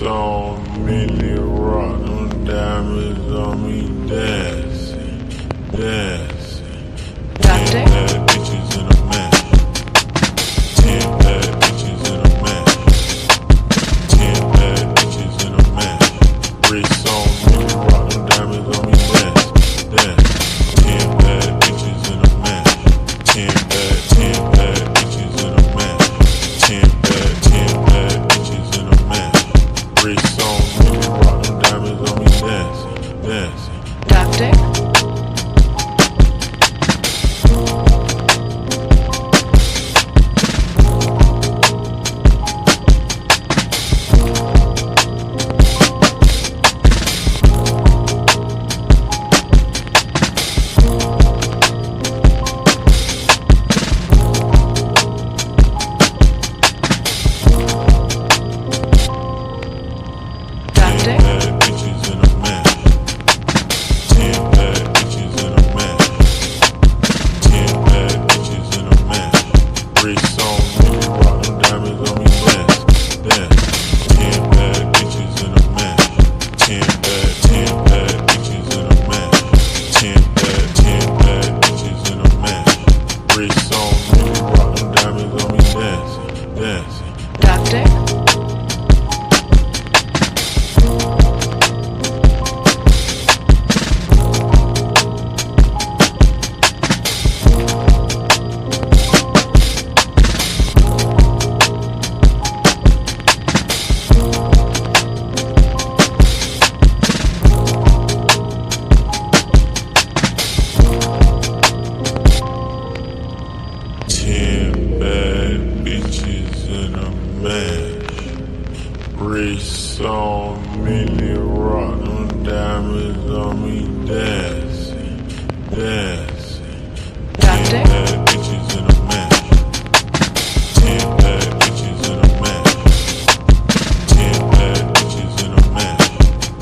on Millie Rock, them diamonds on me dancing, dancing. 10 bad bitches in a match. 10 bad bitches in a match. 10 bad bitches in a match. Wrist on Millie Rock, them diamonds on me dancing, dancing. 10 bad bitches in a match. 10 bad bitches in a match. 10 bad bitches in a match. Wrist on Millie Rock, them diamonds on me dancing, dancing. Doctor? Wrist on Millie Rock, them diamonds on me dancing, dancing. 10 bad bitches in a match. 10 bad bitches in a match. 10 bad bitches in a match.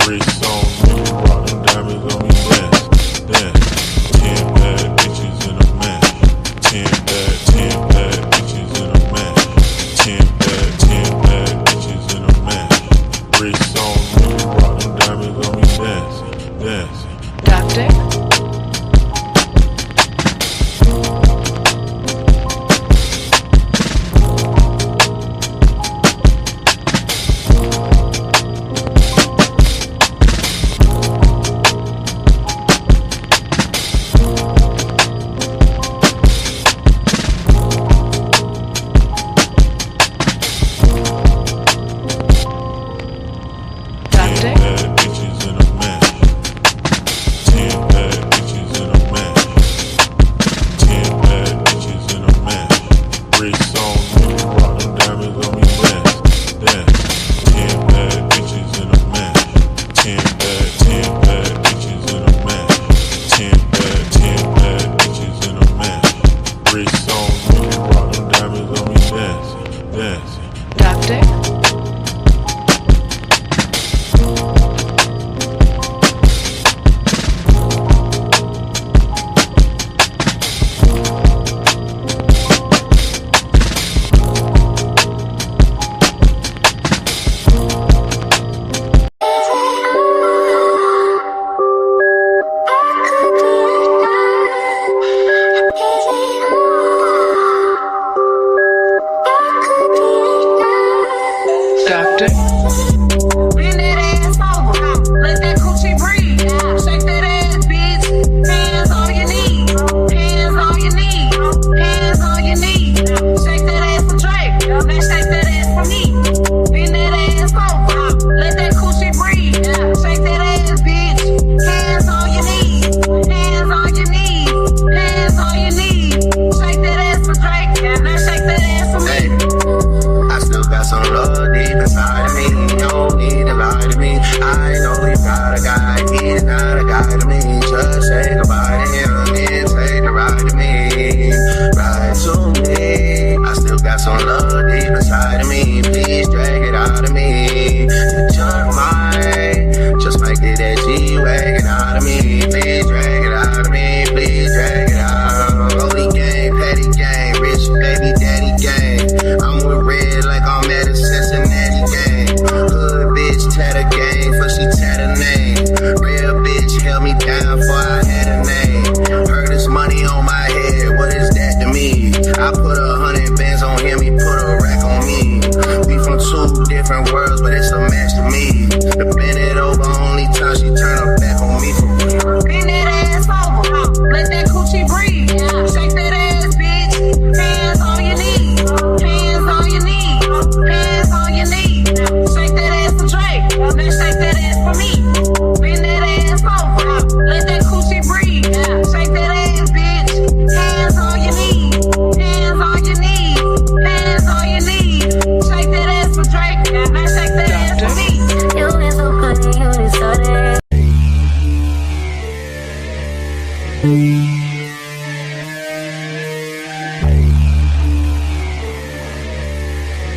Wrist on Millie Rock, them diamonds on me dancing, dancing. 10 bad bitches in a match. 10 bad bitches in a match. 10 bad bitches in a match. Wrist on Millie Rock, them diamonds on me dancing, dancing. Doctor? Easy.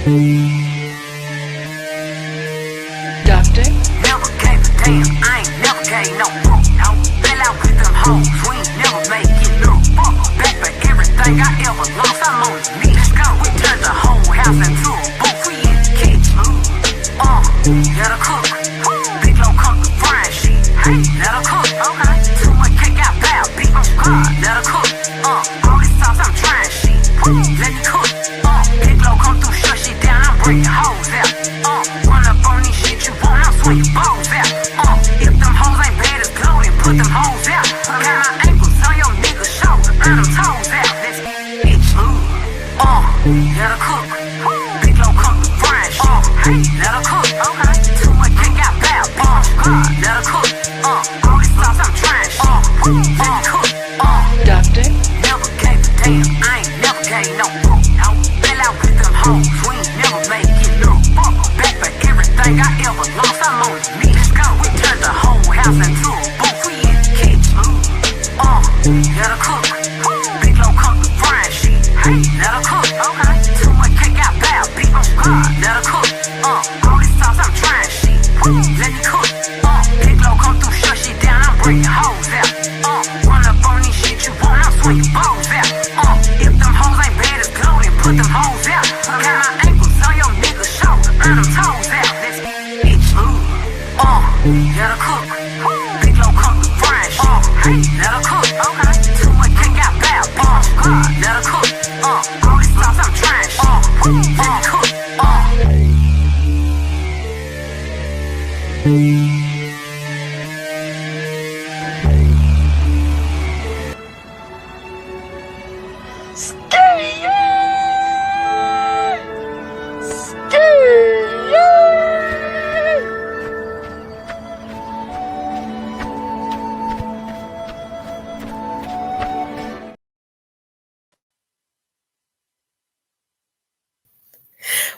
Doctor. Never gave a damn, I ain't never gave no fuck. No, fell out with them hoes, we ain't never make it no fuck. Back for everything I ever lost, I'm on the knee. Let's go. We turned the whole house into a booth, we in the kitchen. Let her cook. Big low cook the frying shit. Hey, let her cook. Okay. Too much cake out bad, big on squad. Let her cook. All this sauce I'm trying shit. Let me cook. Big low come through, shut shit down, I'm breaking hoes out. Run up on these shit you want, I'm swinging balls out. If them hoes ain't bad as glow, then put them hoes out. Got my ankles on your nigga's shoulder, burn them toes out. Let's get smooth. Let her cook. Big low cook the frying shit. Hey, let her cook. Okay. Too much cake out bad, bomb squad. Let her cook. All this sauce I'm trying shit. Let me cook. Doctor. Never gave a damn, I ain't never gave no fuck. No, fell out with them hoes, we ain't never make it no fuck. Back for everything I ever lost, I'm on the knee. Let's go. We turned the whole house into a booth, we in the kitchen. Let her cook. Big low cook the frying shit. Hey, let her cook. Okay. Too much cake out bad, big on squad. Let her cook. All this sauce I'm trying shit. Let me cook. Big low come through, shut shit down, I'm breaking hoes out. Run up on these shit you want, I'm swinging balls out. If them hoes ain't bad as glow, then put them hoes out. Got my ankles on your nigga's shoulder, burn them toes out. Let's get smooth. Let her cook. Big low cook the frying shit. Hey, let her cook. Okay. Too much cake out bad, bomb squad. Let her cook. All this sauce I'm trying shit. Let me cook.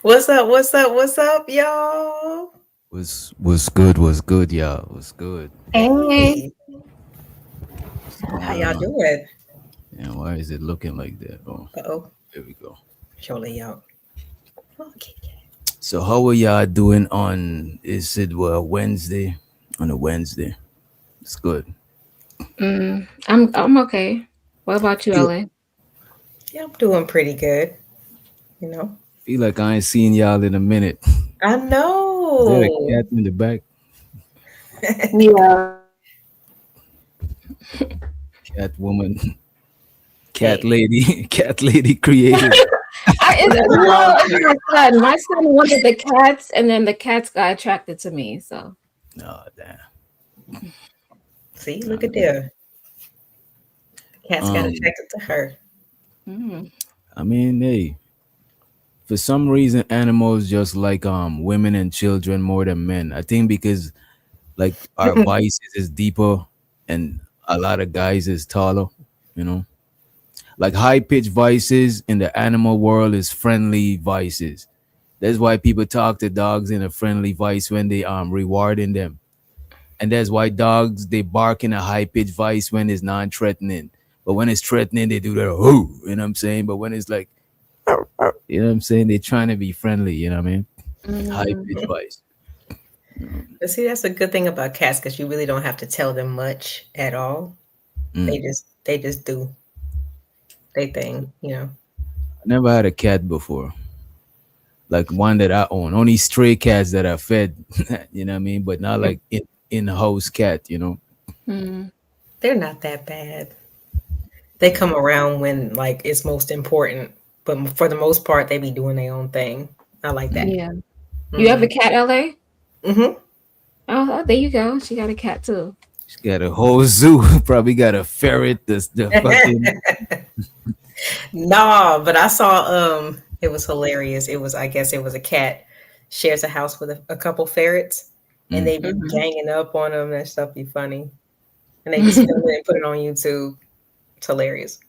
What's up? What's up? What's up, y'all? Was good? Was good, y'all? Was good? Hey. How y'all doing? And why is it looking like that? Oh, Uh-oh. there we go. Surely y'all. Okay. So how are y'all doing on? Is it Wednesday? On a Wednesday, it's good. I'm okay. What about you, LA? Yeah, I'm doing pretty good. You know. Feel like I ain't seen y'all in a minute. I Is there a know. cat in the back? Yeah. Cat woman, cat Hey. lady, cat lady created. It's my son. My son wanted the cats, and then the cats got attracted to me. So Oh damn. See, look at there. Cats got attracted to her. I mean, hey, for some reason, animals just like women and children more than men. I think because like our vices is deeper and a lot of guys is taller, you know. Like high pitched vices in the animal world is friendly vices. That's why people talk to dogs in a friendly voice when they rewarding them. And that's why dogs they bark in a high pitched voice when it's non threatening. But when it's threatening, they do that whoo, you know what I'm saying? But when it's like, you know what I'm saying, they're trying to be friendly, you know what I mean? High pitched voice. But see, that's a good thing about cats because you really don't have to tell them much at all. They just do their thing, you know. I never had a cat before. Like one that I own. Only stray cats that are fed, you know what I mean? But not like in-house cat, you know. They're not that bad. They come around when like it's most important, but for the most part, they be doing their own thing. I like that. yeah, you have a cat, LA? Mm-hmm. Oh, there you go. She got a cat too. She's got a whole zoo. Probably got a ferret. The fucking No, but I saw it was hilarious. I guess it was a cat shares a house with a couple ferrets and they be ganging up on them and stuff be funny. And they just film it and put it on YouTube. It's hilarious.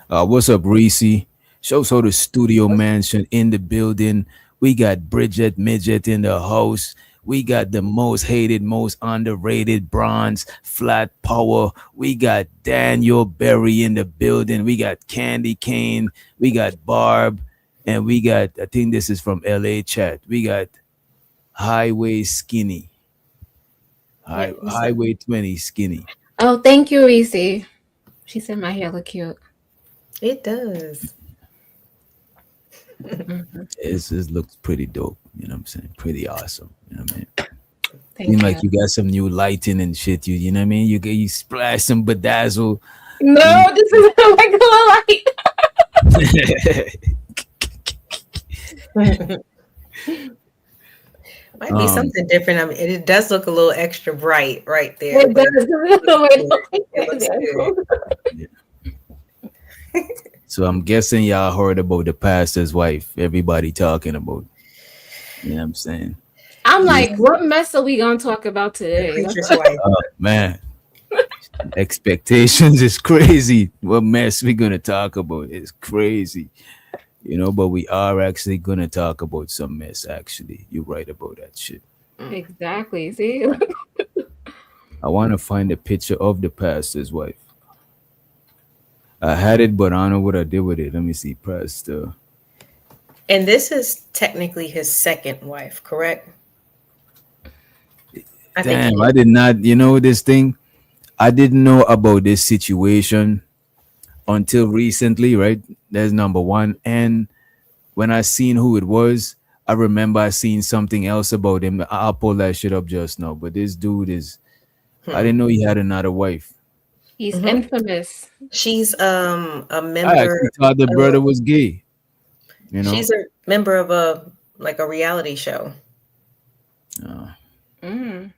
what's up, Reese? Shows how the studio mansion in the building. We got Bridget Midget in the house. We got the most hated, most underrated bronze flat power. We got Daniel Berry in the building. We got Candy Cane. We got Barb. And we got, I think this is from LA chat. We got Highway Skinny. Yeah, what's up? Highway 20 Skinny. Oh, thank you, Reese. She said my hair look cute. It does. It looks pretty dope. You know what I'm saying? Pretty awesome. You know what I mean? Thank Seem you. like you got some new lighting and shit. You know what I mean? You splash some bedazzle. No, this is a regular light. Might be something different. I mean, it does look a little extra bright right there. It but does. it looks good. So I'm guessing y'all heard about the pastor's wife. Everybody talking about. You know what I'm saying? I'm like, what mess are we gonna talk about today? Preacher's wife. Man, expectations is crazy. What mess we gonna talk about is crazy. You know, but we are actually gonna talk about some mess. Actually, you're right about that shit. Exactly. See, I want to find a picture of the pastor's wife. I had it, but I don't know what I did with it. Let me see, pastor. And this is technically his second wife, correct? Damn, I did not. You know this thing. I didn't know about this situation until recently, right? That's number one. And when I seen who it was, I remember I seen something else about him. I'll pull that shit up just now. But this dude is, I didn't know he had another wife. he's infamous. She's a I member. actually thought the brother was gay. You know? She's a member of a reality show. Mm.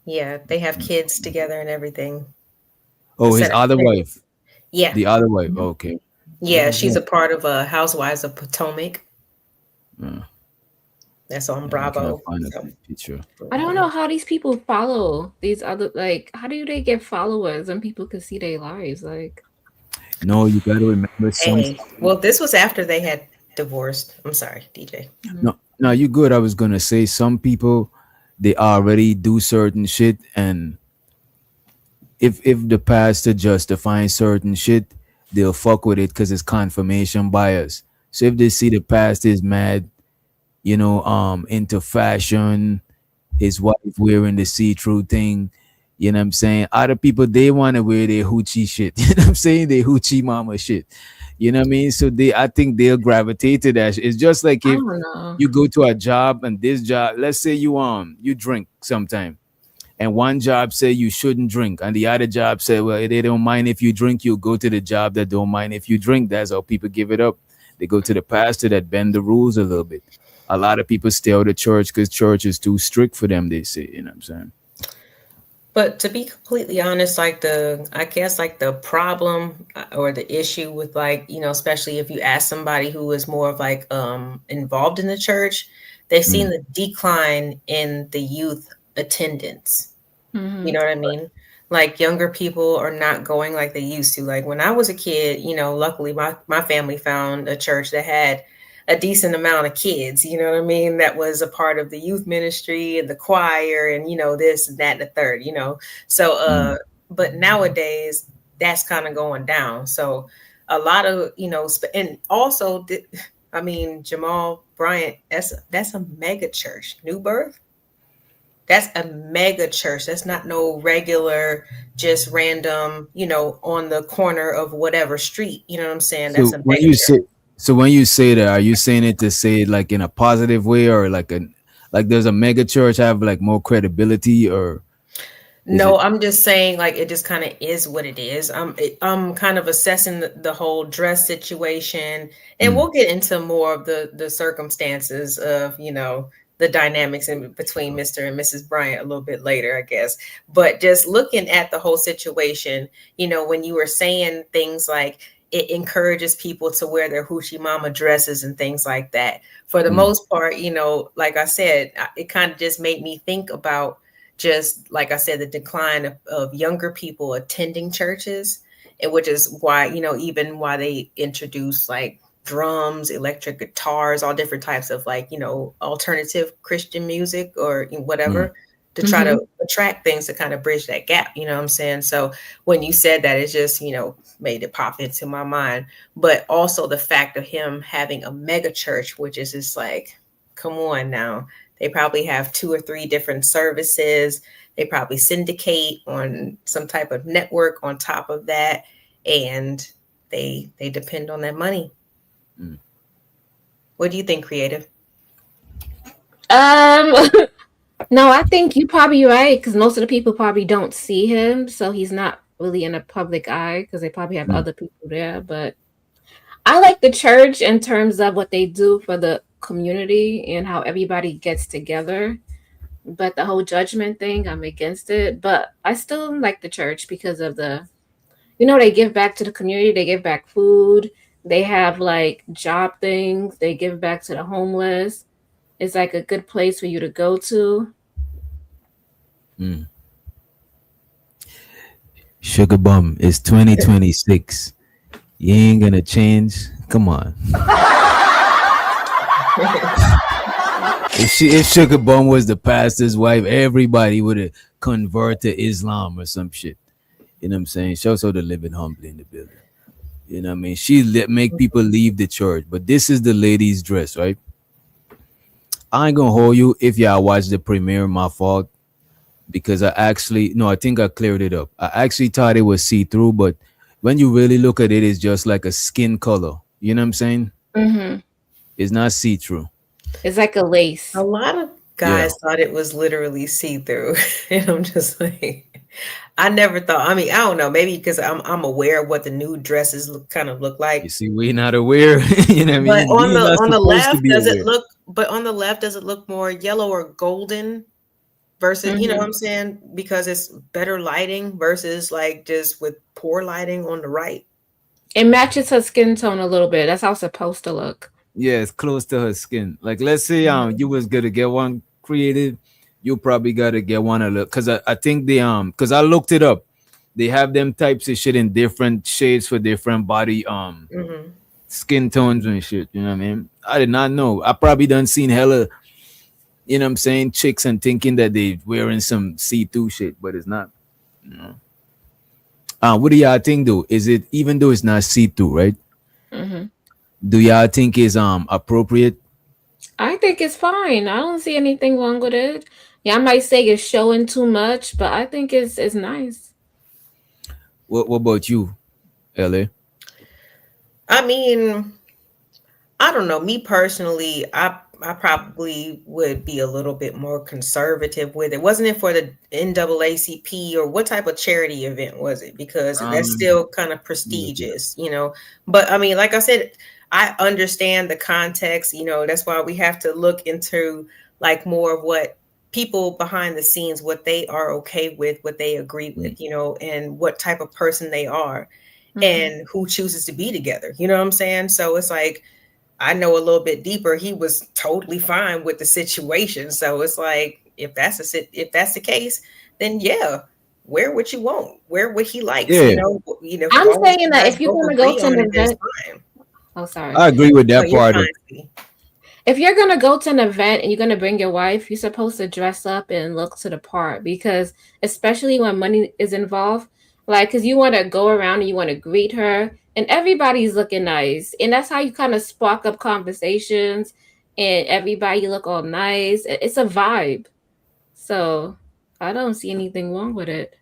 Yeah, they have kids together and everything. Oh, his Set- other wife. Yeah, The other wife. Okay. yeah, she's a part of Housewives of Potomac. Uh, That's on I Bravo. can't find a So, picture. I don't know how these people follow these other, like, how do they get followers and people can see their lives? Like, No, you got to remember some. hey, well, this was after they had divorced. I'm sorry, DJ. No, you good. I was gonna say some people they already do certain shit, and if the pastor justifying certain shit, they'll fuck with it because it's confirmation bias. So if they see the pastor is mad, you know, into fashion, his wife wearing the see-through thing, you know what I'm saying? Other people they want to wear their hoochie shit. You know what I'm saying? Their hoochie mama shit. You know what I mean? So I think they'll gravitate to that. It's just like I if don't know. you go to a job and this job, let's say you drink sometime, and one job say you shouldn't drink, and the other job say, well, they don't mind if you drink, you go to the job that don't mind if you drink. That's how people give it up. They go to the pastor that bend the rules a little bit. A lot of people stay out of church because church is too strict for them, they say, you know what I'm saying? But to be completely honest, I guess the problem or the issue with especially if you ask somebody who is more of involved in the church, they've seen the decline in the youth attendance. You know what I mean? Like younger people are not going like they used to. Like when I was a kid, luckily my family found a church that had a decent amount of kids, you know what I mean? That was a part of the youth ministry and the choir and, this and that and the third, So, but nowadays that's kind of going down. So a lot of, and also, Jamal Bryant, that's a mega church. New Birth, that's a mega church. That's not no regular, just random, on the corner of whatever street. You know what I'm saying? That's a mega church. So when you say that, are you saying it to say it like in a positive way, or like there's a mega church have like more credibility, or no? I'm just saying it just kind of is what it is. I'm kind of assessing the whole dress situation, and we'll get into more of the circumstances of the dynamics in between Mr. and Mrs. Bryant a little bit later, I guess. But just looking at the whole situation, when you were saying things like it encourages people to wear their hoochie mama dresses and things like that. For the most part, like I said, it kind of just made me think about just, like I said, the decline of younger people attending churches, and which is why, even why they introduce drums, electric guitars, all different types of alternative Christian music or whatever to try Mm-hmm. to attract things to kind of bridge that gap. You know what I'm saying? So when you said that, it just, made it pop into my mind. But also the fact of him having a mega church, which is just like, come on now. They probably have two or three different services. They probably syndicate on some type of network on top of that. And they depend on that money. Mm. What do you think, creative? Um, no, I think you probably right because most of the people probably don't see him, so he's not really in the public eye because they probably have Mm. other people there. But I like the church in terms of what they do for the community and how everybody gets together. But the whole judgment thing, I'm against it. But I still like the church because of they give back to the community, they give back food, they have like job things, they give back to the homeless. It's like a good place for you to go to. Mm. Sugar Bum, it's 2026. You ain't gonna change. Come on. If Sugar Bum was the pastor's wife, everybody would have converted to Islam or some shit. You know what I'm saying? She also the living humbly in the building. You know what I mean? Make people leave the church, but this is the lady's dress, right? I ain't gonna hold you if y'all watch the premiere. My fault because I actually no, I think I cleared it up. I actually thought it was see through, but when you really look at it, it's just like a skin color. You know what I'm saying? Hmm. It's not see through. It's like a A lace. lot of Yeah. guys thought it was literally see-through. And I'm just like, I never thought, I mean, I don't know, maybe because I'm aware of what the new dresses kind of look You like. see, we not aware. You know what I But mean? We not on the supposed to left, be aware. does it look more yellow or golden versus, you know what Hmm. I'm saying? Because it's better lighting versus like just with poor lighting on the right. It matches her skin tone a little bit. That's how it's supposed to look. Yeah, it's close to her skin. Like let's say you Mhm. was gonna get one created, you probably gotta get one a little because I think they because I looked it up. They have them types of shit in different shades for different body Mhm. skin tones and shit. You know what I mean? I did not know. I probably done seen hella, you know what I'm saying, chicks and thinking that they wearing some see-through shit, but it's not. You know? What do y'all think though? Is it even though it's not see-through, right? Hmm. Do y'all think is appropriate? I think it's fine. I don't see anything wrong with it. Yeah, I might say it's showing too much, but I think it's nice. What about you, LA? I mean, I don't know. Me personally, I probably would be a little bit more conservative with it. Wasn't it for the NAACP or what type of charity event was it? Because that's Um, still kind of yeah. prestigious. But I mean, like I said, I understand the context. That's why we have to look into like more of what people behind the scenes, what they are okay with, what they agree Mm. with, and what type of person they are, Hmm. and who chooses to be together. You know what I'm saying? So it's like I know a little bit deeper. He was totally fine with the situation. So it's like if that's the case, then yeah, wear what you want, wear what he likes. Yeah, As I'm long as saying you that guys if you're both gonna go agree to on an it, that's event, fine. oh sorry. I agree with No, that you're part fine. of. Sweetie. If you're gonna go to an event and you're gonna bring your wife, you're supposed to dress up and look to the part because especially when money is involved, like because you want to go around and you want to greet her and everybody's looking nice, and that's how you kind of spark up conversations and everybody look all nice. It's a vibe, so I don't see anything wrong with it.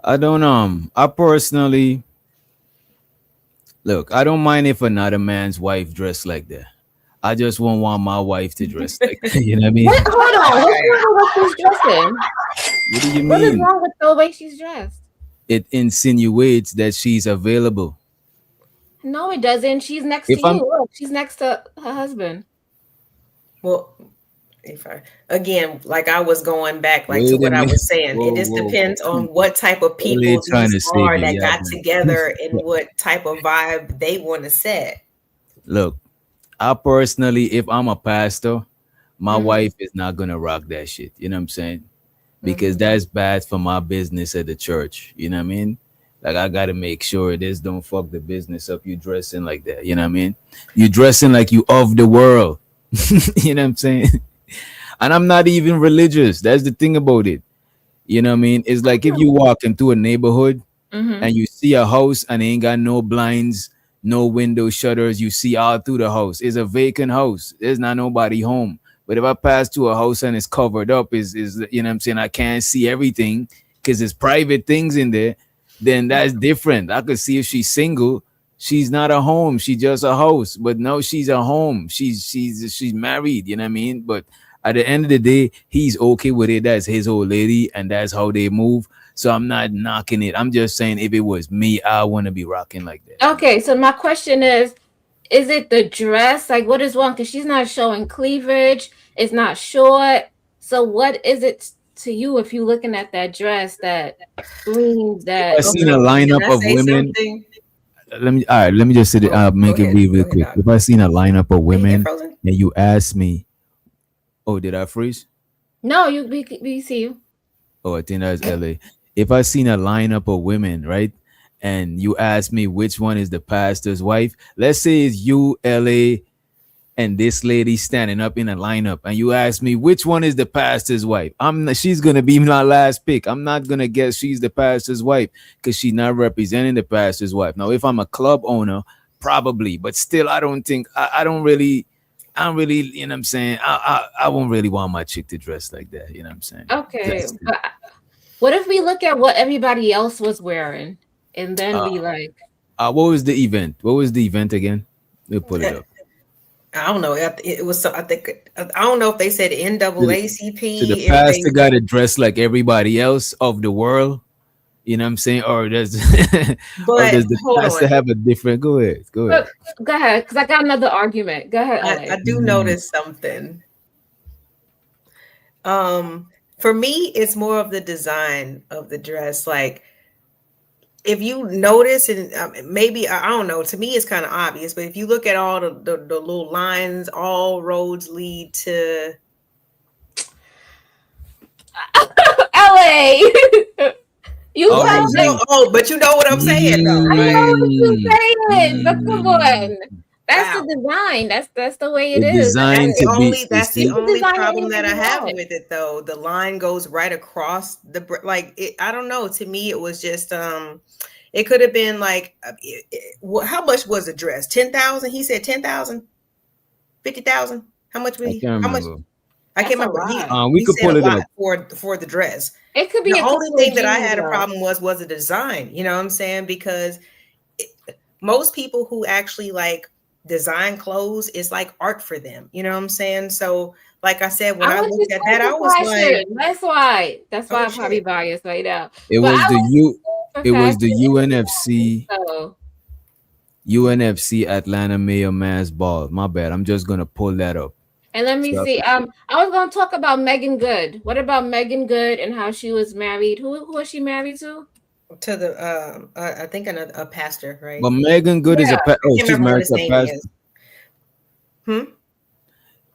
I don't I personally look. I don't mind if another man's wife dressed like that. I just won't want my wife to dress like that. You know what I mean? What? Hold on. What's Right. wrong with what she's dressing? What do you What is mean? wrong with the way she's dressed? It insinuates that she's available. No, it doesn't. She's next to If you. I'm Look, she's next to her husband. Well, if I again, like I was going back, like to wait a what I minute, was saying, it whoa, just whoa, depends whoa. on what type of LA people trying these to save are you. that Yeah, got man. together and what type of vibe they want to set. Look, I personally, if I'm a pastor, my Hmm. wife is not gonna rock that shit. You know what I'm saying? Because Hmm. that's bad for my business at the church. You know what I mean? Like I gotta make sure this don't fuck the business up. You dressing like that. You know what I mean? You dressing like you of the world. You know what I'm saying? And I'm not even religious. That's the thing about it. You know what I mean? It's like if you walk into a neighborhood Mm-hmm. and you see a house and it ain't got no blinds, no window shutters, you see all through the house. It's a vacant house. There's not nobody home. But if I pass to a house and it's covered up, is you know what I'm saying? I can't see everything because there's private things in there. Then that's different. I could see if she's single. She's not a home. She's just a house. But no, she's a home. She's married. You know what I mean? But at the end of the day, he's okay with it. That's his old lady, and that's how they move. So I'm not knocking it. I'm just saying if it was me, I want to be rocking like that. Okay, so my question is it the dress? Like, what is wrong? Because she's not showing cleavage. It's not short. So, what is it to you if you're looking at that dress that screams I that? seen Okay, a can lineup I of say women. something? Let me all right. Let me just say it. Oh, Make it be go real ahead, quick. Doc. If I seen a lineup of Did he get women frozen? and you ask me, oh, did I freeze? No, we see you. Oh, I think that's LA. If I seen a lineup of women, right, and you ask me which one is the pastor's wife, let's say it's you, LA, and this lady standing up in a lineup, and you ask me which one is the pastor's wife. She's gonna be my last pick. I'm not gonna guess she's the pastor's wife because she's not representing the pastor's wife. Now, if I'm a club owner, probably, but still, I don't think I don't really, you know what I'm saying? I won't really want my chick to dress like that, you know what I'm saying? Okay, That's but what if we look at what everybody else was wearing and then uh, be like, what was the event? What was the event again? We'll pull it up. I don't know. It was. I think. I don't know if they said So the NAACP. If they. pastor got to dress like everybody else of the world, you know what I'm saying? Or does or But does the hold pastor on. have a different? Go ahead, go ahead. look, go ahead, because I got another argument. Go ahead, I LA. do Mhm. notice something. For me, it's more of the design of the dress. Like if you notice, and maybe I don't know. To me, it's kind of obvious. But if you look at all the little lines, all roads lead to. LA, you All sound those like But you know what I'm saying, though, I right? know what you're mm, saying, but come mm. on. That's the Wow. design. That's the way it It's is. That's That's designed the to it. be. only You that's the see, You can only design problem that anything I you have want. with it though. The line goes right across like it, I don't know. To me, it was just it could have been like how much was the dress? 10,000? He said 10,000, 50,000. How much I we can't how much remember. I That's can't a remember. lot. We He could said pull a it lot up. for the dress. It could be The a only couple of thing that I G's had a though. problem was the design. You know what I'm saying? Because most people who actually like design clothes is like art for them. You know what I'm saying? So, like I said, when I I went to looked at that, school I was for like, fashion. That's why. That's why oh I'm probably shit. biased right now. It But was I the went to U. school for It was the fashion and UNFC design. So UNFC Atlanta Mayor Mass Ball. My bad. I'm just gonna pull that up. and let me So I see. could- I was gonna talk about Megan Good. What about Megan Good and how she was married? Who was she married to? To the I think another a pastor, but right? Megan Good is Yeah. I oh, can't she's remember what married his to a name pastor. is. Hmm?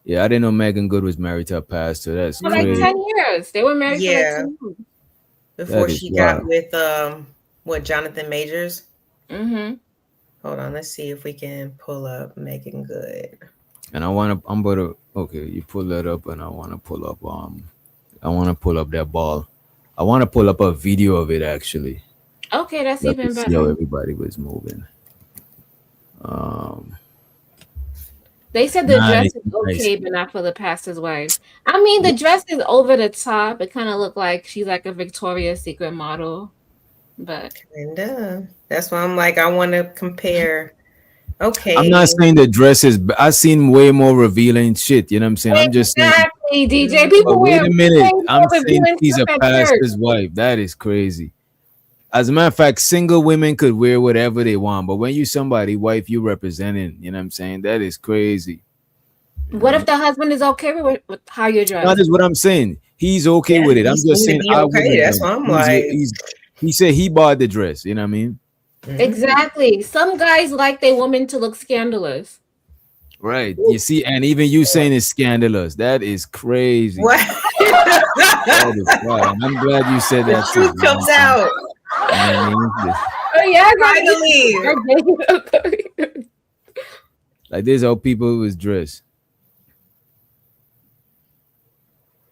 Yeah, I didn't know Megan Good was married to a pastor. That's For like Mm-hmm. crazy. 10 years. They were married for like Yeah. 10 years. Before That is she got wild. with what Jonathan Majors. Mm-hmm. Hold on, let's see if we can pull up Megan Good. And I'm gonna okay, you pull that up and I wanna pull up that ball. I wanna pull up a video of it actually. Okay, that's So I could even see how better. everybody was moving. Um They said the nice, dress is nice. okay, but not for the pastor's wife. I mean, the dress is over the top. It kind of looked like she's like a Victoria's Secret model, but And that's why I'm like, I want to compare. I'm Okay. not saying the dresses, but I seen way more revealing shit. You know what I'm saying? I'm just saying. exactly, DJ. Mm, But People wait wear a minute. way I'm more saying revealing she's stuff a at church. pastor's wife. That is crazy. As a matter of fact, single women could wear whatever they want. But when you somebody wife, you representing. You know what I'm saying? That is crazy. You What if know? the husband is okay with how you're That dressed? is what I'm saying. He's okay Yeah, with it. he I'm just seemed to saying be I okay. wouldn't That's know. why I'm like, He said he bought the dress. You know what I mean? mhm. Exactly. Some guys like their woman to look scandalous. Right. You see, and even you saying it's scandalous. That is crazy. What? That is wild. And I'm glad you said The that too. truth You know what I'm comes saying? out You know what I mean? Oh yeah, finally. Like this how people was dressed.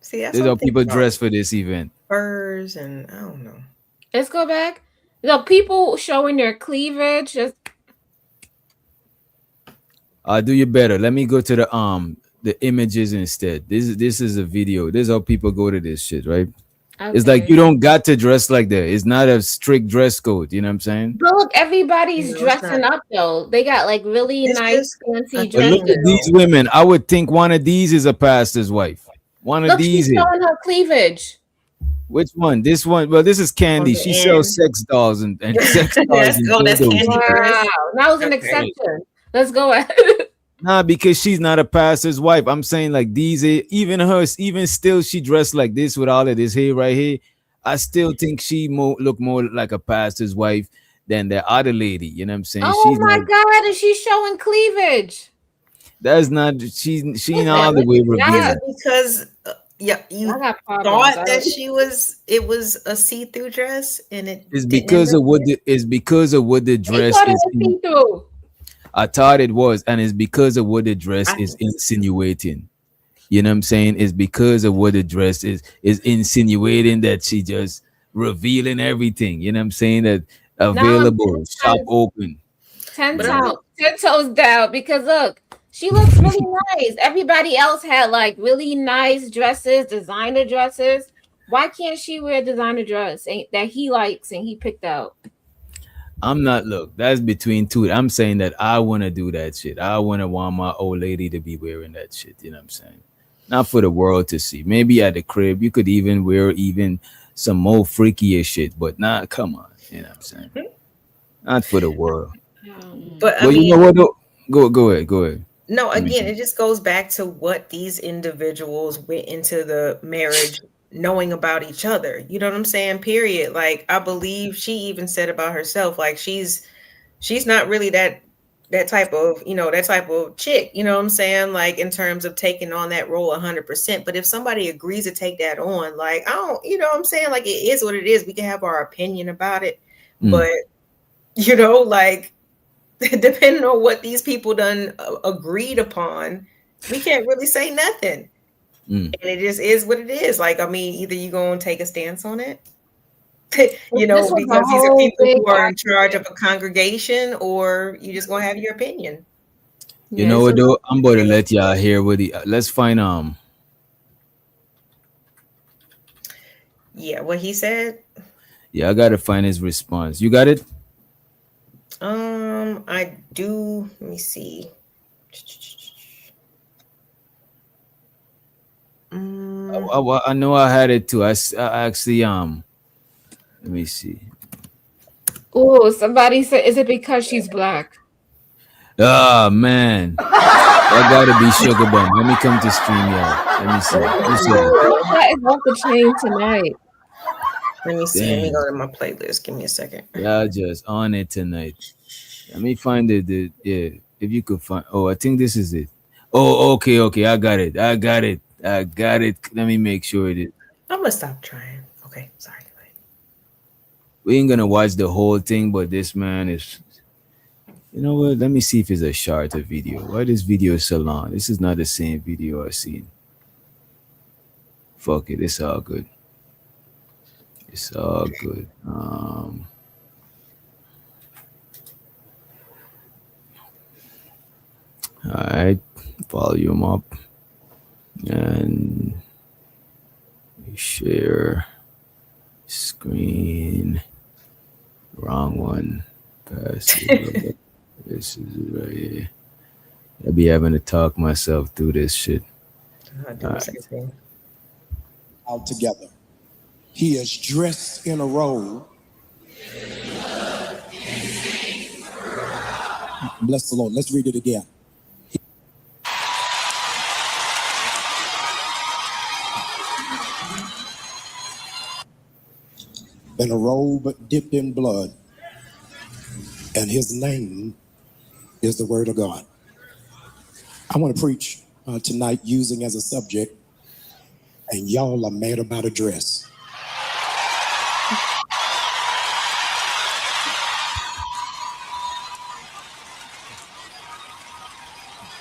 See, that's This is what I'm how thinking people about. dress for this event. Furs and I don't know. Let's go back. The people showing their cleavage. Just Do you better. Let me go to the images instead. This is a video. This is how people go to this shit, right? It's like okay. you don't got to dress like that. It's not a strict dress code. You know what I'm saying? But look, everybody's No, it's not. dressing up though. They got like really It's nice just a fancy But look thing, at dresses. these though. women. I would think one of these is a pastor's wife. One of Look, she's these is. showing her cleavage. Which one? This one. Well, this is On Candy. the She sells end. sex dolls and sex toys That's and oh, that's dildos and Candy shit. Wow, Purse. that was an Okay. exception. Let's go ahead. Nah, because she's not a pastor's wife. I'm saying like these, even her, even still, she dressed like this with all of this hair right here. I still think she look more like a pastor's wife than the other lady. You know what I'm saying? Oh She's my not. God, and she's showing cleavage. That's not. She not all Listen, the way listen, Is revealing. it because yeah, I you got problems. thought that it was a see-through dress and it It's didn't end because up of what being? the. It's because of what the They dress thought it is. was see-through. I thought it was, and it's because of what the dress I is insinuating. You know what I'm saying? It's because of what the dress is insinuating that she just revealing everything. You know what I'm saying? That Now I'm available, shop open. ten but I'm toes, 10 toes down because look, she looks really nice. Everybody else had like really nice dresses, designer dresses. Why can't she wear a designer dress that he likes and he picked out? I'm not look, that's between two. I'm saying that I wanna do that shit. I wanna want my old lady to be wearing that shit. You know what I'm saying? Not for the world to see. Maybe at the crib you could even wear even some more freakier shit, but not come on. You know what I'm saying? Not for the world. Um, but I But you know mean, what though? Go ahead, go ahead. no, Let me again, it just goes back to what these individuals went into the marriage knowing about each other. You know what I'm saying? Period. Like I believe she even said about herself, like she's not really that type of, that type of chick, you know what I'm saying? Like in terms of taking on that role 100%. But if somebody agrees to take that on, like I don't, you know what I'm saying? Like it is what it is. We can have our opinion about it, Mm, but like depending on what these people done agreed upon, we can't really say nothing. mm. And it just is what it is. Like, I mean, either you going to take a stance on it, this was a because these are whole people big who are in charge of argument. a congregation, or you just going to have your opinion. You Yeah, know this what was a though? I'm whole about to big. let y'all hear what the let's find Yeah, what he said. yeah, I gotta find his response. You got it? I do. Let me see. Mm, I know I had it too. I actually let me see. Oh, somebody said, is it because she's black? Ah man. That gotta be Sugar Bum. Let me come to StreamYard. Let me see. let me Who see said as it? well. That is off the chain tonight. Let me see. Let me Damn. go to my playlist. Give me a second. Y'all just on it tonight. Let me find it. Yeah. If you could find I think this is it. Oh, okay. I got it. I got it. Let me make sure it is. I'm gonna stop trying. Okay, sorry. We ain't gonna watch the whole thing, but this man is. You know what? Let me see if it's a shorter video. Why this video is so long? This is not the same video I seen. Fuck it, it's all good. It's all good. All right, volume up and share screen. Wrong one. Pass it. This is it right here. I be having to talk myself through this shit. I do All the same right. thing. Out together. He is dressed in a robe. Bless the Lord. Let's read it again. In a robe dipped in blood, and his name is the Word of God. I want to preach tonight using as a subject, and y'all are mad about a dress.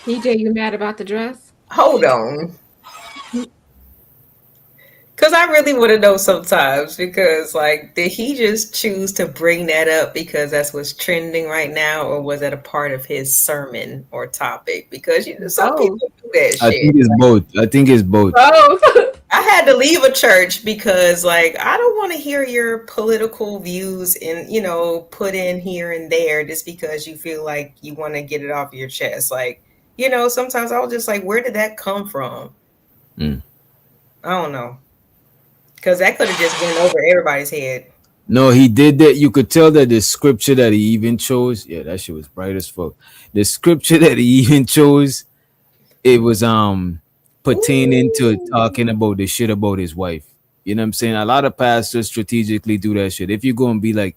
DJ, you mad about the dress? Hold on. Because I really want to know sometimes. Because, like, did he just choose to bring that up because that's what's trending right now, or was that a part of his sermon or topic? Because some Both. people do that I shit. think it's both. I think it's both. Both. I had to leave a church because, like, I don't want to hear your political views and, put in here and there just because you feel like you want to get it off your chest. Like, sometimes I was just like, where did that come from? Mm. I don't know. Because that could have just went over everybody's head. No, he did that. You could tell that the scripture that he even chose, yeah, that shit was bright as fuck. The scripture that he even chose, it was pertaining to Ooh. talking about the shit about his wife. You know what I'm saying? A lot of pastors strategically do that shit. If you're gonna be like,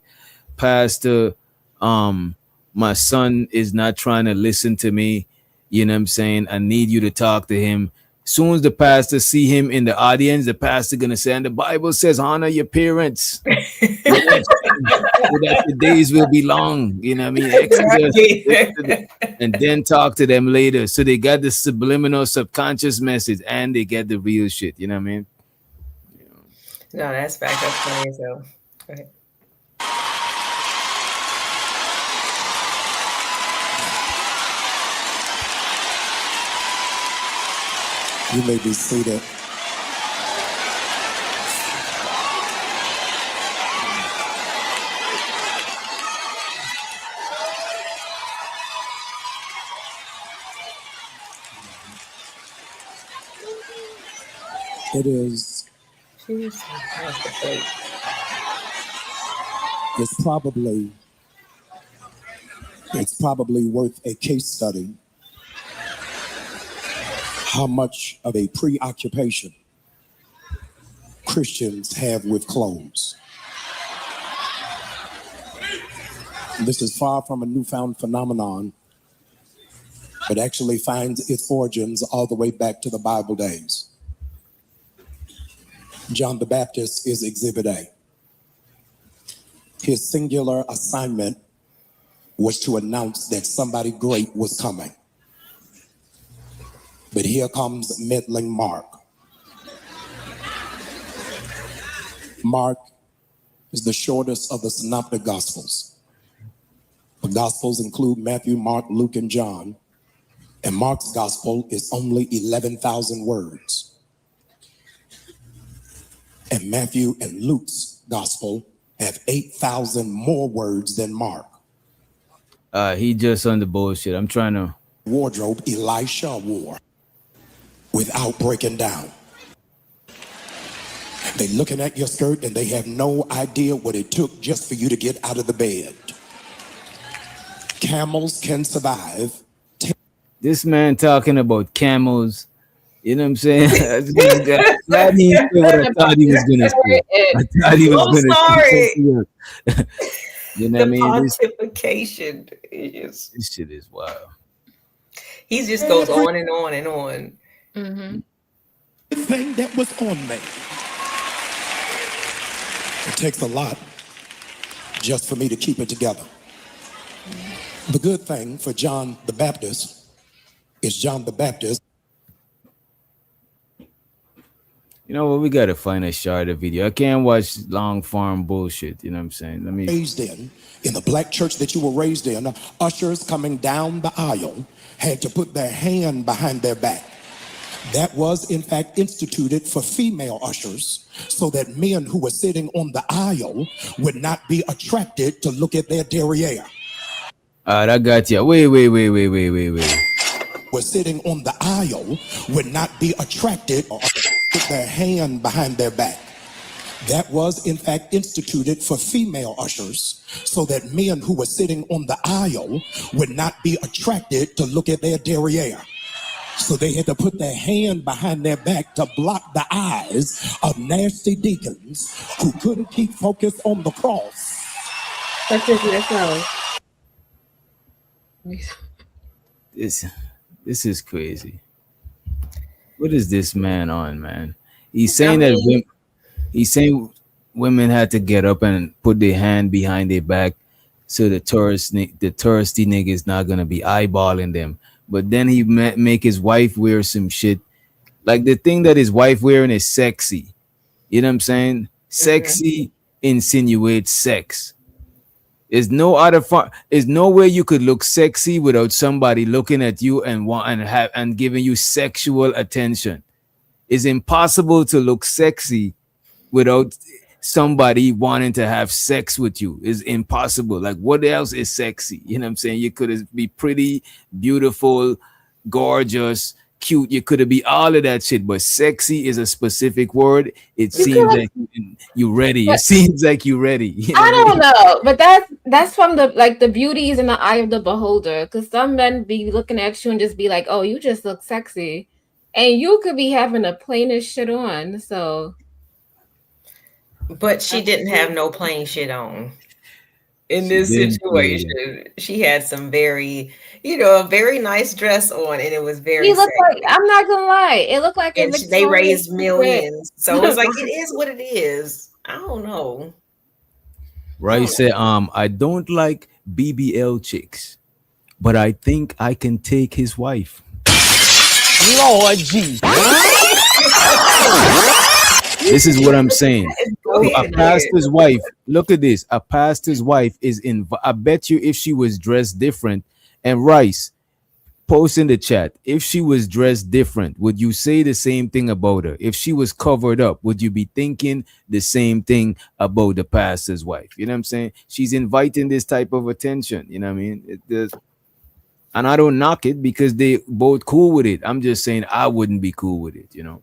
Pastor, my son is not trying to listen to me, you know what I'm saying? I need you to talk to him. Soon as the pastor see him in the audience, the pastor gonna say, and the Bible says, honor your parents. You know what I'm saying? So that the days will be long. You know what I mean? Exodus, Right. and then talk to them later. So they got the subliminal subconscious message and they get the real shit. You know what I mean? No, that's fact. That's funny as hell. Go ahead. You may be seated. It is, Jesus, that's the plate. it's probably worth a case study how much of a preoccupation Christians have with clothes. This is far from a newfound phenomenon, but actually finds its origins all the way back to the Bible days. John the Baptist is Exhibit A. His singular assignment was to announce that somebody great was coming. But here comes meddling Mark. Mark is the shortest of the synoptic gospels. The gospels include Matthew, Mark, Luke, and John. And Mark's gospel is only 11,000 words. And Matthew and Luke's gospel have 8,000 more words than Mark. He just on the bullshit. I'm trying to. Wardrobe Elisha wore without breaking down. They looking at your skirt and they have no idea what it took just for you to get out of the bed. Camels can survive. This man talking about camels. You know what I'm saying? Glad he didn't say what I thought he was gonna say. I thought he was I'm gonna sorry. say something else. You know what I The mean? This, pontification is this shit is wild. he just goes on and on and on. Mm-hmm. The thing that was on me. It takes a lot just for me to keep it together. The good thing for John the Baptist is John the Baptist You know what? We gotta find a shorter video. I can't watch long form bullshit. You know what I'm saying? Let me. raised in the black church that you were raised in, ushers coming down the aisle had to put their hand behind their back. That was, in fact, instituted for female ushers so that men who were sitting on the aisle would not be attracted to look at their derriere. I got you. Wait. Were sitting on the aisle would not be attracted or put their hand behind their back. That was, in fact, instituted for female ushers so that men who were sitting on the aisle would not be attracted to look at their derriere. So they had to put their hand behind their back to block the eyes of nasty deacons who couldn't keep focus on the cross. That's just yourself. This is crazy. What is this man on, man? He's saying that women, he's saying women had to get up and put their hand behind their back so the touristy nigga is not gonna be eyeballing them. But then he make his wife wear some shit. Like the thing that his wife wearing is sexy. You know what I'm saying? Sexy insinuates sex. There's no other there's no way you could look sexy without somebody looking at you and giving you sexual attention. It's impossible to look sexy without somebody wanting to have sex with you. Is impossible. Like, what else is sexy? You know what I'm saying? You could be pretty, beautiful, gorgeous, cute. You could be all of that shit, but sexy is a specific word. It seems like you're ready. It seems like you're ready. You know I don't know, but that's from the beauty is in the eye of the beholder. Because some men be looking at you and just be like, "Oh, you just look sexy," and you could be having the plainest shit on. So, but she didn't have no plain shit on. In She this didn't create it. situation, she had some a very nice dress on, and it was very he looked sexy. like, I'm not gonna lie, it looked like a And they Victoria's raised Secret. millions, so it's like it is what it is. I don't know. Right? Say, I don't like BBL chicks, but I think I can take his wife. Lord Jesus. This is what I'm saying. A pastor's wife, look at this. A pastor's wife is in. I bet you if she was dressed different, and Rice, post in the chat, if she was dressed different, would you say the same thing about her? If she was covered up, would you be thinking the same thing about the pastor's wife? You know what I'm saying? She's inviting this type of attention. You know what I mean? And I don't knock it because they both cool with it. I'm just saying I wouldn't be cool with it, you know?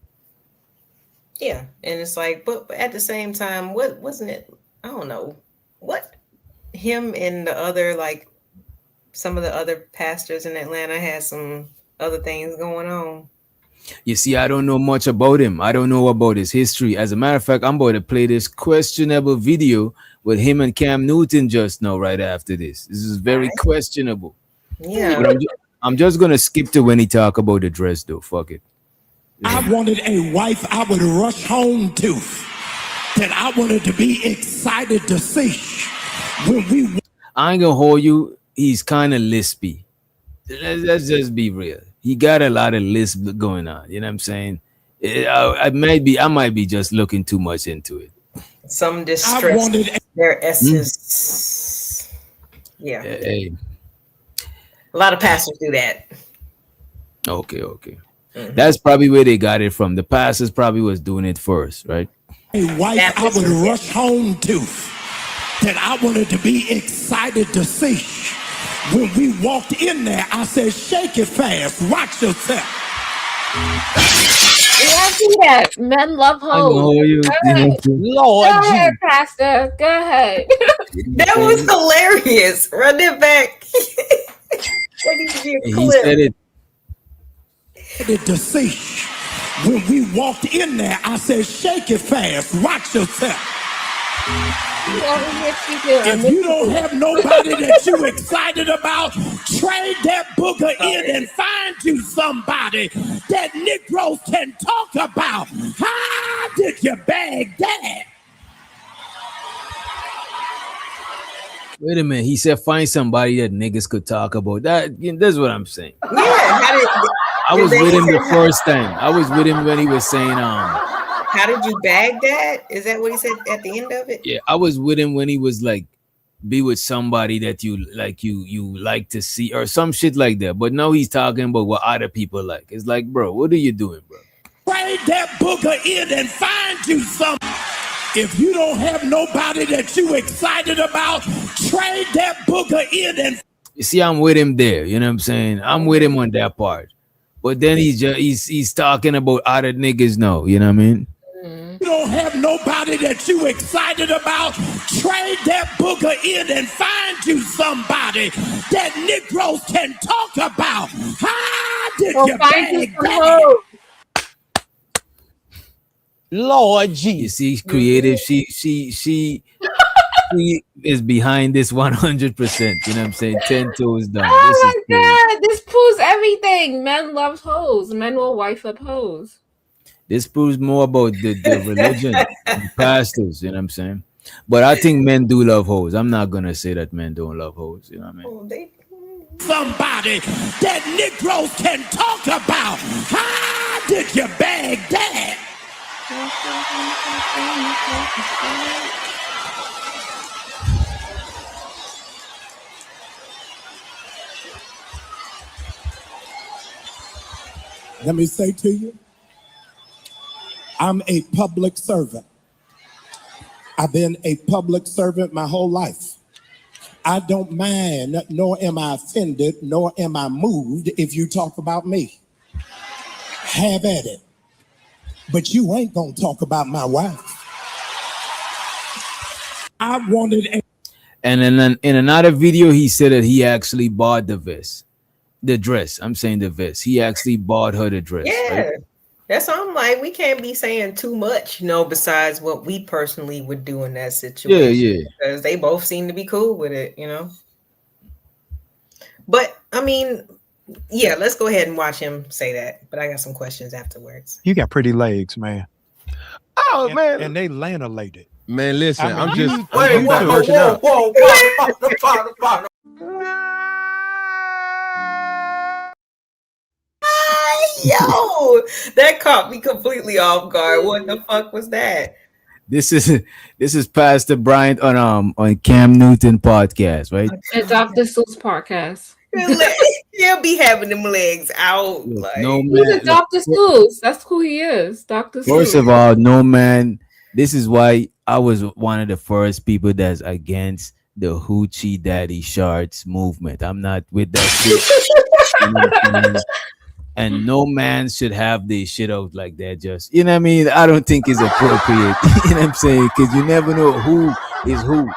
Yeah, and it's like, but at the same time, what wasn't it? I don't know what him and the other, like some of the other pastors in Atlanta had some other things going on. You see, I don't know much about him. I don't know about his history. As a matter of fact, I'm about to play this questionable video with him and Cam Newton just now, right after this. This is very questionable. Yeah, But I'm just gonna skip to when he talk about the dress, though. Fuck it. I wanted a wife I would rush home to, that I wanted to be excited to see when we. I ain't gonna hold you. He's kind of lispy. Let's just be real. He got a lot of lisp going on. You know what I'm saying? I might be just looking too much into it. some distress. Their S's. Yeah, Hey, a lot of pastors do that. okay. That's probably where they got it from. The pastors probably was doing it first, right? A wife I would rush home to, that I wanted to be excited to see. When we walked in there, I said, shake it fast, watch yourself. Yeah, I see that. Men love hoes. Lord, Go ahead, Pastor. Go ahead. That was hilarious. Run it back. That needs to be a he clip. said it. To see. When we walked in there, I said, shake it fast, watch yourself. If you don't have nobody that you excited about, trade that booger in and find you somebody that Negroes can talk about. How did you bag that? Wait a minute. He said find somebody that niggas could talk about. That's what I'm saying. Yeah, I was with him the first time. I was with him when he was saying how did you bag that? Is that what he said at the end of it? Yeah, I was with him when he was like, be with somebody that you like to see or some shit like that. But now he's talking about what other people like. It's like, bro, what are you doing, bro? Trade that booger in and find you some. If you don't have nobody that you excited about, trade that booger in and. You see, I'm with him there. You know what I'm saying? I'm with him on that part. But then he's talking about other niggas now. You know what I mean? You don't have nobody that you excited about, trade that booger in and find you somebody that Negroes can talk about. How did you bag that? Lord G. You see, creative. She is behind this 100%. You know what I'm saying? 10 toes down. Oh my God, this proves everything. Men love hoes. Men will wife up hoes. This proves more about the religion, the pastors, you know what I'm saying? But I think men do love hoes. I'm not going to say that men don't love hoes, you know what I mean? Somebody that Negroes can talk about. How did you bag that? Let me say to you, I'm a public servant. I've been a public servant my whole life. I don't mind, nor am I offended, nor am I moved if you talk about me. Have at it. But you ain't gonna talk about my wife. I wanted a And then in another video, he said that he actually bought the vest, the dress. I'm saying the vest. He actually bought her the dress. Yeah. Right? That's why I'm like, we can't be saying too much, besides what we personally would do in that situation. Yeah. Because they both seem to be cool with it, But I mean, yeah, let's go ahead and watch him say that. But I got some questions afterwards. You got pretty legs, man. Oh man, And they lanolated. man, listen, I mean, I'm wait, back working out. Yo, that caught me completely off guard. What the fuck was that? This is Pastor Bryant on Cam Newton podcast, right? The Dr. Seuss podcast. He'll be having them legs out. Like, No He's man. a Dr. Seuss. That's who he is. Dr. Seuss. First of all, no man. This is why I was one of the first people that's against the hoochie daddy shorts movement. I'm not with that shit. You know what I mean? And no man should have this shit out like that. Just, you know what I mean? I don't think it's appropriate. You know what I'm saying? Because you never know who is who.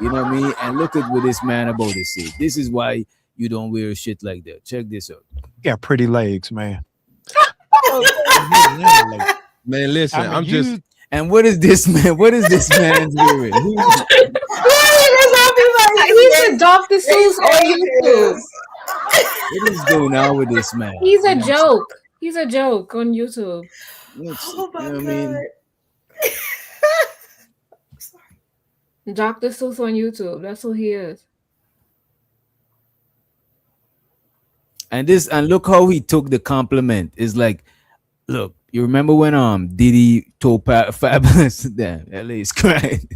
You know what I mean? And look at what this man about to say. This is why you don't wear shit like that. Check this out. You got pretty legs, man. Man, listen, I mean, I'm just And what is this man? What is this man's wearing? He's a Dr. Seuss on YouTube. What is going on with this man? He's a joke. He's a joke on YouTube. oh my You know god. what I mean? Dr. Seuss on YouTube. That's who he is. And look how he took the compliment. It's like, look, you remember when Diddy told Fabulous, damn, LA is crying.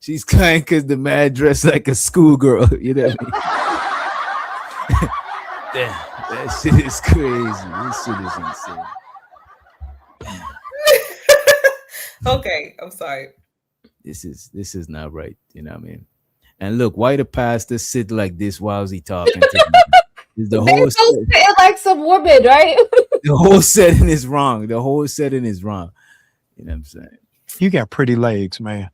She's crying because the man dressed like a schoolgirl. You know what I mean? Damn, that shit is crazy. This shit is insane. Okay, I'm sorry. This is not right. You know what I mean? And look, why the pastor sit like this while he talking to me? The They whole so sit like some woman, right? the whole setting is wrong. The whole setting is wrong. You know what I'm saying? You got pretty legs, man.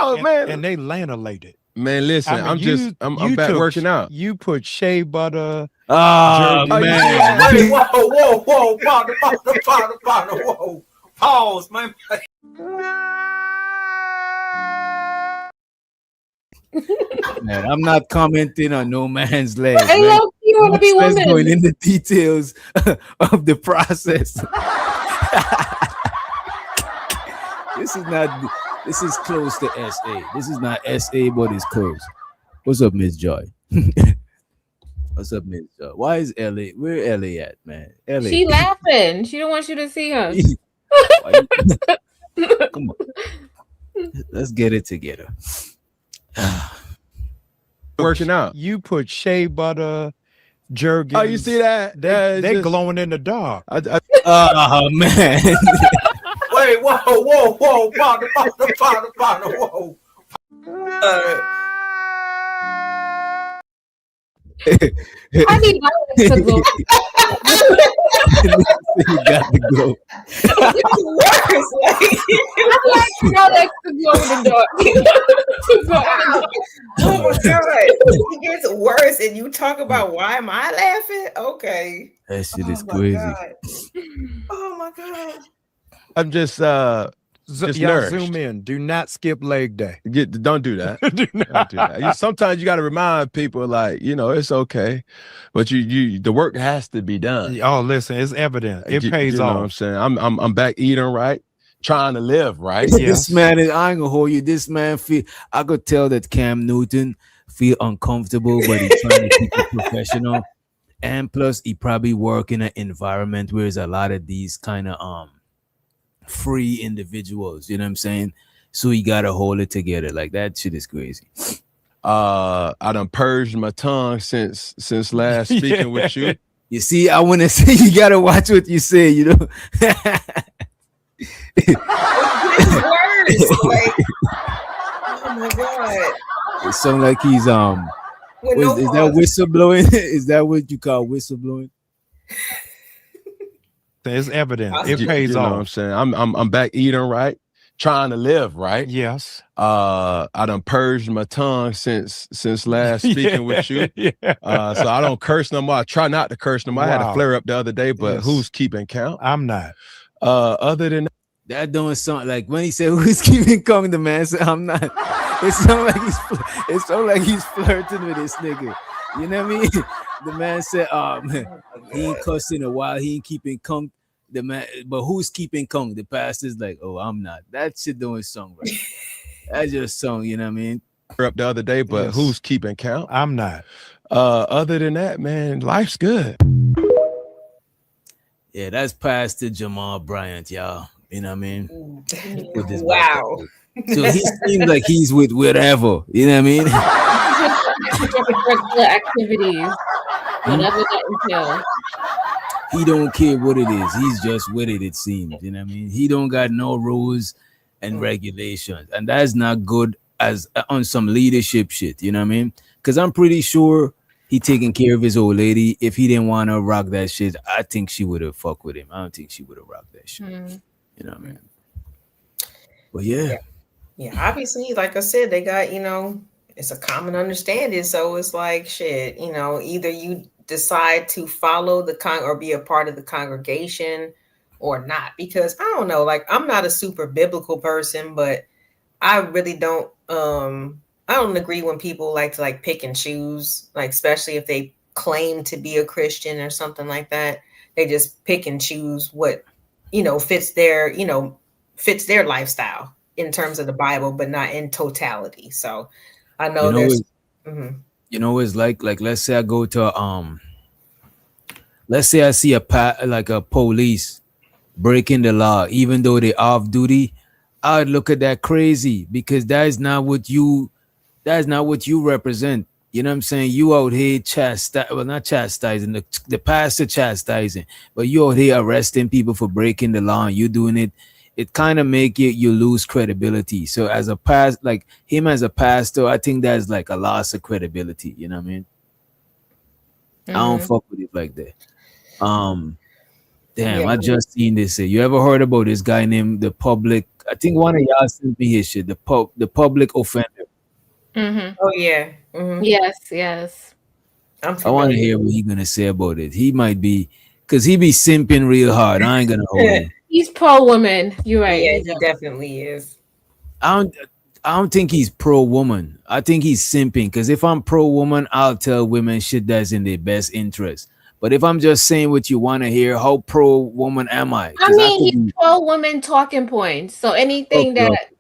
oh man, And they lanolated. man, listen, I mean, I'm back working out. You put shea butter. Oh Jerky. man. Wait, whoa, partner, whoa. Pause, man. Man, I'm not commenting on no man's legs. I Man. love you want to be Let's going woman. in the details of the process. This is close to SA. This is not SA, but it's close. What's up, Miss Joy? What's up, Miss Joy? Why is LA? Where LA at, man? LA. She laughing. She don't want you to see her. Come on. Let's get it together. Working out. You put shea butter, jerky. Oh, you see that? They glowing in the dark. Oh man. Wait, whoa, partner, whoa. I need my legs to go. You got to go. Worse, like, I like my legs to go in the dark. oh my god, it gets worse, and you talk about why am I laughing? Okay. That shit is my crazy. God. Oh my god. I'm just Just Y'all nourished. zoom in. Do not skip leg day. don't do that. Do not. Don't do that. Sometimes you got to remind people, like, it's okay, but the work has to be done. Oh, listen, it's evident. It pays you know off. what I'm saying? I'm back eating right, trying to live right. This man is, I ain't gonna hold you. This man I could tell that Cam Newton feel uncomfortable, but he's trying to keep it professional. And plus, he probably work in an environment where there's a lot of these kind of free individuals. You know what I'm saying? So you gotta hold it together. Like that shit is crazy. I done purged my tongue since last speaking with you. You see, I want to say you gotta watch what you say. You know. Words, like, oh my god. It sounds like he's With no is that pause. whistleblowing? Is that what you call whistleblowing? It's evident. It You pays know what I'm off. saying? I'm back eating right, trying to live right. Yes. I done purged my tongue since last speaking with you. So I don't curse no more. I try not to curse no more. I had a Wow. flare up the other day, but Yes. who's keeping count? I'm not. Other than That doing something like when he said, "Who's keeping Kong?" The man said, "I'm not." It sounds like he's flirting with this nigga. You know what I mean? The man said, he ain't cussed in a while. He ain't keeping Kong. The man, but who's keeping Kong? The pastor's like, "Oh, I'm not." That shit doing song, right? That's just song. You know what I mean? flare up the other day, but Yes. who's keeping count? I'm not. Other than that, man, life's good. Yeah, that's Pastor Jamal Bryant, y'all. You know what I mean? With this Wow. So he seems like he's with whatever. You know what I mean? Extracurricular activities, whatever that entails. He don't care what it is. He's just with it. It seems. You know what I mean? He don't got no rules and regulations, and that's not good as on some leadership shit. You know what I mean? Because I'm pretty sure he taking care of his old lady. If he didn't want to rock that shit, I think she would have fucked with him. I don't think she would have rocked that shit. You know what I mean? But yeah. Yeah, obviously, like I said, they got, it's a common understanding. So it's like shit, either you decide to follow the or be a part of the congregation or not. Because I don't know, like I'm not a super biblical person, but I really don't I don't agree when people like to like pick and choose, like especially if they claim to be a Christian or something like that. They just pick and choose what fits their lifestyle in terms of the Bible, but not in totality. So I know there's it's like let's say I go to let's say I see a police breaking the law, even though they off duty, I would look at that crazy because that is not what you represent. You know what I'm saying? You out here not chastising, the pastor chastising, but you out here arresting people for breaking the law and you doing it. It kind of make you lose credibility. So as a like him as a pastor, I think that's like a loss of credibility. You know what I mean? I don't fuck with it like that. Damn, I just seen this. You ever heard about this guy named the Public? I think one of y'all sent me his shit. The Public Offender. Oh yeah. Yes. I want to hear what he's gonna say about it. He might be, cause he be simping real hard. I ain't gonna hold him. He's pro woman. You're right. Yeah, he definitely is. I don't think he's pro woman. I think he's simping. Cause if I'm pro woman, I'll tell women shit that's in their best interest. But if I'm just saying what you want to hear, how pro woman am I? I mean, he's pro woman talking points. So anything that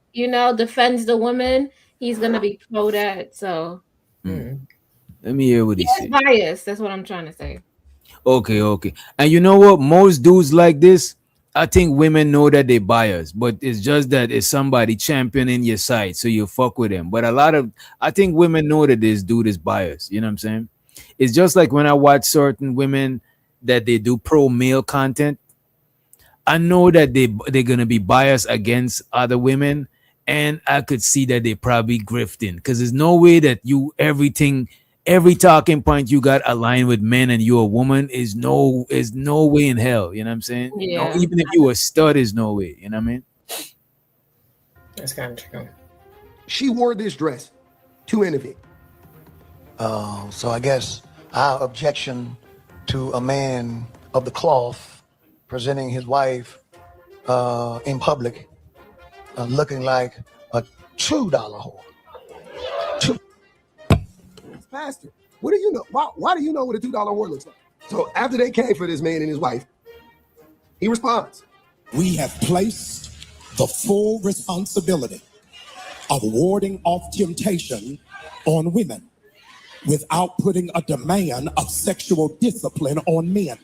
defends the woman, he's gonna be pro that. So let me hear what he said. Bias. That's what I'm trying to say. Okay. And you know what? Most dudes like this, I think women know that they biased, but it's just that it's somebody championing your side, so you fuck with them. But I think women know that this dude is biased. You know what I'm saying? It's just like when I watch certain women that they do pro male content, I know that they're gonna be biased against other women, and I could see that they probably grifting because there's no way that every talking point you got aligned with men and you're a woman is no way in hell. You know what I'm saying? Yeah. No, even if you a stud, is no way. You know what I mean? That's kind of true. She wore this dress to interview. So I guess our objection to a man of the cloth presenting his wife in public looking like a $2 whore. Pastor, what do you know? Why do you know what a $2 whore looks like? So after they came for this man and his wife, he responds. We have placed the full responsibility of warding off temptation on women without putting a demand of sexual discipline on men.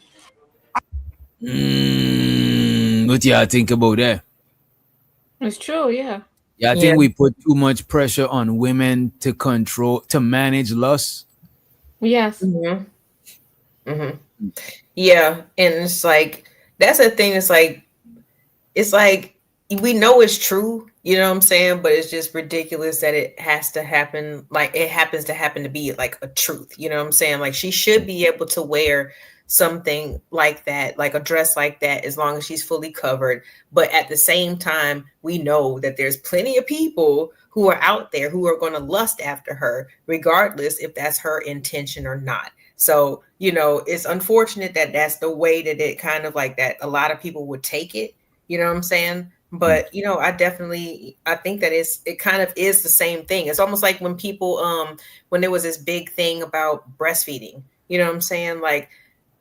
What y'all think about that? It's true, yeah. Yeah, I Yeah. think we put too much pressure on women to control, to manage lust. Yes. Hmm. Hmm. Yeah, and it's like that's the thing. It's like we know it's true, you know what I'm saying? But it's just ridiculous that it has to happen. Like it happens to happen to be like a truth, you know what I'm saying? Like she should be able to wear something like that, like a dress like that, as long as she's fully covered. But at the same time, we know that there's plenty of people who are out there who are going to lust after her, regardless if that's her intention or not. So, you know, it's unfortunate that that's the way that it kind of like that a lot of people would take it, you know what I'm saying? But you know, I think that it kind of is the same thing. It's almost like when people when there was this big thing about breastfeeding, you know what I'm saying? Like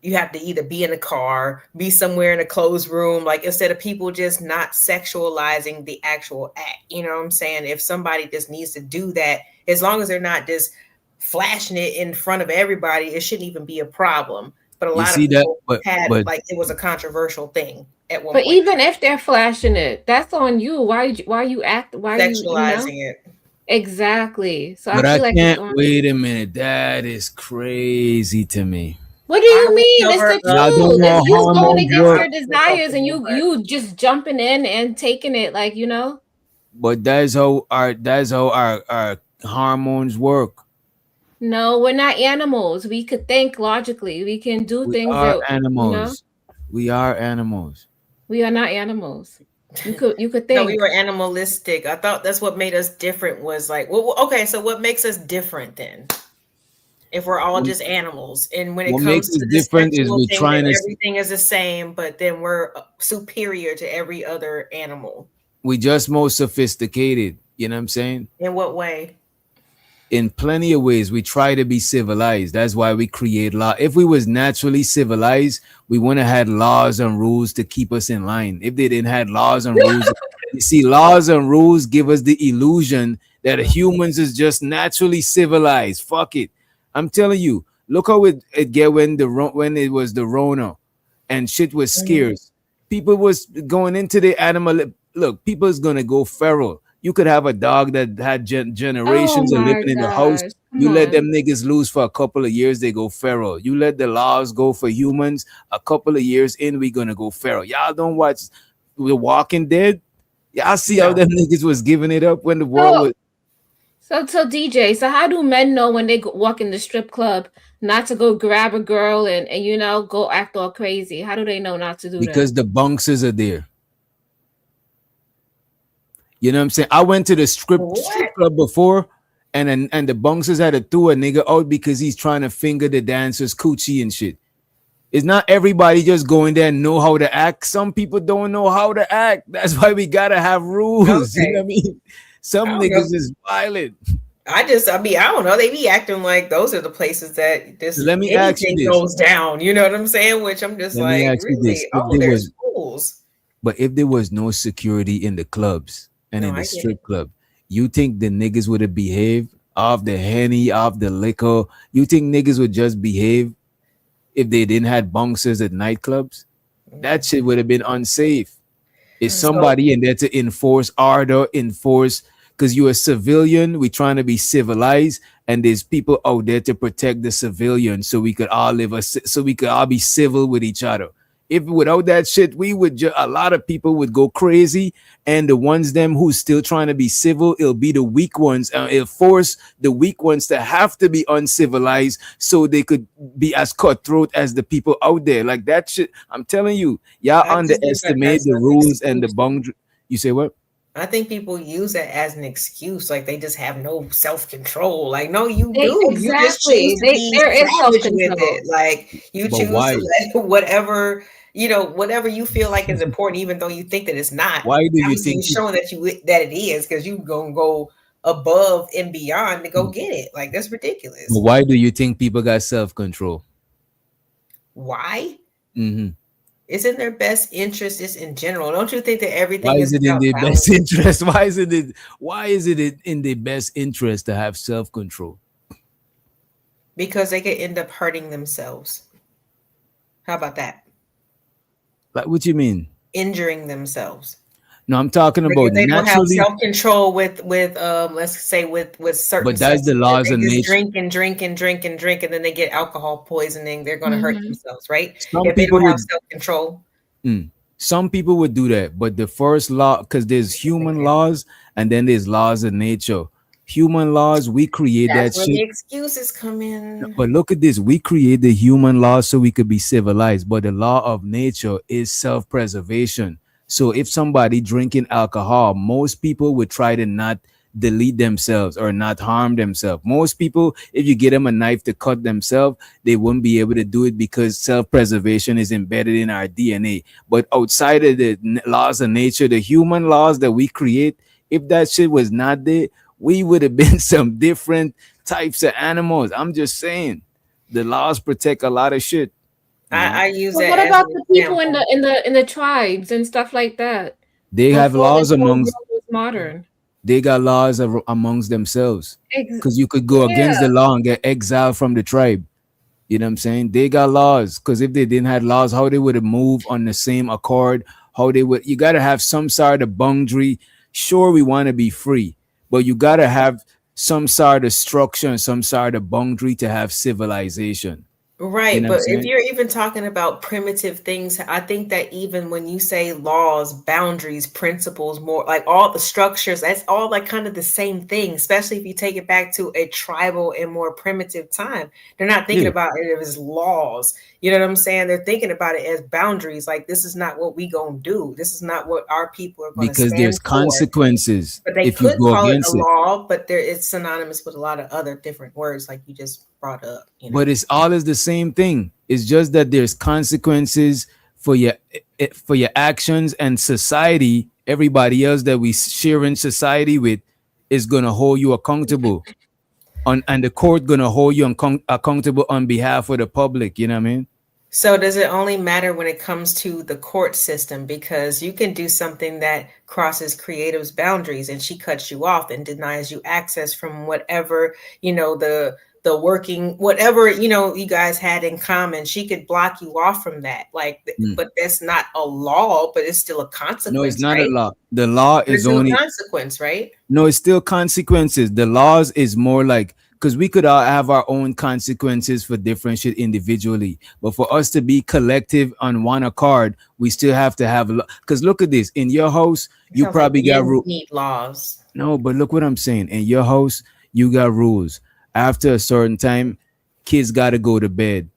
you have to either be in a car, be somewhere in a closed room, like instead of people just not sexualizing the actual act, you know what I'm saying? If somebody just needs to do that, as long as they're not just flashing it in front of everybody, it shouldn't even be a problem. But a You lot of see that? people But had but like it was a controversial thing at one But point. even if they're flashing it, that's on you. Why you act, why you know? Sexualizing it. Exactly. So I but I feel like it's can't on. wait a minute. That is crazy to me. What do I you would mean? It's cover the up. Y'all don't truth. It's know you going hormones against I work, your would feel desires and comfortable, but you just jumping in and taking it like, you know? but that's how our hormones work. No, we're not animals. We could think logically. We can do We things are that, you know, animals. We are animals. we are not animals. You could no, we think. were animalistic. I thought that's what made us different was like, well, okay, so what makes us different then? If we're all What, just animals, and when it what makes comes us to this different is sexual we're thing, trying then to everything is the same, but then we're superior to every other animal. we just more sophisticated. You know what I'm saying? In what way? In plenty of ways we try to be civilized. That's why we create law. If we was naturally civilized, we wouldn't have had laws and rules to keep us in line. If they didn't had laws and rules, you see, laws and rules give us the illusion that humans is just naturally civilized. Fuck it. I'm telling you, look how it get when when it was the Rona and shit was Mhm. scarce. People was going into the animal. Look, people's gonna go feral. You could have a dog that had Oh generations of my living in the house. gosh. Come You let on. them niggas loose for a couple of years, they go feral. You let the laws go for humans, a couple of years in, we gonna go feral. Y'all don't watch The Walking Dead? Y'all see how No. them niggas was giving it up when the world So was. so DJ, so how do men know when they walk in the strip club not to go grab a girl and you know go act all crazy? How do they know not to do that? Because the bunkers are there. You know what I'm saying? I went to the strip What? club before, and the bouncers had to throw a nigga out because he's trying to finger the dancers coochie and shit. It's not everybody just going there and know how to act. Some people don't know how to act. That's why we gotta have rules. You know what Okay. I mean? I Some don't know. niggas is violent. I mean, I don't know. They be acting like those are the places that So just let me ask you anything this. goes down. You know what I'm saying? Which I'm just Let me like, ask you this. really? Oh, there's rules. If there was no security in the clubs and No, in the I get it. strip club, you think the niggas would have behaved off the henny, off the liquor? You think niggas would just behave if they didn't had bouncers at nightclubs? That shit would have been unsafe. Is So somebody in there to enforce order, enforce, because you're a civilian, we're trying to be civilized, and there's people out there to protect the civilians so we could all so we could all be civil with each other. If without that shit, we would a lot of people would go crazy, and the ones them who's still trying to be civil, it'll be the weak ones. It'll force the weak ones to have to be uncivilized so they could be as cutthroat as the people out there. Like that shit, I'm telling you, y'all I just use that underestimate as the an rules and the excuse. boundary. You say what? I think people use it as an excuse, like they just have no self control. Like, no, you They do. You just choose exactly. to They be there is savage with self-control. it. Like, you But choose why? to let whatever whatever you feel like is important, even though you think that it's not. Why do you Obviously, you're think people? showing that it is because you gonna go above and beyond to go get it. Like, that's But ridiculous. why do you think people got self control? Why? Hmm. It's in their best interest, just in general. Don't you think that Why everything is is it in about their best balance? interest? Why is it in their best interest to have self control? Because they could end up hurting themselves. How about that? Like what you mean? Injuring themselves. No, I'm talking about Because they don't have naturally, self control with let's say with certain but that's the substances. laws They of just nature. drink and drink and drink and drink, and then they get alcohol poisoning. They're going to hurt Mhm. themselves, right? Some If they people don't have would self control. some people would do that, but the first law, because there's human laws and then there's laws of nature. Human laws, we create That's that where the shit. excuses come in. But look at this. We create the human law so we could be civilized. But the law of nature is self-preservation. So if somebody drinking alcohol, most people would try to not delete themselves or not harm themselves. Most people, if you get them a knife to cut themselves, they wouldn't be able to do it because self-preservation is embedded in our DNA. But outside of the laws of nature, the human laws that we create, if that shit was not there, we would have been some different types of animals. I'm just saying, the laws protect a lot of shit. I use But that what as about an the people example. in the tribes and stuff like that They have before laws this whole world amongst. was modern? They got laws amongst themselves. Ex- Because you could go against yeah. the law and get exiled from the tribe. You know what I'm saying? They got laws. Because if they didn't have laws, how they would have moved on the same accord? How they would? You got to have some sort of boundary. Sure, we want to be free, but you got to have some sort of structure and some sort of boundary to have civilization. You Right, know what I'm but if saying? you're even talking about primitive things, I think that even when you say laws, boundaries, principles, more like all the structures, that's all like kind of the same thing, especially if you take it back to a tribal and more primitive time. They're not thinking Yeah. about it as laws. You know what I'm saying? They're thinking about it as boundaries. Like, this is not what we gonna do. This is not what our people are gonna Because there's stand for. consequences But they if you could go call it a against it. law, but there it's synonymous with a lot of other different words, like you just brought up, you But know. it's all is the same thing. It's just that there's consequences for your actions, and society, everybody else that we share in society with, is gonna hold you accountable. And the court gonna hold you accountable on behalf of the public. You know what I mean? So does it only matter when it comes to the court system? Because you can do something that crosses creative's boundaries and she cuts you off and denies you access from whatever, the working whatever, you guys had in common. She could block you off from that. Like, Mm. but that's not a law, but it's still a No, it's consequence, not a right? law. The law But it's is still a only consequence, right? no, it's still consequences. The laws is more like, because we could all have our own consequences for different shit individually, but for us to be collective on one accord, we still have to have. Because look at this, in your house, It you sounds like probably got men need laws. no, but look what I'm saying. In your house, you got rules. After a certain time, kids got to go to bed.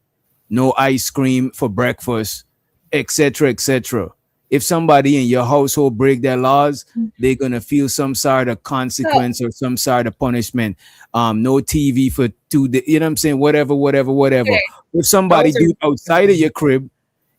No ice cream for breakfast, etc., etc. If somebody in your household break their laws, they're gonna feel some sort of So, consequence or some sort of punishment. No TV for 2 days. You know what I'm saying? Whatever, whatever, whatever. okay. If somebody Those do it are outside of your crib,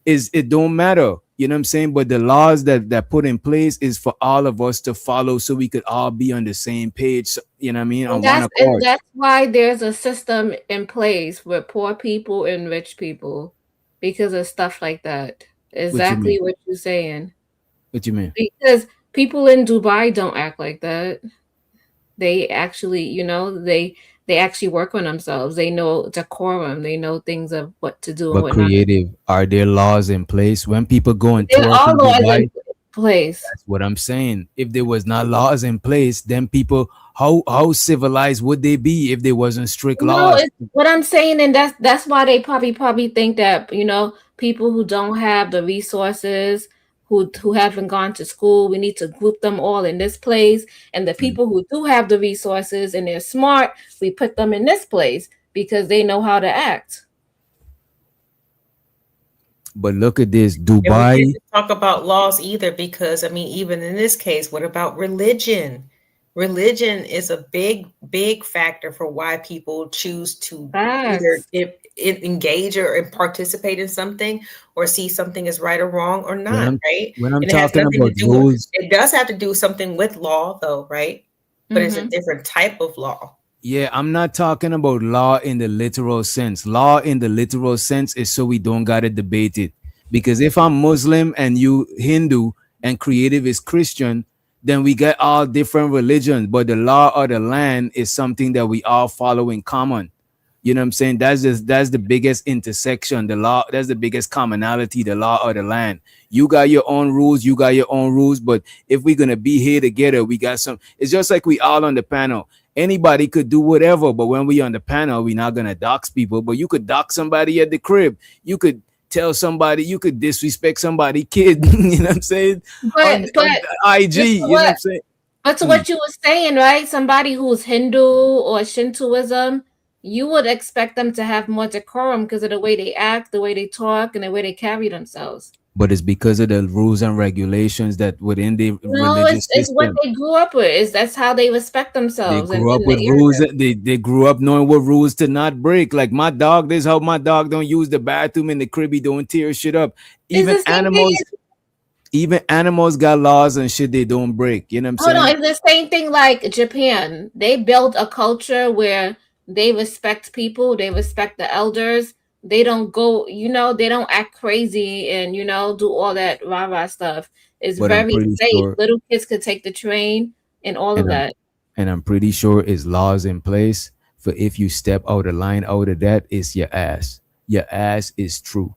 is it don't matter. You know what I'm saying? But the laws that put in place is for all of us to follow, so we could all be on the same page. You know what I mean? On one And accord. that's why there's a system in place with poor people and rich people because of stuff like that. What you mean? Exactly what you're saying. What you mean? Because people in Dubai don't act like that. They actually, they actually work on themselves. They know decorum. They know things of what to do and But what not. creative, are there laws in place when people go and There twerk are in laws in Dubai? place. That's what I'm saying. If there was not laws in place, then people, how civilized would they be if there wasn't strict No, laws? it's what I'm saying, and that's why they probably think that people who don't have the resources, who haven't gone to school, we need to group them all in this place, and the Mm. people who do have the resources and they're smart, we put them in this place because they know how to act. But look at this, And we Dubai. didn't talk about laws either, because I mean, even in this case, what about religion? Religion is a big, big factor for why people choose to either Facts. engage or participate in something, or see something as right or wrong or When not, I'm right? when I'm And it has talking nothing to about do with rules, it does have to do something with law though, right? But it's a Mm-hmm. different type of law. yeah, I'm not talking about law in the literal sense. Law in the literal sense is so we don't gotta debate it. Because if I'm Muslim and you Hindu and creative is Christian, then we get all different religions. But the law of the land is something that we all follow in common. You know what I'm saying? That's the biggest intersection. The law, that's the biggest commonality, the law or the land. You got your own rules, you got your own rules. But if we're gonna be here together, we got some. It's just like we all on the panel. Anybody could do whatever, but when we on the panel, we're not gonna dox people. But you could dox somebody at the crib. You could tell somebody, you could disrespect somebody kid. You know what I'm saying? But On IG, you know what I'm saying? But to what you were saying, right? Somebody who's Hindu or Shintoism, you would expect them to have more decorum because of the way they act, the way they talk, and the way they carry themselves. But it's because of the rules and regulations that within the religious it's system. what they grew up with. That's how they respect They themselves. grew up with rules. They grew up knowing what rules to not break. Like my dog, this is how my dog don't use the bathroom in the crib. He don't tear shit up. Even animals got laws and shit they don't break. You know what I'm saying? Hold on, it's the same thing like Japan. They built a culture where they respect people, they respect the elders. They don't go, they don't act crazy and do all that rah-rah stuff. It's very safe. Sure, little kids could take the train and all of that. And I'm pretty sure it's laws in place for if you step out of line out of that, it's your ass. Your ass is through.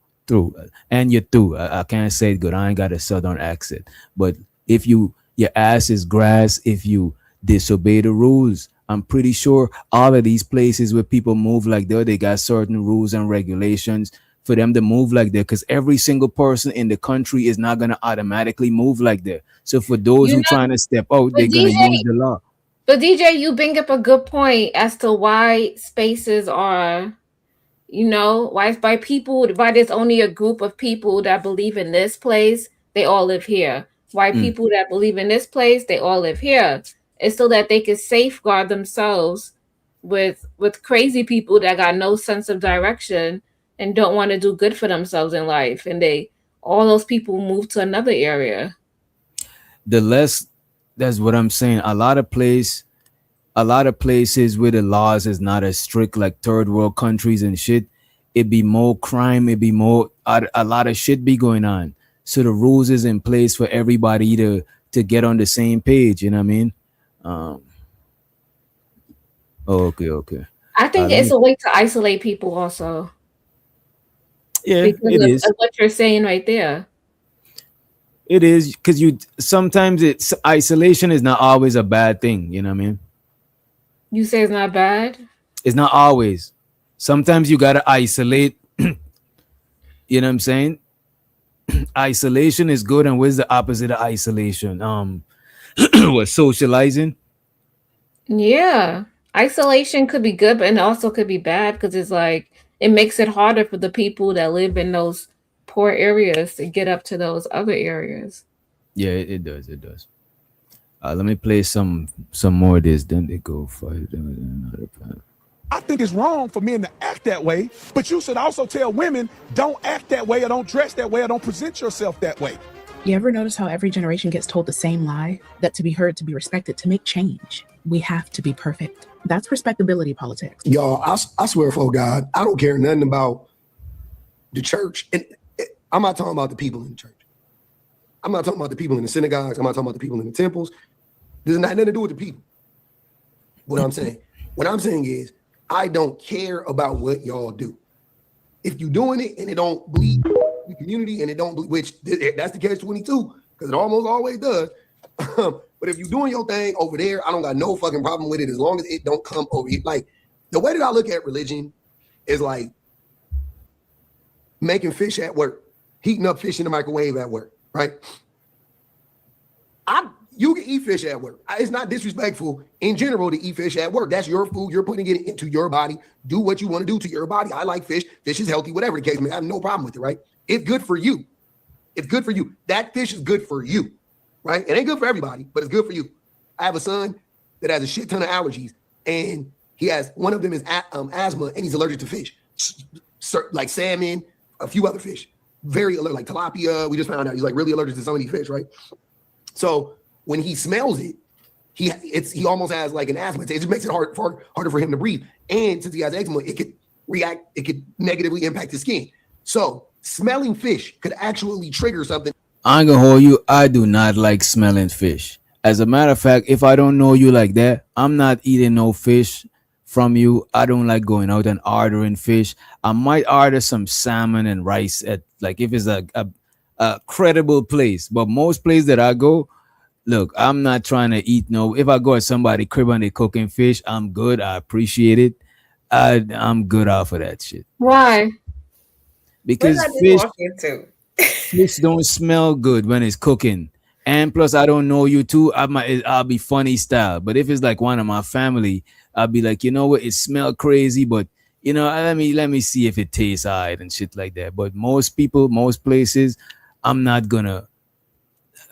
And you're through. I can't say it good. I ain't got a southern accent. But if your ass is grass, if you disobey the rules, I'm pretty sure all of these places where people move like that, they got certain rules and regulations for them to move like that, because every single person in the country is not going to automatically move like that. So for those who trying to step out, they're going to use the law. But DJ, you bring up a good point as to why spaces are, why there's only a group of people that believe in this place, they all live here. Why people that believe in this place, they all live here. It's so that they can safeguard themselves with crazy people that got no sense of direction and don't want to do good for themselves in life. And all those people move to another area. That's what I'm saying. A lot of places where the laws is not as strict, like third world countries and shit, it be more crime, it be more, a lot of shit be going on. So the rules is in place for everybody to get on the same page. You know what I mean? Okay. I think it's a way to isolate people also. Yeah, because of what you're saying right there. It is, because sometimes isolation is not always a bad thing. You know what I mean? You say it's not bad? It's not always. Sometimes you gotta isolate. You know what I'm saying? Isolation is good, and where's the opposite of isolation? What, socializing? Yeah, isolation could be good, but it also could be bad because it's like it makes it harder for the people that live in those poor areas to get up to those other areas. Yeah, it does. Let me play some more of this. Then they go fight another plan. I think it's wrong for men to act that way, but you should also tell women, don't act that way, or don't dress that way, or don't present yourself that way. You ever notice how every generation gets told the same lie? That to be heard, to be respected, to make change, we have to be perfect. That's respectability politics. Y'all, I swear for God, I don't care nothing about the church. And I'm not talking about the people in the church. I'm not talking about the people in the synagogues. I'm not talking about the people in the temples. This has nothing to do with the people. What I'm saying is, I don't care about what y'all do. If you're doing it and it don't bleed the community and it don't bleed, which that's the catch 22, because it almost always does. But if you're doing your thing over there, I don't got no fucking problem with it as long as it don't come over here. Like, the way that I look at religion is like making fish at work, heating up fish in the microwave at work, right? You can eat fish at work. It's not disrespectful in general to eat fish at work. That's your food. You're putting it into your body. Do what you want to do to your body. I like fish. Fish is healthy, whatever the case may be. I have no problem with it, right? It's good for you. It's good for you. That fish is good for you, right? It ain't good for everybody, but it's good for you. I have a son that has a shit ton of allergies, and he has, one of them is asthma, and he's allergic to fish, like salmon, a few other fish. Very allergic, like tilapia. We just found out he's like really allergic to some of these fish, right? So when he smells it, he almost has like an asthma. It just makes it harder for him to breathe. And since he has eczema, it could negatively impact his skin. So smelling fish could actually trigger something. I ain't gonna hold you. I do not like smelling fish. As a matter of fact, if I don't know you like that, I'm not eating no fish from you. I don't like going out and ordering fish. I might order some salmon and rice at, like, if it's a credible place. But most places that I go, look, I'm not trying to eat no. If I go at somebody crib and they cooking fish, I'm good. I appreciate it. I'm good off of that shit Why? What did because I just fish walk into? fish don't smell good when it's cooking. And plus, I don't know you too. I'll be funny style. But if it's like one of my family, I'll be like, you know what, it smell crazy, but let me see if it tastes alright and shit like that. But most people, most places, I'm not gonna.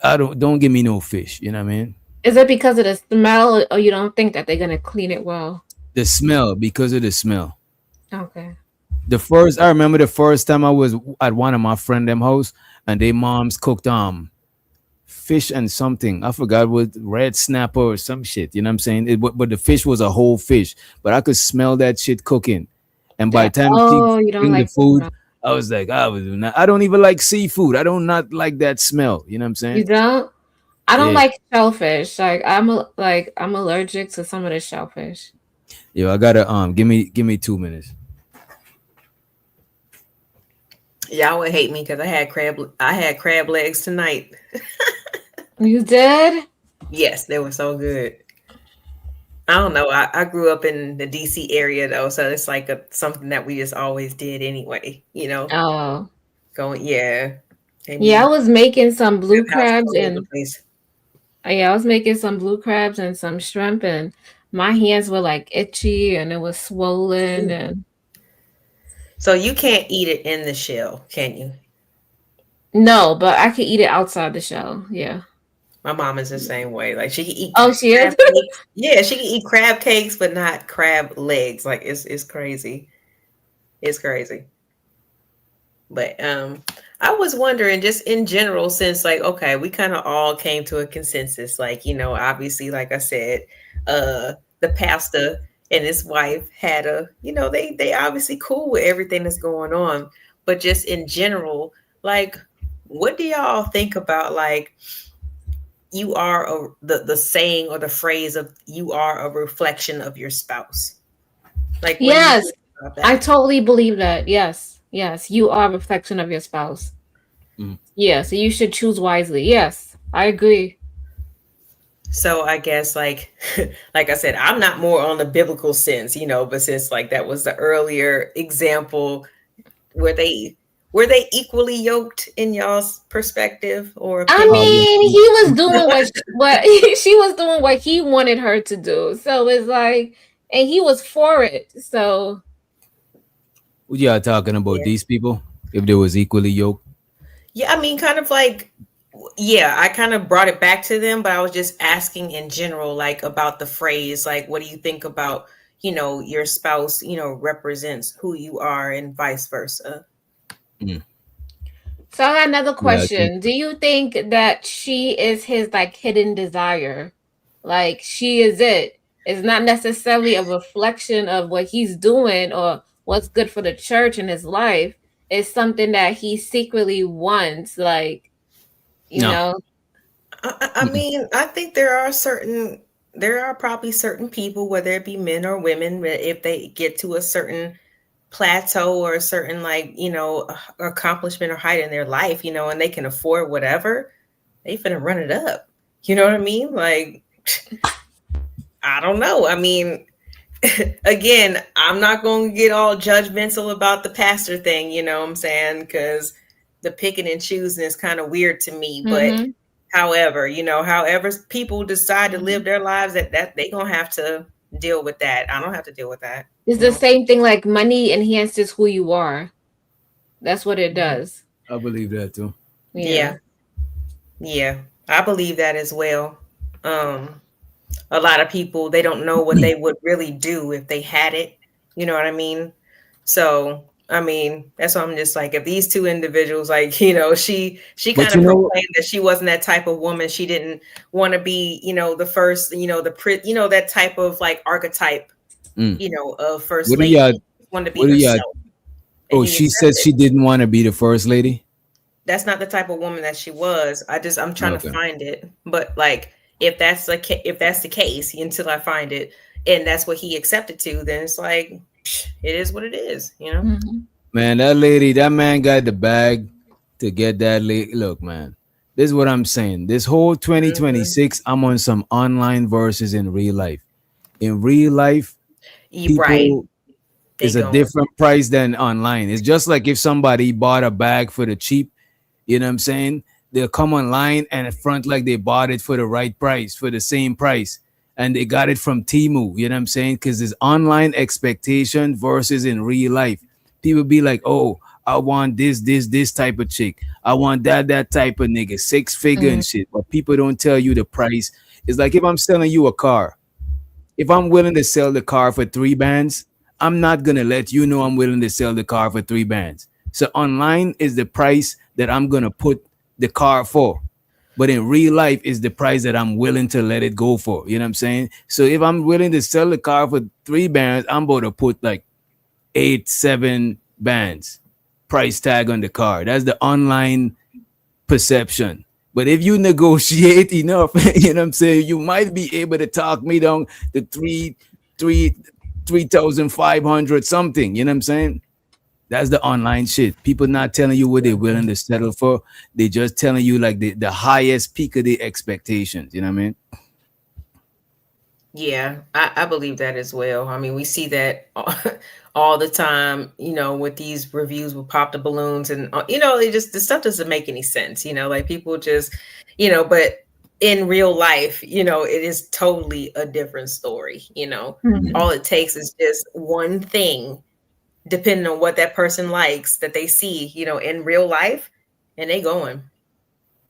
I don't give me no fish. You know what I mean? Is it because of the smell, or you don't think that they're gonna clean it well? The smell, because of the smell. Okay. I remember the first time I was at one of my friend them house and they moms cooked fish and something. I forgot what, red snapper or some shit. You know what I'm saying? But the fish was a whole fish. But I could smell that shit cooking. And by the time she You don't bring the like food, I was like, I don't even like seafood. I don't not like that smell. You know what I'm saying? You don't? I don't Yeah. like shellfish. I'm allergic to some of the shellfish. Yo, I gotta give me 2 minutes. Y'all would hate me because I had crab legs tonight. You did? Yes, they were so good. I don't know. I grew up in the DC area though, so it's like something that we just always did anyway. Oh. Yeah. Yeah, I was making some blue Crab house crabs all over the and place. yeah, I was making some blue crabs and some shrimp, and my hands were like itchy and it was swollen. And So you can't eat it in the shell, can you? no, but I could eat it outside the shell. Yeah. My mom is the same way. Like she can eat Oh, she is? crab cakes. Yeah, she can eat crab cakes, but not crab legs. Like it's crazy. It's crazy. But I was wondering, just in general, since like, okay, we kind of all came to a consensus, like, obviously, like I said, the pastor and his wife had they obviously cool with everything that's going on. But just in general, like, what do y'all think about like you are the saying or the phrase of you are a reflection of your spouse? Like, what do you Yes, think about that? I totally believe that. Yes, yes, you are a reflection of your spouse. Mm. Yeah, so you should choose wisely. Yes, I agree. So I guess like like I said, I'm not more on the biblical sense, but since like that was the earlier example, were they equally yoked in y'all's perspective or I opinion? mean, he was doing what she was doing what he wanted her to do. So it's like, and he was for it. So What y'all talking about? These people, if they was equally yoked? Yeah, I mean, kind of like, yeah, I kind of brought it back to them, but I was just asking in general, like about the phrase, like, what do you think about, your spouse, represents who you are and vice versa. Mm. So I had another Yeah, I think question. Do you think that she is his like hidden desire? Like she is it. It's not necessarily a reflection of what he's doing or what's good for the church in his life. It's something that he secretly wants, like, you no. know. I mean, I think there are probably certain people, whether it be men or women, that if they get to a certain plateau or a certain accomplishment or height in their life, and they can afford whatever, they finna run it up. You know what I mean? Like, I don't know. I mean, again, I'm not going to get all judgmental about the pastor thing, you know what I'm saying? Because the picking and choosing is kind of weird to me. But however people decide to live their lives, that they going to have to deal with that. I don't have to deal with that. It's the same thing, like money enhances who you are. That's what it does. I believe that too. Yeah. I believe that as well. A lot of people, they don't know what they would really do if they had it. You know what I mean? So, I mean, that's why I'm just like, if these two individuals, like, she kind of proclaimed that she wasn't that type of woman. She didn't want to be, the first, that type of like archetype, of first What do lady. y'all? Wanted to be What do y'all? herself. Oh, she said she didn't want to be the first lady. That's not the type of woman that she was. I'm trying to find it, but like, if that's the case, until I find it, and that's what he accepted to, then it's like it is what it is, you know. Man, that man got the bag to get that lady. Look, man, this is what I'm saying. This whole 2026, I'm on some online versus in real life. In real life, You right. people They is a going. different price than online. It's just like if somebody bought a bag for the cheap, you know what I'm saying? They'll come online and front like they bought it for the right price, for the same price. And they got it from Timu, you know what I'm saying? Because there's online expectation versus in real life. People be like, oh, I want this type of chick. I want that type of nigga, 6-figure and shit. But people don't tell you the price. It's like if I'm selling you a car, if I'm willing to sell the car for 3 bands, I'm not gonna let you know I'm willing to sell the car for 3 bands. So online is the price that I'm gonna put the car for. But in real life is the price that I'm willing to let it go for. You know what I'm saying? So if I'm willing to sell the car for 3 bands, I'm about to put like 8-7 bands price tag on the car. That's the online perception. But if you negotiate enough, you know what I'm saying, you might be able to talk me down to 3,500 something. You know what I'm saying? That's the online shit. People not telling you what they're willing to settle for. They just telling you like the highest peak of the expectations. You know what I mean? Yeah, I believe that as well. I mean, we see that all the time, you know, with these reviews with Pop the Balloons and, you know, it just, the stuff doesn't make any sense, you know, like people just, you know, but in real life, you know, it is totally a different story, you know. All it takes is just one thing, depending on what that person likes, that they see, you know, in real life, and they going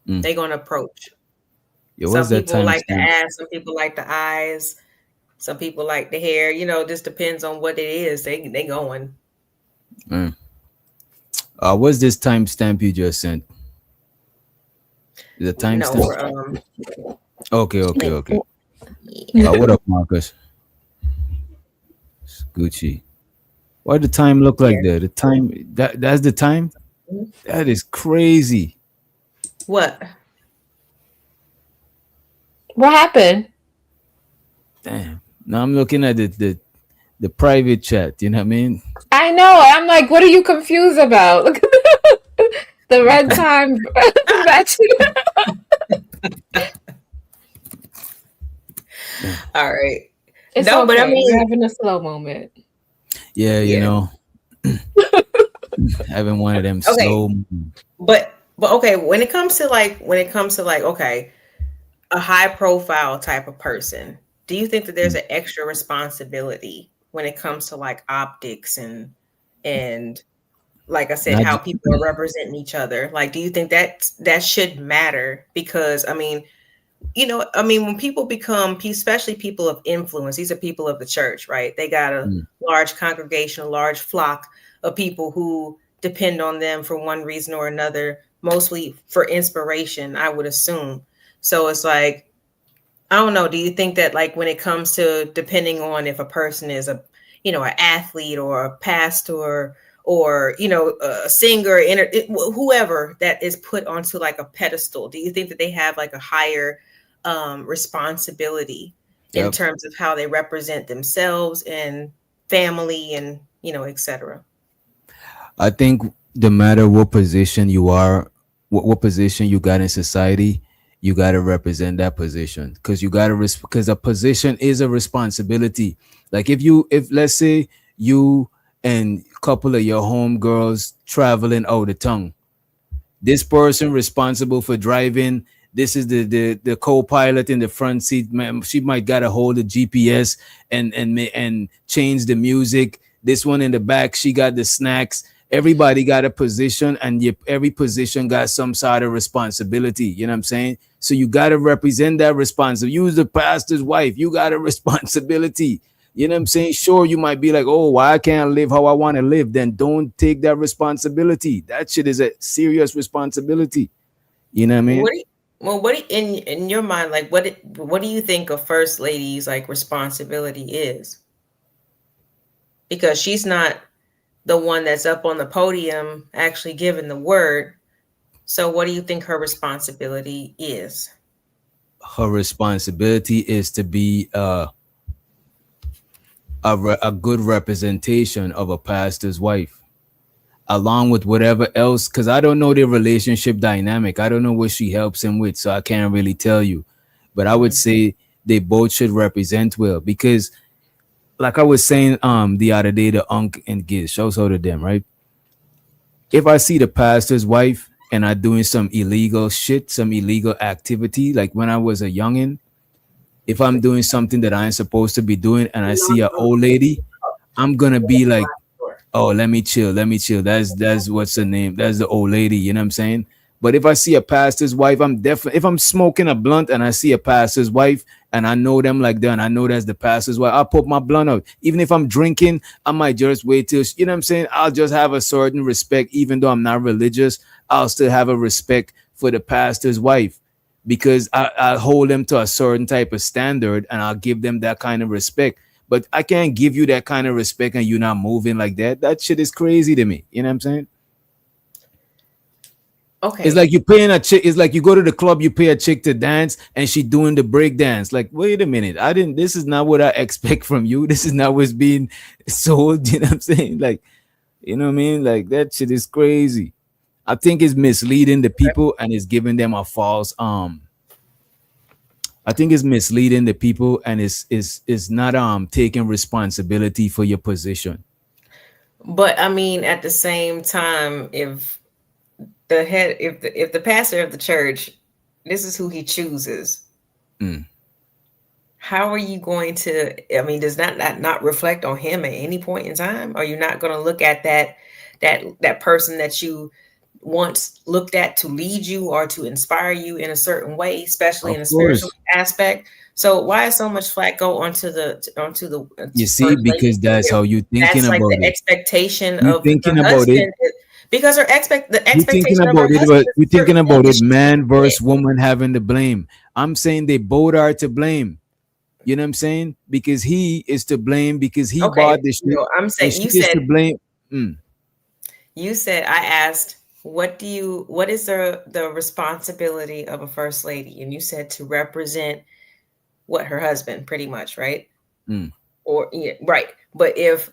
to approach. Yo, Some what's that people time like the stamp? ass, some people like the eyes, some people like the hair. You know, just depends on what it is. They going. What's this timestamp you just sent? The No, timestamp? Okay. yeah. What up, Marcus? It's Gucci. Why the time look like that? The time that's the time? That is crazy. What? What happened? Damn. Now I'm looking at the private chat. You know what I mean? I know. I'm like, what are you confused about? Look at the red time matching. All right. It's no, okay. but I mean, We're having a slow moment. Yeah, you know. Having one of them slow. But okay, when it comes to like okay, a high profile type of person, do you think that there's an extra responsibility when it comes to like optics and like I said, how people are representing each other? Like, do you think that should matter? Because I mean, you know, I mean, when people become, especially people of influence, these are people of the church, right? They got a large congregation, a large flock of people who depend on them for one reason or another, mostly for inspiration, I would assume. So it's like, I don't know. Do you think that like when it comes to depending on if a person is a, you know, an athlete or a pastor or, you know, a singer, whoever that is put onto like a pedestal, do you think that they have like a higher responsibility in terms of how they represent themselves and family and, you know, etc.? I think no matter what position you are, what position you got in society, you got to represent that position because you got to because a position is a responsibility. Like if let's say you and a couple of your homegirls traveling out of town, this person responsible for driving. This is the co-pilot in the front seat. She might got to hold the GPS and change the music. This one in the back, she got the snacks. Everybody got a position, and every position got some sort of responsibility. You know what I'm saying? So you got to represent that responsibility. You the pastor's wife. You got a responsibility. You know what I'm saying? Sure, you might be like, oh, why I can't live how I want to live? Then don't take that responsibility. That shit is a serious responsibility. You know what I mean? What in your mind, like what do you think a first lady's like responsibility is? Because she's not the one that's up on the podium actually giving the word. So what do you think her responsibility is? Her responsibility is to be a good representation of a pastor's wife, along with whatever else, because I don't know their relationship dynamic. I don't know what she helps him with, so I can't really tell you. But I would say they both should represent well, because like I was saying the other day, the Unk and Giz, shouts out to them, right? If I see the pastor's wife and I doing some illegal shit, some illegal activity, like when I was a youngin', if I'm doing something that I ain't supposed to be doing and I see an old lady, I'm gonna be like, oh, let me chill, let me chill. That's what's the name? That's the old lady, you know what I'm saying? But if I see a pastor's wife, I'm definitely, if I'm smoking a blunt and I see a pastor's wife and I know them like that, and I know that's the pastor's wife, I'll put my blunt out. Even if I'm drinking, I might just wait till, you know what I'm saying? I'll just have a certain respect, even though I'm not religious, I'll still have a respect for the pastor's wife, because I hold them to a certain type of standard and I'll give them that kind of respect. But I can't give you that kind of respect and you're not moving like that. That shit is crazy to me. You know what I'm saying? Okay. It's like you paying a chick. It's like you go to the club, you pay a chick to dance, and she doing the break dance. Like, wait a minute, I didn't. This is not what I expect from you. This is not what's being sold. You know what I'm saying? Like, you know what I mean? Like that shit is crazy. I think it's misleading the people and it's giving them a false I think it's misleading the people and it's not taking responsibility for your position. But I mean, at the same time, if the pastor of the church, this is who he chooses, how are you going to? I mean, does that not reflect on him at any point in time? Are you not going to look at that person that you once looked at to lead you or to inspire you in a certain way, especially Of in a spiritual course. aspect? So why is so much flack go onto the You see, first lady? because that's how you thinking That's like about the it. expectation You of thinking her about it. husband, because the You thinking expectation of her about it, husband but is you a certain thinking thing about that it, she can't man get. versus woman having the blame. I'm saying they both are to blame. You know what I'm saying? Because he is to blame because he Okay, bought the shit, no, I'm and saying she is to blame. you said I asked what is the responsibility of a first lady, and you said to represent what, her husband, pretty much, right? Or yeah, right. But if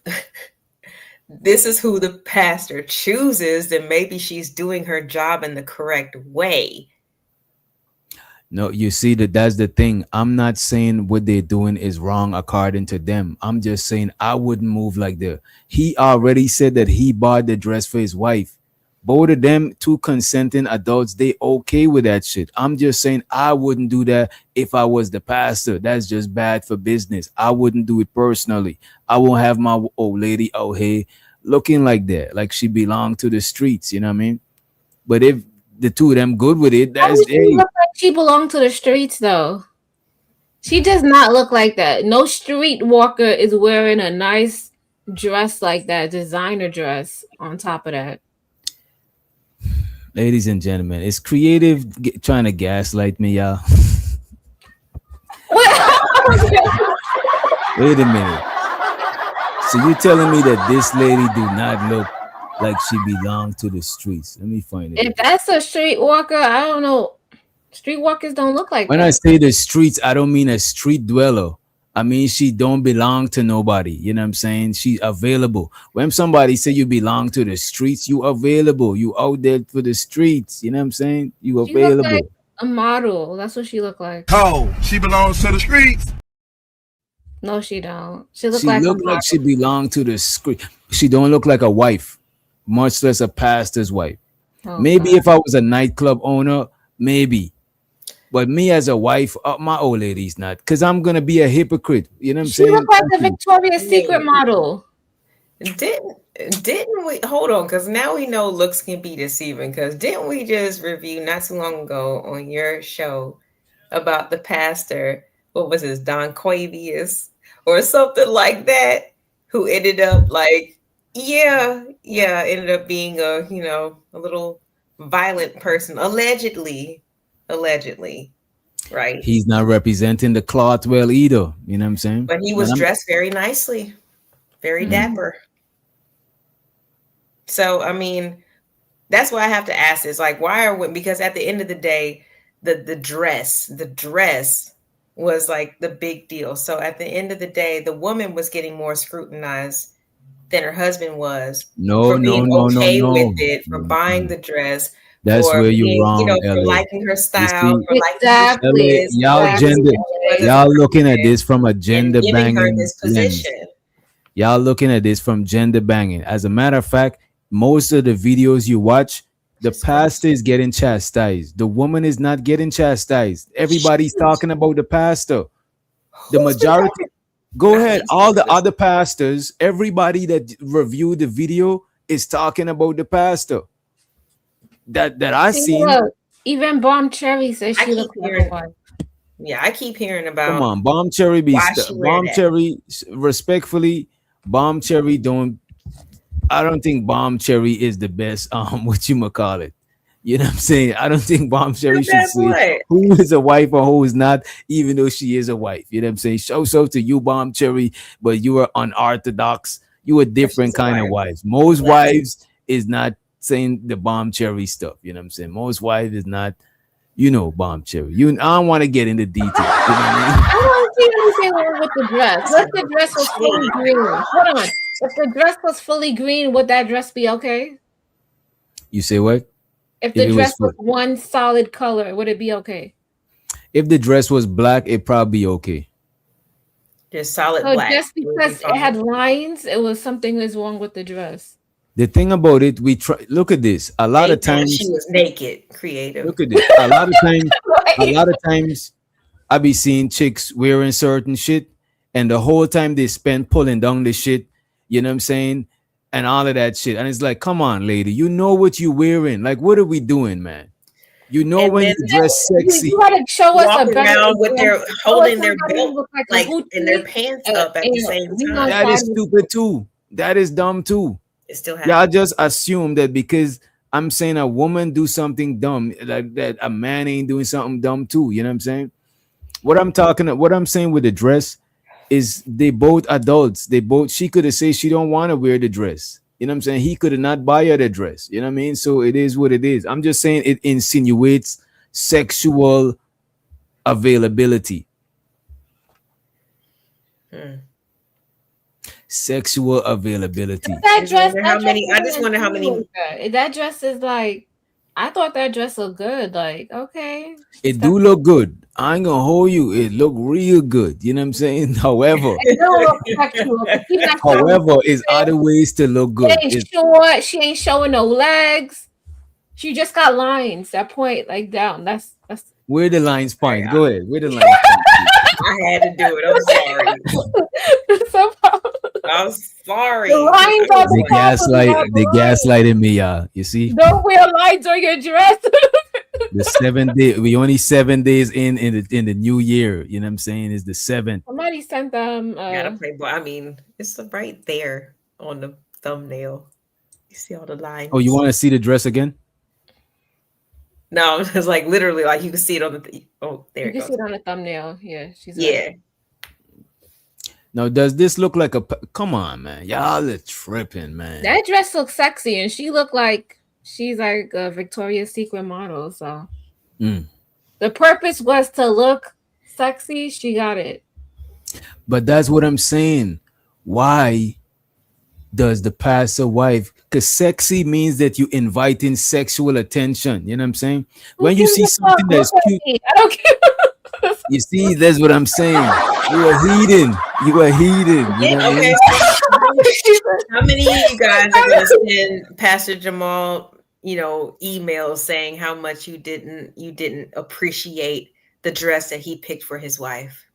this is who the pastor chooses, then maybe she's doing her job in the correct way. No, you see that's the thing. I'm not saying what they're doing is wrong according to them. I'm just saying I wouldn't move like that. He already said that he bought the dress for his wife. Both of them, two consenting adults, they okay with that shit. I'm just saying I wouldn't do that if I was the pastor. That's just bad for business. I wouldn't do it personally. I won't have my old lady out here looking like that, like she belonged to the streets. You know what I mean? But if the two of them good with it, How that's does she hey. look like she belonged to the streets, though? She does not look like that. No street walker is wearing a nice dress like that, designer dress on top of that. Ladies and gentlemen, it's creative trying to gaslight me, y'all. Wait a minute. So you telling me that this lady do not look like she belonged to the streets? Let me find it If again. that's a street walker, I don't know. Street walkers don't look like When I that. say the streets, I don't mean a street dweller. I mean she don't belong to nobody. You know what I'm saying? She available. When somebody say you belong to the streets, you available. You out there for the streets. You know what I'm saying? You She look like available. a model. That's what she look like. Oh, she belongs to the streets. No, she don't. She look She like a look like she model. belong to the street. She don't look like a wife, much less a pastor's wife. Oh Maybe God. if I was a nightclub owner, maybe. But me as a wife, my old lady's not, because I'm gonna be a hypocrite. You know what I'm She saying? look like a Victoria's Secret model. Didn't we hold on? Because now we know looks can be deceiving. Because didn't we just review not too long ago on your show about the pastor? What was his, Don Quavius or something like that? Who ended up like, ended up being a little violent person, allegedly, right? He's not representing the cloth well either. You know what I'm saying? But he And was dressed very nicely, very dapper. So, I mean, that's why I have to ask this. Like, why are women? Because at the end of the day, the dress was like the big deal. So at the end of the day, the woman was getting more scrutinized than her husband was No, for no, being no, no, okay with no. it, for buying the dress, That's for where you're being, wrong, for LA. liking her You style, see, for liking who she Exactly. is, y'all for Exactly. gender, who she was as a y'all looking at person, this from a and gender giving her banging this lens. position. Y'all looking at this from gender banging. As a matter of fact, most of the videos you watch, the pastor is getting chastised. The woman is not getting chastised. Everybody's talking about the pastor. The Who's been majority. talking? Go I ahead. haven't All seen the this. other pastors, everybody that reviewed the video is talking about the pastor. That I See, seen. look, even Bomb Cherry says I she keep looks like a hearing, wife. yeah, I keep hearing Come about on, Bomb Cherry why she wearing Bomb that. Cherry. Respectfully, Bomb Cherry don't. I don't think Bomb Cherry is the best. What you call it? You know what I'm saying? I don't think Bomb Cherry should That's say what. who is a wife or who is not, even though she is a wife. You know what I'm saying? Show to you, Bomb Cherry, but you are unorthodox. You a But different she's a kind of wife. wife. Most Black. wives is not saying the Bomb Cherry stuff. You know what I'm saying? Most wives is not, Bomb Cherry. I don't want to get into detail. You know what I I don't see anything wrong with the dress. What if the dress was fully green? Hold on. If the dress was fully green, would that dress be okay? mean? You say what? If If the it was dress was one solid color, would it be okay? if the dress was black, it probably okay. Just solid So black. just It would be because it had fine. lines, it was something is wrong with the dress. The thing about it, we try. Look at this. A lot They of thought she times, was naked, creative. look at this. A Right? lot of times, I be seeing chicks wearing certain shit, and the whole time they spend pulling down the shit. You know what I'm saying? And all of that shit. And it's like, come on, lady, you know what you wearing. Like, what are we doing, man? You know And when then you dress sexy. You gotta show us walk a better around with their example. Show us holding their somebody who belt looks like a like and their hoochie, pants up at the and same we gonna time. That side is with stupid too. That is dumb too. It still Y'all happens. just assume that because I'm saying a woman do something dumb, like that a man ain't doing something dumb too. You know what I'm saying? What I'm saying with the dress is they both adults. She could have said she don't want to wear the dress. You know what I'm saying? He could have not buy her the dress. You know what I mean? So it is what it is. I'm just saying it insinuates sexual availability. Hmm. Sexual availability. that dress. That dress I just wonder how many. That dress is like. I thought that dress looked good. Like, okay, It do look good. I ain't gonna hold you. It look real good. You know what I'm saying? However, it don't look sexual. 'Cause she's not showing however, no is legs. other ways to look She good. ain't short. She ain't showing no legs. She just got lines that point like down. That's Where the lines Sorry, point? Go ahead. Where the lines point? I had to do it. I'm sorry. I'm sorry. The lines I on was The the top of the gaslighting me, y'all. You see? Don't wear lines on your dress. The 7 day, we only 7 days in the new year. You know what I'm saying? Is the 7th. Somebody sent them. gotta play ball. I mean, it's right there on the thumbnail. You see all the lines. Oh, you want to see the dress again? No, it's like literally like you can see it on the. Oh, there You it can goes. see it on the thumbnail. Yeah, she's Yeah. right. Now, does this look like a? Come on, man. Y'all are tripping, man. That dress looks sexy, and she looked like she's like a Victoria's Secret model. So the purpose was to look sexy. She got it. But that's what I'm saying. Why does the pastor wife? Because sexy means that you inviting sexual attention. You know what I'm saying? When you see something that's cute, I don't care. you see, that's what I'm saying. You are heathen. You are heathen. You know what I Okay. mean? How many of you guys are going to send Pastor Jamal, emails saying how much you didn't appreciate the dress that he picked for his wife?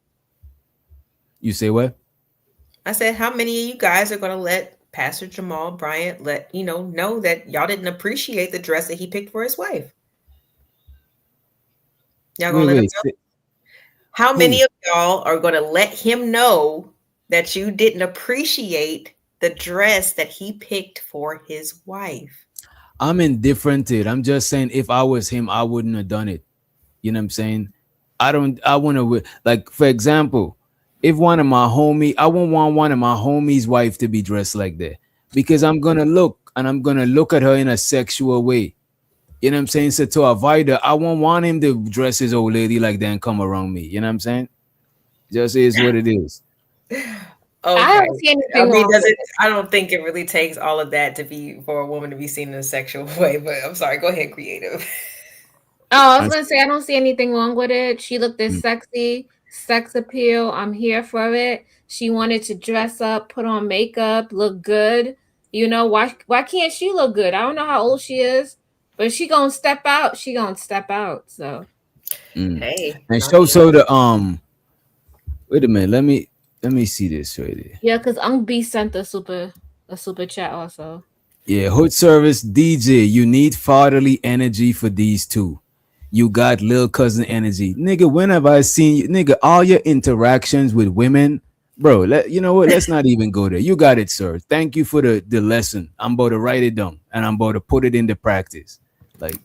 You say what? I said, how many of you guys are going to let Pastor Jamal Bryant know that y'all didn't appreciate the dress that he picked for his wife? Y'all gonna let him know? How many of y'all are going to let him know that you didn't appreciate the dress that he picked for his wife? I'm indifferent to it. I'm just saying, if I was him, I wouldn't have done it. You know what I'm saying? I want to, like, for example, if I wouldn't want one of my homies' wife to be dressed like that, because I'm going to look at her in a sexual way. You know what I'm saying? So to avoid her, I won't want him to dress his old lady like that and come around me. You know what I'm saying? Just is what it is. I Okay. don't see I anything mean, wrong does with it? it. I don't think it really takes all of that to be for a woman to be seen in a sexual way. But I'm sorry. Go ahead, creative. Oh, I was I, gonna say I don't see anything wrong with it. She looked as mm, sexy, sex appeal. I'm here for it. She wanted to dress up, put on makeup, look good. You know, why can't she look good? I don't know how old she is, but she gonna step out. She gonna step out. So mm. Hey, And not being. so the wait a minute, let me see this right here. yeah, because Ung B sent a super chat also. Yeah, hood service DJ, you need fatherly energy for these two. You got little cousin energy. Nigga, when have I seen you? Nigga, all your interactions with women, bro, you know what? Let's not even go there. You got it, sir. Thank you for the lesson. I'm about to write it down and I'm about to put it into practice. Like,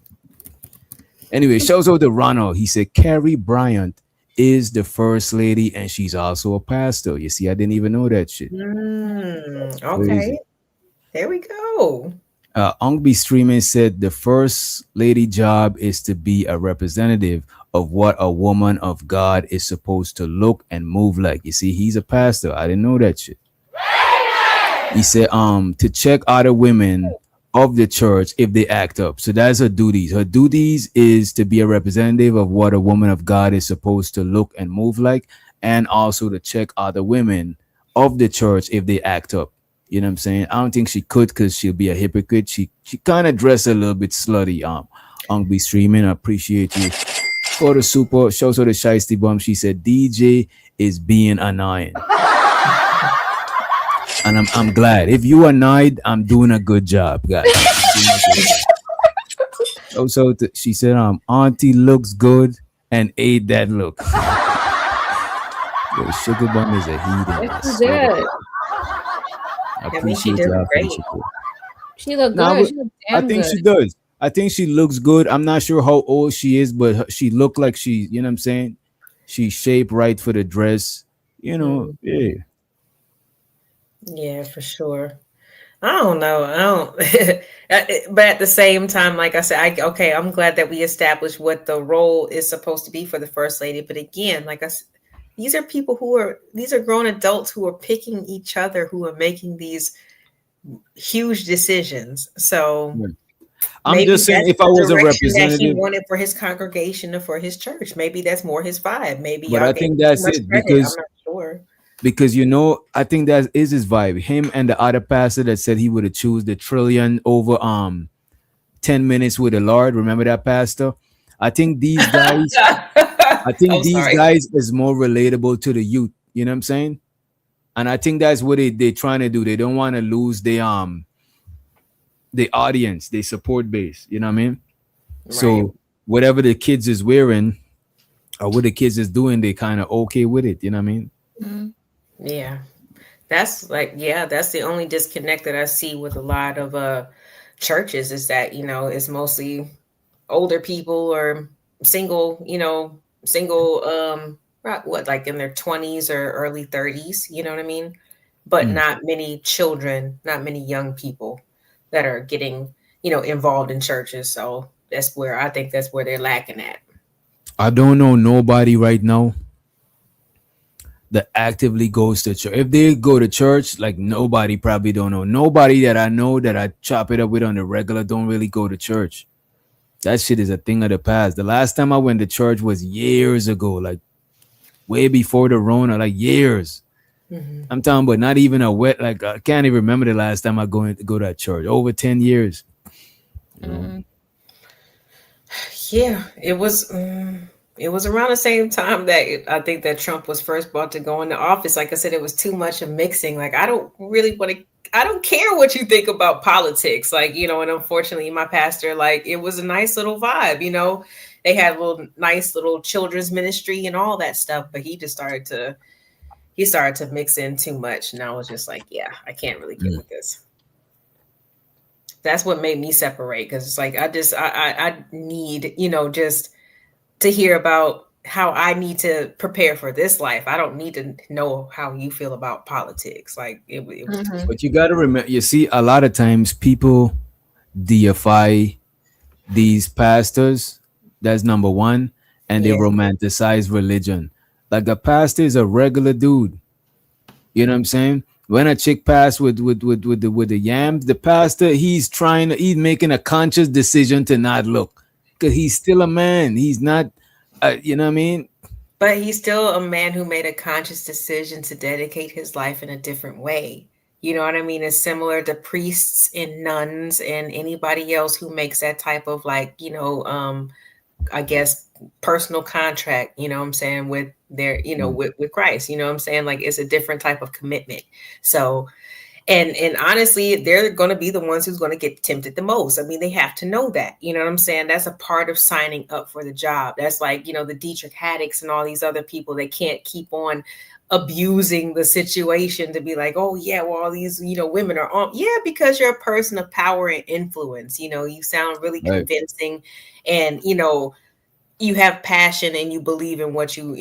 anyway, shows out to Ronald. He said, Carrie Bryant is the first lady and she's also a pastor. You see, I didn't even know that shit. Okay. Crazy. There we go. Ongbi Streaming said the first lady job is to be a representative of what a woman of God is supposed to look and move like. You see, he's a pastor. I didn't know that shit. He said, to check other women of the church if they act up. So that's her duties. Her duties is to be a representative of what a woman of God is supposed to look and move like, and also to check other women of the church if they act up. You know what I'm saying? I don't think she could because she'll be a hypocrite. She kind of dressed a little bit slutty. Be streaming. I appreciate you for the super. Shows her the shiesty bum. She said DJ is being annoying, and I'm glad. If you annoyed, I'm doing a good job, guys. Also, she said, Auntie looks good and ate that look. Yo, Sugar Bum is a heathen. Yes, she did. I I mean, she appreciate did y'all for the great. support. She looked Nah, good. but She looked I damn think good. she does. I think she looks good. I'm not sure how old she is, but she looked like she, you know what I'm saying? She's shaped right for the dress. You know, yeah. Yeah, for sure. I don't know. I don't. But at the same time, like I said, okay, I'm glad that we established what the role is supposed to be for the first lady. But again, like I said, these are grown adults who are picking each other, who are making these huge decisions. So Yeah. I'm maybe just saying, that's if I the was a direction that he representative, wanted for his congregation or for his church. Maybe that's more his vibe. Maybe but y'all I gave him think too that's much it credit. I'm not sure. because you know, I think that is his vibe. Him and the other pastor that said he would have choose the trillion over 10 minutes with the Lord. Remember that pastor? I think these guys, I think Oh, these sorry. guys is more relatable to the youth. You know what I'm saying? And I think that's what they trying to do. They don't want to lose the audience, they support base. You know what I mean? Right. So whatever the kids is wearing or what the kids is doing, they kind of okay with it. You know what I mean? Yeah. That's that's the only disconnect that I see with a lot of churches is that, it's mostly older people or single, single what, like in their 20s or early 30s, you know what I mean? But not many children, not many young people that are getting, involved in churches. So I think that's where they're lacking at. I don't know nobody right now that actively goes to church. If they go to church, like nobody probably don't know. Nobody that I know that I chop it up with on the regular don't really go to church. That shit is a thing of the past. The last time I went to church was years ago, like way before the Rona, like years. I'm talking about not even a wet, like I can't even remember the last time I go to that church. Over 10 years. You know? Yeah, it was. It was around the same time that I think that Trump was first brought to go into office. Like I said, it was too much of mixing. Like I don't really want to. I don't care what you think about politics. Like and unfortunately, my pastor, like it was a nice little vibe. They had a little nice little children's ministry and all that stuff. But he started to mix in too much, and I was just like, yeah, I can't really get with this. That's what made me separate because it's like I need just to hear about how I need to prepare for this life. I don't need to know how you feel about politics. Like it was too much. But you got to remember, you see, a lot of times people deify these pastors. That's number one. And they Yeah. romanticize religion. Like a pastor is a regular dude. You know what I'm saying? When a chick pass with the yams, the pastor he's making a conscious decision to not look because he's still a man. He's not, you know what I mean? But he's still a man who made a conscious decision to dedicate his life in a different way. You know what I mean? It's similar to priests and nuns and anybody else who makes that type of like, I guess personal contract, you know what I'm saying, with their, with Christ, you know what I'm saying? Like it's a different type of commitment. So and honestly, they're going to be the ones who's going to get tempted the most. I mean, they have to know that, you know what I'm saying? That's a part of signing up for the job. That's like, the Dietrich Haddocks and all these other people, they can't keep on abusing the situation to be like, oh yeah, well, all these, women are on. Yeah, because you're a person of power and influence, you sound really convincing and, you have passion and you believe in what you're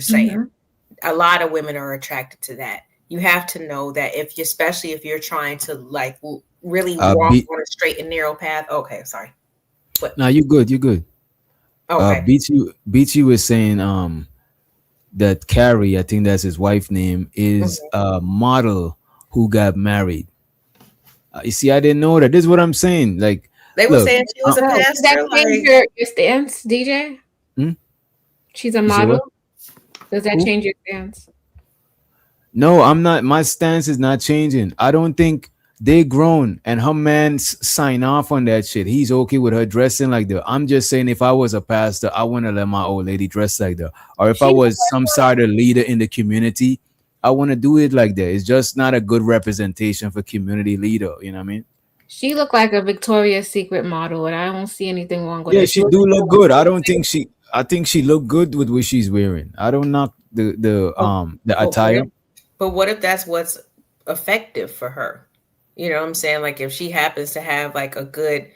saying. Mm-hmm. A lot of women are attracted to that. You have to know that especially if you're trying to like really walk on a straight and narrow path. Okay, sorry. What? No, you good. You good. Okay. BT was saying that Carrie, I think that's his wife's name, is a model who got married. You see, I didn't know that. This is what I'm saying. Like they were saying she was a pastor. Does that change your stance, DJ? She's a model. Does that change your stance? No, I'm not. My stance is not changing. I don't think they grown and her man sign off on that shit. He's okay with her dressing like that. I'm just saying, if I was a pastor, I wouldn't let my old lady dress like that. Or if I was some sort of leader in the community, I want to do it like that. It's just not a good representation for community leader. You know what I mean? She looked like a Victoria's Secret model, and I don't see anything wrong with it. Yeah, she do look good. I think she looked good with what she's wearing. I don't knock the attire. But what if that's what's effective for her? You know what I'm saying? Like if she happens to have like a good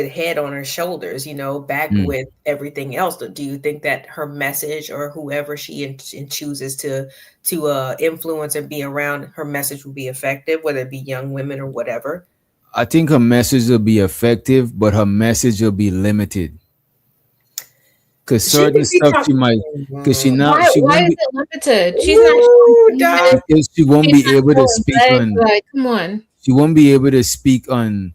head on her shoulders, back with everything else. Do you think that her message or whoever she chooses to influence and be around, her message will be effective, whether it be young women or whatever? I think her message will be effective, but her message will be limited. Because certain stuff she might, because she not. Why is it limited? She's not. Because she won't be able to speak on. Like, come on. She won't be able to speak on.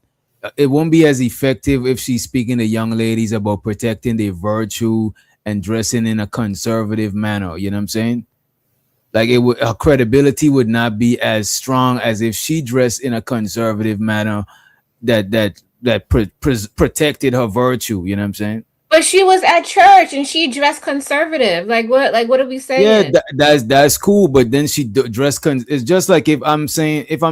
It won't be as effective if she's speaking to young ladies about protecting their virtue and dressing in a conservative manner. You know what I'm saying? Like her credibility would not be as strong as if she dressed in a conservative manner that protected her virtue. You know what I'm saying? But she was at church and she dressed conservative. Like what? Like what are we saying? Yeah, that's cool. But then she dressed. It's just like if I'm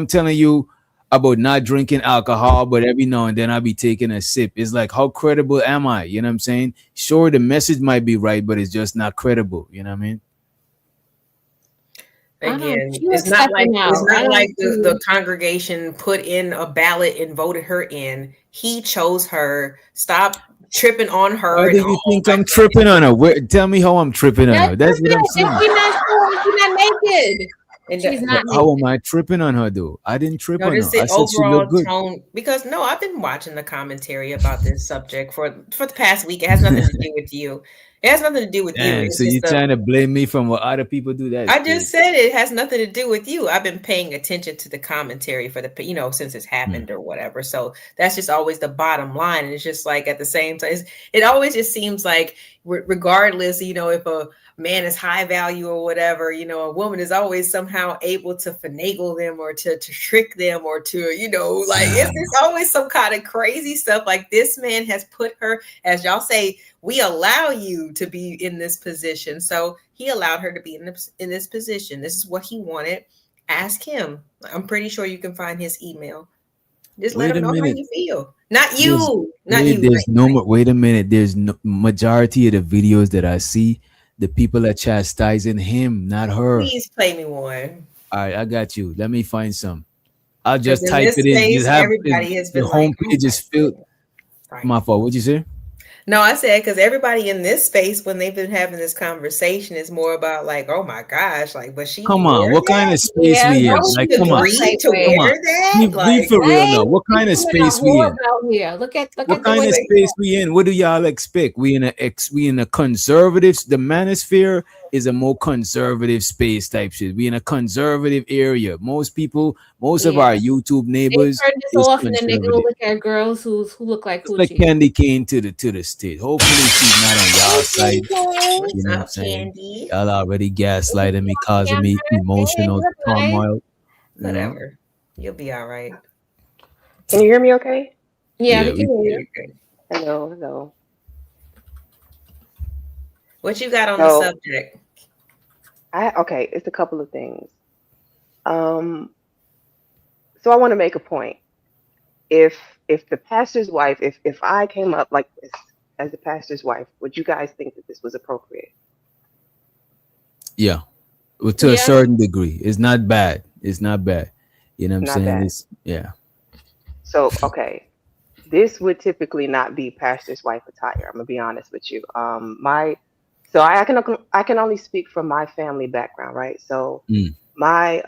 telling you about not drinking alcohol, but every now and then I'll be taking a sip. It's like, how credible am I? You know what I'm saying? Sure, the message might be right, but it's just not credible. You know what I mean? Again, it's not like the congregation put in a ballot and voted her in. He chose her. Stop tripping on her. Why do you think I'm tripping on her? Tell me how I'm tripping on her. That's what I'm saying. She's not naked. She's not. How am I tripping on her though? I didn't trip on her. I said she looked good. Tone, because I've been watching the commentary about this subject for the past week. It has nothing to do with you. It has nothing to do with you. So you're trying to blame me from what other people do? That I just said it has nothing to do with you. I've been paying attention to the commentary for the since it's happened or whatever. So that's just always the bottom line. And it's just like at the same time, it always just seems like regardless, if a man is high value or whatever, a woman is always somehow able to finagle them or to trick them or to, it's always some kind of crazy stuff. Like this man has put her, as y'all say, we allow you to be in this position. So he allowed her to be in this position. This is what he wanted. Ask him. I'm pretty sure you can find his email. Just let him know how you feel. Not you. Wait a minute. There's no majority of the videos that I see, the people are chastising him, not her. Please play me one. All right, I got you. Let me find some. I'll just type it in. Everybody has been the homepage is filled. My fault. What'd you say? No, I said because everybody in this space, when they've been having this conversation, is more about like, oh my gosh, like, but she. Come on, what kind of space we in? Like, come on, be for real now. What kind of space we in? Look at what kind of space we in? What do y'all expect? We in a conservative. The manosphere is a more conservative space type shit. We in a conservative area. Most of our YouTube They neighbors turn this is off and then they go conservative. look at girls who look like It's like coochie. Candy Cane to the state. Hopefully she's not on y'all side. What's You know what I'm up, saying? Candy? Y'all already gaslighting me, causing me emotional turmoil. You know? Whatever. You'll be all right. Can you hear me okay? Yeah, Yeah, we can hear you. Hello, hello. What you got on the So subject? okay, it's a couple of things. So I want to make a point. If the pastor's wife, if I came up like this as the pastor's wife, would you guys think that this was appropriate? Yeah. Well, to a certain degree. It's not bad. It's not bad. You know what I'm Not saying? bad. It's yeah. So okay, this would typically not be pastor's wife attire. I'm gonna be honest with you. So I can only speak from my family background, right? So my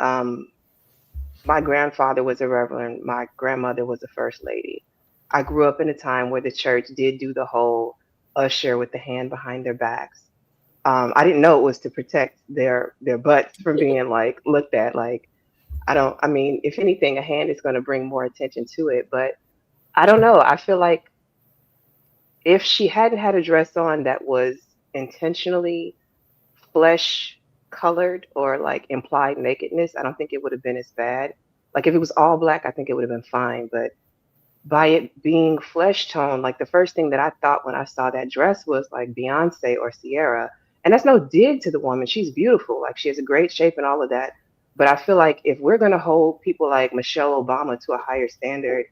my grandfather was a reverend. My grandmother was a first lady. I grew up in a time where the church did do the whole usher with the hand behind their backs. I didn't know it was to protect their butts from being like looked at. Like I mean, if anything, a hand is going to bring more attention to it. But I don't know. I feel like if she hadn't had a dress on that was intentionally flesh colored or like implied nakedness, I don't think it would have been as bad. Like if it was all black, I think it would have been fine. But by it being flesh tone, like the first thing that I thought when I saw that dress was like Beyonce or Sierra. And that's no dig to the woman. She's beautiful. Like she has a great shape and all of that. But I feel like if we're going to hold people like Michelle Obama to a higher standard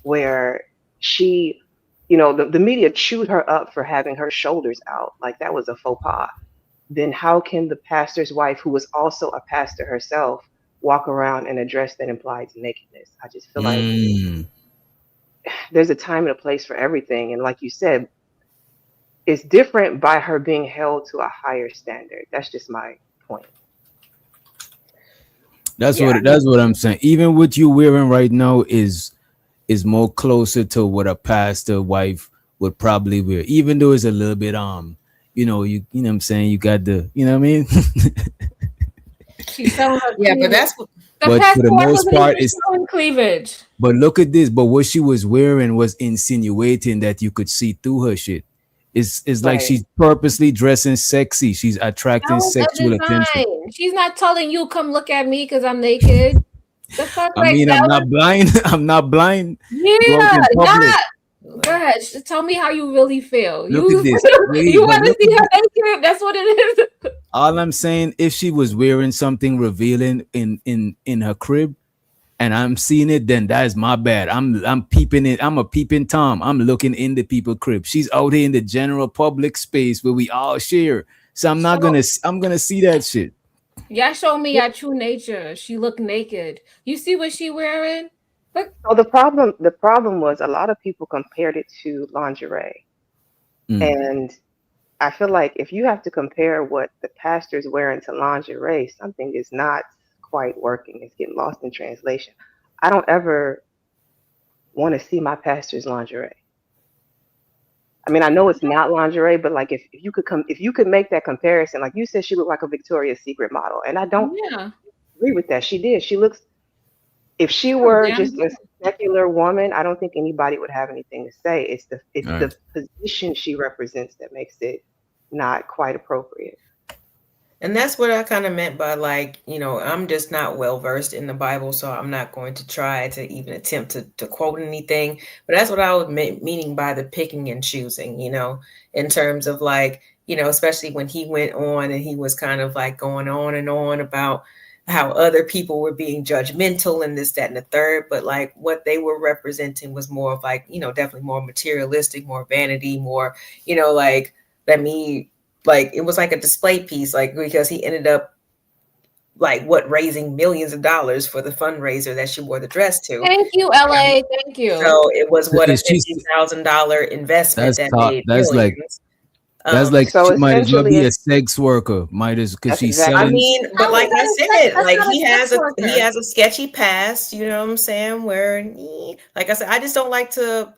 where she, the media chewed her up for having her shoulders out, like that was a faux pas, then how can the pastor's wife, who was also a pastor herself, walk around in a dress that implies nakedness? I just feel like there's a time and a place for everything. And like you said, it's different by her being held to a higher standard. That's just my point. That's what I'm saying. Even what you wearing right now is more closer to what a pastor wife would probably wear, even though it's a little bit you know what I'm saying, you got the, you know what I mean. She's showing her Yeah, but cleavage. that's but for the most part it's showing cleavage. But look at this, but what she was wearing was insinuating that you could see through her shit. It's like she's purposely dressing sexy. She's attracting sexual attention. She's not telling you come look at me because I'm naked. The fuck, I mean, I'm not blind. I'm not blind. Yeah, not. Go ahead. Tell me how you really feel. Look at this. You want to see her naked? That's what it is. All I'm saying, if she was wearing something revealing in her crib, and I'm seeing it, then that is my bad. I'm peeping it. I'm a peeping Tom. I'm looking in the people crib. She's out here in the general public space where we all share. So I'm gonna see that shit. Y'all show me your true nature. She looked naked. You see what she wearing? Look. Oh, the problem was a lot of people compared it to lingerie. And I feel like if you have to compare what the pastor's wearing to lingerie, something is not quite working. It's getting lost in translation. I don't ever want to see my pastor's lingerie. I mean, I know it's not lingerie, but like if you could make that comparison, like you said, she looked like a Victoria's Secret model, and I don't agree with that. She did. She looks. If she were just a secular woman, I don't think anybody would have anything to say. It's the position she represents that makes it not quite appropriate. And that's what I kind of meant by like, I'm just not well versed in the Bible, so I'm not going to try to even attempt to quote anything. But that's what I was meaning by the picking and choosing, in terms of like, especially when he went on and he was kind of like going on and on about how other people were being judgmental and this, that, and the third. But like what they were representing was more of like, definitely more materialistic, more vanity, more, like, let me. Like it was like a display piece, like because he ended up raising millions of dollars for the fundraiser that she wore the dress to. Thank you, LA. Thank you. So it was what a $50,000 investment that made millions. That's like she might as well be a sex worker. Because she's selling. I mean, but like I said, like he has a sketchy past. You know what I'm saying? Where, like I said, I just don't like to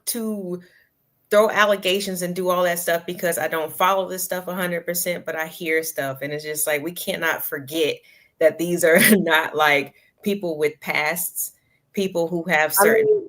throw allegations and do all that stuff because I don't follow this stuff 100%, but I hear stuff. And it's just like, we cannot forget that these are not like people with pasts, people who have certain,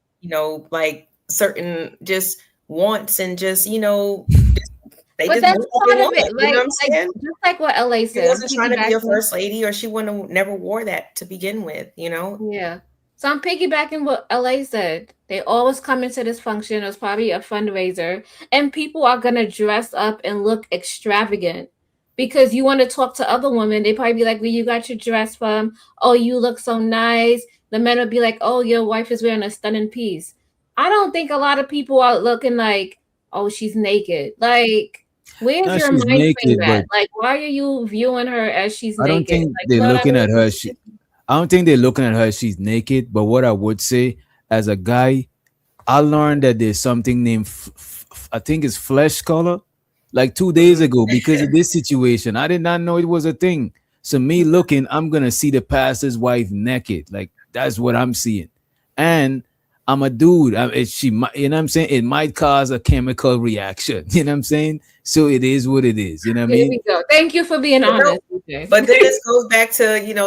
like certain just wants and just, they But just that's want what part they of want, it. you know what I'm saying? Just like what LA said. She wasn't trying to be a piggybacking- first lady, or she wouldn't have never wore that to begin with, Yeah. So I'm piggybacking what LA said. They always come into this function. It was probably a fundraiser, and people are gonna dress up and look extravagant because you want to talk to other women. They probably be like, "Where you got your dress from? Oh, you look so nice." The men will be like, "Oh, your wife is wearing a stunning piece." I don't think a lot of people are looking like, "Oh, she's naked." Like, where's No, your she's mind naked, frame at? but Like, why are you viewing her as she's I don't naked? think Like, they're you know what I looking at mean? her. I don't think they're looking at her. She's naked. But what I would say, as a guy, I learned that there's something named, I think it's flesh color, like 2 days ago because of this situation. I did not know it was a thing. So me looking, I'm gonna see the pastor's wife naked. Like that's what I'm seeing, and I'm a dude. She might, you know what I'm saying? It might cause a chemical reaction. You know what I'm saying? So it is what it is. You know what I Here mean? we go. Thank you for being honest. Okay. But then this goes back to,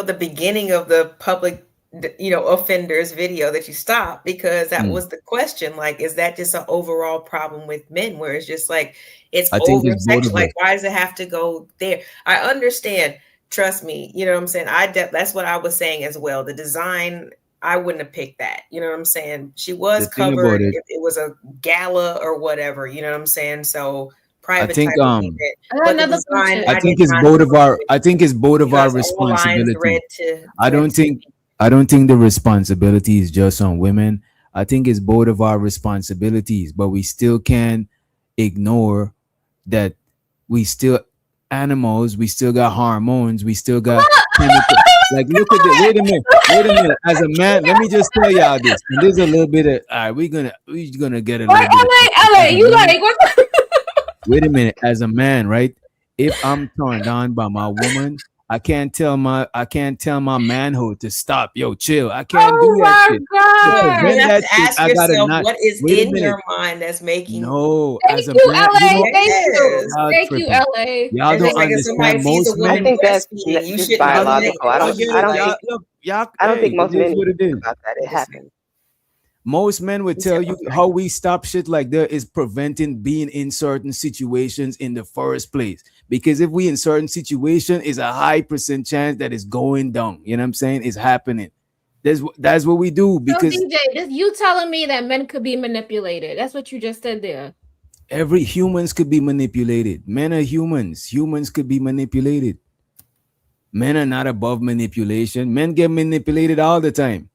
the beginning of the public, offenders video that you stopped, because that was the question. Like, is that just an overall problem with men where it's just like, it's I think over it's both of sexual? Like, us. why does it have to go there? I understand. Trust me. You know what I'm saying? That's what I was saying as well. The design, I wouldn't have picked that. You know what I'm saying? She was The thing about covered. it- It was a gala or whatever. You know what I'm saying? So private think, type of event. But the another design, question. I think did it's not both of agree our. with, I think it's both of our because all lines responsibility. read to- I don't think. I don't think the responsibility is just on women. I think it's both of our responsibilities, but we still can't ignore that we still animals. We still got hormones. We still got chemical. Like, look at it. Wait a minute. Wait a minute. As a man, let me just tell y'all this. And there's a little bit of. All right, we're gonna get a little What, bit. LA? You like what? Wait a minute. As a man, right? If I'm turned on by my woman, I can't tell my manhood to stop. Yo, chill. I can't do that shit. God. You have to shit, ask I gotta yourself not. what is Wait a in your minute. mind that's making. No, Thank as a you, man, LA. you know, Thank you. y'all Thank you, tripping. LA. Y'all It's don't just like if somebody understand. sees a Most woman I think that's breastfeeding, you just shouldn't be like, biological. I don't think y'all. I don't Hey, think most it is men what it think is. about that. It happens. Most men would tell you how we stop shit like that is preventing being in certain situations in the first place. Because if we in certain situation, is a high percent chance that it's going down. You know what I'm saying? It's happening. That's what we do, So because DJ, you telling me that men could be manipulated? That's what you just said there. every humans could be manipulated. Men are humans. Humans could be manipulated. Men are not above manipulation. Men get manipulated all the time.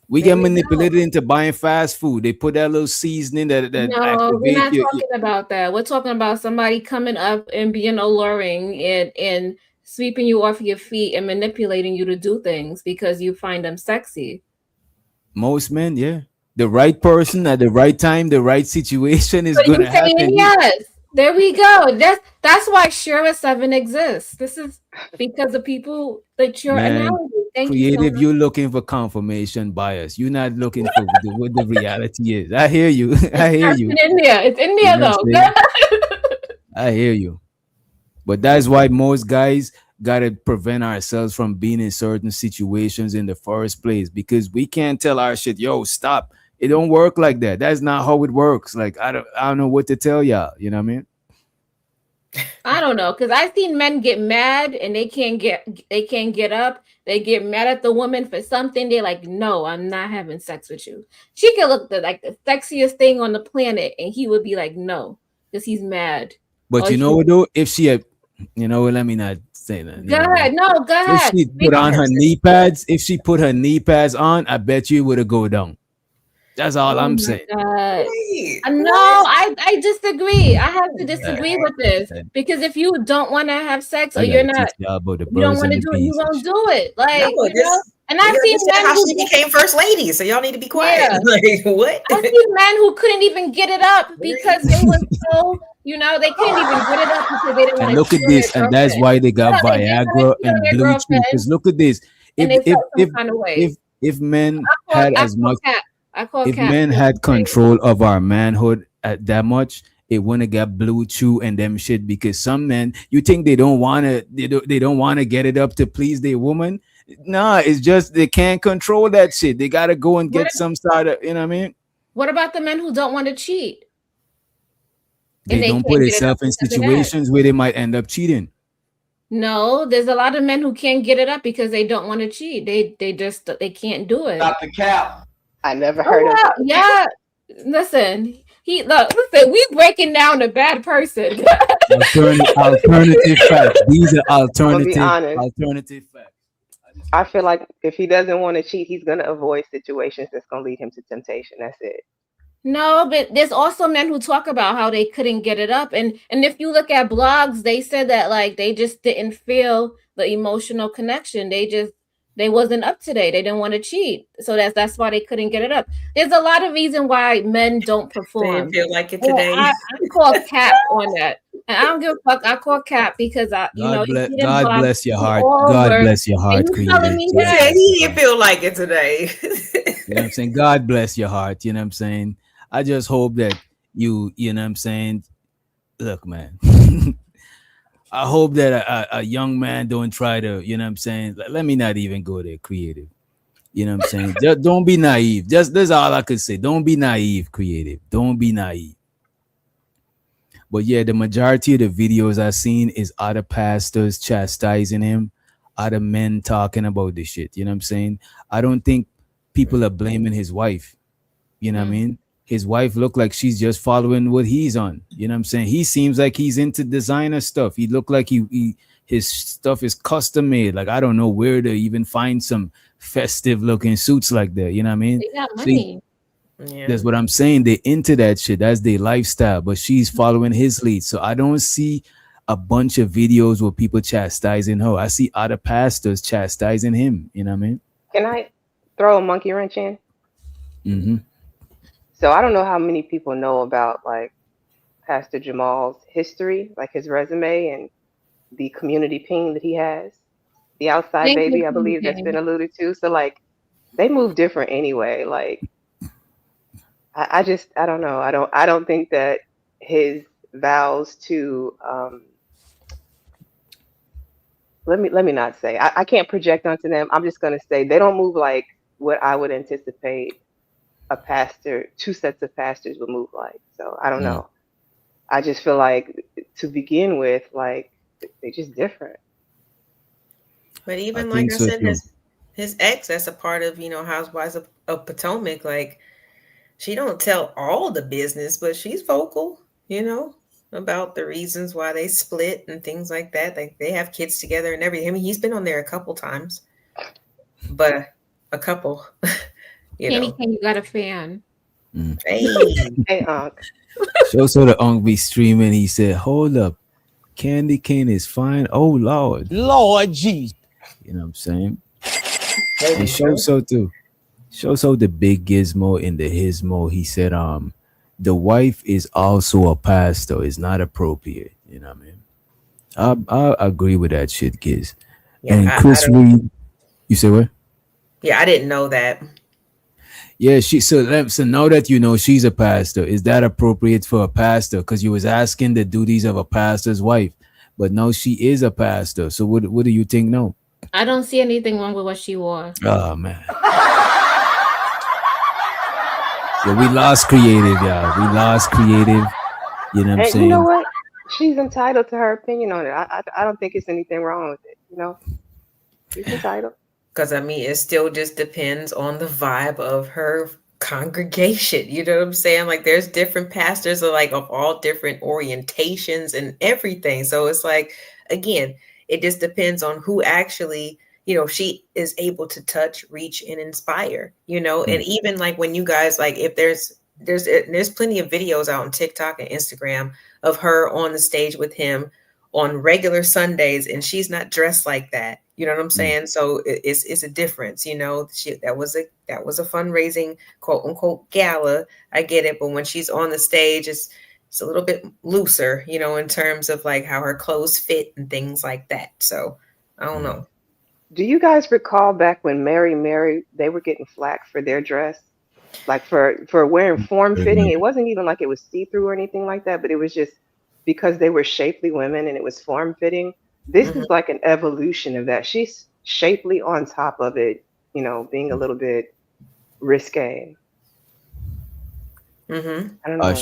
We get manipulated into buying fast food. They put that little seasoning that No, we're activate not your. talking about that. We're talking about somebody coming up and being alluring and sweeping you off your feet and manipulating you to do things because you find them sexy. Most men, yeah. The right person at the right time, the right situation is So gonna you saying happen. yes. There we go. That's why Shira 7 exists. This is because of people that your Man, analogy. Thank you so creative, much. you're looking for confirmation bias. You're not looking for what the reality is. I hear you. I hear you. It's in India. It's India You know though. what I'm saying? I hear you. But that's why most guys gotta prevent ourselves from being in certain situations in the first place, because we can't tell our shit, yo, stop. It don't work like that. That's not how it works. Like I don't know what to tell y'all. You know what I mean? I don't know, because I've seen men get mad and they can't get up. They get mad at the woman for something. They're like, no, I'm not having sex with you. She could look like the sexiest thing on the planet, and he would be like, no, because he's mad. But Or you know what though? If she had, you know what, let me not say that. Go ahead. No, go If ahead. she put on her knee pads, if she put her knee pads on, I bet you it would have go down. That's all I'm saying. God. No, I disagree. I have to disagree with this, because if you don't want to have sex or I you're gotta not, teach y'all about the you don't birds want and to the do it, you bees. won't do it. Like, No, you know? And I've you seen understand men how who she became first lady, so y'all need to be quiet. Yeah. Like, what? I've seen men who couldn't even get it up because they were so, they couldn't even get it up because they didn't want And to look at cheat on this, their and that's girlfriend. why they got No, they didn't Viagra want to cheat on and their Blue Chew. girlfriend, Because look at this, and they felt some kind of way. if men I had call as much, Cap. I call if Cap. men had control of our manhood at that much, it wouldn't get blew through and them shit. Because some men, you think they don't want to, they don't want to get it up to please their woman. Nah, it's just they can't control that shit. They gotta go and get some sort of, you know what I mean? What about the men who don't want to cheat? They don't put themselves in situations where they might end up cheating. No, there's a lot of men who can't get it up because they don't want to cheat. They just they can't do it. Stop the cap. I never heard of that. Yeah, listen, listen. We breaking down a bad person. Alternative facts. These are alternative facts. I feel like if he doesn't want to cheat, he's gonna avoid situations that's gonna lead him to temptation. That's it. No, but there's also men who talk about how they couldn't get it up, and if you look at blogs, they said that like they just didn't feel the emotional connection. They wasn't up today. They didn't want to cheat, so that's why they couldn't get it up. There's a lot of reason why men don't perform. They didn't feel like it today. I call cap on that, and I don't give a fuck. I call cap because God bless your heart. God bless your heart. Yeah, he didn't feel like it today. You know what I'm saying? God bless your heart. You know what I'm saying? I just hope that you know what I'm saying? Look, man. I hope that a young man don't try to, you know what I'm saying? Let me not even go there, creative. You know what I'm saying? Just don't be naive. That's all I could say. Don't be naive, creative. Don't be naive. But yeah, the majority of the videos I've seen is other pastors chastising him, other men talking about this shit. You know what I'm saying? I don't think people are blaming his wife. You know what I mean? His wife looked like she's just following what he's on. You know what I'm saying? He seems like he's into designer stuff. He looked like his stuff is custom made. Like, I don't know where to even find some festive looking suits like that. You know what I mean? They got money. Yeah. That's what I'm saying. They into that shit. That's their lifestyle. But she's following his lead. So I don't see a bunch of videos where people chastising her. I see other pastors chastising him. You know what I mean? Can I throw a monkey wrench in? Mm-hmm. So I don't know how many people know about like Pastor Jamal's history, like his resume and the community ping that he has. The outside baby, I believe that's been alluded to. So like they move different anyway. Like I don't know. I don't think that his vows to let me not say. I can't project onto them. I'm just gonna say they don't move like what I would anticipate a pastor, two sets of pastors would move like. So I don't know. I just feel like to begin with, like they're just different. But even like I said, his ex, that's a part of, Housewives of Potomac. Like she don't tell all the business, but she's vocal, about the reasons why they split and things like that. Like they have kids together and everything. I mean, he's been on there a couple times, but a couple. Kenny, you got a fan. Hey, Unc. So the Unc be streaming. He said, "Hold up, Candy Cane is fine. Oh Lord, Jesus." You know what I'm saying? And so too. So the big gizmo in the Hismo. He said, the wife is also a pastor. It's not appropriate. You know what I mean? I agree with that shit, Giz. Yeah, and Chris Reed, you say what? Yeah, I didn't know that. Yeah, so now that you know she's a pastor, is that appropriate for a pastor? Because you was asking the duties of a pastor's wife, but now she is a pastor. So what do you think now? I don't see anything wrong with what she wore. Oh man. Yeah, we lost creative, y'all. We lost creative. You know what I'm saying? You know what? She's entitled to her opinion on it. I don't think it's anything wrong with it. She's entitled. Because I mean, it still just depends on the vibe of her congregation. You know what I'm saying? Like there's different pastors of all different orientations and everything. So it's like, again, it just depends on who actually, she is able to touch, reach, and inspire, and even like when you guys, like if there's plenty of videos out on TikTok and Instagram of her on the stage with him on regular Sundays, and she's not dressed like that. You know what I'm saying? So it's a difference, that was a fundraising quote unquote gala. I get it. But when she's on the stage, it's a little bit looser, in terms of like how her clothes fit and things like that. So I don't know. Do you guys recall back when Mary, they were getting flack for their dress? Like for wearing form fitting, it wasn't even like it was see through or anything like that, but it was just because they were shapely women and it was form fitting. This Mhm. is like an evolution of that. She's shapely on top of it, you know, being a little bit risque. Mhm. I don't know.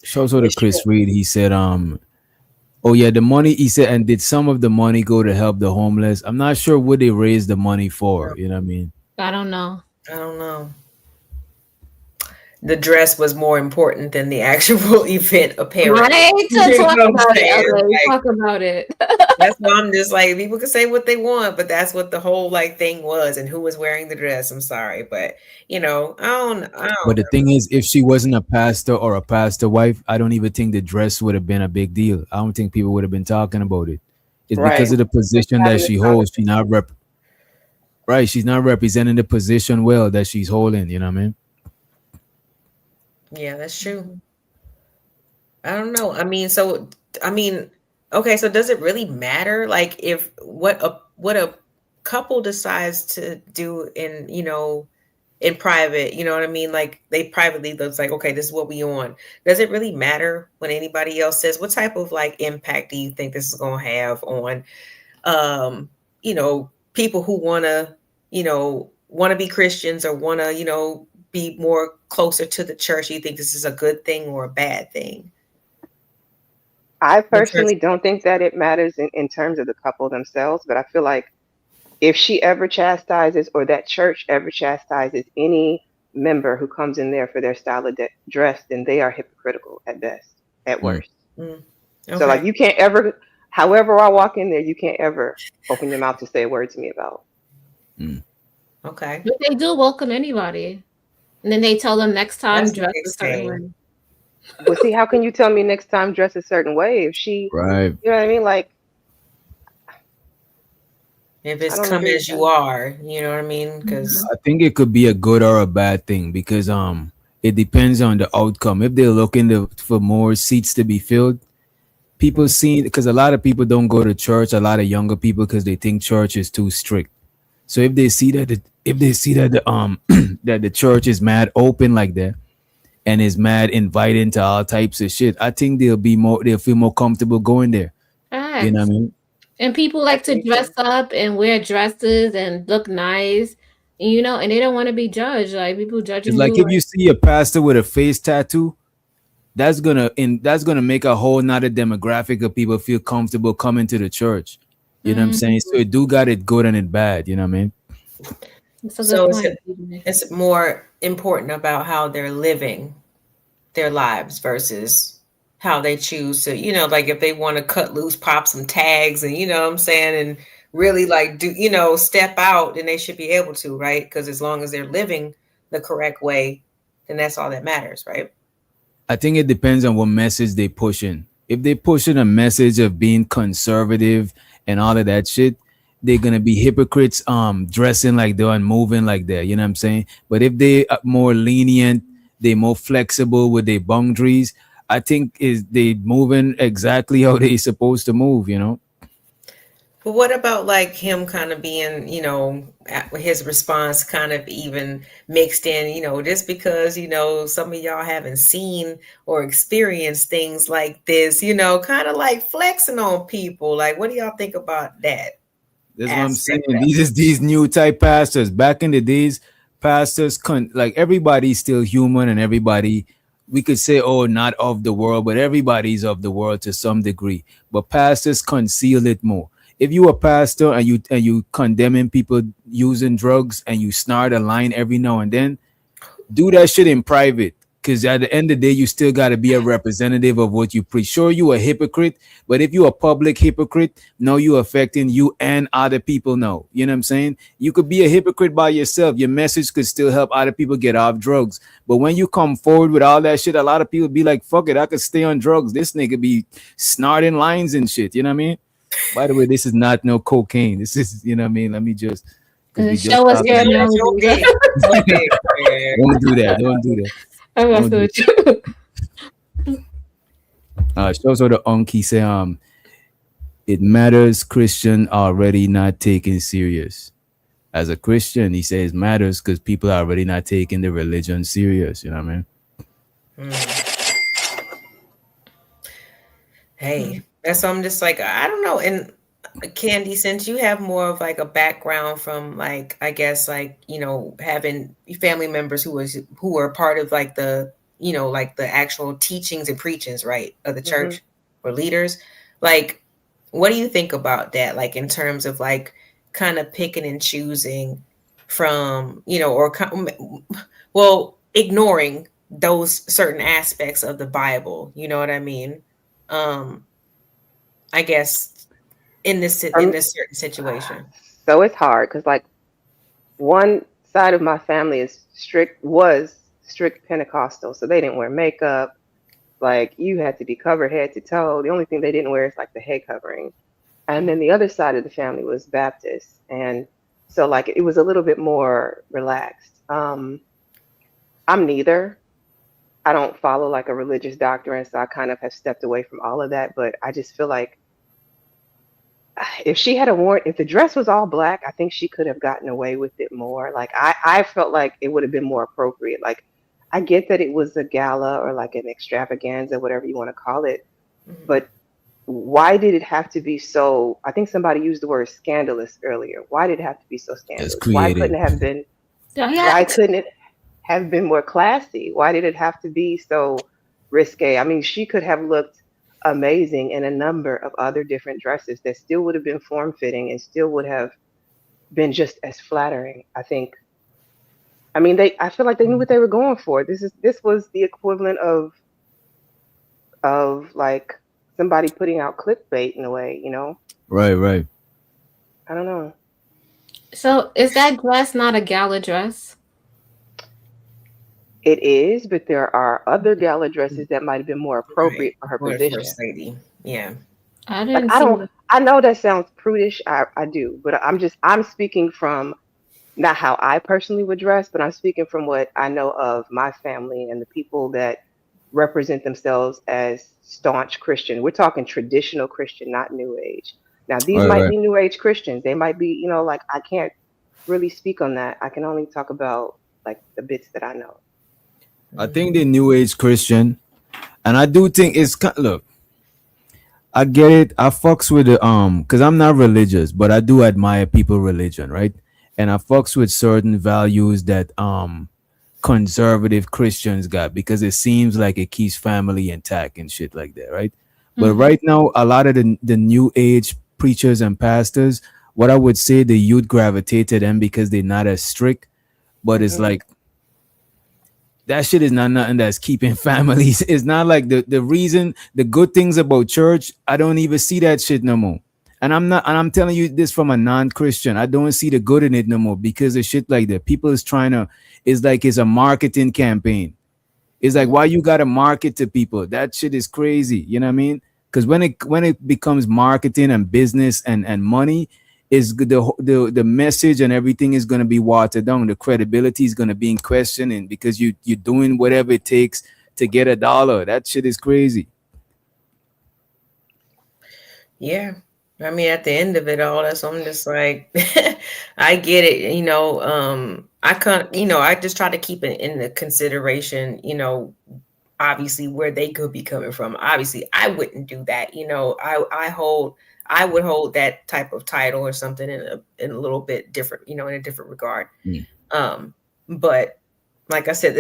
Shows to It's Chris true. Reed. He said, oh yeah, the money. He said, and did some of the money go to help the homeless? I'm not sure what they raised the money for. You know what I mean? I don't know. I don't know. The dress was more important than the actual event, apparently. Right? To You talk know what I'm about it, saying? LA. Like, Talk about it. that's why I'm just like, people can say what they want, but that's what the whole like thing was, and who was wearing the dress. I'm sorry, but I But don't the thing is, if she wasn't a pastor or a pastor wife, I don't even think the dress would have been a big deal. I don't think people would have been talking about it. It's because Right. of the position that Having this she holds. She not rep right. She's not representing the position well that she's holding. You know what I mean? Yeah, that's true. I don't know. I mean, okay, so does it really matter like if what a couple decides to do in private, you know what I mean? Like they privately looks like, okay, this is what we on. Does it really matter when anybody else says what type of like impact do you think this is going to have on people who want to be Christians or want to, be more closer to the church? Do you think this is a good thing or a bad thing? I The church. personally don't think that it matters in terms of the couple themselves, but I feel like if she ever chastises or that church ever chastises any member who comes in there for their style of dress, then they are hypocritical at best, at Mm, worst. Mm, So like okay. you can't ever, however I walk in there, you can't ever open your mouth to say a word to me about. mm. Okay. But they do welcome anybody. And then they tell them next time That's what dress they a certain say. way. But see, how can you tell me next time dress a certain way if she, Right. you know what I mean? Like If I it's don't come agree with as you that. are, you know what I mean? Because Mhm. I think it could be a good or a bad thing because it depends on the outcome. If they're looking for more seats to be filled, people see because a lot of people don't go to church. A lot of younger people because they think church is too strict. So if they see that the that the church is mad open like that and is mad inviting to all types of shit, I think they'll feel more comfortable going there. You know what I Facts. mean? And people I like to think dress so. up and wear dresses and look nice, and they don't want to be judged. Like people It's judging like you. if Like, you see a pastor with a face tattoo, that's gonna make a whole nother demographic of people feel comfortable coming to the church. You know what I'm mm, saying? So it do got it good and it bad. You know what I mean? that's a good so it's point. DJ. it's more important about how they're living their lives versus how they choose to, like if they want to cut loose, pop some tags, and what I'm saying, and really like do step out, then they should be able to, right? Because as long as they're living the correct way, then that's all that matters, right? I think it depends on what message they push in. If they push in a message of being conservative and all of that shit, they're gonna be hypocrites dressing like that and moving like that. You know what I'm saying? But if they are more lenient, they more flexible with their boundaries, I think is they moving exactly how they supposed to move, you know? But what about like him kind of being, his response kind of even mixed in, just because, some of y'all haven't seen or experienced things like this, kind of like flexing on people. Like, what do y'all think about that That's what I'm saying. aspect of These is these new type pastors. Back in the days, pastors like everybody's still human and everybody we could say, oh, not of the world, but everybody's of the world to some degree. But pastors conceal it more. If you a pastor and you condemning people using drugs and you snort a line every now and then, do that shit in private. Because at the end of the day, you still got to be a representative of what you preach. Sure, you a hypocrite, but if you a public hypocrite, no, you affecting you and other people. No, you know what I'm saying? You could be a hypocrite by yourself. Your message could still help other people get off drugs. But when you come forward with all that shit, a lot of people be like, fuck it, I could stay on drugs. This nigga be snorting lines and shit. You know what I mean? By the way, this is not no cocaine. This is, you know what I mean? Let me just, because we just Show us talking your that. about. It's analogies. okay. It's okay. Man. Don't do that. Don't do that. I'm Don't messing do with you. shows the unky say it matters Christian already not taken serious. as a Christian, he says matters because people are already not taking the religion serious. You know what I mean? Hey, that's so I'm just like I don't know. And Candy, since you have more of like a background from like I guess like having family members who were part of like the like the actual teachings and preachings right of the Hmm. church or leaders, like what do you think about that? Like in terms of like kind of picking and choosing from or well ignoring those certain aspects of the Bible. You know what I mean? Um, I guess in Um, this certain situation. so it's hard because like one side of my family was strict Pentecostal, so they didn't wear makeup. Like you had to be covered head to toe. The only thing they didn't wear is like the head covering. And then the other side of the family was Baptist, and so like it was a little bit more relaxed. I'm neither. I don't follow like a religious doctrine, so I kind of have stepped away from all of that. But I just feel like if she had if the dress was all black, I think she could have gotten away with it more. Like I felt like it would have been more appropriate. Like I get that it was a gala or like an extravaganza, whatever you want to call it, Mhm. but why did it have to be so? I think somebody used the word scandalous earlier. Why did it have to be so It's scandalous? Why couldn't creative. it have been? Yeah, Why couldn't it have been more classy? Why did it have to be so risque? I mean, she could have looked amazing in a number of other different dresses that still would have been form fitting and still would have been just as flattering. I think. I mean, I feel like they knew what they were going for. This was the equivalent of like somebody putting out clickbait in a way. Right, right. I don't know. So is that dress not a gala dress? It is, but there are other gala dresses that might have been more Right. appropriate for her Or the position. first lady. Yeah. I Like didn't see. I know that sounds prudish. I do, but I'm speaking from not how I personally would dress, but I'm speaking from what I know of my family and the people that represent themselves as staunch Christian. We're talking traditional Christian, not New Age. Now these Right, might right. be New Age Christians. They might be, like I can't really speak on that. I can only talk about like the bits that I know. I think the New Age Christian, and I do think look. I get it. I fucks with the because I'm not religious, but I do admire people religion, right? And I fucks with certain values that conservative Christians got because it seems like it keeps family intact and shit like that, right? But Mm-hmm. right now, a lot of the new age preachers and pastors, what I would say the youth gravitate to them because they're not as strict, but it's Hmm. like that shit is not nothing that's keeping families. It's not like the reason the good things about church. I don't even see that shit no more. And I'm telling you this from a non-Christian. I don't see the good in it no more because of shit like that. People is trying to. It's like it's a marketing campaign. It's like why you gotta market to people. That shit is crazy. You know what I mean? Because when it becomes marketing and business and money, is the message and everything is gonna be watered down. The credibility is gonna be in question, and because you're doing whatever it takes to get a dollar. That shit is crazy. Yeah. I mean, at the end of it all, that's I'm just like, I get it. I can't. I just try to keep it in the consideration. Obviously where they could be coming from. Obviously, I wouldn't do that. I would hold that type of title or something in a little bit different. In a different regard. Mm. But like I said,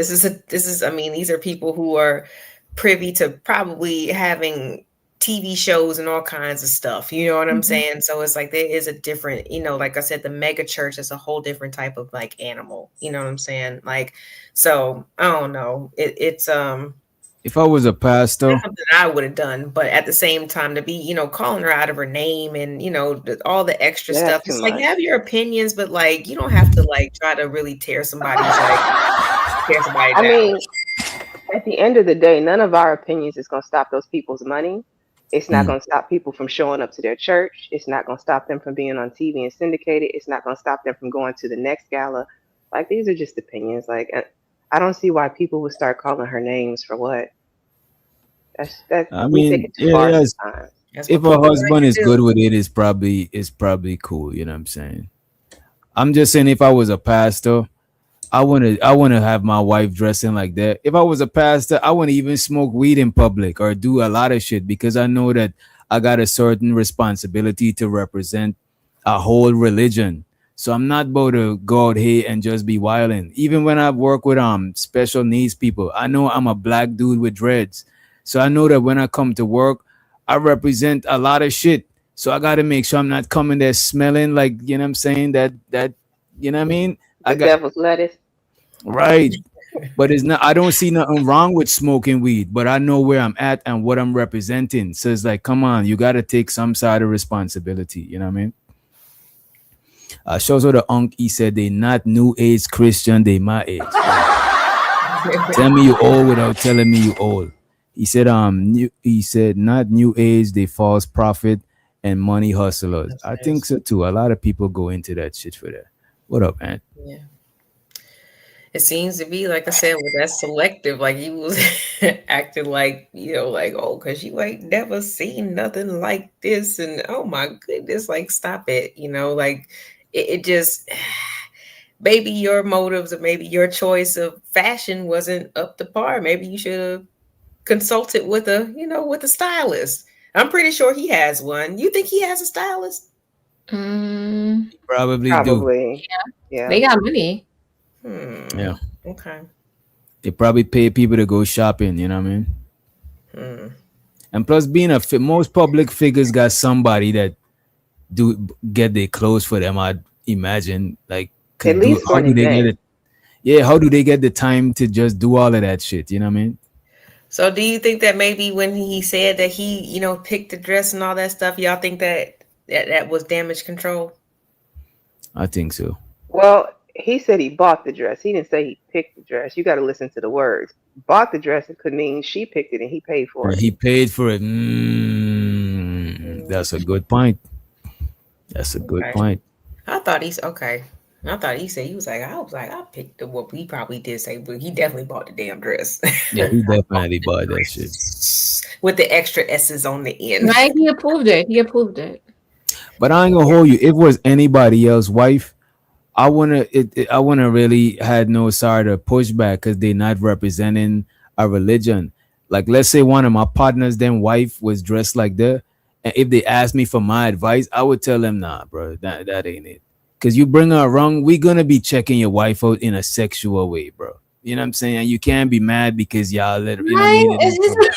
I mean, these are people who are privy to probably having TV shows and all kinds of stuff. You know what I'm Mm-hmm. saying? So it's like there is a different, like I said, the mega church is a whole different type of like animal. You know what I'm saying? Like, so I don't know. It's If I was a not pastor, something I would have done, but at the same time to be, calling her out of her name and all the extra Yeah, stuff. that's too It's like much. have your opinions, but like you don't have to like try to really tear somebody I down. mean, at the end of the day, none of our opinions is going to stop those people's money. It's not mm, going to stop people from showing up to their church. It's not going to stop them from being on TV and syndicated. It's not going to stop them from going to the next gala. Like these are just opinions. Like I don't see why people would start calling her names for what. That I we take mean, it too yeah, far yes. sometimes. That's If what her people like husband to is do. good with it, it's probably cool. You know what I'm saying? I'm just saying, if I was a pastor, I wanna have my wife dressing like that. If I was a pastor, I wouldn't even smoke weed in public or do a lot of shit because I know that I got a certain responsibility to represent a whole religion. So I'm not about to go out here and just be wilding. Even when I work with special needs people, I know I'm a black dude with dreads. So I know that when I come to work, I represent a lot of shit. So I gotta make sure I'm not coming there smelling like, you know what I'm saying, that you know what I mean? I The got devil's lettuce. right. But it's not, I don't see nothing wrong with smoking weed, but I know where I'm at and what I'm representing. So it's like, come on, you gotta take some side of responsibility, you know what I mean? Shows what the unk he said they not new age Christian, they my age. Tell me you old without telling me you old. He said not new age, they false prophet and money hustlers. I think so too. A lot of people go into that shit for that. What up, man? Yeah. It seems to be, like I said, with that selective, like he was acting like, like, oh, because you ain't never seen nothing like this. And oh my goodness, like, stop it. Like it just, maybe your motives or maybe your choice of fashion wasn't up to par. Maybe you should have consulted with with a stylist. I'm pretty sure he has one. You think he has a stylist? Probably do. Probably. Yeah. They got money. Yeah. Okay. They probably pay people to go shopping, you know what I mean? And plus, being most public figures got somebody that do get their clothes for them. I'd imagine, like, At least for how an do they get event. it? Yeah, how do they get the time to just do all of that shit? You know what I mean? So do you think that maybe when he said that he, picked the dress and all that stuff, y'all think that was damage control? I think so. Well, he said he bought the dress. He didn't say he picked the dress. You got to listen to the words. Bought the dress, it could mean she picked it and he paid for it. He paid for it. That's a good point. That's a good point. I thought he said he was like, I picked what we probably did say, but he definitely bought the damn dress. Yeah, he definitely bought that shit. With the extra S's on the end. Right, he approved it. But I ain't gonna hold you. If it was anybody else's wife, I wanna really had no side of pushback because they're not representing a religion. Like, let's say one of my partners, then wife was dressed like that, and if they asked me for my advice, I would tell them, nah, bro, that ain't it. Because you bring her wrong, we gonna be checking your wife out in a sexual way, bro. You know what I'm saying? And you can't be mad because y'all let her. You know what I mean?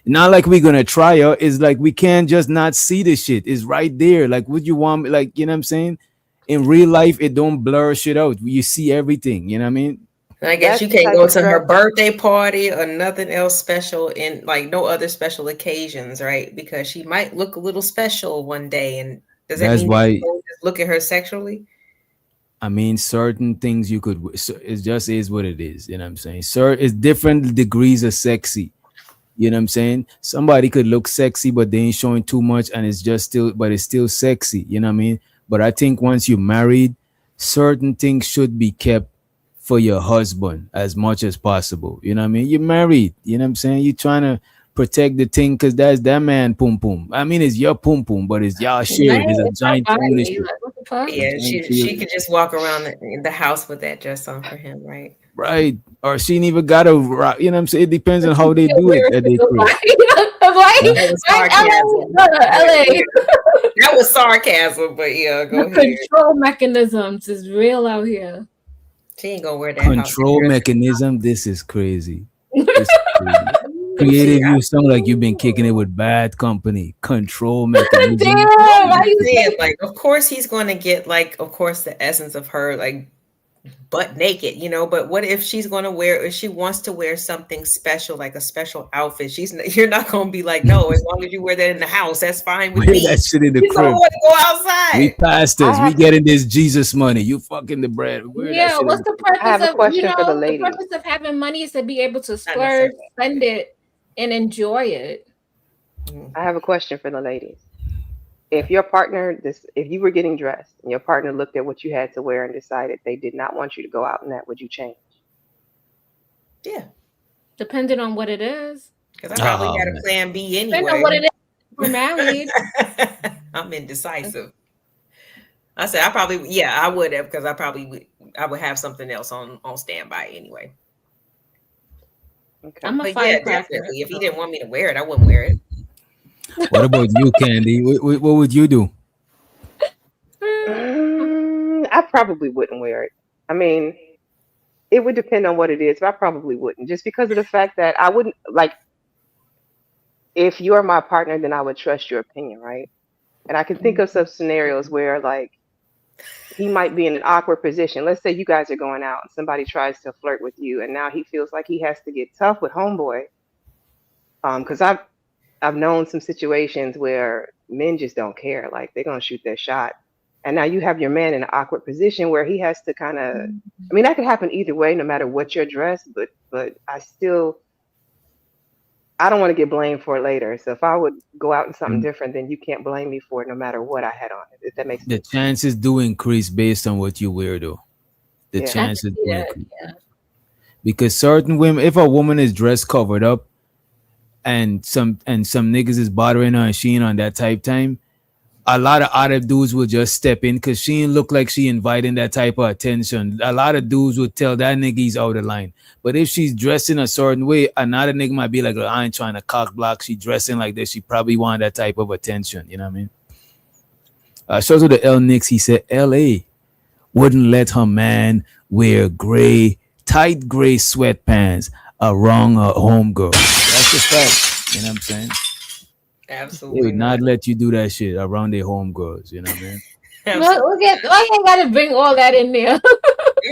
Not like we're gonna try her. It's like we can't just not see the shit. It's right there. Like, would you want? Like, you know what I'm saying? In real life, it don't blur shit out. You see everything. You know what I mean? I guess you can't go to her birthday party or nothing else special, in like no other special occasions, right? Because she might look a little special one day, and does that mean you just look at her sexually? I mean, certain things you could. It just is what it is. You know what I'm saying? Sir, it's different degrees of sexy. You know what I'm saying? Somebody could look sexy, but they ain't showing too much, and it's still sexy. You know what I mean? But I think once you're married, certain things should be kept for your husband as much as possible. You know what I mean? You're married. You know what I'm saying? You're trying to protect the thing because that's that man pum pum. I mean, it's your pum pum, but it's y'all shared. It's a giant ownership. Yeah, she could just walk around the house with that dress on for him, right? Right. Or she ain't even got a, you know what I'm saying? It depends on how they do it at their crib. That was sarcasm, but yeah, go ahead. Control mechanisms is real out here. She ain't gonna wear that. Control mechanism. This is crazy. Creative, you sound like you've been kicking it with bad company. Control mechanism. Damn, like, of course he's going to get, like, of course, the essence of her, like, butt naked, but what if she's going to if she wants to wear something special, like a special outfit, you're not going to be like, no, as long as you wear that in the house, that's fine with me. That shit in the crib. Don't want to go outside. We pastors, we getting this Jesus money. You fucking the bread. Yeah, what's the purpose of, the purpose of having money is to be able to splurge, spend it, and enjoy it. I have a question for the ladies. If your partner, if you were getting dressed and your partner looked at what you had to wear and decided they did not want you to go out in that, would you change? Yeah. Depending on what it is. Because I probably had a plan B anyway. Depending on what it is. We're married. I'm indecisive. I said I probably, yeah, I would have, because I would have something else on standby anyway. Okay. I'm a But yeah, firecracker. definitely. If he didn't want me to wear it, I wouldn't wear it. What about you, Candy? What would you do? I probably wouldn't wear it. I mean, it would depend on what it is, but I probably wouldn't, just because of the fact that I wouldn't like. If you're my partner, then I would trust your opinion, right? And I can think of some scenarios where like he might be in an awkward position. Let's say you guys are going out and somebody tries to flirt with you, and now he feels like he has to get tough with homeboy. Because I've known some situations where men just don't care, like they're gonna shoot their shot, and now you have your man in an awkward position where he has to kind of. I mean, that could happen either way, no matter what your dress, but I don't want to get blamed for it later. So if I would go out in something Mm. different, then you can't blame me for it, no matter what I had on. If that makes The sense. chances do increase based on what you wear, though. The Yeah. I can chances see do that. increase Yeah. because certain women, if a woman is dressed covered up, and some niggas is bothering her and she ain't on that type time, a lot of other dudes will just step in because she ain't look like she inviting that type of attention. A lot of dudes would tell that nigga he's out of line. But if she's dressed in a certain way, another nigga might be like, I ain't trying to cock block. She dressing like this. She probably want that type of attention. You know what I mean? Shows to the L Knicks, he said LA wouldn't let her man wear tight gray sweatpants around her homegirl. That's the fact. You know what I'm saying? They Absolutely would not not. let you do that shit around their homegirls. You know what I mean? Absolutely. Why you gotta bring all that in there?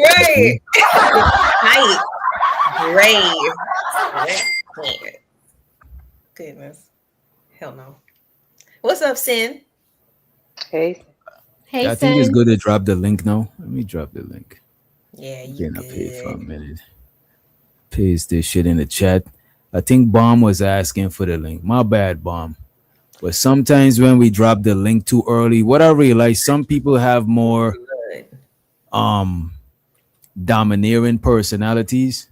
Right. Tight, gray sweatpants. Goodness. Hell no. What's up, Sin? Hey, Hey, I think it's Sin. good to drop the link now. Let me drop the link. Yeah, you Getting up here for a good. minute. Paste this shit in the chat. I think Bomb was asking for the link. My bad, Bomb. But sometimes when we drop the link too early, what I realize, some people have more Good. um domineering personalities.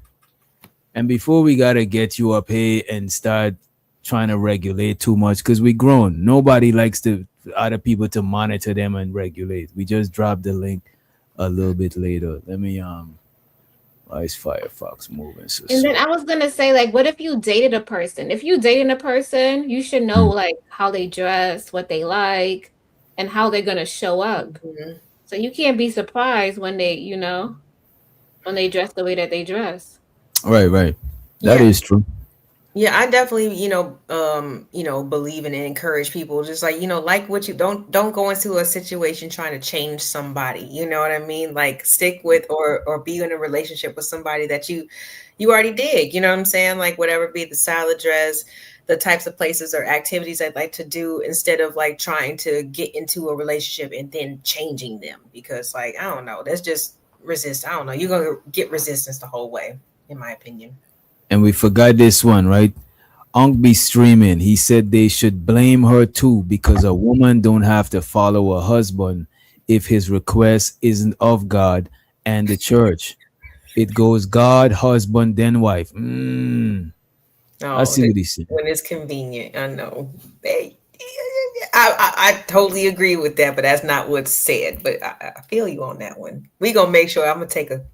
And before we gotta get you up here and start trying to regulate too much, because we grown. Nobody likes to other people to monitor them and regulate. We just drop the link a little bit later. Let me why is Firefox moving so And then slow? I was gonna say, like, what if you dated a person? If you dating a person, you should know like how they dress, what they like, and how they're gonna show up. Mhm. So you can't be surprised when when they dress the way that they dress. Right. That Yeah. is true. Yeah, I definitely, believe in and encourage people, just like what you don't go into a situation trying to change somebody. You know what I mean? Like stick with or be in a relationship with somebody that you already dig. You know what I'm saying? Like whatever be the style of dress, the types of places or activities I'd like to do, instead of like trying to get into a relationship and then changing them, because like I don't know, that's just resist. I don't know. You're gonna get resistance the whole way, in my opinion. And we forgot this one, right? Unk be streaming. He said they should blame her too because a woman don't have to follow her husband if his request isn't of God and the church. It goes God, husband, then wife. I Oh, see what he said. when it's convenient, I know. I totally agree with that, but that's not what's said. But I feel you on that one. We gonna make sure I'm gonna take a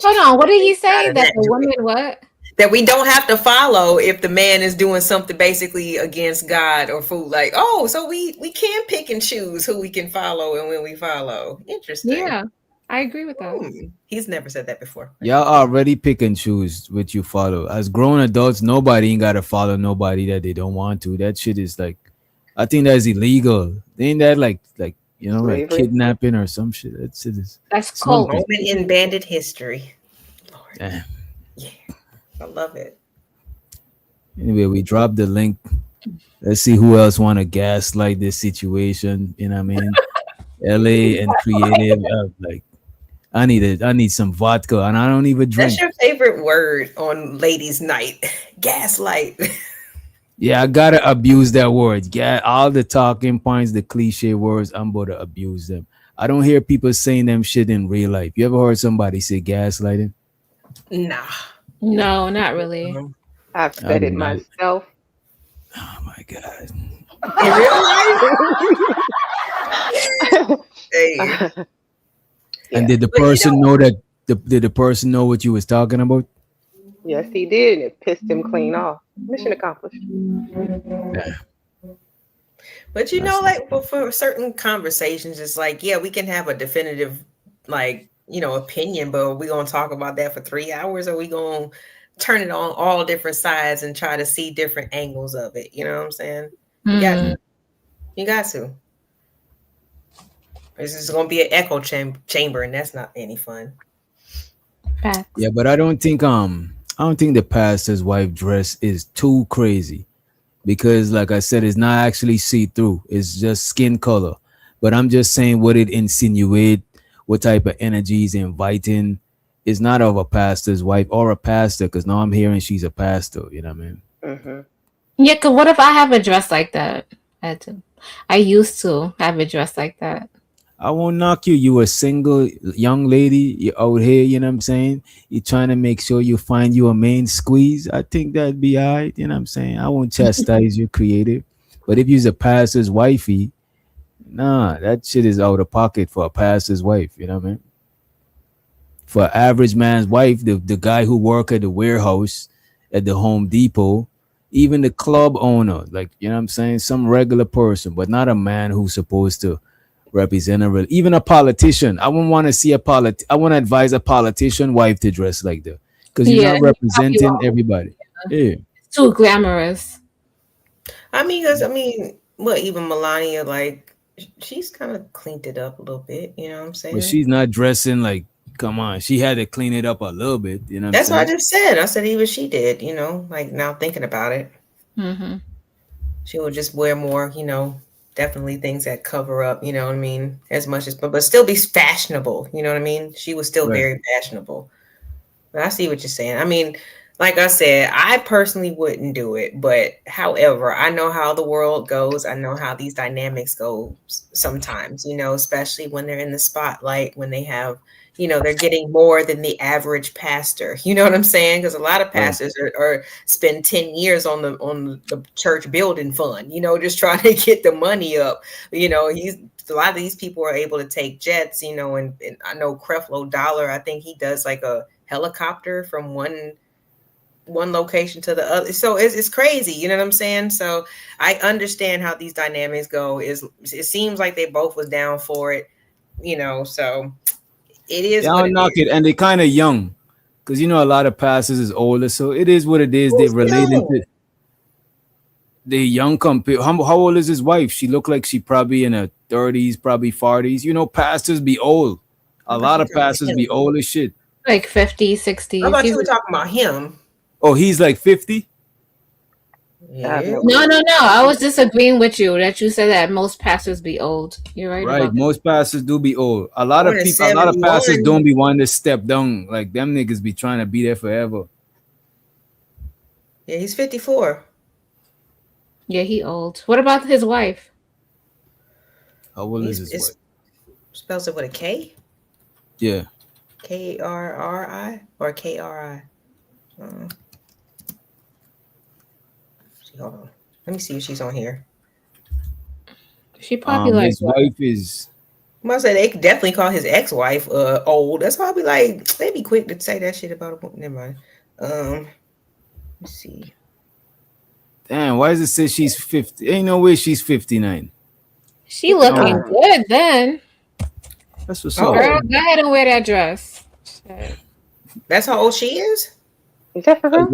Hold on, what did he out say? of That that the joint. woman what? That we don't have to follow if the man is doing something basically against God or food. Like, oh, so we can pick and choose who we can follow and when we follow. Interesting. Yeah, I agree with that. He's never said that before. Y'all already pick and choose what you follow. As grown adults, nobody ain't gotta follow nobody that they don't want to. That shit is like, I think that's illegal. Ain't that like like slavery. kidnapping or some shit? That shit is That's something. cult. Moment in bandit history. Lord. Damn. Yeah. I love it. Anyway, we dropped the link. Let's see who else want to gaslight this situation. You know what I mean? LA and creative. Like I need some vodka, and I don't even drink. That's your favorite word on ladies' night. Gaslight. Yeah, I gotta abuse that word. Yeah, all the talking points, the cliche words, I'm about to abuse them. I don't hear people saying them shit in real life. You ever heard somebody say gaslighting? Nah. No, not really. I've said it myself. Oh my god. In real life? Hey. And did the person know that? Did the person know what you was talking about? Yes, he did, and it pissed him clean off. Mission accomplished. Yeah, But that's like for certain conversations, it's like, yeah, we can have a definitive, like, opinion, but we gonna talk about that for 3 hours, or we gonna turn it on all different sides and try to see different angles of it. You know what I'm saying? You got to. You got to. This is gonna be an echo chamber, and that's not any fun. Facts. yeah. But I don't think the pastor's wife dress is too crazy. Because like I said, it's not actually see-through, it's just skin color. But I'm just saying what it insinuate, what type of energy is inviting. It's not of a pastor's wife or a pastor, because now I'm hearing she's a pastor, you know what I mean? Mm-hmm. Yeah, because what if I have a dress like that? I used to have a dress like that. I won't knock you. You a single young lady. You're out here, you know what I'm saying? You're trying to make sure you find you a main squeeze. I think that'd be all right, you know what I'm saying? I won't chastise you creative. But if you're a pastor's wifey, nah, that shit is out of pocket for a pastor's wife, you know what I mean? For an average man's wife, the guy who work at the warehouse, at the Home Depot, even the club owner, like, you know what I'm saying? Some regular person, but not a man who's supposed to represent even a politician. I wouldn't want to see I want to advise a politician wife to dress like that, because you're not representing everybody. Yeah. It's too glamorous. Well, even Melania, like, she's kind of cleaned it up a little bit, you know what I'm saying? But she's not dressing like, come on, she had to clean it up a little bit, you know That's what I just said. I said even she did, like, now thinking about it. Mm-hmm. She would just wear more, definitely things that cover up, you know what I mean, as much as, but still be fashionable, you know what I mean? She was still very fashionable. But I see what you're saying. I mean, like I said, I personally wouldn't do it, but however, I know how the world goes. I know how these dynamics go sometimes, especially when they're in the spotlight, when they have, they're getting more than the average pastor. You know what I'm saying? Because a lot of pastors are spend 10 years on the church building fund, just trying to get the money up. A lot of these people are able to take jets, and I know Creflo Dollar, I think he does like a helicopter from one location to the other. So it's crazy, you know what I'm saying? So I understand how these dynamics go. It seems like they both was down for it, so it is. Yeah, I'll knock it. And they're kind of young, because a lot of pastors is older, so it is what it is. They related to the young compared. How old is his wife? She looked like she probably in her 30s, probably 40s. Pastors be old. A lot of pastors be old as shit. Like 50, 60. I thought you were talking about him. Oh, he's like 50? Yeah. No. I was disagreeing with you that you said that most pastors be old. You're right. Right. Most pastors do be old. A lot of pastors don't be wanting to step down. Like, them niggas be trying to be there forever. Yeah, he's 54. Yeah, he old. What about his wife? How old is his wife? Spells it with a K? Yeah. K-R-R-I or K-R-I? Hold on. Let me see if she's on here. She probably like his wife is. I must say they could definitely call his ex-wife old. That's probably like they be quick to say that shit about him. Never mind. Let's see. Damn, why does it say she's 50? Ain't no way she's 59. She looking good then. That's what's up. Girl, go ahead and wear that dress. Shit. That's how old she is? Is that for her?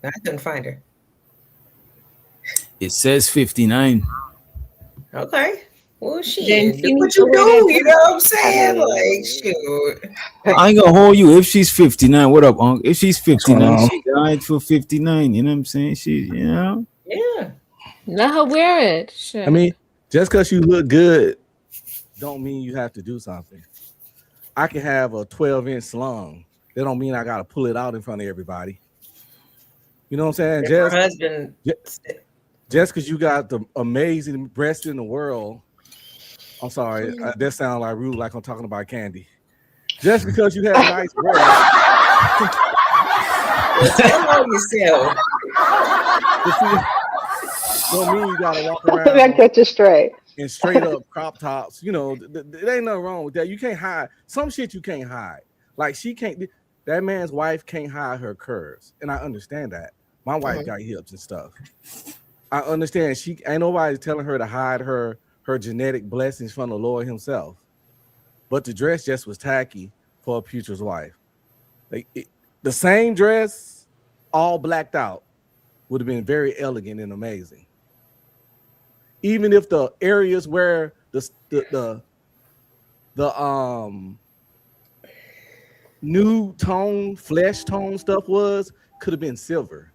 I couldn't find her. It says 59. Okay. Well, shit. Then Do what you do, you know what I'm saying? Like, shoot. I ain't gonna hold you if she's 59. What up, Unc? If she's 59, she died for 59. You know what I'm saying? Yeah. Let her wear it. Shit. I mean, just because you look good don't mean you have to do something. I can have a 12-inch slung. That don't mean I got to pull it out in front of everybody. You know what I'm saying? Just because you got the amazing breast in the world, I'm sorry, that sounds like rude, like I'm talking about candy. Just because you have nice breasts. Tell on yourself. Don't mean you gotta walk Let me around catch you straight. in straight up crop tops. You know, there ain't nothing wrong with that. You can't hide some shit. You can't hide. Like she can't. That man's wife can't hide her curves, and I understand that. My wife got hips and stuff. I understand she ain't nobody telling her to hide her genetic blessings from the Lord Himself. But the dress just was tacky for a preacher's wife. Like the same dress, all blacked out, would have been very elegant and amazing. Even if the areas where the new tone, flesh tone stuff was, could have been silver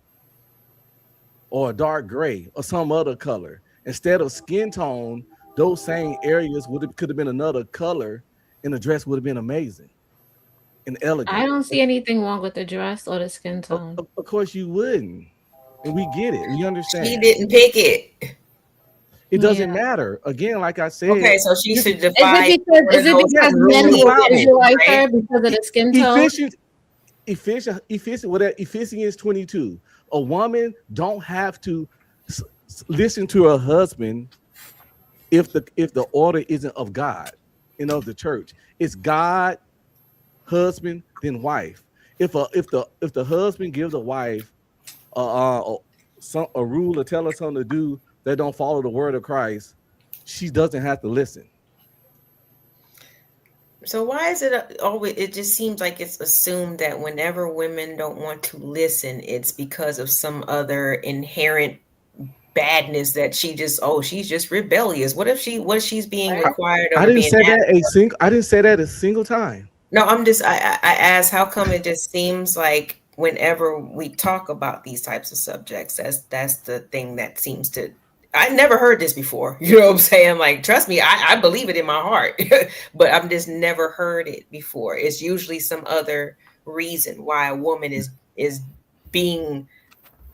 or a dark gray or some other color. Instead of skin tone, those same areas could have been another color, and the dress would have been amazing and elegant. I don't see anything wrong with the dress or the skin tone. Of course you wouldn't. And we get it. We understand. She didn't pick it. It doesn't matter. Again, like I said. Okay, so she should define. Is it because men will visualize her because of the skin tone? Ephesians 22. A woman don't have to listen to her husband if the order isn't of God and of the church. It's God, husband, then wife. If the husband gives a wife a rule or tell her something to do that don't follow the word of Christ, she doesn't have to listen. So why is it always? It just seems like it's assumed that whenever women don't want to listen, it's because of some other inherent badness that she's just rebellious. What if she's being required of? I didn't say that a single time. No, I asked how come it just seems like whenever we talk about these types of subjects, that's the thing that seems to. I never heard this before. You know what I'm saying? Like, trust me, I believe it in my heart, but I've just never heard it before. It's usually some other reason why a woman is being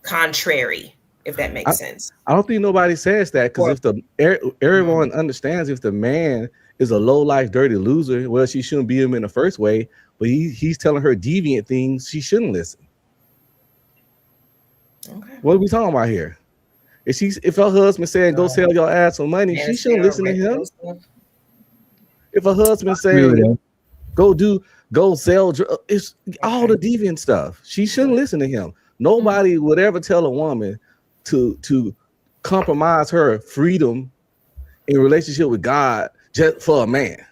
contrary, if that makes sense. I don't think nobody says that because everyone understands if the man is a low life, dirty loser, well, she shouldn't be him in the first way. But he's telling her deviant things, she shouldn't listen. Okay. What are we talking about here? If her husband saying go sell your ass some money, she shouldn't listen to him. If her husband saying go sell, it's all the deviant stuff. She shouldn't listen to him. Nobody would ever tell a woman to compromise her freedom in relationship with God just for a man,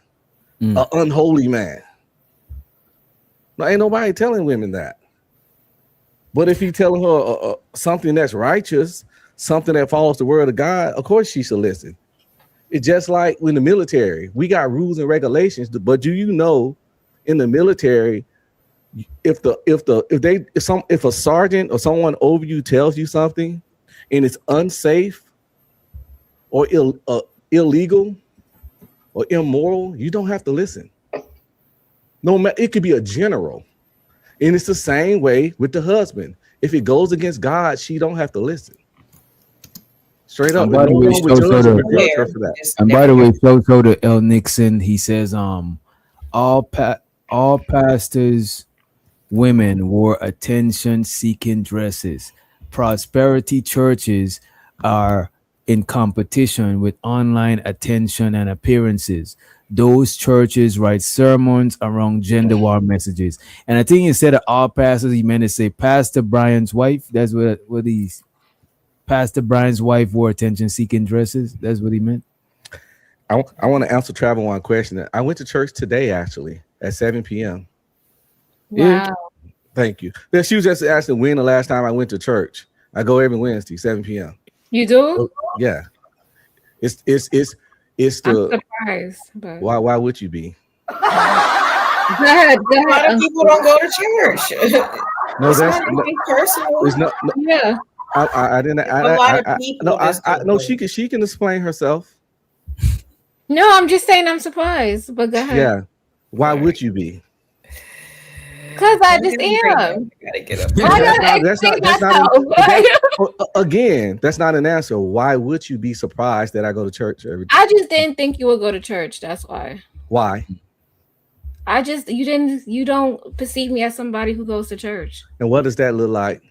an unholy man. No, ain't nobody telling women that. But if he telling her something that's righteous, something that follows the word of God, of course she should listen. It's just like in the military, we got rules and regulations. But do you know, in the military, if a sergeant or someone over you tells you something, and it's unsafe or illegal or immoral, you don't have to listen. No matter, it could be a general, and it's the same way with the husband. If it goes against God, she don't have to listen. Straight up. And by the way, so to L. Nixon, he says, all pastors' women wore attention-seeking dresses. Prosperity churches are in competition with online attention and appearances. Those churches write sermons around gender war messages. And I think instead of all pastors, he meant to say Pastor Brian's wife. That's what he's. Pastor Brian's wife wore attention-seeking dresses. That's what he meant. I want to answer Travel one question. I went to church today, actually, at 7 p.m. Wow. Yeah. Thank you. She was just asking when the last time I went to church. I go every Wednesday, 7 p.m. You do? Yeah. It's the. I'm surprised. But... Why would you be? Go ahead. A lot of people don't go to church. No, that's personal. It's not. No, yeah. I didn't. A lot of people. No. She can explain herself. No, I'm just saying I'm surprised. But go ahead. Yeah. Why would you be? Because I just am. Gotta get up. Again, that's not an answer. Why would you be surprised that I go to church every day? I just didn't think you would go to church. That's why. Why? You don't perceive me as somebody who goes to church. And what does that look like?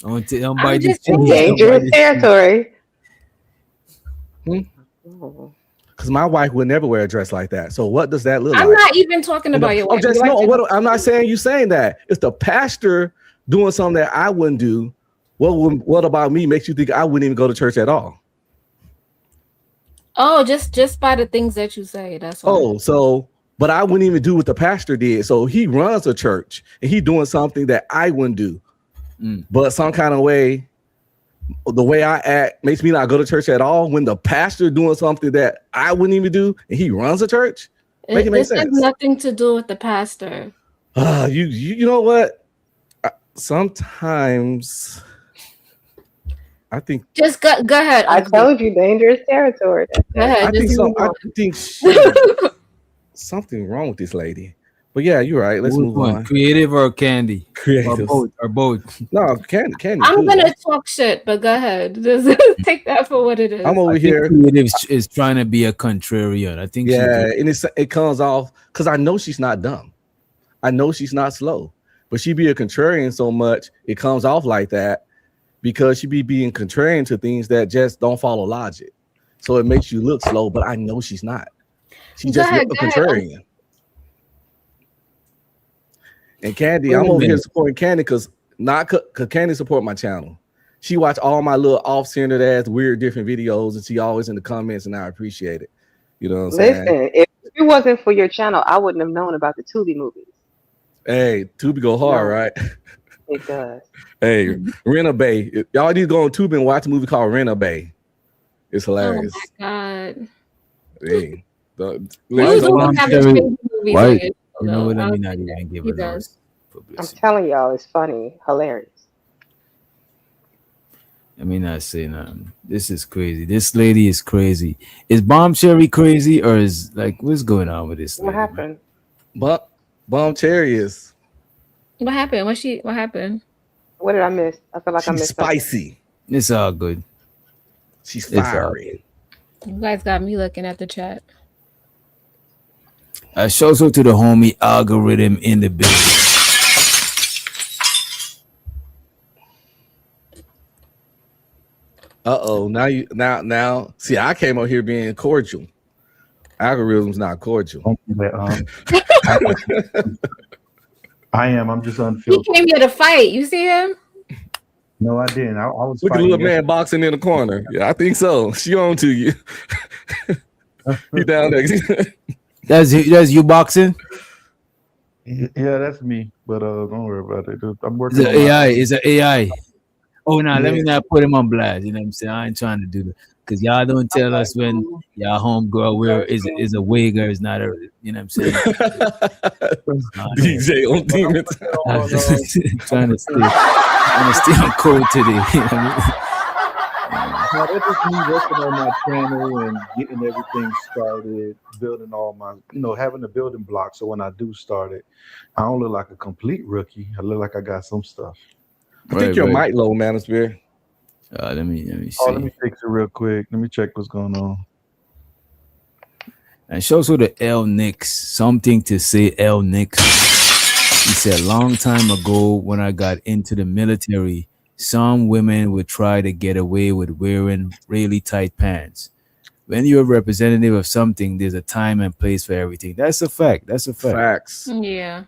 Don't I'm buy this just cheese. saying. Don't buy Dangerous this cheese. territory. Oh. Because my wife would never wear a dress like that. So what does that look I'm like? not even talking You know, about your I'm wife. just Your wife no. I'm not saying you saying that. It's the pastor doing something that I wouldn't do. What about me makes you think I wouldn't even go to church at all? Oh, just by the things that you say. That's why. Oh, so but I wouldn't even do what the pastor did. So he runs a church and he doing something that I wouldn't do. But some kind of way, the way I act makes me not go to church at all. When the pastor doing something that I wouldn't even do, and he runs a church, make it make This has sense. nothing to do with the pastor. You know what? Sometimes I think Just go ahead. I Uncle. told you, dangerous territory. Go ahead. I think something wrong with this lady. But yeah, you're right. Let's move on. Creative or Candy? Creative. Or both. No, Candy. I'm cool. gonna talk shit, but go ahead. Just take that for what it is. I'm over I here. think Creative is trying to be a contrarian. I think. Yeah, and it comes off because I know she's not dumb. I know she's not slow, but she be a contrarian so much it comes off like that because she be being contrarian to things that just don't follow logic. So it makes you look slow, but I know she's not. She's just a contrarian. And Candy, I'm over here supporting Candy because Candy support my channel. She watch all my little off-centered ass weird different videos, and she always in the comments, and I appreciate it. You know what I'm saying? Listen, if it wasn't for your channel, I wouldn't have known about the Tubi movies. Hey, Tubi go hard, right? It does. Hey, Rena Bay. Y'all need to go on Tubi and watch a movie called Rena Bay. It's hilarious. Oh my god. Hey, Why? You know what? Let me not even give her those. I'm telling y'all, it's funny, hilarious. Let me not say nothing. This is crazy. This lady is crazy. Is Bomb Cherry crazy or is like what's going on with this lady? What happened? Bomb Cherry is. What happened? What happened? What did I miss? I feel like I missed spicy. Something. It's all good. She's fiery. You guys got me looking at the chat. Shout out to the homie Algorithm in the building. Now. See, I came out here being cordial. Algorithm's not cordial. I am. I'm just unfiltered. He came here to fight. You see him? No, I didn't. I was. Look at the little man boxing in the corner. Yeah, I think so. She on to you. He down there. That's you boxing? Yeah, that's me. But don't worry about it. I'm working. It's an AI. It's an AI. Oh no, let me not put him on blast. You know what I'm saying? I ain't trying to do that because y'all don't tell us when y'all homegirl is a wig or is not a. You know what I'm saying? DJ on demons. I'm just trying to stay on code today. You know what I mean? No, that's just me working on my channel and getting everything started, building all my, having the building blocks. So when I do start it, I don't look like a complete rookie. I look like I got some stuff. I think your mic low, Manosphere. Let me see. Oh, let me fix it real quick. Let me check what's going on. And shows who the L Nix. Something to say, L Nix. He said, long time ago when I got into the military, some women would try to get away with wearing really tight pants. When you're a representative of something, there's a time and place for everything. That's a fact. That's a fact. Facts. Yeah.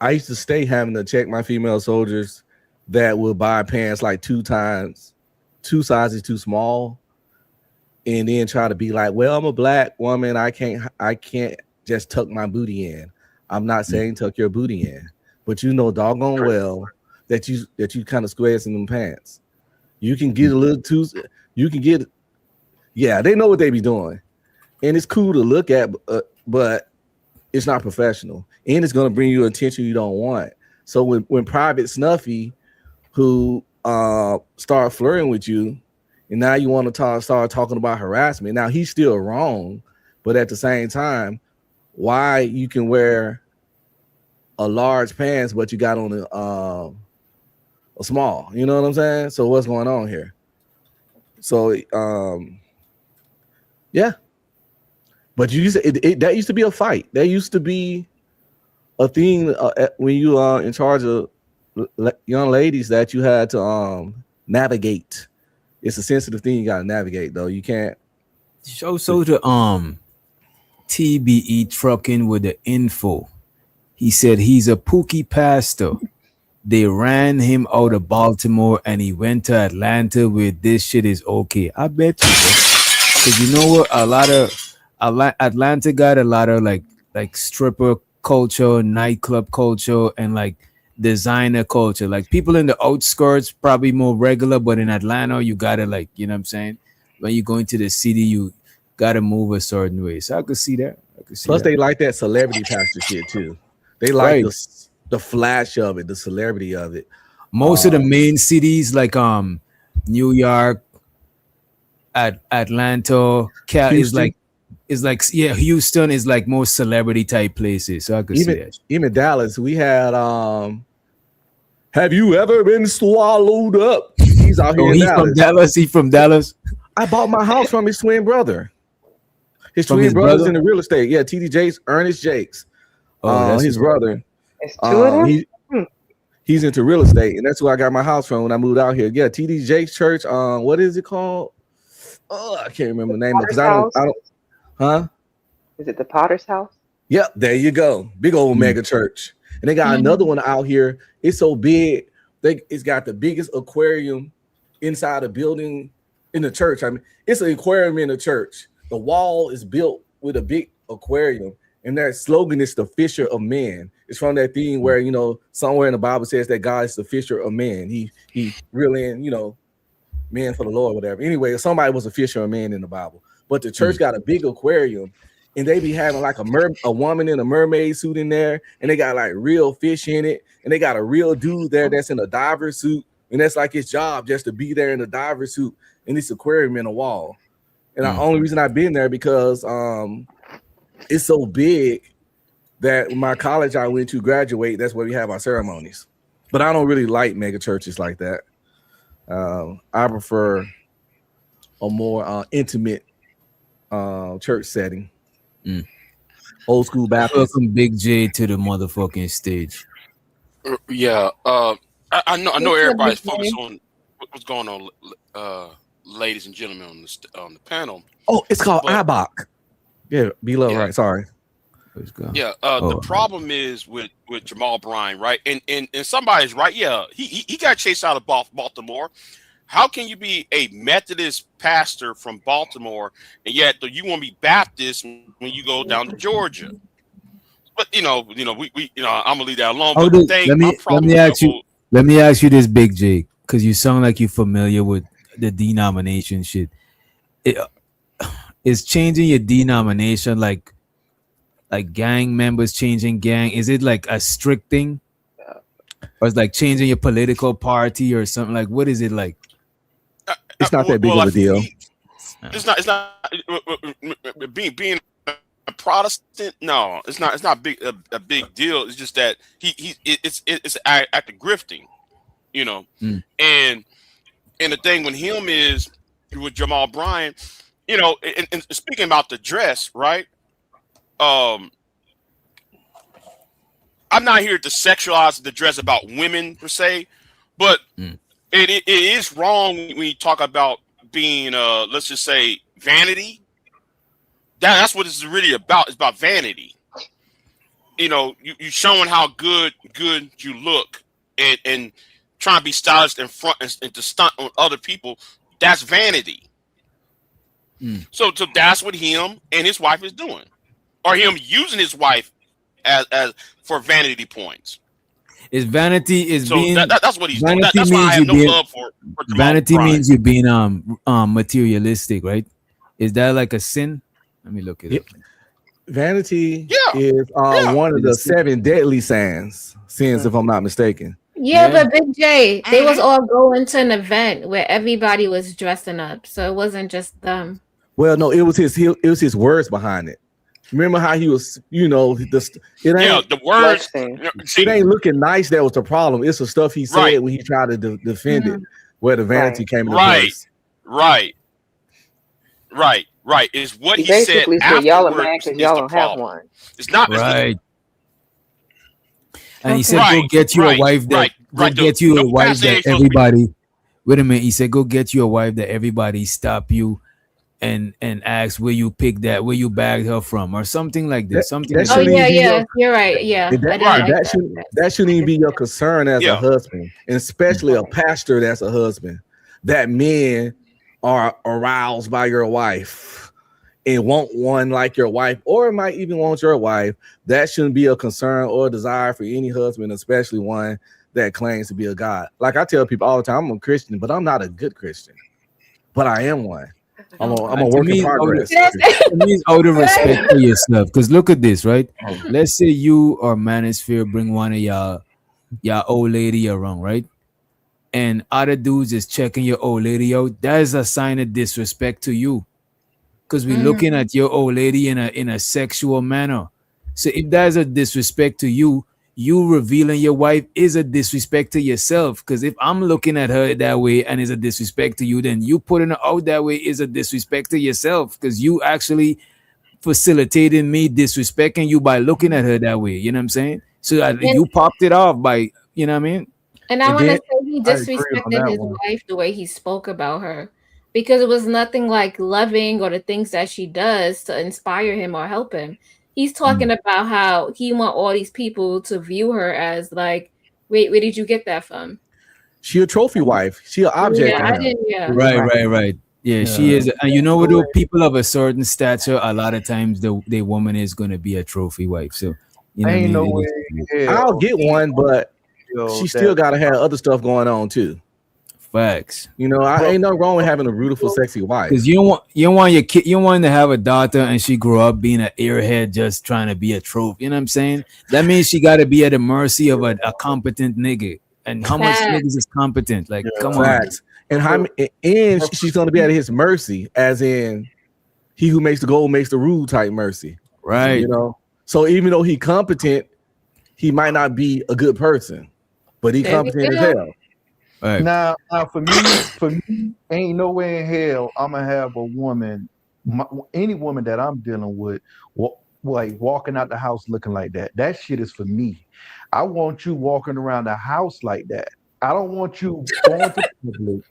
I used to stay having to check my female soldiers that would buy pants like 2 sizes too small, and then try to be like, well, I'm a black woman. I can't just tuck my booty in. I'm not saying tuck your booty in, but you know doggone well that you kind of squares in them pants. You can get a little too. You can get. Yeah, they know what they be doing, and it's cool to look at, but it's not professional, and it's gonna bring you attention you don't want. So when Private Snuffy, who start flirting with you, and now you want to start talking about harassment. Now he's still wrong, but at the same time, why you can wear a large pants but you got on a small? You know what I'm saying? So what's going on here? So yeah, but you that used to be a fight. That used to be a thing when you are in charge of young ladies that you had to navigate. It's a sensitive thing you got to navigate, though. You can't. So the TBE trucking with the info. He said he's a Pookie pastor. They ran him out of Baltimore and he went to Atlanta with this shit is okay. I bet you, because you know what? Atlanta got a lot of like stripper culture, nightclub culture, and like designer culture. Like people in the outskirts probably more regular, but in Atlanta you gotta like, you know what I'm saying? When you go into the city, you gotta move a certain way. So I could see that. Plus, they like that celebrity pastor shit too. They like the flash of it, the celebrity of it. Most of the main cities like New York, Atlanta, Houston is like more celebrity type places. So I could see that. Even Dallas, we had have you ever been swallowed up? He's out here in Dallas. He's from Dallas. I bought my house from his twin brother. His twin brother's in the real estate. Yeah, TD Jakes, Ernest Jakes. That's his brother. It's two of them? He's into real estate, and that's where I got my house from when I moved out here. Yeah, TD Jakes Church. What is it called? Oh, I can't remember the name of it because I don't. Huh? Is it the Potter's House? Yep, there you go. Big old mega church. And they got another one out here. It's so big. It's got the biggest aquarium inside a building in the church. I mean, it's an aquarium in the church. The wall is built with a big aquarium. And their slogan is the fisher of men. It's from that thing where, you know, somewhere in the Bible says that God is the fisher of men. He really, you know, men for the Lord, whatever. Anyway, somebody was a fisher of men in the Bible. But the church got a big aquarium, and they be having like a woman in a mermaid suit in there, and they got like real fish in it, and they got a real dude there that's in a diver suit, and that's like his job just to be there in a diver suit in this aquarium in a wall. And the only reason I've been there because it's so big that my college I went to graduate, that's where we have our ceremonies. But I don't really like mega churches like that. I prefer a more intimate church setting. Old school Baptist. Welcome Big J to the motherfucking stage. Yeah, I know everybody's focused on what's going on, ladies and gentlemen on the panel. Oh, it's called IBOC. Yeah, B-Love, right? Sorry. Yeah, the problem is with Jamal Bryant, right? And somebody's right. Yeah, he got chased out of Baltimore. How can you be a Methodist pastor from Baltimore and yet you want to be Baptist when you go down to Georgia? But I'm gonna leave that alone. But let me ask you this, Big J, because you sound like you're familiar with the denomination shit. Is changing your denomination like gang members changing gang? Is it like a strict thing, or is like changing your political party or something? Like, what is it like? It's not that big of a deal. It's not being a Protestant. No, it's not a big deal. It's just that it's an act of grifting, you know. And the thing with him is with Jamal Bryant, you know, and speaking about the dress, right? I'm not here to sexualize the dress about women per se, but it is wrong when you talk about being, let's just say, vanity. That's what it's really about. It's about vanity. You know, you showing how good you look and trying to be stylish in front and to stunt on other people. That's vanity. So that's what him and his wife is doing, or him using his wife as for vanity points. Is vanity is so being that's what he's doing. That's why I have no love for vanity Bryant. means you're being materialistic, right? Is that like a sin? Let me look it up. Vanity is one of the 7 deadly sins, if I'm not mistaken. Yeah, but Big J, they was all going to an event where everybody was dressing up, so it wasn't just them. Well, no, it was his words behind it. Remember how he was, you know, the words. It ain't looking nice. That was the problem. It's the stuff he said when he tried to defend it, where the vanity came into place. Right. Is what he basically said. Y'all are mad because y'all don't have one. It's not right. And he said, "Go get you a wife Right. get you a No wife pastor that ain't supposed to be. everybody. Wait a minute. He said, go get you a wife that everybody stop you and ask where you picked that, where you bagged her from, or something like That this. Something that like Oh shouldn't that. even yeah, be your yeah. You're right. Yeah, that I didn't Right. like that that. shouldn't even be your concern as a Yeah. husband, and especially a pastor that's a husband. That men are aroused by your wife and want one like your wife, or might even want your wife. That shouldn't be a concern or a desire for any husband, especially one that claims to be a God. Like I tell people all the time, I'm a Christian, but I'm not a good Christian. But I am one. I'm a To work in me, progress. to me, it's out of respect for yourself. Because look at this, right? Let's say you or Manosphere bring one of your old lady around, right? And other dudes is checking your old lady out. That is a sign of disrespect to you. Because we're looking at your old lady in a sexual manner. So if that's a disrespect to you, you revealing your wife is a disrespect to yourself. Because if I'm looking at her that way and is a disrespect to you, then you putting her out that way is a disrespect to yourself. Because you actually facilitating me disrespecting you by looking at her that way. You know what I'm saying? So And you popped it off by, you know what I mean? and I And want to then say he I agree on disrespected that his one. wife the way he spoke about her because it was nothing like loving or the things that she does to inspire him or help him. He's talking about how he want all these people to view her as like, wait, where did you get that from? she a trophy wife. She an object Yeah, to I him. didn't. Yeah, Right. Yeah, she Yeah. is. And you know what, though? People of a certain stature, a lot of times the woman is going to be a trophy wife. So, you know what I Ain't mean? no It way is in I'll hell get one, but she still that, gotta have other stuff going on too. facts. You know, I bro. ain't nothing wrong with having a beautiful, sexy Because wife. you don't want your kid, you don't want to have a daughter and she grow up being an airhead just trying to be a trophy. You know what I'm saying? That means she got to be at the mercy of a competent nigga. And how much facts. niggas is competent? Like, come Yeah. on. Facts. And how and she's gonna be at his mercy, as in he who makes the gold makes the rule type mercy. Right. You know. So even though he competent, he might not be a good person, but he There we competent as go. hell. Right. Now for me, ain't no way in hell I'm gonna have a woman, any woman that I'm dealing with, like walking out the house looking like that. That shit is for me. I want you walking around the house like that. I don't want you going to public.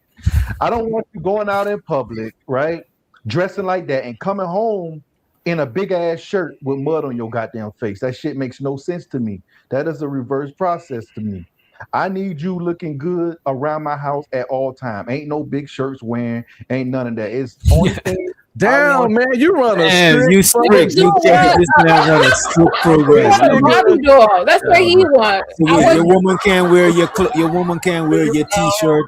I don't want you going out in public, right? Dressing like that and coming home in a big ass shirt with mud on your goddamn face. That shit makes no sense to me. That is a reverse process to me. I need you looking good around my house at all time. Ain't no big shirts wearing, ain't none of that. It's only thing Damn, man, you run a Damn, strict you fucking strict. You can't What? this man run a strict He program. want a Barbie doll. That's what he wants. So I wait, your was woman can't wear your woman can't wear your t-shirt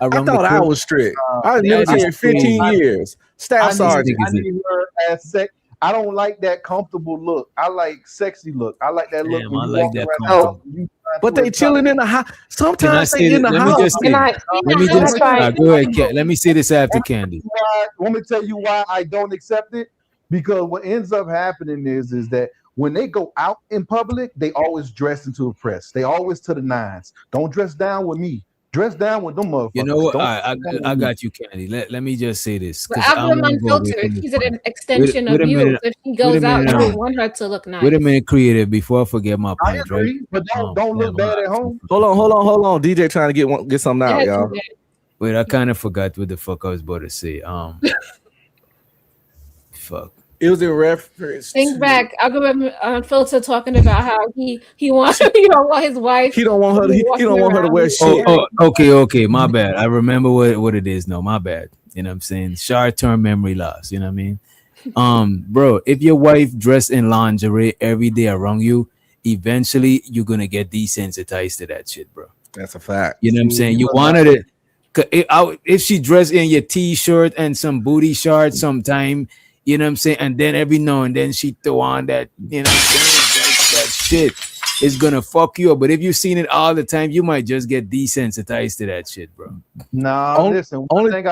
I around the thought I cloak. was strict. I was That is military 15 crazy. years. Staff This sergeant. nigga's I need her as sex. I don't like that comfortable look. I like sexy look. I like that look damn. when I you like walk that around the house. Oh, comfortable. You trying But to they attract. chilling in the house. Can I Sometimes they say in this? the Let me house. just can say. I Let me can I just try? go ahead, Kat. Let me say this after Candy. Want me to tell you why I don't accept it? Because what ends up happening is that when they go out in public, they always dress into impress. They always to the nines. Don't dress down with me. Dress down with them You know motherfuckers. what? Don't I got you, Candy. Let me just say this but because I I put him want to go away unfiltered. from this He's point. an extension Wait of a you. minute. So if he Wait a goes out, minute you now. would want her to look Wait a nice. minute, creative. Before I forget my I point, right? agree, but don't look Damn, bad at home. Hold on. DJ trying to get something Go out, ahead, y'all. TJ. wait, I kind of forgot what the fuck I was about to say. Fuck. It was in reference Think to back. I'll go back unfiltered talking about how he wants he don't want his wife he don't want to her be he walking don't want her to around wear with shit. Okay. My bad. I remember what it is. No, my bad. You know what I'm saying? Short-term memory loss. You know what I mean? Bro, if your wife dressed in lingerie every day around you, eventually you're gonna get desensitized to that shit, bro. That's a fact. You know what I'm saying? You wanted it. If she dressed in your t-shirt and some booty shorts sometime, you know what I'm saying? And then every now and then she throw on that, you know what I'm saying? That shit is gonna fuck you up. But if you've seen it all the time, you might just get desensitized to that shit, bro. Nah, listen. One thing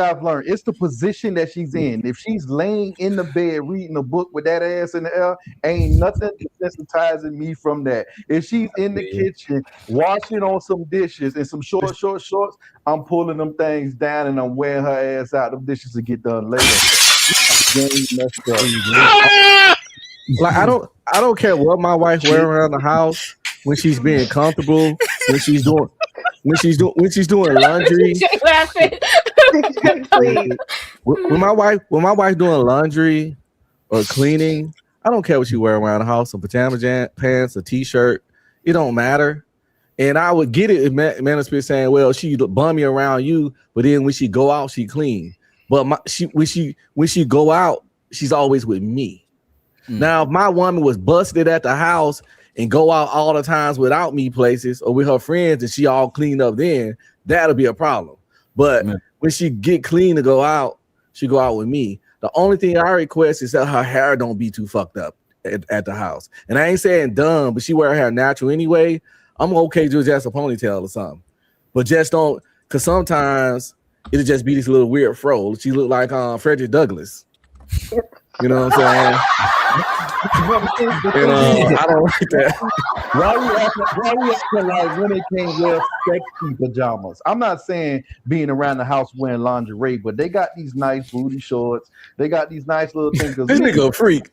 I've learned, it's the position that she's in. If she's laying in the bed reading a book with that ass in the air, ain't nothing desensitizing me from that. If she's in the kitchen washing on some dishes and some shorts, I'm pulling them things down and I'm wearing her ass out. Them dishes to get done later. Game messed up. Like I don't care what my wife wear around the house. when she's being comfortable, when she's doing laundry. Please. When my wife doing laundry or cleaning, I don't care what she wear around the house, some pajama pants, a t-shirt, it don't matter. And I would get it if Manosphere saying, well, she bummy around you, but then when she go out, she clean. But when she go out, she's always with me. Now, if my woman was busted at the house and go out all the times without me places or with her friends and she all cleaned up, then that'll be a problem. But when she get clean to go out, she go out with me. The only thing I request is that her hair don't be too fucked up at the house. And I ain't saying dumb, but she wear her hair natural anyway. I'm okay to just a ponytail or something. But just don't, because sometimes it'll just be this little weird fro. She look like Frederick Douglass. You know what I'm saying? I don't like that. Why we acting like women can't wear sexy pajamas? I'm not saying being around the house wearing lingerie, but they got these nice booty shorts. They got these nice little things. This nigga a freak.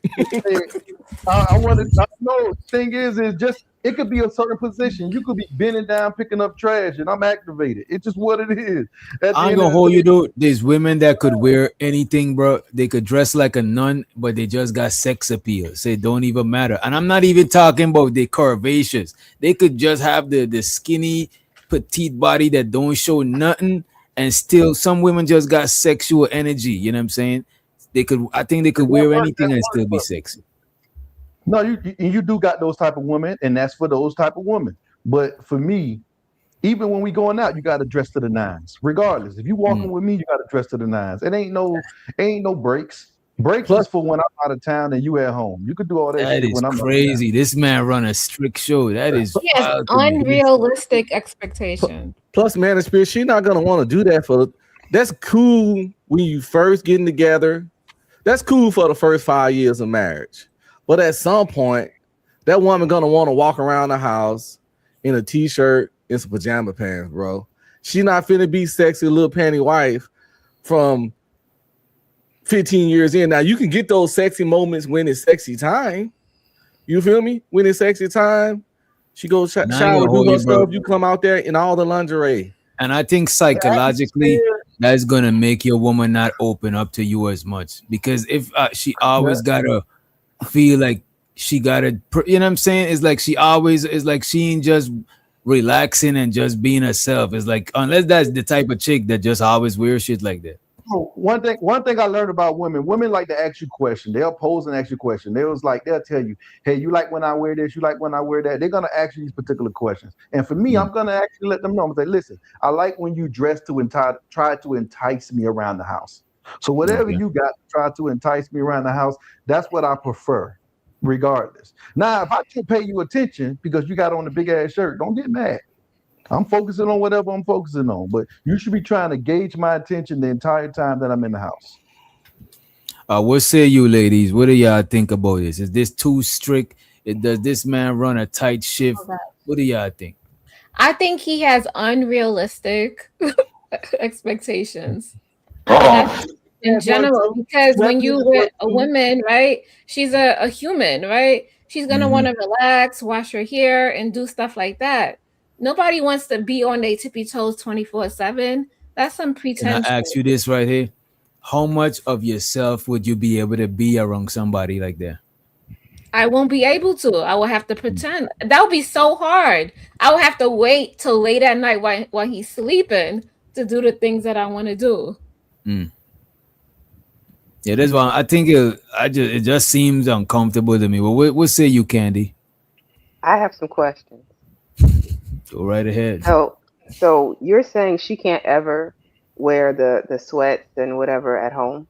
I want to know. Thing is just it could be a certain position. You could be bending down, picking up trash, and I'm activated. It's just what it is. I'm gonna hold you though. There's women that could wear anything, bro. They could dress like a nun, but they just got sex appeal. So it don't even matter. And I'm not even talking about the curvaceous. They could just have the skinny, petite body that don't show nothing, and still some women just got sexual energy. You know what I'm saying? I think they could wear anything and still be sexy. No, you do got those type of women, and that's for those type of women. But for me, even when we going out, you got to dress to the nines. Regardless, if you walking with me, you got to dress to the nines. It ain't no breaks. Breaks is for when I'm out of town and you at home. You could do all that shit when I'm crazy. This man run a strict show. That is unrealistic expectation. Plus, man, she not gonna want to do that for. That's cool when you first getting together. That's cool for the first 5 years of marriage. But at some point, that woman gonna want to walk around the house in a t-shirt and some pajama pants, bro. She not finna be sexy little panty wife from 15 years in. Now you can get those sexy moments when it's sexy time. You feel me? When it's sexy time, she goes shower, do her stuff. You come out there in all the lingerie. And I think psychologically, that's gonna make your woman not open up to you as much, because if she always gotta feel like she gotta, you know what I'm saying? It's like she always is like she ain't just relaxing and just being herself. It's like, unless that's the type of chick that just always wears shit like that. One thing I learned about women like to ask you questions. They'll pose and ask you questions. They'll tell you, hey, you like when I wear this? You like when I wear that? They're gonna ask you these particular questions. And for me, I'm gonna actually let them know. I'm gonna say, listen, I like when you dress to try to entice me around the house. So whatever you got to try to entice me around the house, that's what I prefer, regardless. Now, if I can't pay you attention because you got on a big ass shirt, don't get mad. I'm focusing on whatever I'm focusing on, but you should be trying to gauge my attention the entire time that I'm in the house. What say you, ladies? What do y'all think about this? Is this too strict? Does this man run a tight shift? What do y'all think? I think he has unrealistic expectations. In general, because when you with a woman, right, she's a human, right? She's gonna want to relax, wash her hair, and do stuff like that. Nobody wants to be on their tippy toes 24/7. That's some pretense. Can I ask you this right here? How much of yourself would you be able to be around somebody like that? I won't be able to. I will have to pretend. That would be so hard. I will have to wait till late at night while he's sleeping to do the things that I want to do. Yeah, that's why I think it just seems uncomfortable to me. Well, what say you, Candy? I have some questions. Go right ahead. So you're saying she can't ever wear the sweats and whatever at home?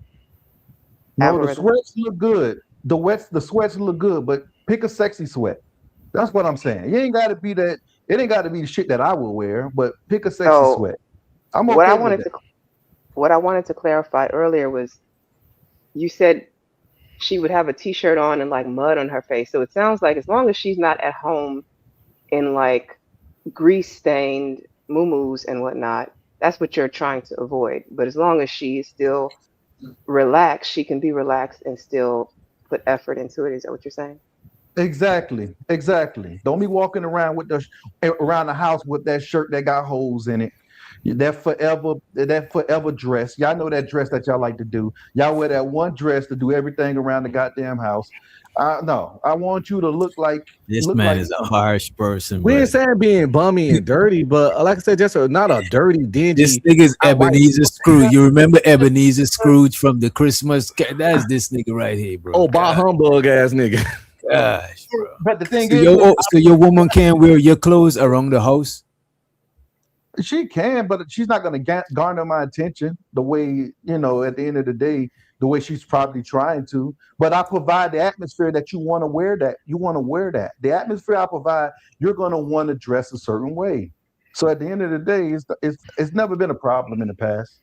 No, the sweats look good. The sweats look good, but pick a sexy sweat. That's what I'm saying. You ain't got to be that. It ain't got to be the shit that I will wear, but pick a sexy sweat. I'm okay what I wanted to clarify earlier was, you said she would have a t-shirt on and like mud on her face. So it sounds like as long as she's not at home in like grease stained muumuus and whatnot, that's what you're trying to avoid. But as long as she is still relaxed, she can be relaxed and still put effort into it. Is that what you're saying? Exactly. Don't be walking around with around the house with that shirt that got holes in it. That forever dress. Y'all know that dress that y'all like to do. Y'all wear that one dress to do everything around the goddamn house. No, I want you to look like This man is a harsh person, We but ain't saying being bummy and dirty, but like I said, just not a dirty, dingy. this nigga is Ebenezer Scrooge. You remember Ebenezer Scrooge from the Christmas? That's this nigga right here, bro. Oh, bah humbug ass nigga. Gosh, bro. But the thing So your woman can't wear your clothes around the house? she can, but she's not going to garner my attention the way, at the end of the day, the way she's probably trying to. But I provide the atmosphere that you want to wear that. You want to wear that. The atmosphere I provide, you're going to want to dress a certain way. So at the end of the day, it's never been a problem in the past.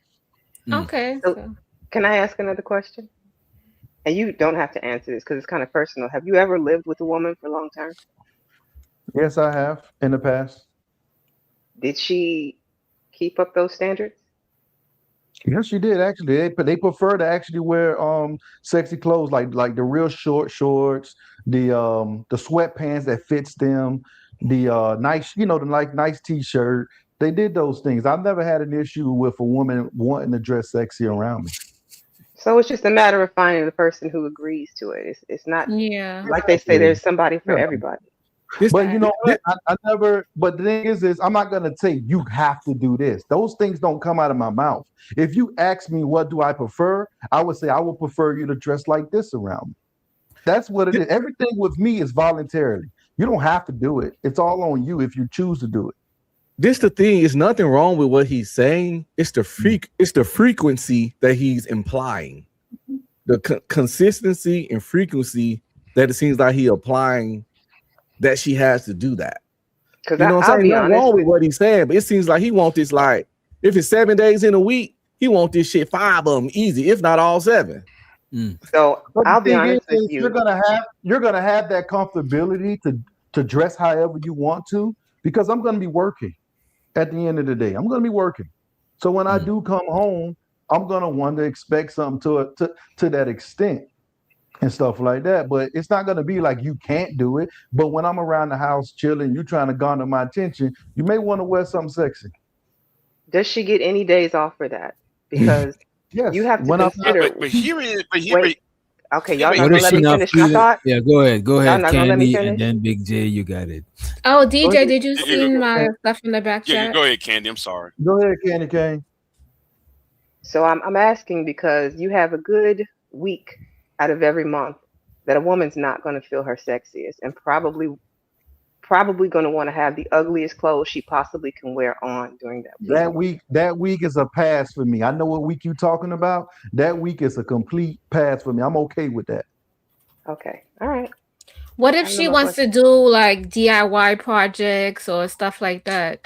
Okay. So, can I ask another question? And you don't have to answer this because it's kind of personal. Have you ever lived with a woman for long term? Yes, I have in the past. Did she keep up those standards? Yes, she did actually. They prefer to actually wear sexy clothes like the real short shorts, the sweatpants that fits them, the nice the nice t-shirt. They did those things. I've never had an issue with a woman wanting to dress sexy around me. So it's just a matter of finding the person who agrees to it. It's not like they say there's somebody for everybody. But you know what? I never. But the thing is I'm not gonna say you have to do this. Those things don't come out of my mouth. If you ask me what do I prefer, I would say I would prefer you to dress like this around me. That's what it is. Everything with me is voluntarily. You don't have to do it. It's all on you if you choose to do it. This the thing. It's nothing wrong with what he's saying. It's the frequency that he's implying. The consistency and frequency that it seems like he applying. That she has to do that. Because you know what I'm saying? Nothing wrong with what he's saying, but it seems like he wants this like if it's 7 days in a week, he wants this shit 5 of them easy, if not all 7. So I'll be honest with you. You're gonna have that comfortability to dress however you want to, because I'm gonna be working at the end of the day. I'm gonna be working. So when I do come home, I'm gonna want to expect something to that extent. And stuff like that, but it's not going to be like you can't do it. But when I'm around the house chilling, you trying to garner my attention, you may want to wear something sexy. Does she get any days off for that? Because yes, you have to consider. But here is. Wait. Okay, y'all not gonna let me finish my thought. Yeah, go ahead, Y'all not gonna let me Candy, finish? and then Big J. You got it. Oh, DJ, did you see my stuff in the back chat? Yeah, go ahead, Candy. I'm sorry. Go ahead, Candy Cane. So I'm asking because you have a good week out of every month that a woman's not going to feel her sexiest and probably going to want to have the ugliest clothes she possibly can wear on during that week. That week is a pass for me. I know what week you're talking about. That week is a complete pass for me. I'm okay with that. Okay. All right. What if she wants to do like DIY projects or stuff like that?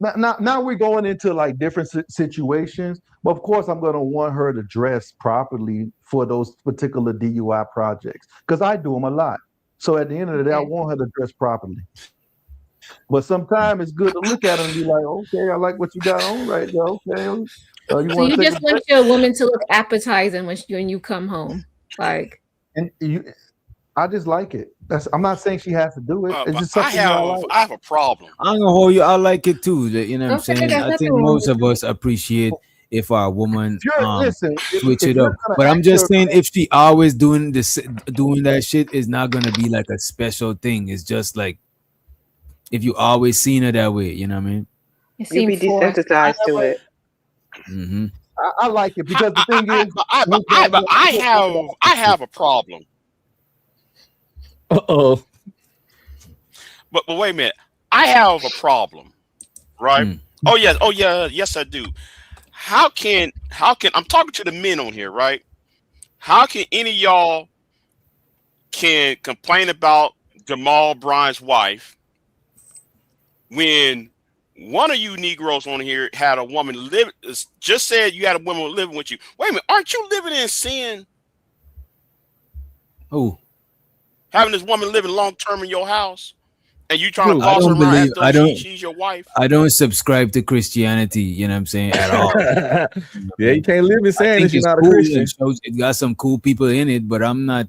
Now we're going into like different situations, but of course I'm going to want her to dress properly for those particular DUI projects because I do them a lot. So at the end of the day, I want her to dress properly. But sometimes it's good to look at her and be like, okay, I like what you got on right there. Okay. So you just want your woman to look appetizing when you come home, like. I just like it. I'm not saying she has to do it. It's just something I have a problem. I'm gonna hold you. I like it too. You know what I'm saying? I think most of us appreciate if our woman switch it up. But I'm just saying, if she always doing that shit, is not gonna be like a special thing. It's just like if you always seen her that way. You know what I mean? You'll be desensitized to it. Mm-hmm. I like it because the thing is, I have a problem. Uh-oh. But wait a minute. I have a problem, right? Oh yes I do. How can I'm talking to the men on here, right? How can any of y'all can complain about Jamal Bryant's wife when one of you Negroes on here had a woman just said you had a woman living with you? Wait a minute, aren't you living in sin? Oh. Having this woman living long term in your house, and you trying to I boss her don't around as believe. though she's your wife. I don't subscribe to Christianity. You know what I'm saying at all. Yeah, you can't live in I saying think that you're it's not a cool Christian. and shows it got some cool people in it, but I'm not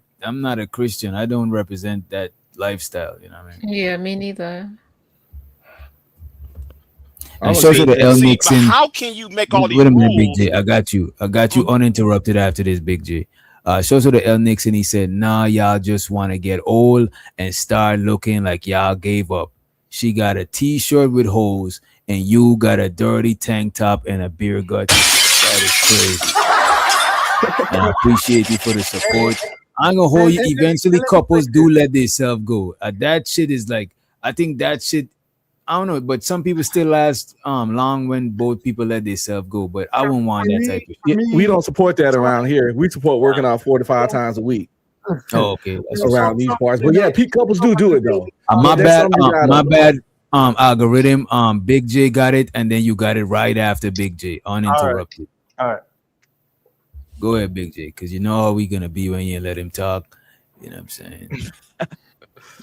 a Christian. I don't represent that lifestyle. You know what I mean? Yeah, me neither. And shows you the L But Nixon. how can you make all these Wait a minute, Big rules? J. I got you uninterrupted after this, Big J. Shows you the L Nixon. He said, "Nah, y'all just want to get old and start looking like y'all gave up. She got a T-shirt with holes, and you got a dirty tank top and a beer gut. That is crazy. And I appreciate you for the support. I'm gonna hold you. Eventually, couples do let themselves go. That shit is like, I think that shit. I don't know, but some people still last long when both people let themselves go. But I wouldn't want that type of shit. We don't support that around here. We support working out 4 to 5 times a week. Oh, okay. That's Around these parts. But yeah, peak couples do it though. My bad. Algorithm. Big J got it, and then you got it right after Big J, uninterrupted. All right. Go ahead, Big J, because you know how we gonna be when you let him talk. You know what I'm saying?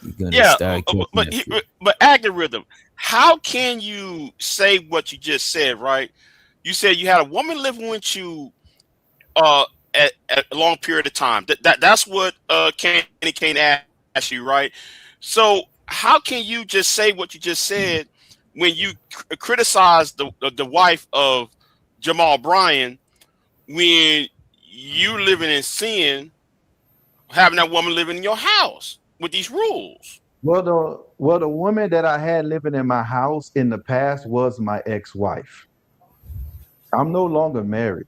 You're gonna start but algorithm, how can you say what you just said, right? You said you had a woman living with you at a long period of time. That's what Candy Kane asked you, right? So how can you just say what you just said when you criticize the wife of Jamal Bryan when you living in sin, having that woman living in your house with these rules? Well, the woman that I had living in my house in the past was my ex-wife. I'm no longer married.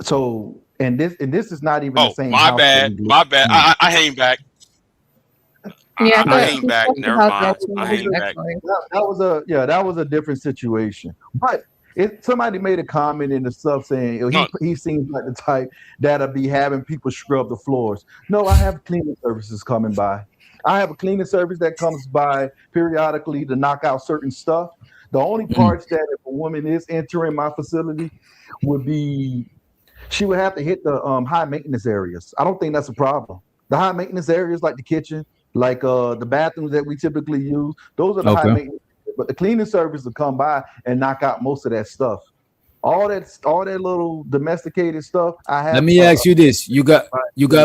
So, and this is not even the same house. My bad. I hang back. Yeah, I hang back. Never mind. I hang back. That was a different situation. But somebody made a comment in the stuff saying he seems like the type that'll be having people scrub the floors. No, I have cleaning services coming by. I have a cleaning service that comes by periodically to knock out certain stuff. The only parts that if a woman is entering my facility would be she would have to hit the high maintenance areas. I don't think that's a problem. The high maintenance areas like the kitchen, like the bathrooms that we typically use, those are the high maintenance. But the cleaning service will come by and knock out most of that stuff. All that little domesticated stuff. I have. Let me ask you this: you got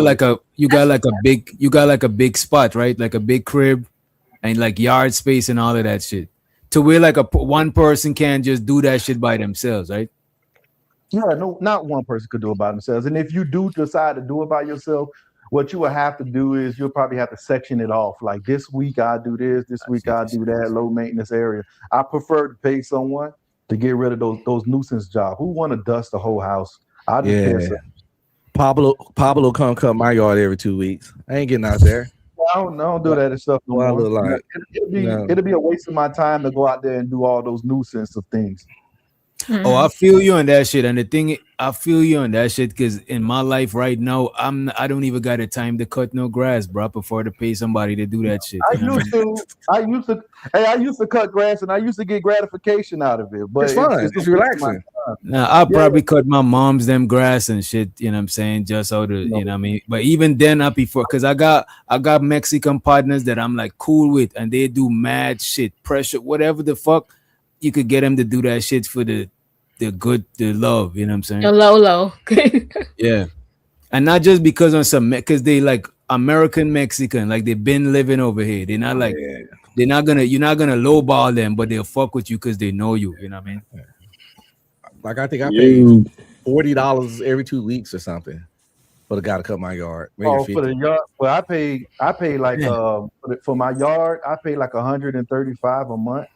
like a big spot, right? Like a big crib, and like yard space and all of that shit. To where like one person can just do that shit by themselves, right? Yeah, no, not one person could do it by themselves. And if you do decide to do it by yourself, what you will have to do is you'll probably have to section it off. Like this week I do this week I do that, low maintenance area. I prefer to pay someone to get rid of those nuisance jobs. Who want to dust the whole house? I just Pablo come cut my yard every 2 weeks. I ain't getting out there. I don't do that and stuff. No more. It'll be a waste of my time to go out there and do all those nuisance of things. Oh, I feel you on that shit. And the thing, I feel you on that shit because in my life right now, I don't even got the time to cut no grass, bro. I prefer to pay somebody to do that shit. I used to cut grass and I used to get gratification out of it. But it's fun. It's relaxing. Now I'll probably cut my mom's them grass and shit, you know what I'm saying? Just so to, you know what I mean? But even then I prefer because I got Mexican partners that I'm like cool with and they do mad shit, pressure, whatever the fuck. You could get them to do that shit for the love, you know what I'm saying? The low. Yeah. And not just because on some, because they like American Mexican, like they've been living over here. They're not like, you're not gonna lowball them, but they'll fuck with you because they know you, you know what I mean? Like I think I paid $40 every 2 weeks or something for the guy to cut my yard. Maybe for the yard. Well, I pay like for my yard, I pay like $135 a month.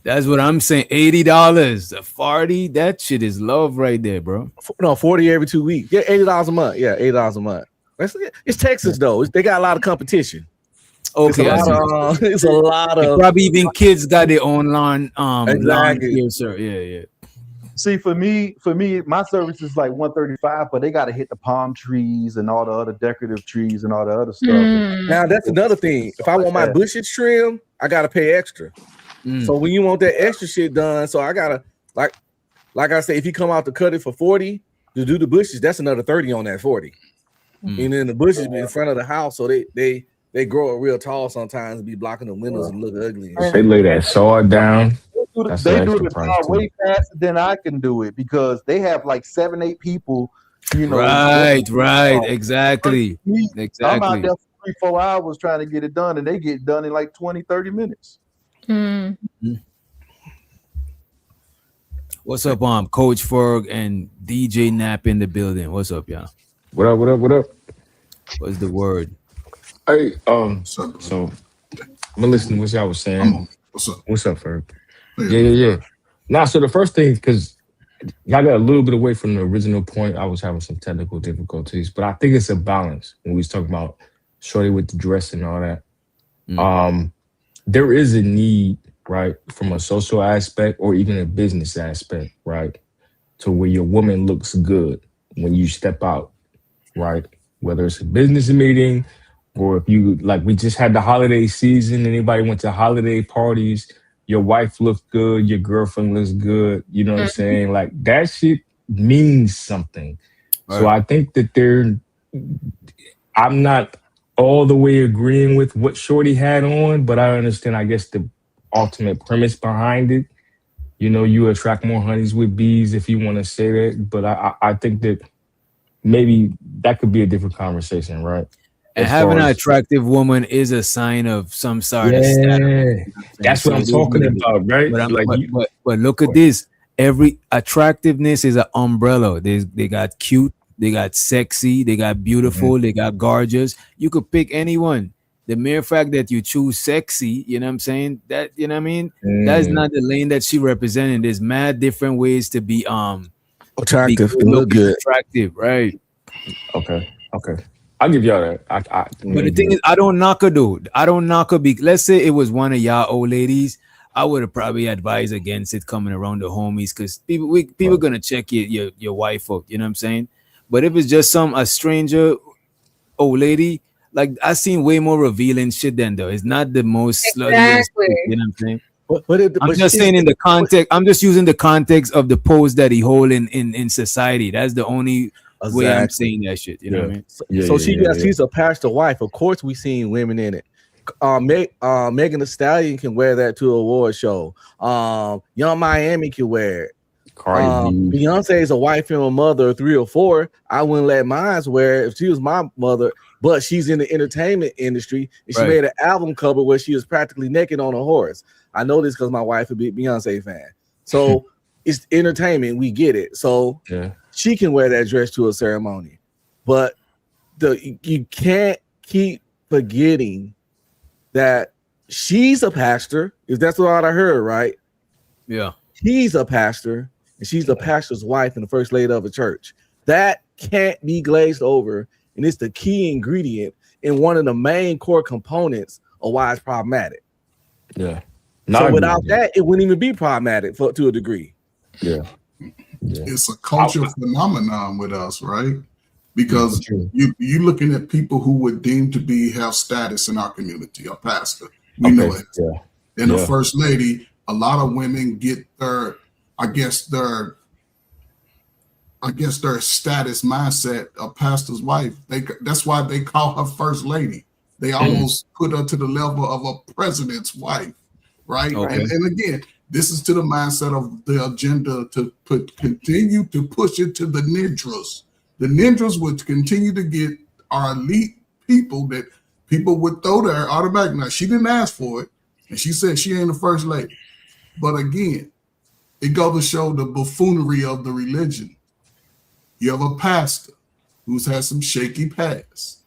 That's what I'm saying. $80, 40. That shit is love right there, bro. No, 40 every 2 weeks. Yeah, $80 a month. Yeah, $80 a month. It's Texas though. They got a lot of competition. Okay, it's a lot of probably even kids got their own lawn. Exactly. Lawn sir. Yeah. See, for me, my service is like $135, but they got to hit the palm trees and all the other decorative trees and all the other stuff. Now that's another thing. If I want my bushes trimmed, I gotta pay extra. So when you want that extra shit done, so I gotta like I say, if you come out to cut it for 40 to do the bushes, that's another 30 on that 40. And then the bushes be in front of the house, so they they grow up real tall sometimes and be blocking the windows and look ugly. And They lay that sword down. That's they an do extra the price job too. way faster than I can do it because they have like 7, 8 people. You know, Right, exactly. I'm out there for 3, 4 hours trying to get it done, and they get done in like 20, 30 minutes. What's up, Coach Ferg and DJ Nap in the building? What's up, y'all? What up? What up? What up? What's the word? Hey, so I'm gonna listen to what y'all was saying. What's up? What's up, Ferg? Yeah. Nah, so the first thing, because y'all got a little bit away from the original point. I was having some technical difficulties, but I think it's a balance when we was talking about shorty with the dress and all that. There is a need, right, from a social aspect or even a business aspect, right, to where your woman looks good when you step out, right? Whether it's a business meeting or if you, like, we just had the holiday season, anybody went to holiday parties, your wife looks good, your girlfriend looks good, you know what I'm saying? Like, that shit means something. Right. So I think that I'm not all the way agreeing with what Shorty had on, but I understand, I guess, the ultimate premise behind it. You know, you attract more honeys with bees, if you want to say that. But I think that maybe that could be a different conversation, right? And having an attractive woman is a sign of some sort of status. That's what I'm talking about, right? But look at this. Every attractiveness is an umbrella. They got cute, they got sexy, they got beautiful, they got gorgeous. You could pick anyone. The mere fact that you choose sexy, you know what I'm saying? That, you know what I mean? That's not the lane that she represented. There's mad different ways to be attractive, to look good, attractive, right? Okay. I'll give y'all that. But the thing is, I don't knock her, dude. I don't knock her. Let's say it was one of y'all old ladies. I would have probably advised against it coming around the homies because people gonna check your wife out. You know what I'm saying? But if it's just a stranger old lady, like I seen way more revealing shit than though. It's not the most Exactly. You know what I'm saying? But I'm just saying in the context. I'm just using the context of the pose that he hold in society. That's the only way I'm saying that shit. You know what I mean? She's a pastor wife. Of course, we seen women in it. Megan Thee Stallion can wear that to an award show. Young Miami can wear it. Beyonce is a wife and a mother of 3 or 4. I wouldn't let mine wear it if she was my mother, but she's in the entertainment industry and she made an album cover where she was practically naked on a horse. I know this because my wife is a big Beyonce fan. So it's entertainment. We get it. So she can wear that dress to a ceremony. But you can't keep forgetting that she's a pastor. If that's what I heard, right? Yeah. He's a pastor. And she's the pastor's wife and the first lady of a church. That can't be glazed over. And it's the key ingredient and one of the main core components of why it's problematic. Yeah. So without that, it wouldn't even be problematic to a degree. Yeah. It's a cultural phenomenon with us, right? Because you looking at people who would deem to have status in our community, a pastor. We know it. And a first lady, a lot of women get their status mindset of pastor's wife. That's why they call her first lady. They almost put her to the level of a president's wife, right? And again, this is to the mindset of the agenda to continue to push it to the ninjas. The ninjas would continue to get our elite people that people would throw there automatically. Now, she didn't ask for it, and she said she ain't the first lady. But again, it goes to show the buffoonery of the religion. You have a pastor who's had some shaky past.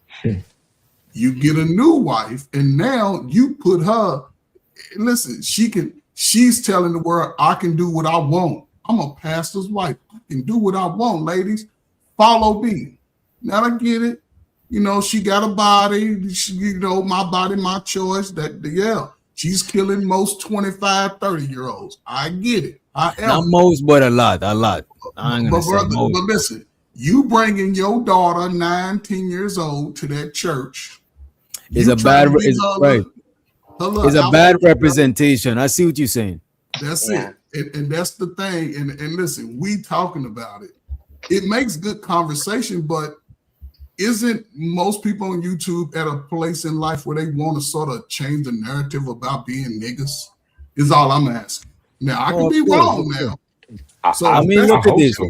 You get a new wife, and now you put her. Listen, she's telling the world, I can do what I want. I'm a pastor's wife. I can do what I want, ladies. Follow me. Now I get it. You know, she got a body. My body, my choice. She's killing most 25, 30-year-olds. I get it. Not most, but a lot. I'm gonna say most. But listen, you bringing your daughter 9, 10 years old to that church is a bad representation. I see what you're saying. That's it. And that's the thing. And listen, we talking about it. It makes good conversation, but isn't most people on YouTube at a place in life where they want to sort of change the narrative about being niggas? Is all I'm asking. Now I can be wrong now. So I mean, look at this. So,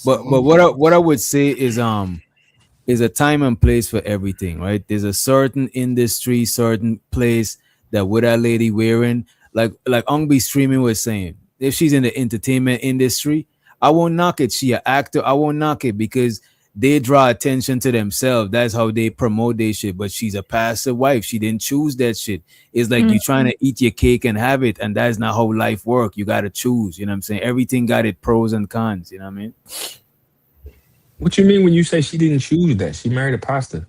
But what I would say is a time and place for everything, right? There's a certain industry, certain place that what that lady wearing, like Ongbi Streaming was saying, if she's in the entertainment industry, I won't knock it. She an actor, I won't knock it because they draw attention to themselves. That's how they promote their shit. But she's a pastor wife. She didn't choose that shit. It's like you trying to eat your cake and have it, and that's not how life works. You got to choose. You know what I'm saying? Everything got its pros and cons. You know what I mean? What you mean when you say she didn't choose that? She married a pastor.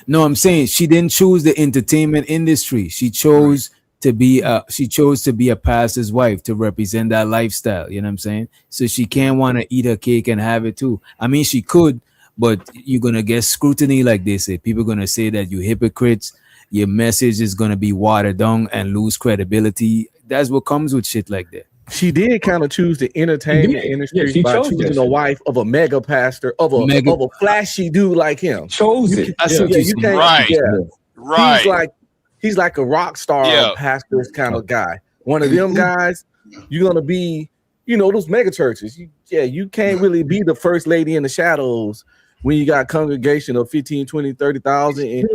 No, I'm saying she didn't choose the entertainment industry. She chose to be a pastor's wife to represent that lifestyle. You know what I'm saying? So she can't want to eat her cake and have it too. I mean, she could, but you're gonna get scrutiny, like they say. People are gonna say that you hypocrites. Your message is gonna be watered down and lose credibility. That's what comes with shit like that. She did kind of choose the entertainment industry by choosing a wife of a mega pastor, of a flashy dude like him. Chose it. You can't, Right. He's like a rock star pastor kind of guy. One of them guys, you're gonna be, those mega churches. You can't really be the first lady in the shadows when you got a congregation of 15, 20, 30,000 and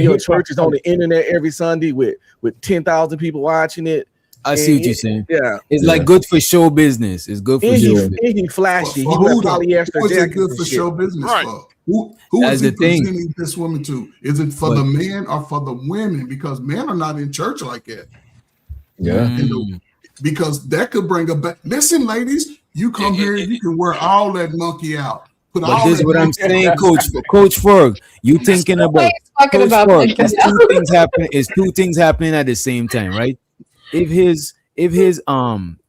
your church is on the internet every Sunday with 10,000 people watching it. I see what you're saying. Yeah, it's like good for show business. It's good for show business. And he flashy. He who polyester is it jackets good and for shit. show business for? Who That's is he the thing. presenting this woman to? Is it for the men or for the women? Because men are not in church like that. Yeah. Because that could bring a back. Listen, ladies, you come here, you can wear all that monkey out. But this is what I'm saying, Coach Ferg. You thinking about Coach Ferg? It's two things happening at the same time, right? If his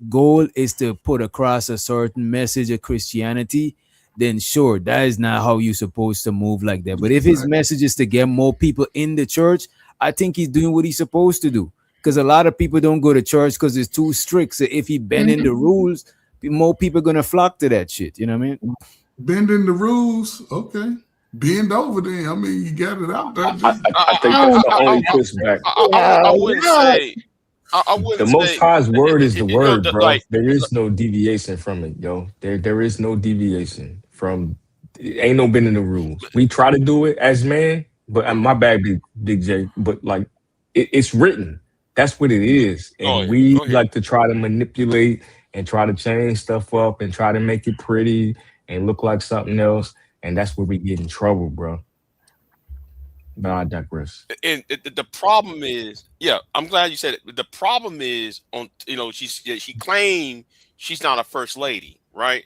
goal is to put across a certain message of Christianity, then sure, that is not how you're supposed to move like that. But if his message is to get more people in the church, I think he's doing what he's supposed to do. Because a lot of people don't go to church because it's too strict. So if he bending the rules, more people are gonna flock to that shit. You know what I mean? Bending the rules, okay. Bend over then. I mean, you got it out there. I think that's the only pushback. I wouldn't say. I wouldn't the Most say, High's word is the word, bro. like, there is no deviation from it, yo. There is no deviation from. Ain't no bending the rules. We try to do it as man, but my bad, Big J. But like, it's written. That's what it is, and we like to try to manipulate and try to change stuff up and try to make it pretty and look like something else, and that's where we get in trouble, bro. But I digress. And the problem is, I'm glad you said it. The problem is, she claimed she's not a first lady, right?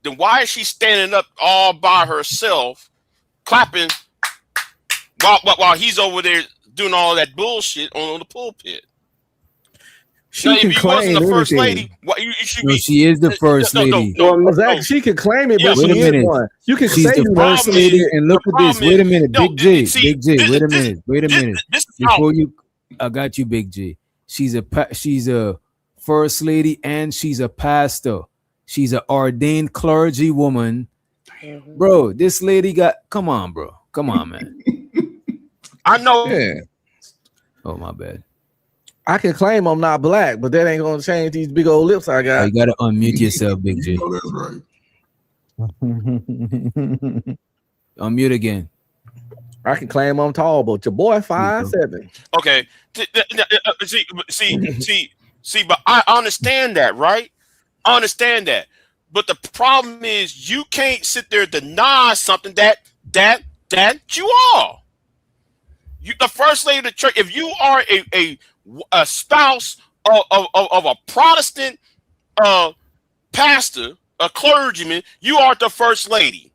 Then why is she standing up all by herself, clapping while he's over there doing all that bullshit on the pulpit? She can claim the first lady. She is the first lady. She can claim it, but wait she a minute. is one. You can She's say the first lady, and look at this. Wait a minute, Big J. Wait a minute. Before you, I got you, Big J. She's a first lady, and she's a pastor. She's an ordained clergy woman, bro. This lady come on, bro. Come on, man. I know. Yeah. Oh, my bad. I can claim I'm not black, but that ain't gonna change these big old lips I got. You gotta unmute yourself, Big J. That's right. Unmute again. I can claim I'm tall, but your boy 5'7". Okay. See, but I understand that, right? I understand that. But the problem is you can't sit there and deny something that you are. You, the first lady of the church, if you are a spouse of a Protestant pastor, a clergyman, you are the first lady.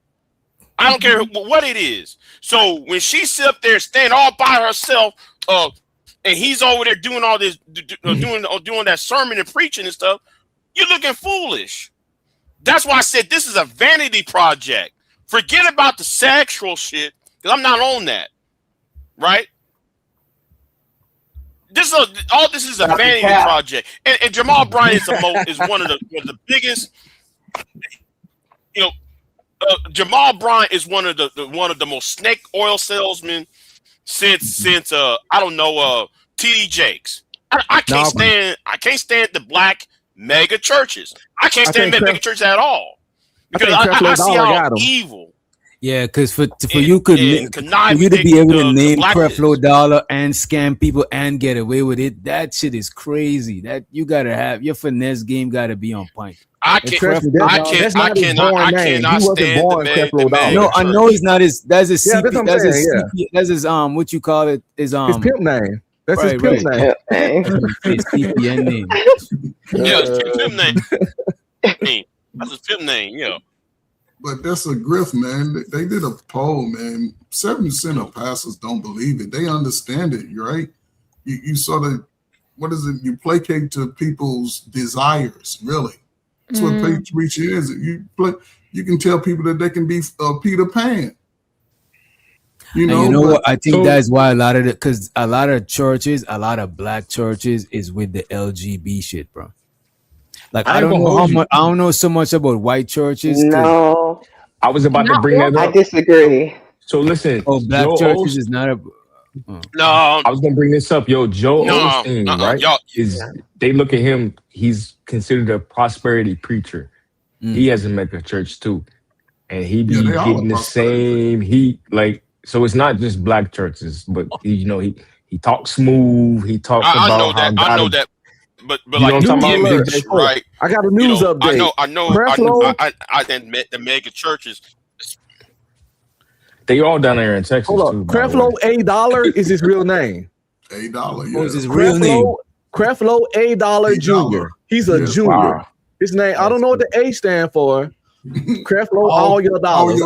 I don't care what it is. So when she sit up there, stand all by herself, and he's over there doing all this, doing that sermon and preaching and stuff, you're looking foolish. That's why I said this is a vanity project. Forget about the sexual shit, because I'm not on that. Right? This is a vanity project, and Jamal Bryant is one of the biggest, Jamal Bryant is one of the most snake oil salesmen since I don't know TD Jakes. I can't stand the black mega churches. I can't stand mega churches at all because I see how evil. Yeah, because for you to be able to name Creflo Dollar and scam people and get away with it, that shit is crazy. That you gotta have your finesse game gotta be on point. I cannot stand the mega. No, I know he's not his. That's his CP. That's his what you call it? His pimp name. That's his pimp name. His PPN name. Yeah, his pimp name. That's his pimp name. Yeah. But that's a grift, man. They did a poll, man. 7% of pastors don't believe it. They understand it, right? You sort of, what is it? You placate to people's desires, really. That's what preaching is. You can tell people that they can be Peter Pan. You know what? I think that's why a lot of churches, a lot of black churches is with the LGB shit, bro. Like I don't know how much. I don't know so much about white churches. No, I was about to bring that up. I disagree. So listen, black churches is not a. No, I was gonna bring this up. Joe Osteen, right? They look at him. He's considered a prosperity preacher. He has a mega church too, and he be getting the same. So it's not just black churches, but he talks smooth. He talks about how I know that. But you like know what I'm talking image, about? right? I got a news update. I know. I then met the mega churches. They all down there in Texas too. Creflo A Dollar is his real name. A Dollar, yeah. What is his real name? Creflo A Dollar Jr. He's a junior. Wow. His name, I don't know what the A stand for. Creflo All Your Dollars.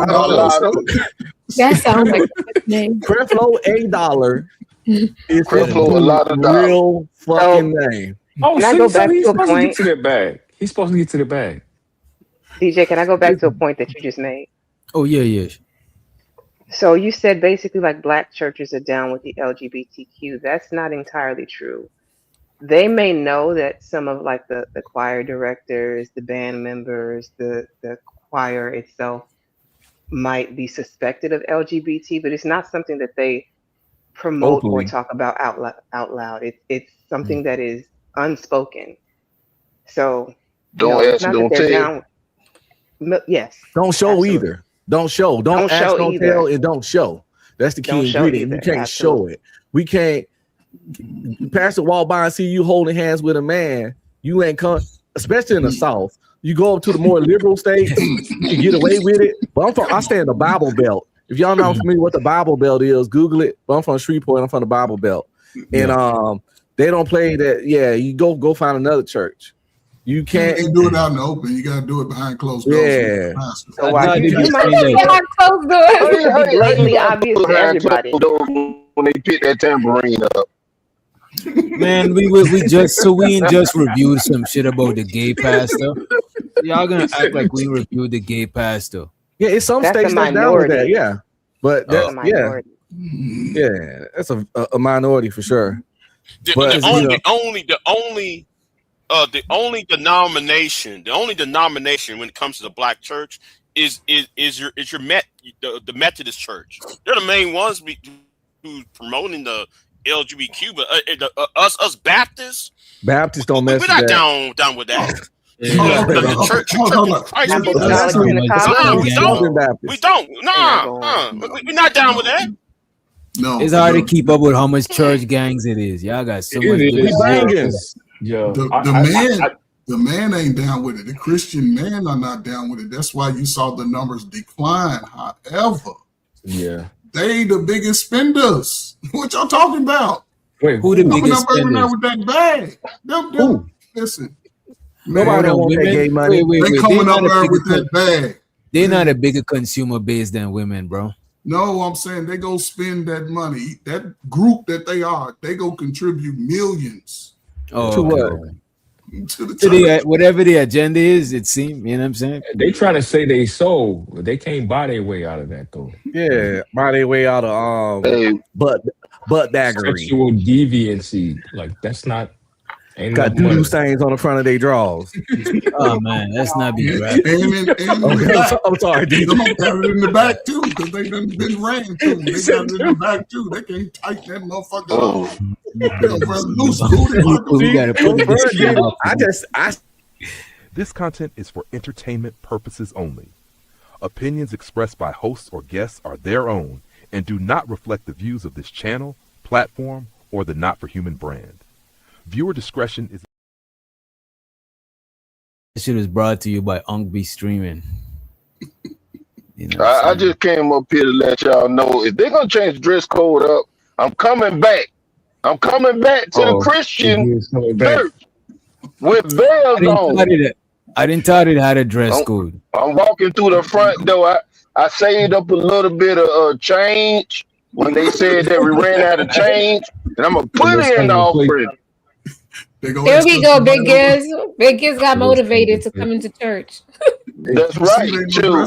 That sounds like his name. Creflo A Dollar is Creflo a lot of real fucking name. Oh, Can I go back to a point? He's supposed to get to the bag. DJ, can I go back to a point that you just made? Oh yeah. So you said basically like black churches are down with the LGBTQ. That's not entirely true. They may know that some of like the choir directors, the band members, the choir itself might be suspected of LGBT, but it's not something that they promote or talk about out loud. It's something that is unspoken. So don't ask, don't tell. Yes. Don't show absolutely. Either. Don't show. Don't ask, don't either. Tell, and don't show. That's the key ingredient. You can't show it. We can't. Pastor walk by and see you holding hands with a man. You ain't come, especially in the South. You go up to the more liberal states, you get away with it. But I stay in the Bible Belt. If y'all not familiar with the Bible Belt is, Google it. But I'm from Shreveport. I'm from the Bible Belt, and they don't play that. Yeah, you go find another church. You can't do it out in the open. You gotta do it behind closed doors. Yeah. So why you might behind closed doors? Blatantly obvious to everybody. When they pick that tambourine up. Man, we just reviewed some shit about the gay pastor. Y'all gonna act like we reviewed the gay pastor? Yeah, it's some states that's down with that. Yeah, but that's that's a minority for sure. The only denomination when it comes to the black church is the Methodist Church. They're the main ones who's promoting the LGBTQ, but us Baptists don't mess. We're not down with that. The church we don't. We're not down with that. No, it's hard to keep up with how much church gangs it is. Y'all got so much. The man ain't down with it. The Christian men are not down with it. That's why you saw the numbers decline. However, they the biggest spenders. What y'all talking about? Wait, who the biggest spenders? With that bag. Them, listen. Nobody don't want that gay money. They coming up there with that bag. They're not a bigger consumer base than women, bro. No, I'm saying they go spend that money. That group that they are, they go contribute millions. To what? To whatever the agenda is, it seems. You know what I'm saying? They trying to say they sold. They can't buy their way out of that though. Yeah, buy their way out of butt baggery. Sexual deviancy. Like that's not Ain't got enough doo-doo money. stains on the front of their drawers. Oh man, let's not be And graphic. in the back. I'm sorry, They DJ. got it in the back too, because they done been ran to them. They got it in the back too. They can't tighten that motherfucker up. Loose booty. We gotta put it I This content is for entertainment purposes only. Opinions expressed by hosts or guests are their own and do not reflect the views of this channel, platform, or the Not for Human brand. Viewer discretion is. This shit is brought to you by Unk B Streaming. I just came up here to let y'all know if they're gonna change the dress code up, I'm coming back. I'm coming back to the Christian church with bells on. I didn't tell you they had a dress code. I'm walking through the front door. I saved up a little bit of change when they said that we ran out of change, and I'm gonna put it in the offering. There we go, Big Giz. Big Giz got motivated to come into church. That's right, too.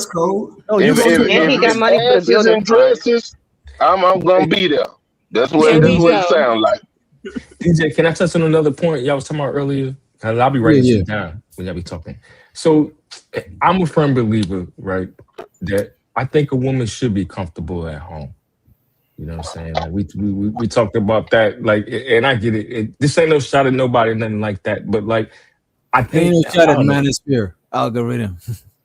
And he got money for the building dresses. I'm gonna be there. That's what it sounds like. DJ, can I touch on another point y'all was talking about earlier? Cause I'll be writing shit down when y'all be talking. So I'm a firm believer, right, that I think a woman should be comfortable at home. You know what I'm saying? Like we talked about that, like, and I get it. This ain't no shot at nobody, nothing like that. But like, I think Ain't no shot at manosphere algorithm.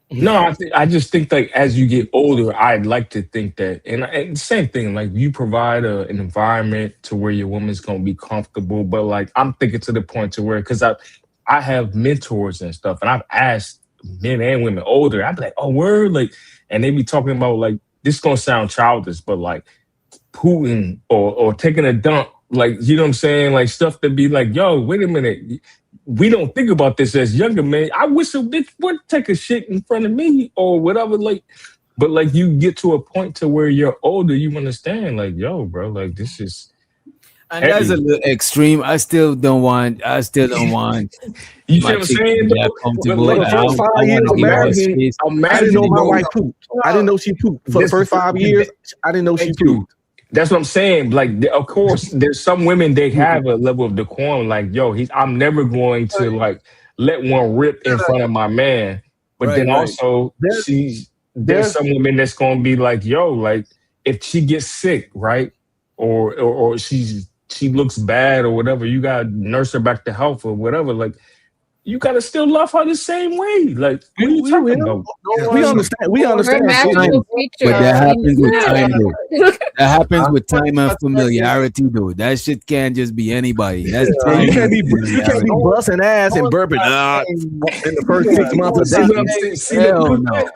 No, I just think like as you get older, I'd like to think that, and same thing, like you provide an environment to where your woman's gonna be comfortable. But like I'm thinking to the point to where, because I have mentors and stuff, and I've asked men and women older, I'd be like, oh word, like, and they be talking about like this is gonna sound childish, but like Putin or taking a dump, like, you know what I'm saying, like stuff that be like, yo, wait a minute. We don't think about this as younger men. I wish a bitch would take a shit in front of me or whatever. Like, but like you get to a point to where you're older, you understand, like, yo, bro, like this is. And that's a little extreme. I still don't want. You see what I'm saying? That comfortable. For the first 5 years, I didn't know my wife pooped. I didn't know she pooped. For the first 5 years, I didn't know she pooped. That's what I'm saying. Like, of course, there's some women, they have a level of decorum. Like, yo, I'm never going to like let one rip in front of my man. But then also, there's some women that's going to be like, yo, like if she gets sick, right, or she looks bad or whatever, you gotta nurse her back to health or whatever. Like, you gotta still love her the same way. Like, what are you talking about? We understand. We understand. But that happens with time, though. That happens with time and familiarity, though. That shit can't just be anybody. That's time. You can't be busting ass and burping in the first 6 months of dating. Hell no.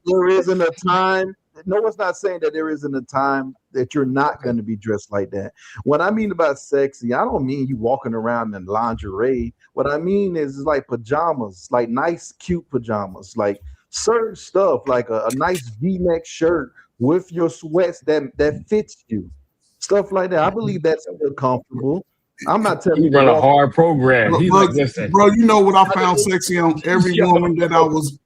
There isn't a time. No one's not saying that there isn't a time that you're not going to be dressed like that. What I mean about sexy, I don't mean you walking around in lingerie. What I mean is like pajamas, like nice, cute pajamas, like certain stuff, like a nice V-neck shirt with your sweats that fits you. Stuff like that. I believe that's still comfortable. I'm not telling you. Run a hard program. Bro, you know what I found sexy on every woman that I was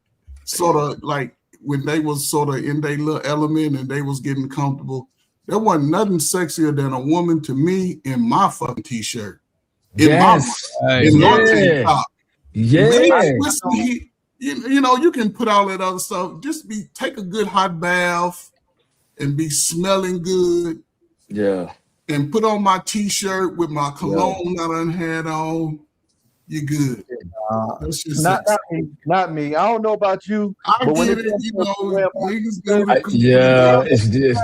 sort of like, when they was sort of in their little element and they was getting comfortable, there wasn't nothing sexier than a woman to me in my fucking t-shirt. In my tank top. Yeah. You know, you can put all that other stuff. Just take a good hot bath and be smelling good. Yeah. And put on my t-shirt with my cologne that I done had on. You good. Not me. I don't know about you. But when it's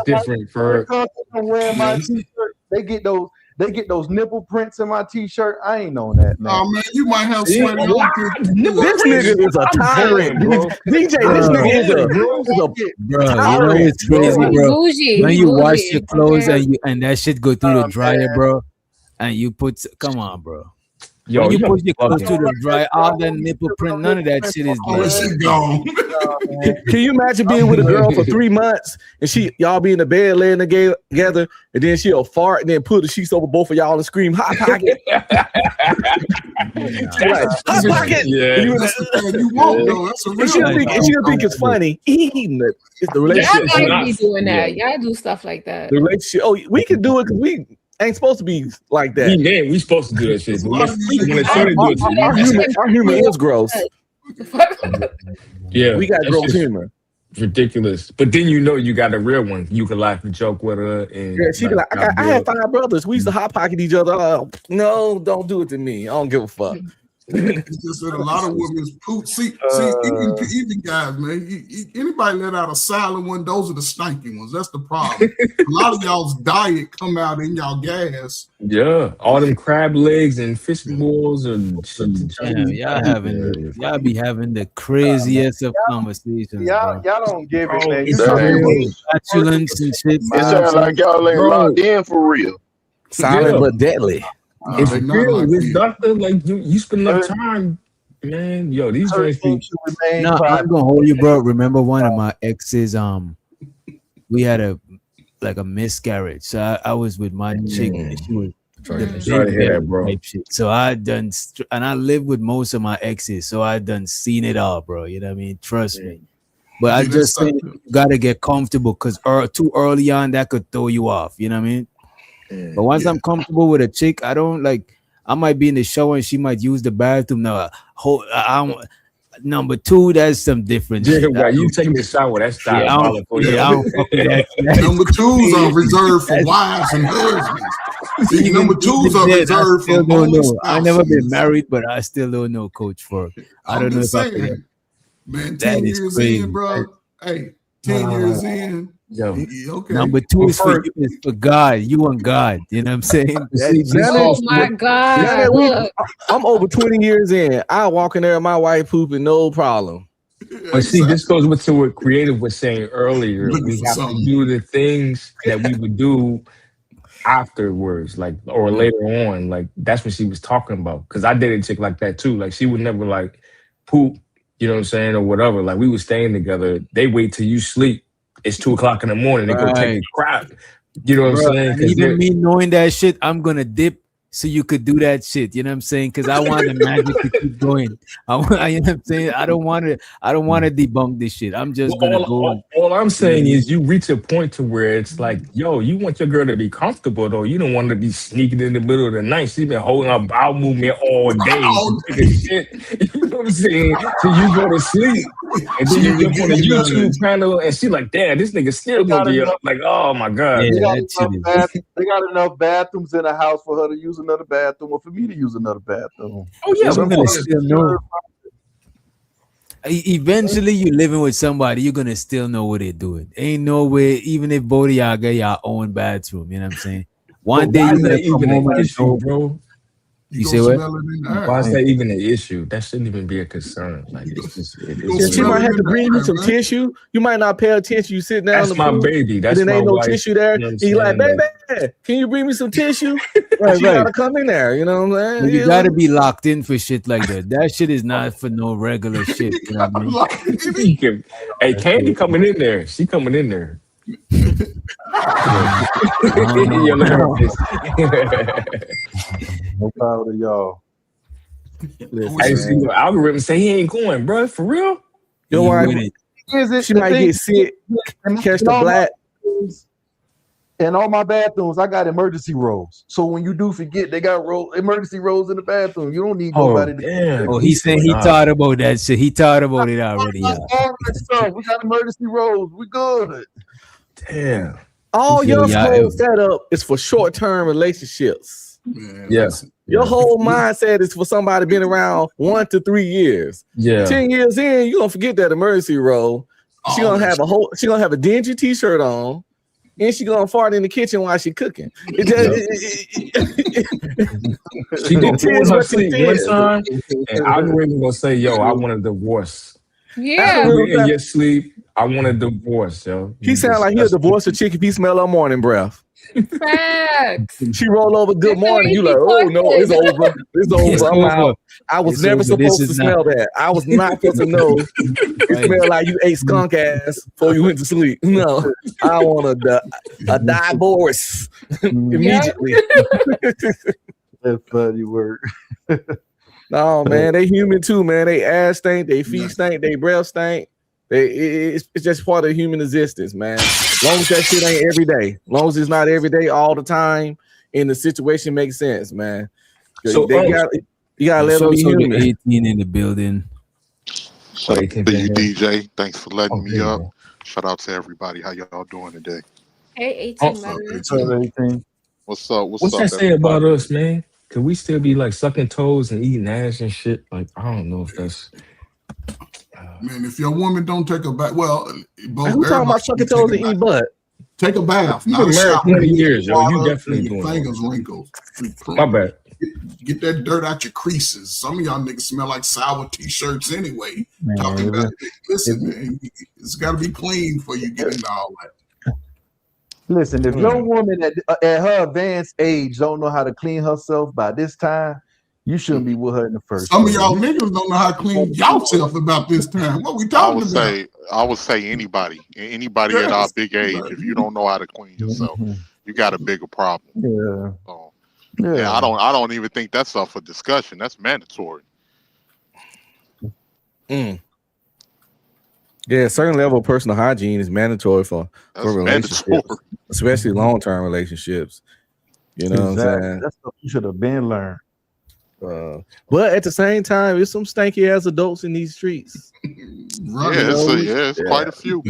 different for wearing my t-shirt. They get those nipple prints in my t-shirt. I ain't on that, man. Oh man, you might have sweaty This nigga is a tyrant, bro. DJ, this nigga is a bro. You know it's crazy, bro. When you wash your clothes and that shit go through the dryer, bro, and you put, come on, bro. Yo, when you put your clothes to the dry, all that nipple print, none of that shit is there. Can you imagine being with a girl for 3 months and y'all be in the bed laying together, and then she'll fart and then pull the sheets over both of y'all and scream, "Hot pocket!" Hot pocket! Yeah, you won't though. That's a real. She'll think it's funny. It's the relationship. Y'all gotta be doing that. Y'all do stuff like that. The relationship. Oh, we can do it because ain't supposed to be like that. We man, we supposed to do that shit. But when a shorty do it to you, Our humor is gross. yeah, We got that's gross just humor. ridiculous. But then you got a real one. You can laugh and joke with her, and Yeah, she be like, I had 5 brothers. We used to hot pocket each other. No, don't do it to me. I don't give a fuck. It's just that a lot of women's poop. See, even guys, man. Anybody let out a silent one? Those are the stinky ones. That's the problem. A lot of y'all's diet come out in y'all gas. Yeah, all them crab legs and fish balls and Damn, y'all be having the craziest of conversations. Y'all don't give it, man. It's real flatulence and shit. It sounds like y'all ain't locked in for real. Silent but deadly. It's real, this doctor. Like you spend enough time, man. Yo, these joints be. No, I'm gonna hold you, bro. Remember one of my exes? We had a miscarriage. So I was with my chick, and she was Sorry to hear that, bro. shit. So I done, and I live with most of my exes, so I done seen it all, bro. You know what I mean? Trust me. But I just think you gotta get comfortable because too early on that could throw you off. You know what I mean? But once I'm comfortable with a chick, I don't like. I might be in the shower and she might use the bathroom. No, number 2, that's some different. Yeah, shit. right. You taking the shower? That's diabolical. I don't fuck with that. Number 2s are reserved for wives and husbands. See, number 2s are reserved for only spouses. I never been married, but I still don't know, Coach. I don't know if I can. Man, 10 years in, bro. Hey, 10 years in. Yo, okay. Number 2 is for you, is for God. You and God. You know what I'm saying? Oh my God. Look. I'm over 20 years in. I walk in there with my wife pooping, no problem. But see, this goes with to what Creative was saying earlier. We have to do the things that we would do afterwards, like or later on. Like that's what she was talking about. Because I dated a chick like that too. Like she would never like poop, you know what I'm saying, or whatever. Like we were staying together. They wait till you sleep. It's 2:00 in the morning. They go take a crap. You know what I'm saying? Even me knowing that shit, I'm gonna dip so you could do that shit. You know what I'm saying? Because I want the magic to keep going. You know what I'm saying? I don't want to debunk this shit. I'm just gonna go. All I'm saying is you reach a point to where it's like, yo, you want your girl to be comfortable though. You don't want to be sneaking in the middle of the night. She's been holding her bowel movement all day. Shit. You know what I'm saying? Till you go to sleep. And then you jump on the YouTube channel and she like, damn, this nigga still gonna be up. Like, oh my God. Yeah, they got enough bathrooms in the house for her to use another bathroom or for me to use another bathroom. Oh yeah, we're gonna still know. Eventually, you're living with somebody, you're gonna still know what they're doing. Ain't no way, even if both of y'all get your own bathroom, you know what I'm saying? One day you're gonna come home and show, bro. You say what? Why is that even an issue? That shouldn't even be a concern. Like it's just, she might have to bring you some tissue. You might not pay attention. You sit down. That's my baby. That's then my ain't no wife. tissue there. You know He's like, baby, can you bring me some tissue? She gotta come in there. You know what I'm saying? Well, you gotta be locked in for shit like that. That shit is not for no regular shit. You know what I mean? Hey, Candy coming in there. She coming in there. No power to y'all. I see the algorithm say he ain't going, bro. For real? You know why? She might get sick, catch the black. In all my bathrooms, I got emergency rolls. So when you do forget, they got emergency rolls in the bathroom. You don't need nobody to. Oh, he's saying he thought about that shit. He thought about it already. Yeah. All that stuff. We got emergency rolls. We good. Damn. All your whole setup is for short-term relationships. Yes. Your whole mindset is for somebody been around 1 to 3 years. Yeah. 10 years in, you gonna forget that emergency roll. She gonna have a dingy t-shirt on, and she gonna fart in the kitchen while she cooking. She gonna pull her sleep one time, and algorithm gonna say, "Yo, I want a divorce." Yeah. In your sleep, I want a divorce, yo. He sound like he'll divorce a chick if he smell her morning breath. Facts. She roll over good morning. You like, oh no, it's over. It's over. I'm out. I was never supposed to smell that. I was not supposed to know. It smelled like you ate skunk ass before you went to sleep. No, I want a divorce immediately. That's funny word. No, man, they human too, man. They ass stink, they feet stink, they breath stink. It's just part of human existence, man. Long as that shit ain't every day, long as it's not every day, all the time, and the situation makes sense, man. So, You gotta let them be human. 18 in the building. Shout out to you, DJ. Thanks for letting me up. Shout out to everybody. How y'all doing today? Hey, 18 letters. What's up? What's that say about us, man? Could we still be like sucking toes and eating ass and shit? Like, I don't know if that's. Man, if your woman don't take a bath, well, both. Who talking about sucking toes and eating butt? Take a bath. You've been married 20 years, yo. You definitely your doing fingers it. wrinkled. My bad. Get that dirt out your creases. Some of y'all niggas smell like sour t-shirts anyway. Man, Talking about listen, man, it's got to be clean before you get into all that. Listen, if your woman at her advanced age don't know how to clean herself by this time, you shouldn't be with her in the first. Some of y'all niggas don't know how to clean yourself about this time. What we talking about? I would say anybody at our big age, if you don't know how to clean yourself, you got a bigger problem. Yeah. So, yeah, I don't even think that's up for discussion. That's mandatory. Yeah, a certain level of personal hygiene is mandatory for relationships, especially long-term relationships. You know what I'm saying? That's what you should have been learned. But at the same time, there's some stanky ass adults in these streets. It's quite a few.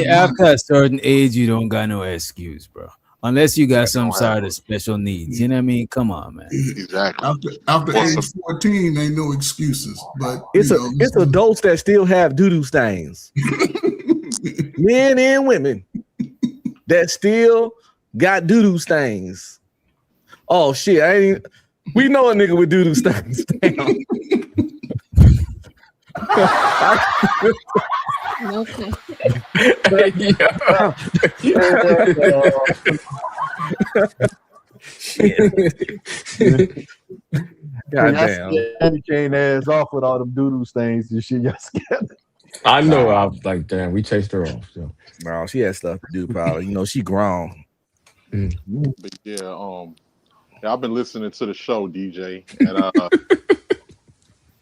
After a certain age, you don't got no excuse, bro. Unless you got some sort of special needs. You know what I mean? Come on, man. Exactly. After age 14, ain't no excuses. But it's adults that still have doo-doo stains. Men and women that still got doo-doo stains. Oh shit, we know a nigga with doo-doo stains. Okay. God damn. You came ass off with all them doo-doo stains and shit. Y'all scared. I know. I was like, damn, we chased her off. So. No, she had stuff to do, probably. You know, she grown. But yeah, I've been listening to the show, DJ, and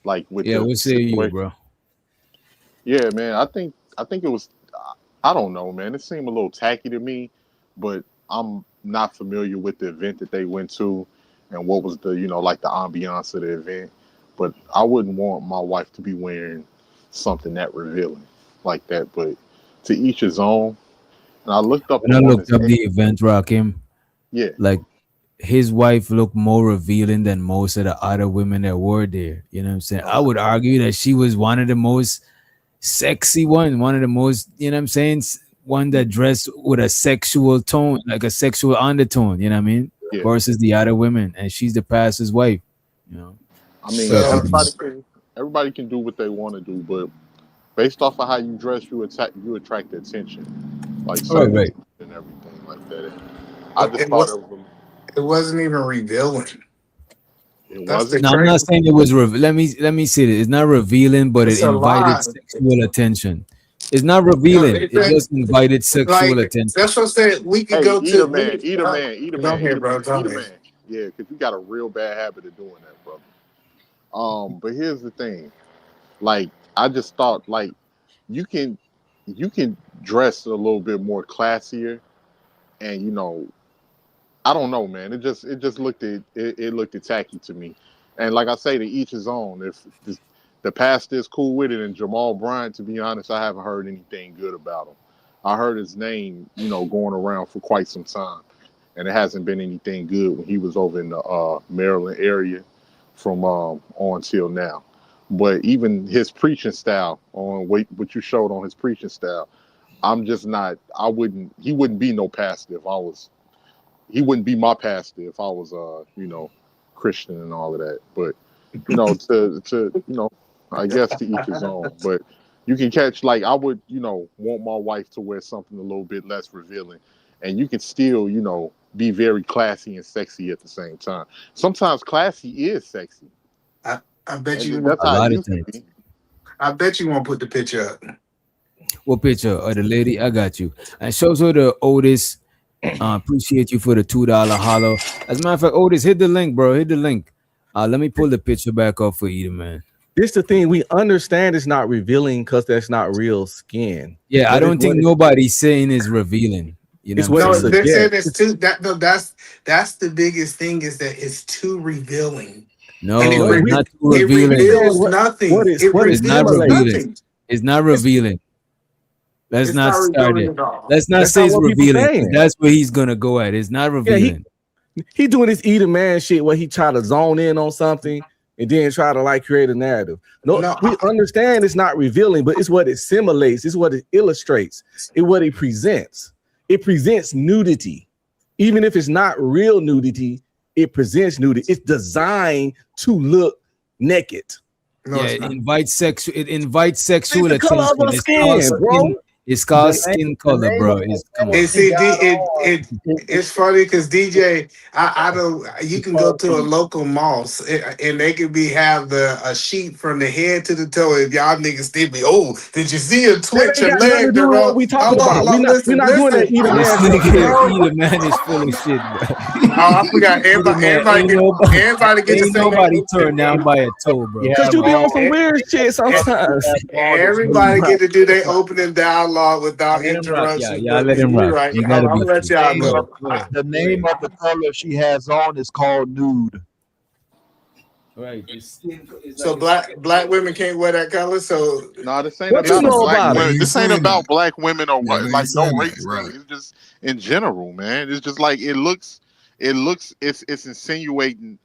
like with what say you, bro? Yeah, man, I think it was. I don't know, man. It seemed a little tacky to me, but I'm not familiar with the event that they went to and what was the like the ambiance of the event. But I wouldn't want my wife to be wearing something that revealing like that. But to each his own. And I looked up. When I looked up the event, Rakim. Yeah. Like his wife looked more revealing than most of the other women that were there. You know what I'm saying? I would argue that she was one of the most sexy one of the most, you know what I'm saying? One that dressed with a sexual tone, like a sexual undertone, you know what I mean? Yeah. Versus the other women. And she's the pastor's wife, you know. I mean, everybody can do what they want to do, but based off of how you dress, you attract the attention. Like right. And everything like that. I just thought it wasn't even revealing. It wasn't. No, I'm not saying it was. Let me say this. It's not revealing, but it invited sexual attention. It's not revealing. It just invited sexual attention. That's what I'm saying. We could go to eat a man. Yeah, because you got a real bad habit of doing that, brother. But here's the thing. Like, I just thought, like, you can dress a little bit more classier, and I don't know, man. It just looked tacky to me. And like I say, to each his own. If the pastor is cool with it, and Jamal Bryant, to be honest, I haven't heard anything good about him. I heard his name, going around for quite some time, and it hasn't been anything good when he was over in the Maryland area from on till now. But even his preaching style, on what you showed on his preaching style, I'm just not. He wouldn't be no pastor if I was. He wouldn't be my pastor if I was, Christian and all of that. But, I guess to each his own. But you can catch, like, I would, want my wife to wear something a little bit less revealing. And you can still, be very classy and sexy at the same time. Sometimes classy is sexy. I bet you. That's how it used to be. I bet you won't put the picture up. What picture of the lady? I got you. And shows her the Otis. Appreciate you for the $2 hollow. As a matter of fact, Otis, hit the link, bro. Hit the link. Let me pull the picture back up for you, man. This the thing. We understand it's not revealing because that's not real skin. Yeah, I don't think nobody's saying it's revealing. You know It's what what I'm it They're saying suggests. it's too that's the biggest thing is that it's too revealing. No, And What it's we not too it revealing. reveals what nothing. It what is It's not reveals stimulating? revealing. nothing. It's not It's revealing. Let's it's not not start revealing it. at all. Let's not That's say not it's what people revealing, because saying. that's where he's gonna go at. It's not Yeah, revealing. he doing this eat a man shit where he try to zone in on something and then try to like create a narrative. No, No, we understand it's not revealing, but it's what it simulates. It's what it illustrates. It's what it presents. It presents nudity, even if it's not real nudity. It presents nudity. It's designed to look naked. no, Yeah, it's it not. invites sexual. It invites It's sexual the color attention. of her It's called skin, bro. skin. It's called The name, skin the color, name bro. of It's the come women on. And she see, got on. it's funny because DJ, I don't. You It's can go called to a local mall and they could have a sheet from the head to the toe. If y'all niggas still be, oh, did you see her That twitch ain't her got nothing to leg? do with what Girl, we talking hold about. on, We're listen, not doing that listen. eat a This man stuff. nigga No, Eat a man is full of shit, bro. I forgot. Eat a man. Everybody get to Ain't say nobody that. turned down by a toe, bro. You Cause have you be all on some Eh, weird shit eh, sometimes. Everybody get to do their opening dialogue without Let him rock, yeah. interruptions. Y'all But let him you're rock. right. You I'm gotta be gonna let free. y'all name know. of the name of the color she has on is called nude. Right. It's So like a black women can't wear that color. So No, this ain't What you about a know black about They it? women. ain't This ain't saying about that. black women or Yeah, they like ain't no saying that, race thing. right? It's just in general, man. It's just like it's insinuating.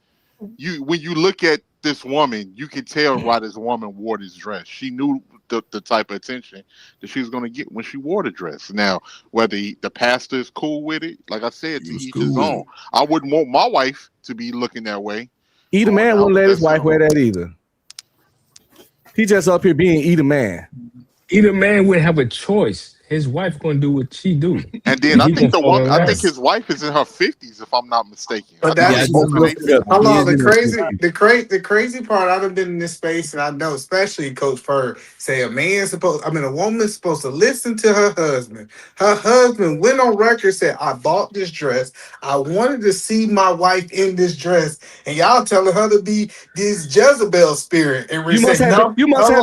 You when you look at this woman, you can tell why this woman wore this dress. She knew the type of attention that she was going to get when she wore the dress. Now, whether the pastor is cool with it, like I said, He to was each his cool with own. it. I wouldn't want my wife to be looking that way. Eat a man wouldn't let his That's wife wear that either. He just up here being eat a man. Either man would have a choice. His wife gonna do what she do, And then and I he think gonna fall in I think line. his wife is in her 50s, if I'm not mistaken. I But think Yeah, I that's they both just in their looked it up. 50s. hold He on. is in his 50s. The crazy part. I've been in this space, and I know, especially Coach Purr, say a woman's supposed to listen to her husband. Her husband went on record said, "I bought this dress. I wanted to see my wife in this dress," and y'all telling her to be this Jezebel spirit. And we You say, must have "No,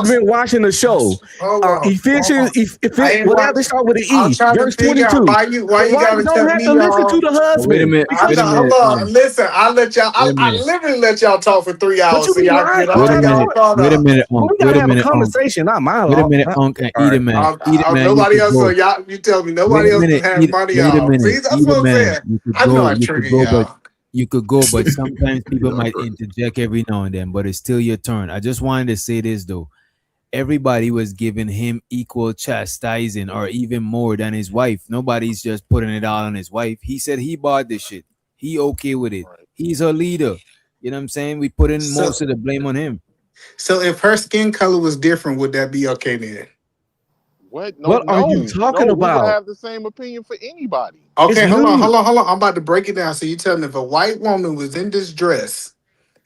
been watching the show. hold on, hold on. Ephesians, I ain't whatever watching. start with an I'm E, trying to verse figure 22. out why The you wife gotta don't tell have me, to listen to y'all. the Oh, wait a husband minute. I Wait a know, minute. hold on. Listen, I let y'all. Wait a I minute. literally let y'all talk for 3 But hours you so be y'all can lying get all all Wait a the y'all minute. time. caught Wait a up. minute, Well, Unc. we Wait gotta a have a minute, Unc. conversation, not Wait a monologue. minute, Unc. And All eat a right. man. Eat a man. You Nobody could else. So go. y'all, you tell me Wait nobody a else minute. can have money, Wait a y'all. minute. See, that's Eat a what I'm man. saying. You could I know go. I You could trigger go, but y'all. sometimes people Yeah, might crazy. interject every now and then. But it's still your turn. I just wanted to say this though. Everybody was giving him equal chastising, or even more than his wife. Nobody's just putting it all on his wife. He said he bought this shit. He okay with it. He's her leader. You know what I'm saying? We put in So, most of the blame on him. so if her skin color was different, would that be okay then? What? No, What are you no, talking no. We would about? have the same opinion for anybody. It's Okay, nude. hold on. I'm about to break it down. So you tell me if a white woman was in this dress,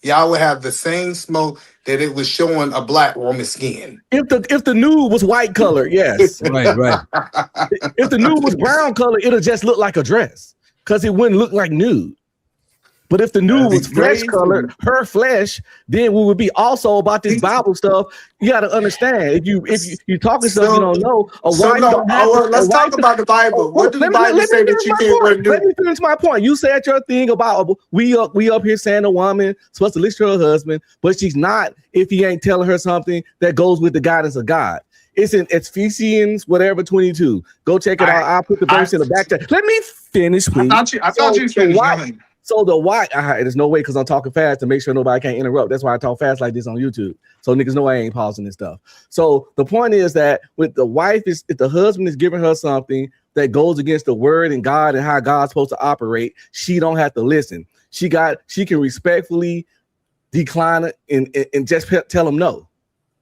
y'all would have the same smoke that it was showing a black woman's skin. If the nude was white color, yes. Right, right. If the nude was brown color, it'll just look like a dress because it wouldn't look like nude. But if the nude That's was flesh colored, crazy. her flesh, then we would be also about this Bible stuff. You got to understand if you talking stuff you So, don't know. A so wife no. don't have to. Well, A let's wife. talk about the Bible. What does the Let Bible me say finish that you my can't wear point. Let new? me finish my point. You said your thing about we up here saying a woman supposed to listen to her husband, but she's not if he ain't telling her something that goes with the guidance of God. It's in Ephesians, whatever 22. Go check it out. I'll put the verse in the back. Let me finish, please. I thought you was finished. Go ahead. So the why, there's no way because I'm talking fast to make sure nobody can't interrupt. That's why I talk fast like this on YouTube. So niggas know I ain't pausing this stuff. So the point is that with the wife, if the husband is giving her something that goes against the word and God and how God's supposed to operate, she don't have to listen. She can respectfully decline it and just tell him no.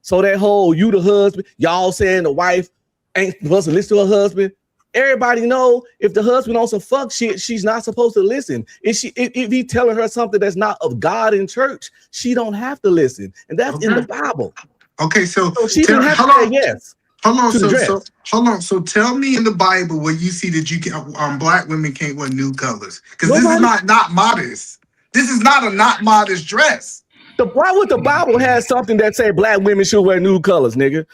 So that whole you the husband, y'all saying the wife ain't supposed to listen to her husband. Everybody know if the husband on some fuck shit, she's not supposed to listen. If he telling her something that's not of God in church, she don't have to listen, and that's in the Bible. Okay, so she didn't have to say yes. Hold on, to the dress. hold on. So tell me in the Bible where you see that you can black women can't wear nude colors because this is not modest. This is not a not modest dress. Why would the Bible have something that say black women should wear nude colors, nigga?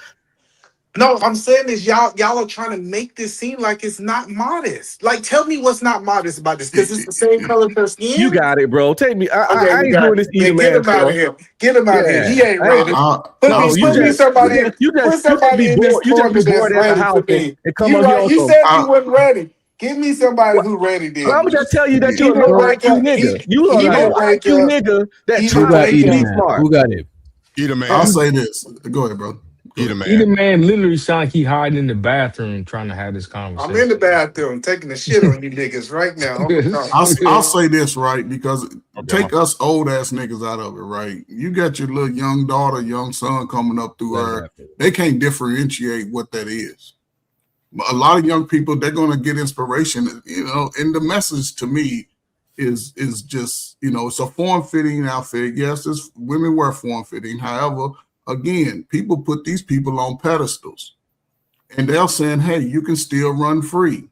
No, I'm saying is y'all are trying to make this seem like it's not modest. Like, tell me what's not modest about this, because it's the same color as her skin. You got it, bro. Take me. Okay, I you ain't got doing it. this Yeah, either, get man. him out of here. Get him out of here. Yeah, He ain't I ain't- ready. Put me somebody you put just somebody be in this bored. You just corner be that's bored at the ready house for me. and come You on here right. on You some. said you wasn't ready. Give me somebody who ready I'm then. gonna just tell you that He you're a gonna low wake IQ up. nigga. You a He low gonna wake IQ up. nigga that He Who trying gonna got to wake be up. Edelman? smart. Who got it? Eat a man. I'll say this. Go ahead, bro. Eat a man. Either man literally sound like he hiding in the bathroom trying to have this I'm conversation. in the bathroom taking a shit on you niggas right now. I'll say this, right? Because Okay, take us old ass niggas out of it, right? You got your little young daughter, young son coming up through her. They can't differentiate what that is. A lot of young people, they're gonna get inspiration, you know, and the message to me is just, you know, it's a form-fitting outfit. Yes, it's women wear form-fitting. However, again, people put these people on pedestals and they're saying, hey, you can still run free.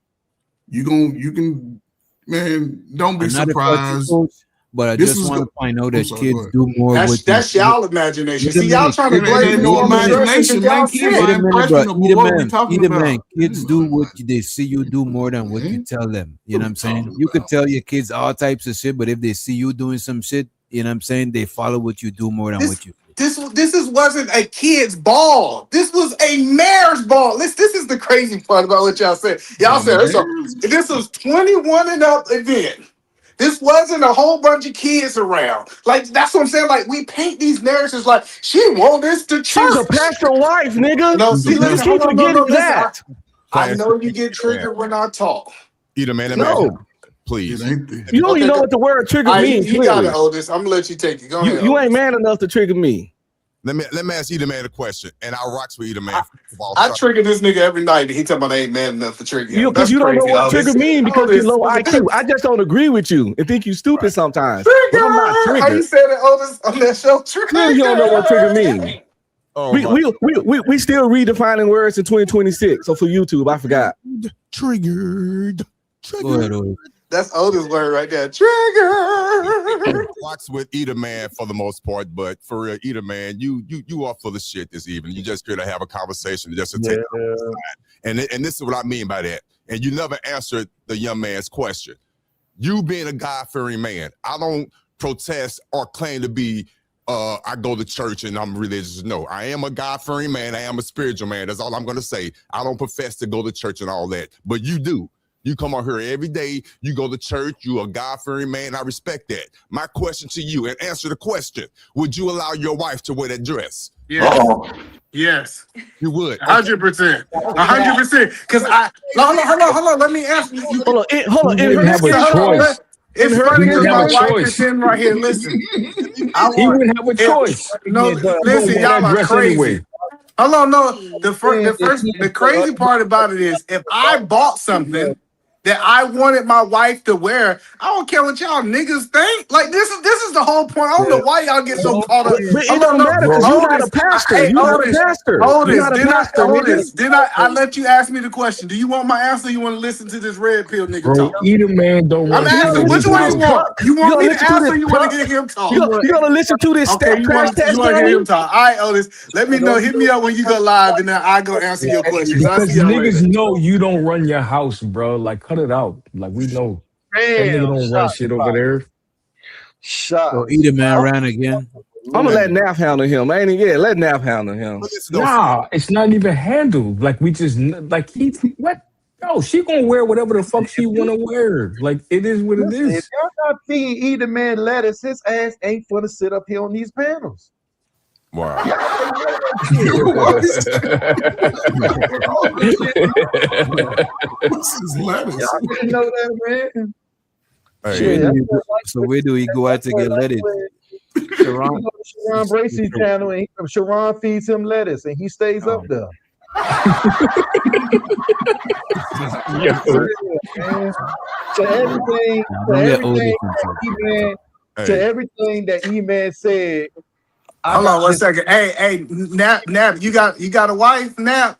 You can, man, don't be Another question, surprised. coach, but I This just is want go- to point out I'm that sorry, go kids ahead. do more with That's y'all imagination. Wait a See, y'all minute. trying to It blame ain't me no on the dressing imagination, because man. y'all Kids sick. Wait are a minute, bro. impressionable. What are we talking about? Kids do what they see you do more than what you tell them. You know what I'm saying? You could tell your kids all types of shit, but if they see you doing some shit, you know what I'm saying? They follow what you do more than what you. This wasn't a kid's ball. This was a mayor's ball. This is the crazy part about what y'all said. Y'all said this was 21 and up event. This wasn't a whole bunch of kids around. Like, that's what I'm saying. Like, we paint these narratives like she won this to She's a church. pastor wife, nigga. No, see, You listen, keep hold on, no, forgetting listen. that. I know you get triggered when I talk. Eat a man. Let me ask No, you, please. you don't even know what the word trigger means. He got it, Clearly, Otis. I'm gonna let you take it. Go ahead. you ain't Otis. man enough to trigger me. Let me ask Eat a man a question, and I rocks with Eat a man. I trigger this nigga every night, and he talking about I ain't man enough to trigger him. Because That's you don't know crazy. what Otis. trigger mean because you're Otis. low IQ. I just don't agree with you and think you stupid sometimes. But I'm not Trigger. How you triggered. said it, Otis, on that show? Trigger. Clearly, you don't know what trigger mean. Oh We still redefining words in 2026. So for YouTube, I forgot. Triggered. Go ahead, Otis. That's Otis' word right there. Trigger. Rocks with Eat a man for the most part, but for real, Eat a man, you are full of shit this evening. You just here to have a conversation, just to take it on the side. And this is what I mean by that. And you never answered the young man's question. You being a God-fearing man, I don't protest or claim to be I go to church and I'm religious. No, I am a God-fearing man. I am a spiritual man. That's all I'm going to say. I don't profess to go to church and all that, but you do. You come out here every day. You go to church. You a God-fearing man. I respect that. My question to you, and answer the question: would you allow your wife to wear that dress? Yes. Yes. You would. 100%. 100%. Because hold on. Let me ask you. You wouldn't have a choice. It's You funny because wouldn't my have a wife is choice. sitting right here. Listen, He wouldn't have a choice. No, listen, y'all are crazy. Hold on, no. The crazy part about it is if I bought something that I wanted my wife to wear, I don't care what y'all niggas think. Like this is the whole point. I don't know why y'all get so caught up. But it don't matter because you're not a pastor. You're not a pastor. You're not a pastor, nigga. Did I let you ask me the question? Do you want my answer or you want to listen to this red pill nigga Bro, talk? Eat a man don't I'm want shit asking, in which his one you house. want? You want me to answer or you want to get him talk? You gonna listen to this Okay, you want to hear him talk. All right, Otis. Let me know. Hit me up when you go live and then I go answer your questions. I'll Because see y'all later. niggas know you don't run your house, bro. Like, cut it out. Like, we know. That nigga don't run shit over there. So Eat a man ran again. I'm gonna let Nap handle him. Ain't it? Yeah, let Nap handle him. Nah, it's not even handled. Like, we just, like, what? No, she gonna wear whatever the fuck she wanna wear. Like, it is what it If is. y'all not feeding Eat a man lettuce, his ass ain't for to sit up here on these panels. Wow. What's his lettuce? Y'all didn't know that, man. So where do we go out to get lettuce? Sharon Bracey's channel, and Sharon feeds him lettuce, and he stays up there. To everything that E-Man said. Hold on 1 second. Hey, Nap, you got a wife, Nap?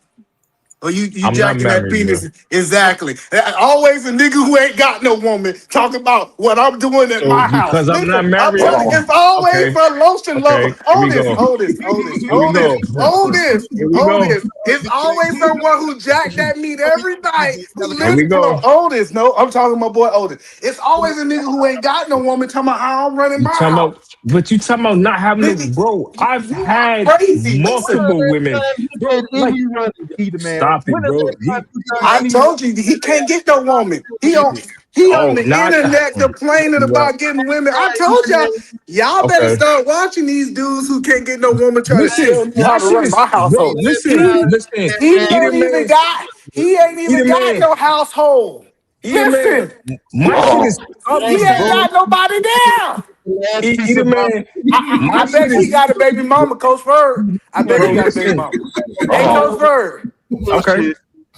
Or you I'm not jacking that married, bro. penis? Exactly. Always a nigga who ain't got no woman talk about what I'm doing at So my house. because I'm not Listen, I'm married, telling you, it's always okay, a lotion lover. okay, here we go. Here we go. Here we go. Oldest. It's always someone who jack that meat every night. Who Here we lives on go. Oldest. No, I'm talking to my boy Oldest. It's always a nigga who ain't got no woman talking about how I'm running You my talking house. about, but you talking about not having no, bro. I've You are had crazy. Listen. multiple women, bro. Like, stop it, bro. I told you he can't get no woman. He on Oh, the not. internet complaining Right. about getting women. I told y'all better Okay. start watching these dudes who can't get no woman try to Listen, tell me how to watch run this, my bro. household. Listen. He Either ain't even man, got either got man, no household. either man. Listen, My shit is he obvious, ain't bro. got nobody there. Either man. My I bet shit he is, got a baby mama, Coach Bird. I bet he bro. got a baby Listen. mama. Hey, Coach Bird. Okay.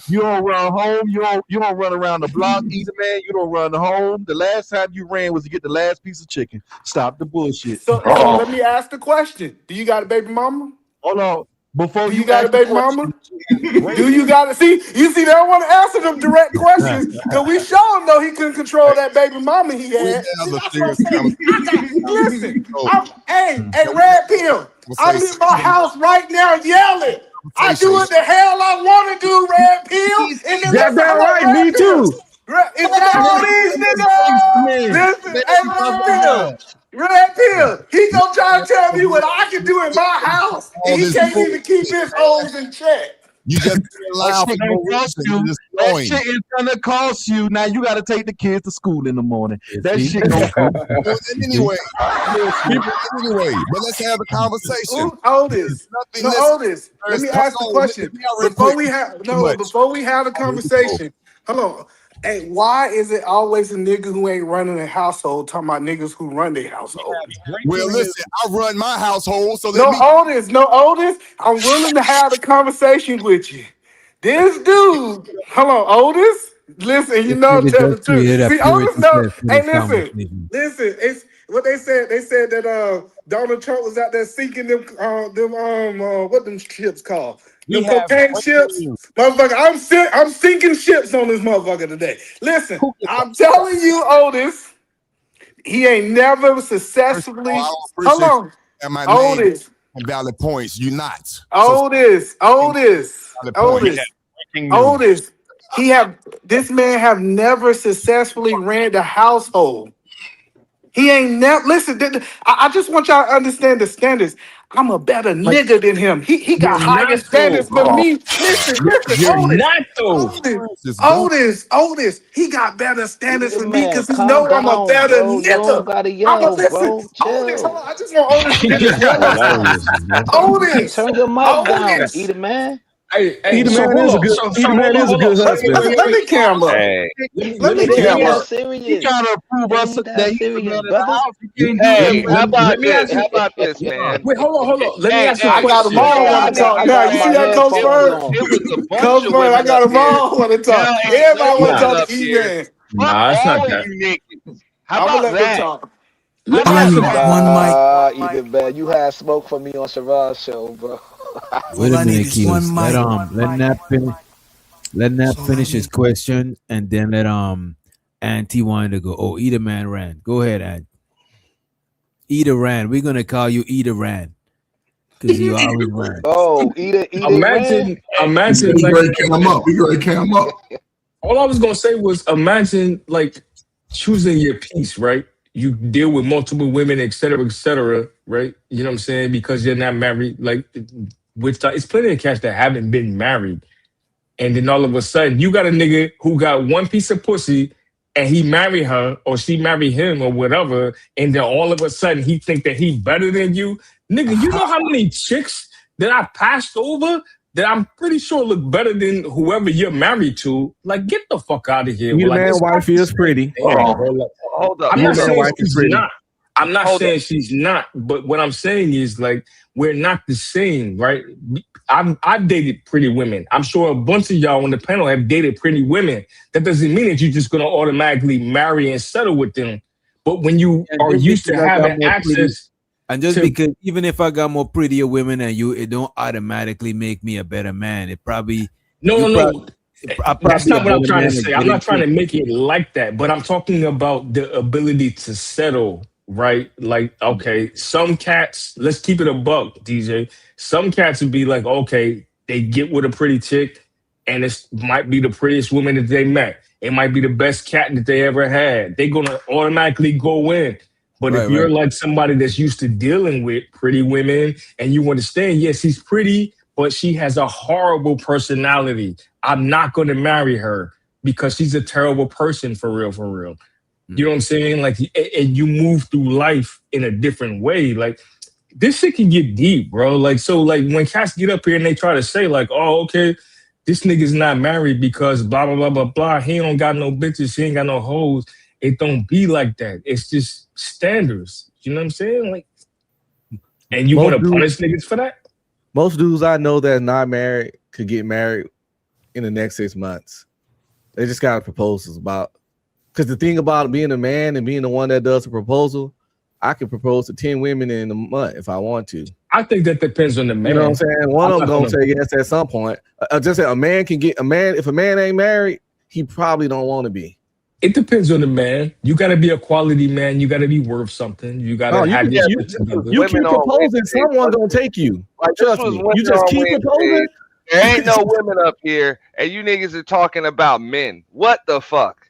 You don't run home. You don't run around the block either, man. You don't run home. The last time you ran was to get the last piece of chicken. Stop the bullshit. So let me ask the question: do you got a baby mama? Hold on. Before Do you you got a ask the baby mama? question, Do you got to see? You see, they don't want to answer them direct questions because we show him though he couldn't control that baby mama he We had. have See, a that's what I'm serious saying. I got listen. Hey, So Red Pill. I'm in my house right now yelling. I do what the hell I want to do, Red Pill. And then listen, Goddamn hold on, right, Red me Pill. too. Exactly. Listen, hey, Red Pill. Red Pill. He gonna try to tell me what I can do in my house, and all he this can't bull- even keep his hoes in check. you just being that loud shit for gonna no cost reason. you. You're just That annoying. shit is gonna cost you. Now you got to take the kids to school in the morning. That see? shit gonna cost you. Well, You see? anyway, but let's have a conversation. Ooh, Otis. Nothing. No, Listen, Otis. Let first, me hold ask the on. Let question me out real quick. Too much. before we have a conversation. Hold on. Hey, why is it always a nigga who ain't running a household talking about niggas who run their household? Well, listen, I run my household, so No, let me. Otis. I'm willing to have a conversation with you. This dude, hold on, Otis. Listen, you This know, nigga tell the just created truth. a See, Otis purity know. test for Hey, this conversation. listen. It's what they said. They said that Donald Trump was out there seeking them what them ships called? We Them have cocaine ships, motherfucker. I'm sinking ships on this motherfucker today. Listen, I'm telling you, Otis, he ain't never First of all, successfully. I don't Hold appreciate on, you and my name Otis. and valid points. You not. So Otis. valid point. Otis. This man have never successfully ran the household. He ain't never listen. I just want y'all to understand the standards. I'm a better Like, nigga than him. He got you're higher not though. standards than me. Listen, You're not though. Otis. He got better standards Either for me man, because he calm know I'm a down, better bro. You don't nigga. gotta I'm a yell, listen. bro. Otis, hold Chill. on. I just want Otis to You get this just one yelling more time. now. Hilarious, bro. Otis. Turn your mic down, Otis. Either man. Hey, Either so man hold is a on. good. So Either hold man on, is a hold on. good husband. Let me cam up. Let Let me me It ain't cam that up. He serious. trying to prove It us ain't that that he's the man serious, of the brother. house. He can't do let that, me Hey, how brother. about me this? ask you. How about this, man? Wait, hold on. Let me Hey, ask you a hey, I got them question. all yeah, want to talk I now. got You my see that, Coach headphones Bird? on. It was a bunch Coach of Bird, I women got up them here. all want to Now talk. ain't Everybody want to no Nah, women talk up to here. E-Man. Fuck it's not all of that. you niggas. How I'm going to about let them that? talk. How Let me about ask you. that? Either man, you had smoke for me on Sarah's show, bro. Wait a minute, Keyless. Let Nap finish his question, and then let Auntie wanted to go. Oh, Eater Man ran. Go ahead, Aunt. Eater ran. We're gonna call you Eater ran because you always ran. Oh, eat it, ran. Imagine, We like, ready to cam up. We ready to cam up. all I was gonna say was, imagine, like, choosing your piece, right? You deal with multiple women, et cetera, right? You know what I'm saying? Because you're not married, like, which it's plenty of cats that haven't been married, and then all of a sudden, you got a nigga who got one piece of pussy, and he married her, or she married him, or whatever, and then all of a sudden, he think that he better than you, nigga. You know how many chicks that I passed over that I'm pretty sure look better than whoever you're married to? Like, get the fuck out of here. Either Like, man it's not wife the is same pretty. thing, bro. Like, Hold up, I'm Either not hold up, man saying wife is she's pretty. not. I'm not hold up. saying she's not, but what I'm saying is, like, we're not the same, right? I've dated pretty women. I'm sure a bunch of y'all on the panel have dated pretty women. That doesn't mean that you're just gonna automatically marry and settle with them. But when you And are just used to because I got having more pretty, access and just to, because even if I got more prettier women than you, it don't automatically make me a better man. It probably No. That's not what I'm trying to man say. I'm not trying to make it like that, but I'm talking about the ability to settle, right? Like, okay, some cats, let's keep it a buck, DJ. Some cats would be like, okay, they get with a pretty chick, and it might be the prettiest woman that they met. It might be the best cat that they ever had. They're gonna automatically go in. But if you're like somebody that's used to dealing with pretty women and you understand, yes, she's pretty, but she has a horrible personality. I'm not going to marry her because she's a terrible person for real, for real. You know what I'm saying? Like, and you move through life in a different way. Like, this shit can get deep, bro. Like, so like when cats get up here and they try to say like, oh, okay, this nigga's not married because blah, blah, blah, blah, blah. He don't got no bitches. He ain't got no hoes. It don't be like that. It's just standards. You know what I'm saying? Like, and you want to punish niggas for that? Most dudes I know that are not married could get married in the next 6 months. They just got proposals about, because the thing about being a man and being the one that does the proposal, I can propose to 10 women in a month if I want to. I think that depends on the man. You know what I'm saying? One of them gonna say yes at some point. Just say a man can get a man. If a man ain't married, he probably don't want to be. It depends on the man. You got to be a quality man. You got to be worth something. You got to have your shit together. You keep proposing, someone gonna take you. Like, Trust me. You just keep proposing. There ain't no women up here, and you niggas are talking about men. What the fuck?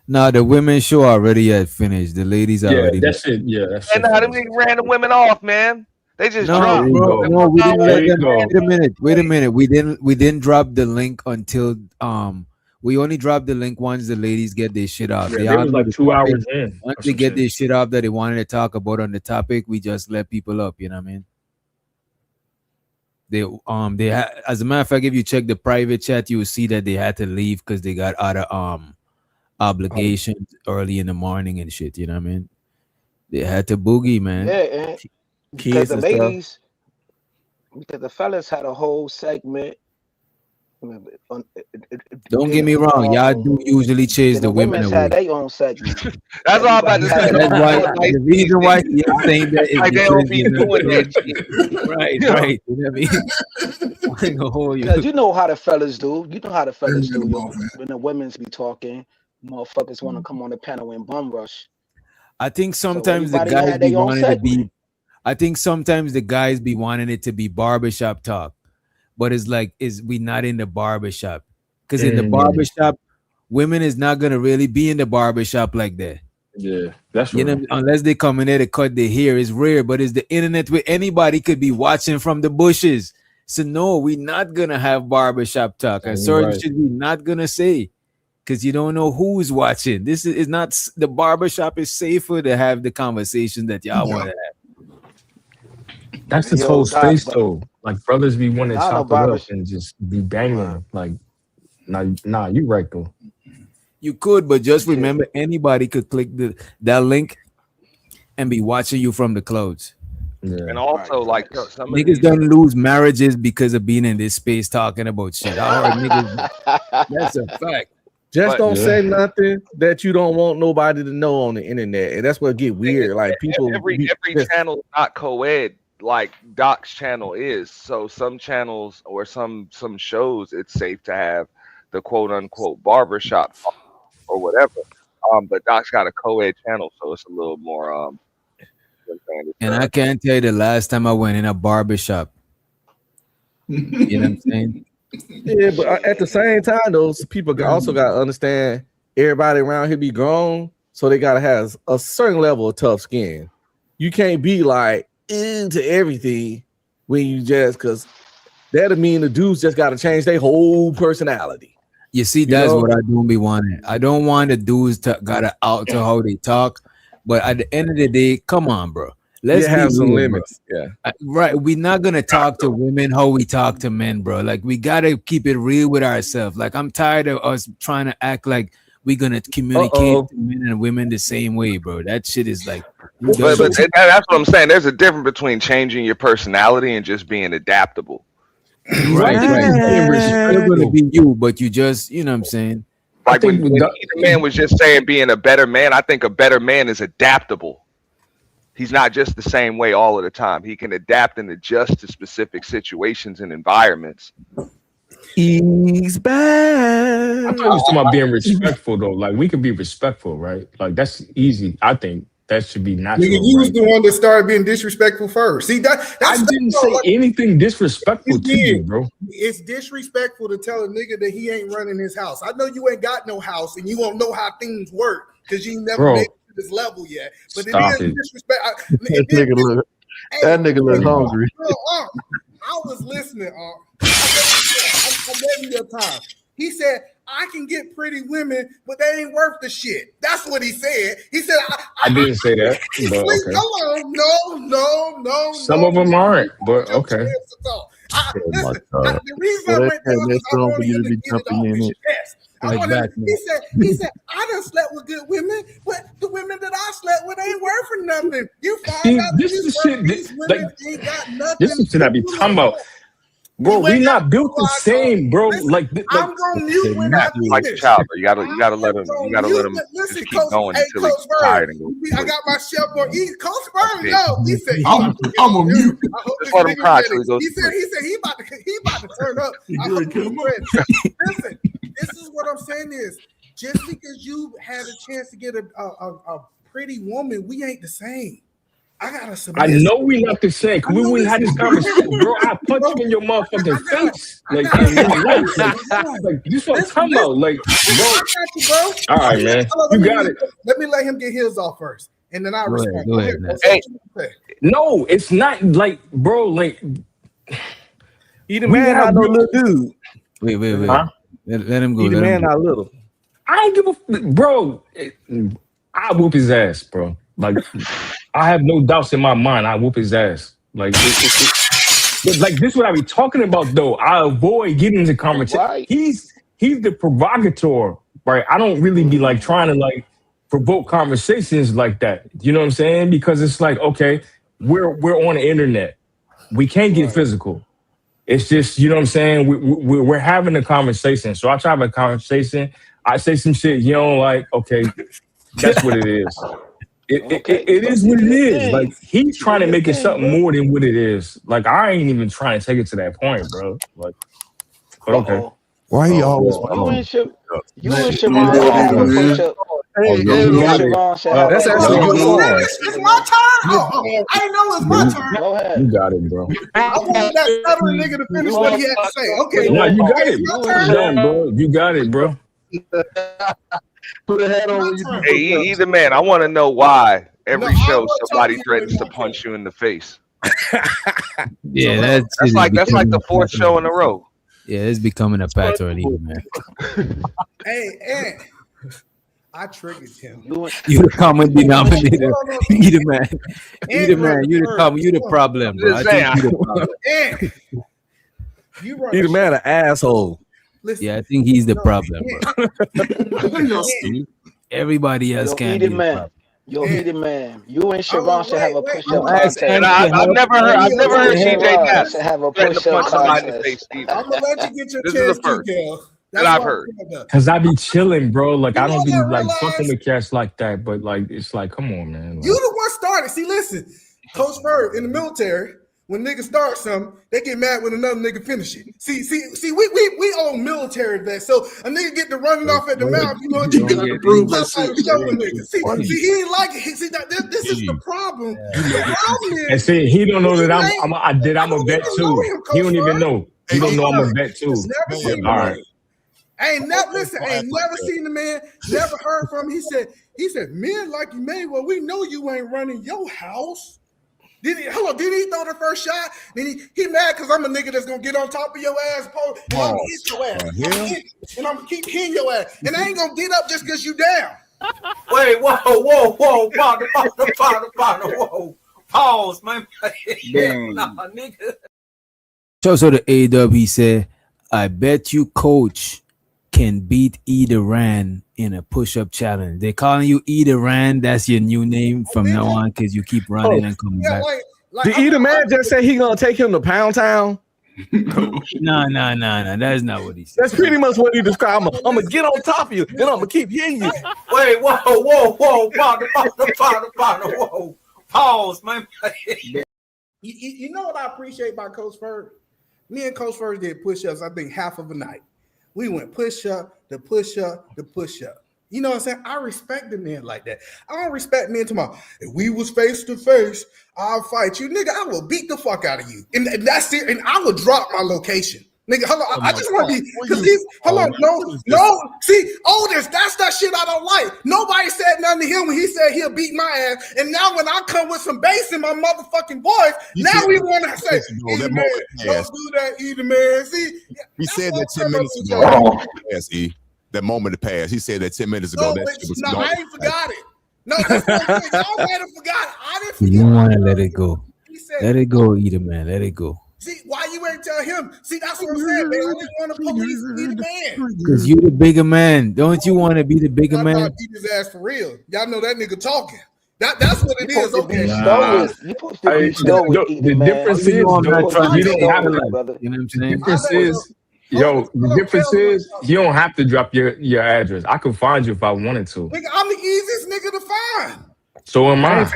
Nah, the women's show already had finished. The ladies already. That's it. Yeah, that's And now them niggas ran the women off, man. They just No, dropped. bro, no, we didn't let them. Wait a minute. We didn't drop the link until we only dropped the link once the ladies get their shit off. Yeah, they was like 2 hours in. Once they get their shit off that they wanted to talk about on the topic, we just let people up. You know what I mean? They as a matter of fact, if you check the private chat, you will see that they had to leave because they got out of obligations early in the morning and shit. You know what I mean? They had to boogie, man. Yeah, and because the ladies, because the fellas had a whole segment. Don't get me wrong, y'all do usually chase the women away. Had their own segment. That's all I'm about to say. That's why the reason why you're saying that is like they don't be doing that shit. Right. You know what I mean? Because you know how the fellas do. You know how the fellas do. When the women's be talking, motherfuckers want to come on the panel and bum rush. I think sometimes the guys be wanting to be. I think sometimes the guys be wanting it to be barbershop talk, but it's like, we not in the barbershop? Because in the barbershop, women is not gonna really be in the barbershop like that. Yeah, that's you know, unless they come in there to cut their hair. It's rare, but it's the internet where anybody could be watching from the bushes. So no, we're not gonna have barbershop talk, and certain shit we're not gonna say. Because you don't know who's watching. This is not the barbershop is safer to have the conversation that y'all want to have. That's his whole space, though. Like, brothers be wanting to chop it up and just be banging. Like, nah, you right, though. You could, but just remember, anybody could click that link and be watching you from the clouds. Yeah. And also, like, some niggas don't lose marriages because of being in this space talking about shit. I heard niggas. That's a fact. Just don't say nothing that you don't want nobody to know on the internet, and that's what get weird. Like people, every channel is not co-ed like Doc's channel is. So some channels or some shows, it's safe to have the quote unquote barbershop or whatever. But Doc's got a co-ed channel, so it's a little more. And I can't tell you the last time I went in a barbershop. You know what I'm saying? Yeah, but at the same time, those people also got to understand everybody around here be grown, so they got to have a certain level of tough skin. You can't be like into everything when you just, because that'll mean the dudes just got to change their whole personality. You see, that's what I don't be wanting. I don't want the dudes to gotta out to how they talk, but at the end of the day, come on, bro. Let's have some real, limits. Bro. Yeah. Right. We're not gonna talk to women how we talk to men, bro. Like, we gotta keep it real with ourselves. Like, I'm tired of us trying to act like we're gonna communicate to men and women the same way, bro. That shit is like but that's what I'm saying. There's a difference between changing your personality and just being adaptable. Right. It's still gonna be you, but you just, you know what I'm saying? Like when the man was just saying being a better man, I think a better man is adaptable. He's not just the same way all of the time. He can adapt and adjust to specific situations and environments. He's bad. I thought you was talking about being respectful though. Like we could be respectful, right? Like that's easy. I think that should be natural. Nigga, you was right? the one that started being disrespectful first. See that's I didn't say anything disrespectful to you, bro. It's disrespectful to tell a nigga that he ain't running his house. I know you ain't got no house and you won't know how things work because you never made it to this level yet. But Stop it is it. disrespect. That nigga look hungry. I was listening. I gave you your time. He said, I can get pretty women, but they ain't worth the shit. That's what he said. He said, I didn't say that. But okay. No. Some of them aren't, but okay. The reason I went there was I wanted him to get it off his chest. He said, I done slept with good women, but the women that I slept with ain't worth for nothing. You find out this is shit. these women ain't got nothing. This is shit I be talking about. Bro, we not built the same, bro. Like I'm gonna mute when I do like this. a child. You gotta let him. You gotta let him just keep going until he's tired and goes. I got my chef on. Coach Bird, no, he said I'm a mute. Just let him cry till he goes. He said he about to turn up. Listen, this is what I'm saying is just because you had a chance to get a pretty woman, we ain't the same. I know we not the same. We wouldn't have this conversation, bro. I punch you in your motherfucking face. Like you what I'm talking about. Like, bro. All right, man. You got it. Let me let him get his off first. And then I respond. Go ahead, hey, no, it's not like, bro, like he the man, not no little dude. Wait. Huh? Let him go. He the man, not little. I ain't give a bro. I whoop his ass, bro. Like, I have no doubts in my mind. I whoop his ass. Like, like this is what I be talking about, though. I avoid getting into conversation. Right. He's the provocateur, right? I don't really be like trying to like provoke conversations like that. You know what I'm saying? Because it's like, okay, we're on the internet. We can't get physical. It's just, you know what I'm saying? We're having a conversation. So I try to have a conversation. I say some shit, you know, like, okay, that's what it is. It is what it is. Like, he's trying to make it something more than what it is. Like, I ain't even trying to take it to that point, bro. Like, but okay. Why he always You and Siobhan should have a push-up. That's actually a good one. It's my turn. I didn't know it's my turn. Go ahead. You got it, bro. I wanted that stuttering nigga to finish what he had to say. Okay. No, you got it. It's my turn. Done, bro. You got it, bro. Put a hat on. Hey, either man, I want to know why every show somebody threatens to punch you in the face. Yeah, that's like the fourth show in a row. Yeah, it's becoming a pattern, man. Hey, I triggered him. You the common denominator. You the man. You the man. You the common. You the problem, bro. I think you the problem. He the man, an asshole. Listen, yeah, I think he's the problem, bro. Everybody else can't be the problem. Yo, he the man. You and Siobhan should have a push-up contest. I've never heard CJ Bass should have a push-up contest. I'm gonna let you get your This chance is the first detail. that I've heard. Cause I be chilling, bro. Like, I don't be like fucking with cats like that. But like, it's like, come on, man. Like, You the one started. See, listen, Coach Bird in the military. When niggas start something, they get mad when another nigga finish it. See, we own military vets, so a nigga get to running off at the mouth. You know what you got to prove that shit. See, he ain't like it. See, this is the problem. The problem is, and see, he don't know that I'm a vet too. He don't even know. He don't know I'm a vet too. All right. I ain't never seen the man, never heard from him. He said, men like you may, well, we know you ain't running your house. Did he throw the first shot? Then he mad because I'm a nigga that's gonna get on top of your ass, and I'm gonna hit your ass. And I'm gonna keep hitting your ass. And I ain't gonna get up just because you down. Wait, whoa, partner, whoa. Pause, man. Nah, nigga. So the A-Dub, he said, I bet you Coach can beat Eda Rand in a push-up challenge. They calling you Eda Rand. That's your new name from now on because you keep running and coming back. Did Eda man just say he gonna take him to Pound Town? No. That's not what he said. That's pretty much what he described. I'm gonna get on top of you and I'm gonna keep hitting you. Wait, whoa, partner, whoa. Pause, man. You know what I appreciate about Coach Ferg? Me and Coach first did push-ups, I think half of a night. We went push-up to push-up to push-up. You know what I'm saying? I respect the men like that. I don't respect men tomorrow. If we was face to face, I'll fight you. Nigga, I will beat the fuck out of you. And that's it. And I will drop my location. Nigga, hold on. I just want to be, because he's, hold on, no. See, Otis, that's that shit I don't like. Nobody said nothing to him when he said he'll beat my ass. And now when I come with some bass in my motherfucking voice, now we want to say, that man, don't do that either, man. See, he said that 10 minutes ago. Yes, E. That moment passed. He said that 10 minutes ago. No, I ain't forgot it. No, that's what I'm saying. Y'all might have forgot it. I didn't forget. You want to let it go. Let it go, Eater Man. Let it go. See, why you ain't tell him? See, that's what I'm saying. They only want to police Eater Man. Because you the bigger man. Don't you want to be the bigger I man? beat his ass for real. Y'all know that nigga talking. That's what it is. Okay. You supposed to be stoic with Eater Man. The difference is, you don't have to. You know what I'm saying? The difference is, the difference is you don't have to drop your address. I could find you if I wanted to. Nigga, I'm the easiest nigga to find. So am I.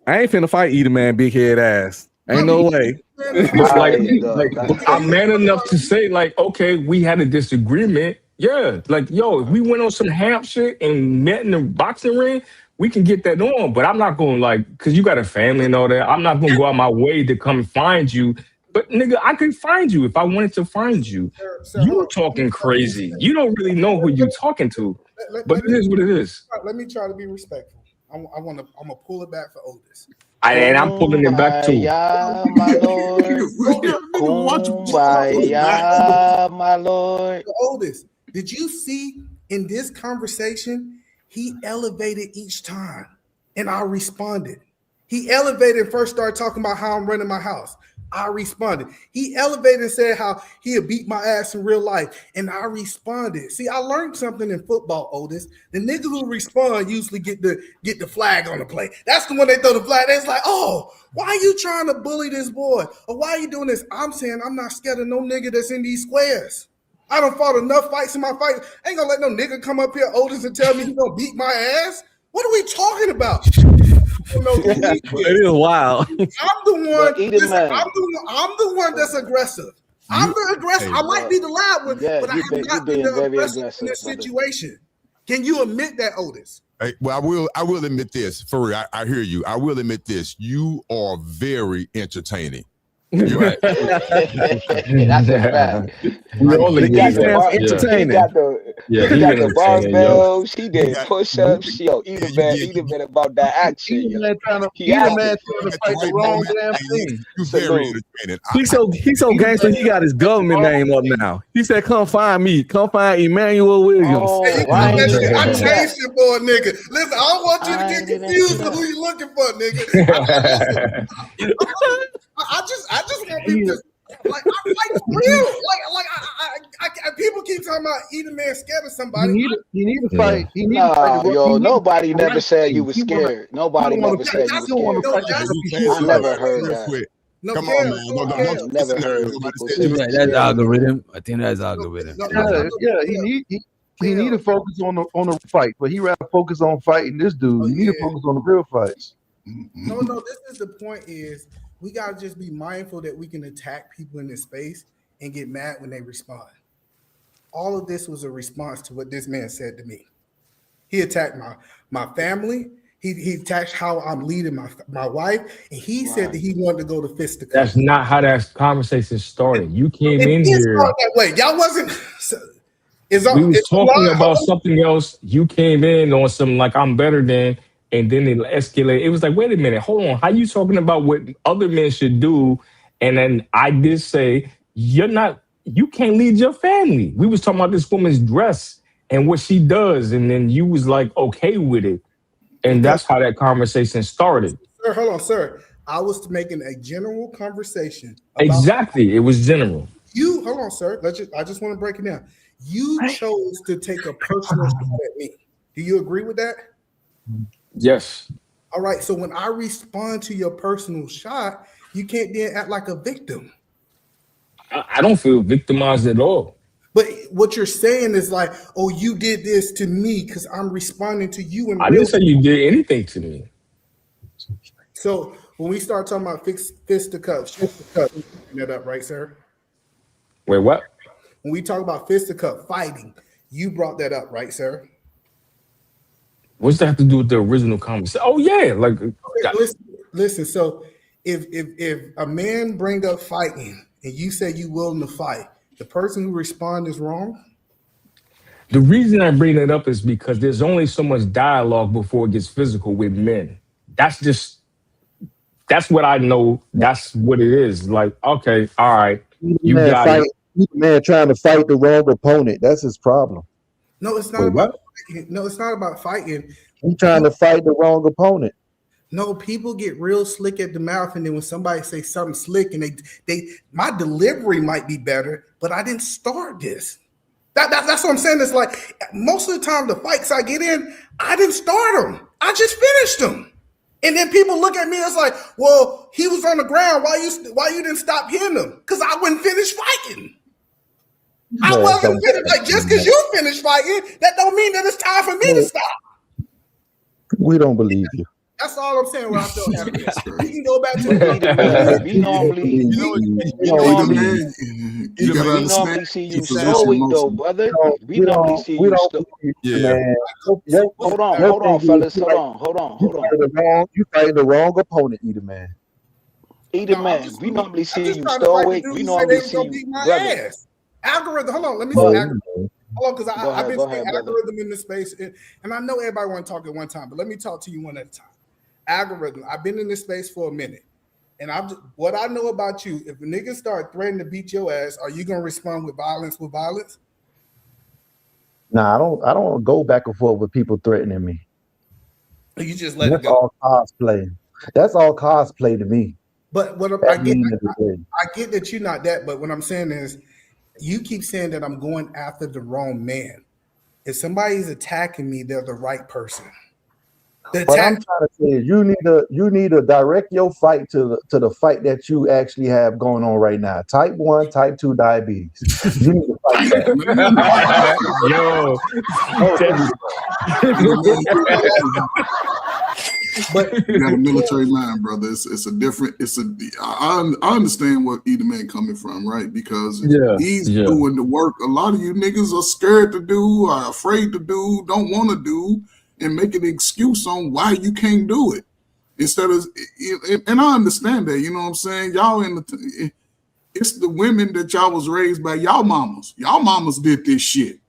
I ain't finna fight Eater Man, big head ass. Ain't no way. But I'm man enough to say, like, okay, we had a disagreement. Yeah, like, yo, if we went on some ham shit and met in the boxing ring, we can get that on. But I'm not going, like, because you got a family and all that, I'm not going to go out my way to come find you. But, nigga, I could find you if I wanted to find you. You talking crazy. You don't really know who you talking to. But it is what it is. Let me try to be respectful. I'm gonna pull it back for Otis. And I'm pulling it back too. Kumbaya, my Lord. Kumbaya, my Lord. Otis, did you see in this conversation, he elevated each time, and I responded. He elevated and first started talking about how I'm running my house. I responded. He elevated and said how he'll beat my ass in real life, and I responded. See, I learned something in football, Otis. The nigga who respond usually get the flag on the play. That's the one they throw the flag. It's like, oh, why are you trying to bully this boy? Or why are you doing this? I'm saying I'm not scared of no nigga that's in these squares. I done fought enough fights in my fight. I ain't gonna let no nigga come up here, Otis, and tell me he gonna beat my ass. What are we talking about? It is wild. I'm the one. Listen, I'm the one that's aggressive. I'm the aggressive. I might be the loud one, but I have not been the aggressive in this situation. Can you admit that, Otis? Hey, well, I will admit this. For real, I hear you. I will admit this. You are very entertaining. You're right. That's a fact. He got the barbell. She did push-ups. Yo, Eater Man about that action. Eater Man trying to fight the wrong damn thing. You very entertaining. He's so gangster. He got his government name up now. He said, "Come find me. Come find Emmanuel Williams." I chased you for a nigga. Listen, I don't want you to get confused with who you looking for, nigga. I just want people to like I'm like real. Like people keep talking about Eater Man scared of somebody. You need to fight. Nobody never said you was scared. Nobody never said you was scared. I never heard that. Come on, man. Never heard people. That's algorithm. I think that's algorithm. Yeah, he need to focus on the fight, but he rather focus on fighting this dude. You need to focus on the real fights. No, this is the point is we gotta just be mindful that we can attack people in this space and get mad when they respond. All of this was a response to what this man said to me. He attacked my family. He attacked how I'm leading my wife, and he said that he wanted to go to fisticuffs. That's not how that conversation started. You came in here that way. Y'all wasn't. We was talking about something else. You came in on some like I'm better than. And then it escalated. It was like, wait a minute, hold on. How you talking about what other men should do? And then I did say, you can't lead your family. We was talking about this woman's dress and what she does. And then you was like, okay with it. And that's how that conversation started. Sir, hold on, sir. I was making a general conversation. Exactly. It was general. Hold on, sir. I just want to break it down. You chose to take a personal shot at me. Do you agree with that? Yes. All right. So when I respond to your personal shot, you can't then act like a victim. I don't feel victimized at all. But what you're saying is like, oh, you did this to me because I'm responding to you. I didn't say you did anything to me. So when we start talking about fisticuffs, that up, right, sir? Wait, what? When we talk about fisticuff fighting, you brought that up, right, sir? What's that have to do with the original conversation? Oh yeah, like listen. So if a man bring up fighting and you say you willing to fight, the person who respond is wrong. the reason I bring it up is because there's only so much dialogue before it gets physical with men. That's what I know. That's what it is. Like, okay, all right, you got it. Man trying to fight the wrong opponent. That's his problem. No, it's not about fighting. No, it's not about fighting. He's trying to fight the wrong opponent. No, people get real slick at the mouth, and then when somebody say something slick, and they my delivery might be better, but I didn't start this. That's what I'm saying. It's like most of the time the fights I get in, I didn't start them. I just finished them. And then people look at me and it's like, well, he was on the ground. Why you didn't stop hitting him? Because I wouldn't finish fighting. I wasn't finished. Like, just because you finished fighting, that don't mean that it's time for me to stop. We don't believe you. That's all I'm saying. What I feel happy. We can go back to the we normally see you stoic though, brother. We normally see you stoic. Man. Hold on, fellas. Hold on. You fighting the wrong opponent, Eater Man. Eater Man, we normally see you stoic. We normally see you, brother. Algorithm. Hold on. Let me say algorithm. Hold on, because I've been saying algorithm in this space, and I know everybody want to talk at one time, but let me talk to you one at a time. Algorithm. I've been in this space for a minute, and what I know about you. If a nigga start threatening to beat your ass, are you gonna respond with violence? With violence? Nah, I don't go back and forth with people threatening me. You just let That's it go. all cosplay. That's all cosplay to me. But what I get that you're not that. But what I'm saying is, you keep saying that I'm going after the wrong man. If somebody's attacking me, they're the right person. What I'm trying to say is you need to direct your fight to the fight that you actually have going on right now. Type 1, type 2 diabetes. You need to fight that. But you got a military mind, brother. It's a different. I understand what Eater Man coming from, right? Because he's doing the work. A lot of you niggas are scared to do, are afraid to do, don't want to do, and make an excuse on why you can't do it. Instead of, and I understand that. You know what I'm saying? Y'all it's the women that y'all was raised by. Y'all mamas. Y'all mamas did this shit.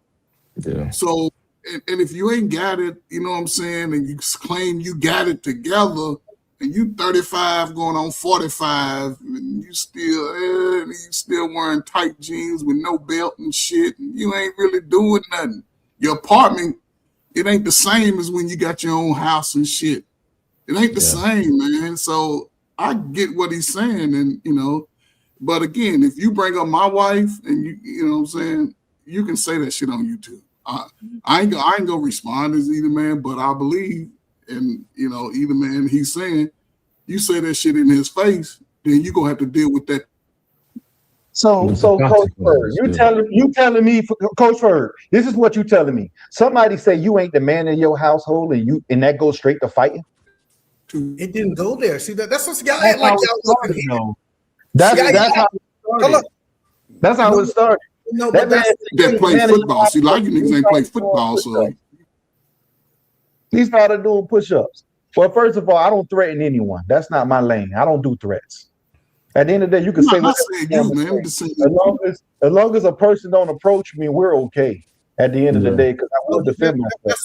Yeah. So. And if you ain't got it, you know what I'm saying, and you claim you got it together, and you 35 going on 45, and you still wearing tight jeans with no belt and shit, and you ain't really doing nothing. Your apartment, it ain't the same as when you got your own house and shit. It ain't the same, man. So I get what he's saying, and but again, if you bring up my wife, and you know what I'm saying, you can say that shit on YouTube. I ain't gonna respond as Eater Man, but I believe, and Eater Man, he's saying, you say that shit in his face, then you gonna have to deal with that. So Coach Ferg, you telling me, Coach Ferg, this is what you telling me. Somebody say you ain't the man in your household, and that goes straight to fighting. It didn't go there. See that's what y'all act like y'all wasn't here. That's how it started. That's how it started. No, that play football. See, a lot of you niggas ain't play football, so he started doing push-ups. Well, first of all, I don't threaten anyone. That's not my lane. I don't do threats. At the end of the day, you can say as long as a person don't approach me, we're okay. At the end of the day, because I will defend myself.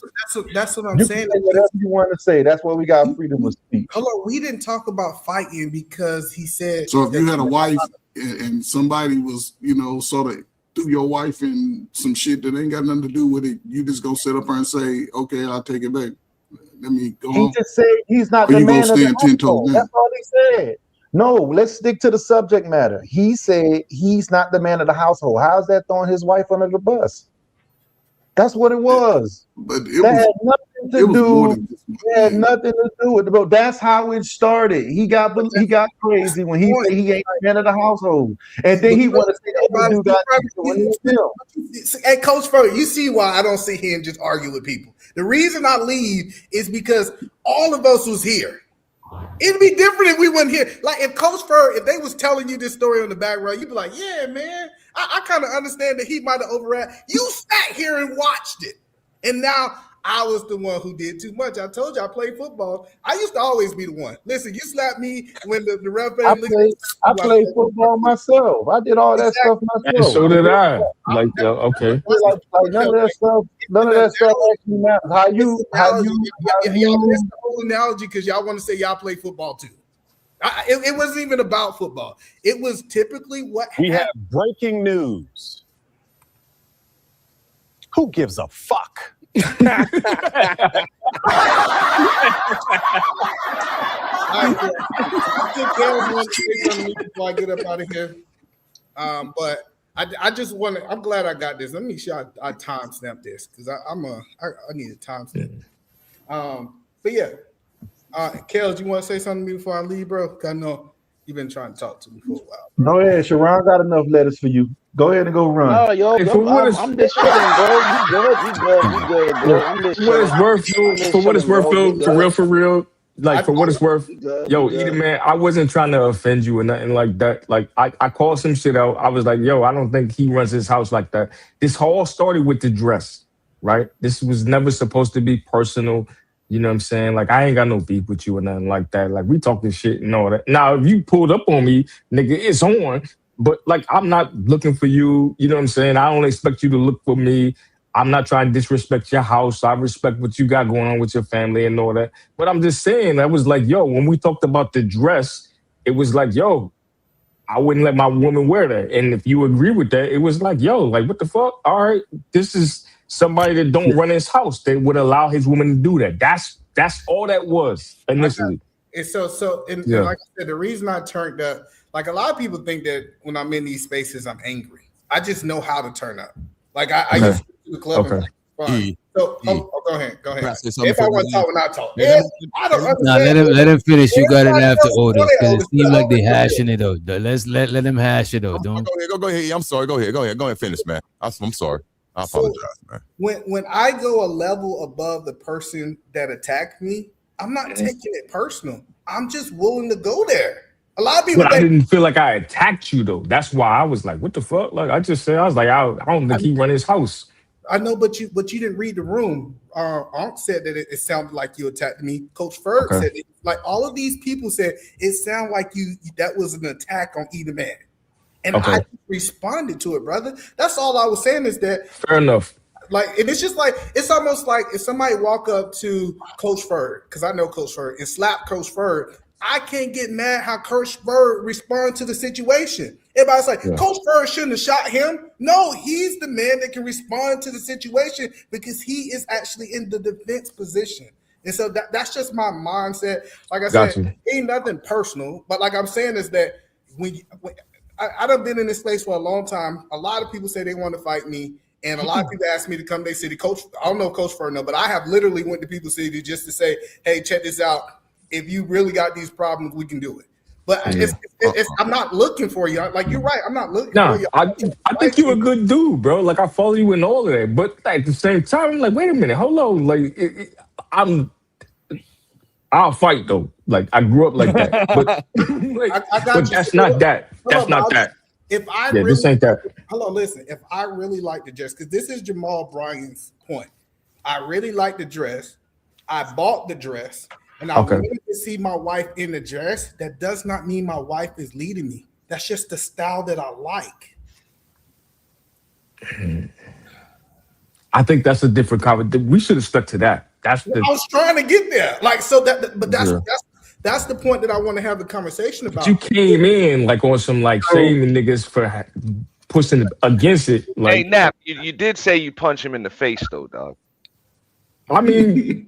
That's what I'm saying. Say whatever you want to say. That's why we got freedom of speech. Hello, we didn't talk about fighting because he said. So if you had a wife and somebody was, sort of threw your wife in some shit that ain't got nothing to do with it, you just go sit up there and say, "Okay, I'll take it back." Let me go. He just said he's not the man of the household. That's all he said. No, let's stick to the subject matter. He said he's not the man of the household. How's that throwing his wife under the bus? That's what it was. But that had nothing to do. It had nothing to do with it, bro. That's how it started. He got crazy when he said he ain't the man of the household, and then he want to say that Hey, Coach Ferg, you see why I don't sit here and just argue with people. The reason I leave is because all of us was here. It'd be different if we wouldn't hear. Like if Coach Fur, if they was telling you this story on the background, you'd be like, yeah, man, I kind of understand that he might have overreacted. You sat here and watched it. And now I was the one who did too much. I told you I played football. I used to always be the one. Listen, you slapped me when the ref. I played football myself. I did all that stuff myself. And so did I. Like, okay. Like none of that stuff actually matters. How you y'all missed the whole analogy because y'all want to say y'all play football too. It wasn't even about football. It was typically what we have breaking news. Who gives a fuck? I think Kels wants to say something before I get up out of here. But I just want to. I'm glad I got this. Let me sure I timestamp this because I need a timestamp. But yeah, Kels, you want to say something to me before I leave, bro? I know you've been trying to talk to me for a while. Go ahead, Sharon got enough letters for you. Go ahead and go run. No, yo, I'm just chilling, bro. You good, bro. I'm just For what it's worth, for what it's worth, though, for real. Like for what it's worth, yo, Edie, man, I wasn't trying to offend you or nothing like that. Like I called some shit out. I was like, yo, I don't think he runs his house like that. This all started with the dress, right? This was never supposed to be personal. You know what I'm saying? Like, I ain't got no beef with you or nothing like that. Like, we talking shit and all that. Now, if you pulled up on me, nigga, it's on. But, like, I'm not looking for you. You know what I'm saying? I don't expect you to look for me. I'm not trying to disrespect your house. I respect what you got going on with your family and all that. But I'm just saying, I was like, yo, when we talked about the dress, it was like, yo, I wouldn't let my woman wear that. And if you agree with that, it was like, yo, like, what the fuck? All right, this is somebody that don't run his house that would allow his woman to do that. That's all that was initially. And and like I said, the reason I turned up, like a lot of people think that when I'm in these spaces, I'm angry. I just know how to turn up. Like I used to do the club. Okay. Go ahead. If I want to talk, when I talk. I don't understand. Nah, let him finish. You got it after orders because it seems like they hashing it out. Let him hash it out. Don't go ahead. I'm sorry. Go ahead. Finish, man. I'm sorry. I apologize, man. When I go a level above the person that attacked me, I'm not taking it personal. I'm just willing to go there. A lot of people. But I didn't feel like I attacked you though. That's why I was like, "What the fuck?" Like I just said, I was like, "I don't think he run his house." I know, but you didn't read the room. Aunt said that it sounded like you attacked me. Coach Ferg said it. Like all of these people said it sounded like that was an attack on either man. And I responded to it, brother. That's all I was saying is that fair enough. Like, and it's just like it's almost like if somebody walk up to Coach Ferg, because I know Coach Ferg, and slap Coach Ferg, I can't get mad how Coach Ferg respond to the situation. Everybody's like, Coach Ferg shouldn't have shot him. No, he's the man that can respond to the situation because he is actually in the defense position. And so that's just my mindset. Like I said, ain't nothing personal, but like I'm saying is that I done been in this space for a long time. A lot of people say they want to fight me. And a lot of people ask me to come to their city. Coach, I don't know if Coach Fern know, but I have literally went to people's city just to say, hey, check this out. If you really got these problems, we can do it. But I'm not looking for you. Like, you're right. I'm not looking for you. I think you're a good dude, bro. Like, I follow you in all of that. But at the same time, I'm like, wait a minute. Hold on. Like, I'll fight, though. Like, I grew up like that. But, but that's not that. That's not that. If I this ain't that. Hello, listen. If I really like the dress, because this is Jamal Bryant's point. I really like the dress. I bought the dress, and I wanted to see my wife in the dress. That does not mean my wife is leading me. That's just the style that I like. I think that's a different conversation. We should have stuck to that. I was trying to get there. Like, so that's the point that I want to have the conversation about. But you came in like on some like shaming niggas for pushing against it. Like, hey, Nap, you did say you punch him in the face though, dog. I mean,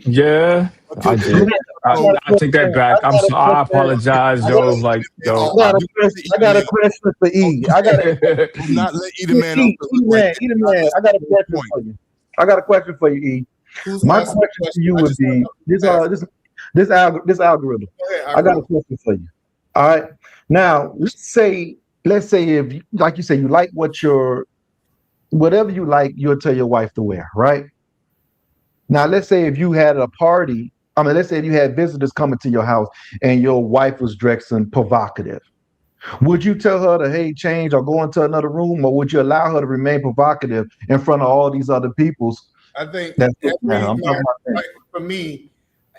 yeah, I did. I take that back. I apologize, yo. Like, yo, I got a question for E. I got not let either man. Man. I got a question for you. I got a question for you, E. My question to you would be this algorithm. I got a question for you. All right. Now, let's say if, like you say, you like whatever you like, you'll tell your wife to wear, right? Now, let's say if you had a party I mean, let's say you had visitors coming to your house and your wife was dressing provocative. Would you tell her to, hey, change or go into another room, or would you allow her to remain provocative in front of all these other people's? I think That's like for me,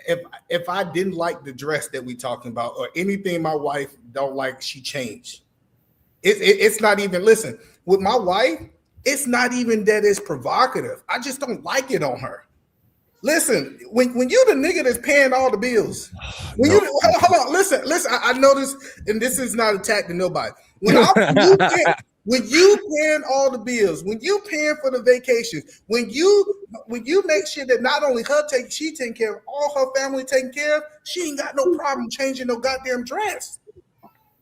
if I didn't like the dress that we talking about or anything my wife don't like, she changed. It's not even, listen, with my wife, it's not even that it's provocative. I just don't like it on her. Listen, when you the nigga that's paying all the bills, when you hold on, listen. I know this, and this is not attacking nobody. When you paying all the bills, when you paying for the vacations, when you make sure that not only she taking care of, all her family taken care of, she ain't got no problem changing no goddamn dress.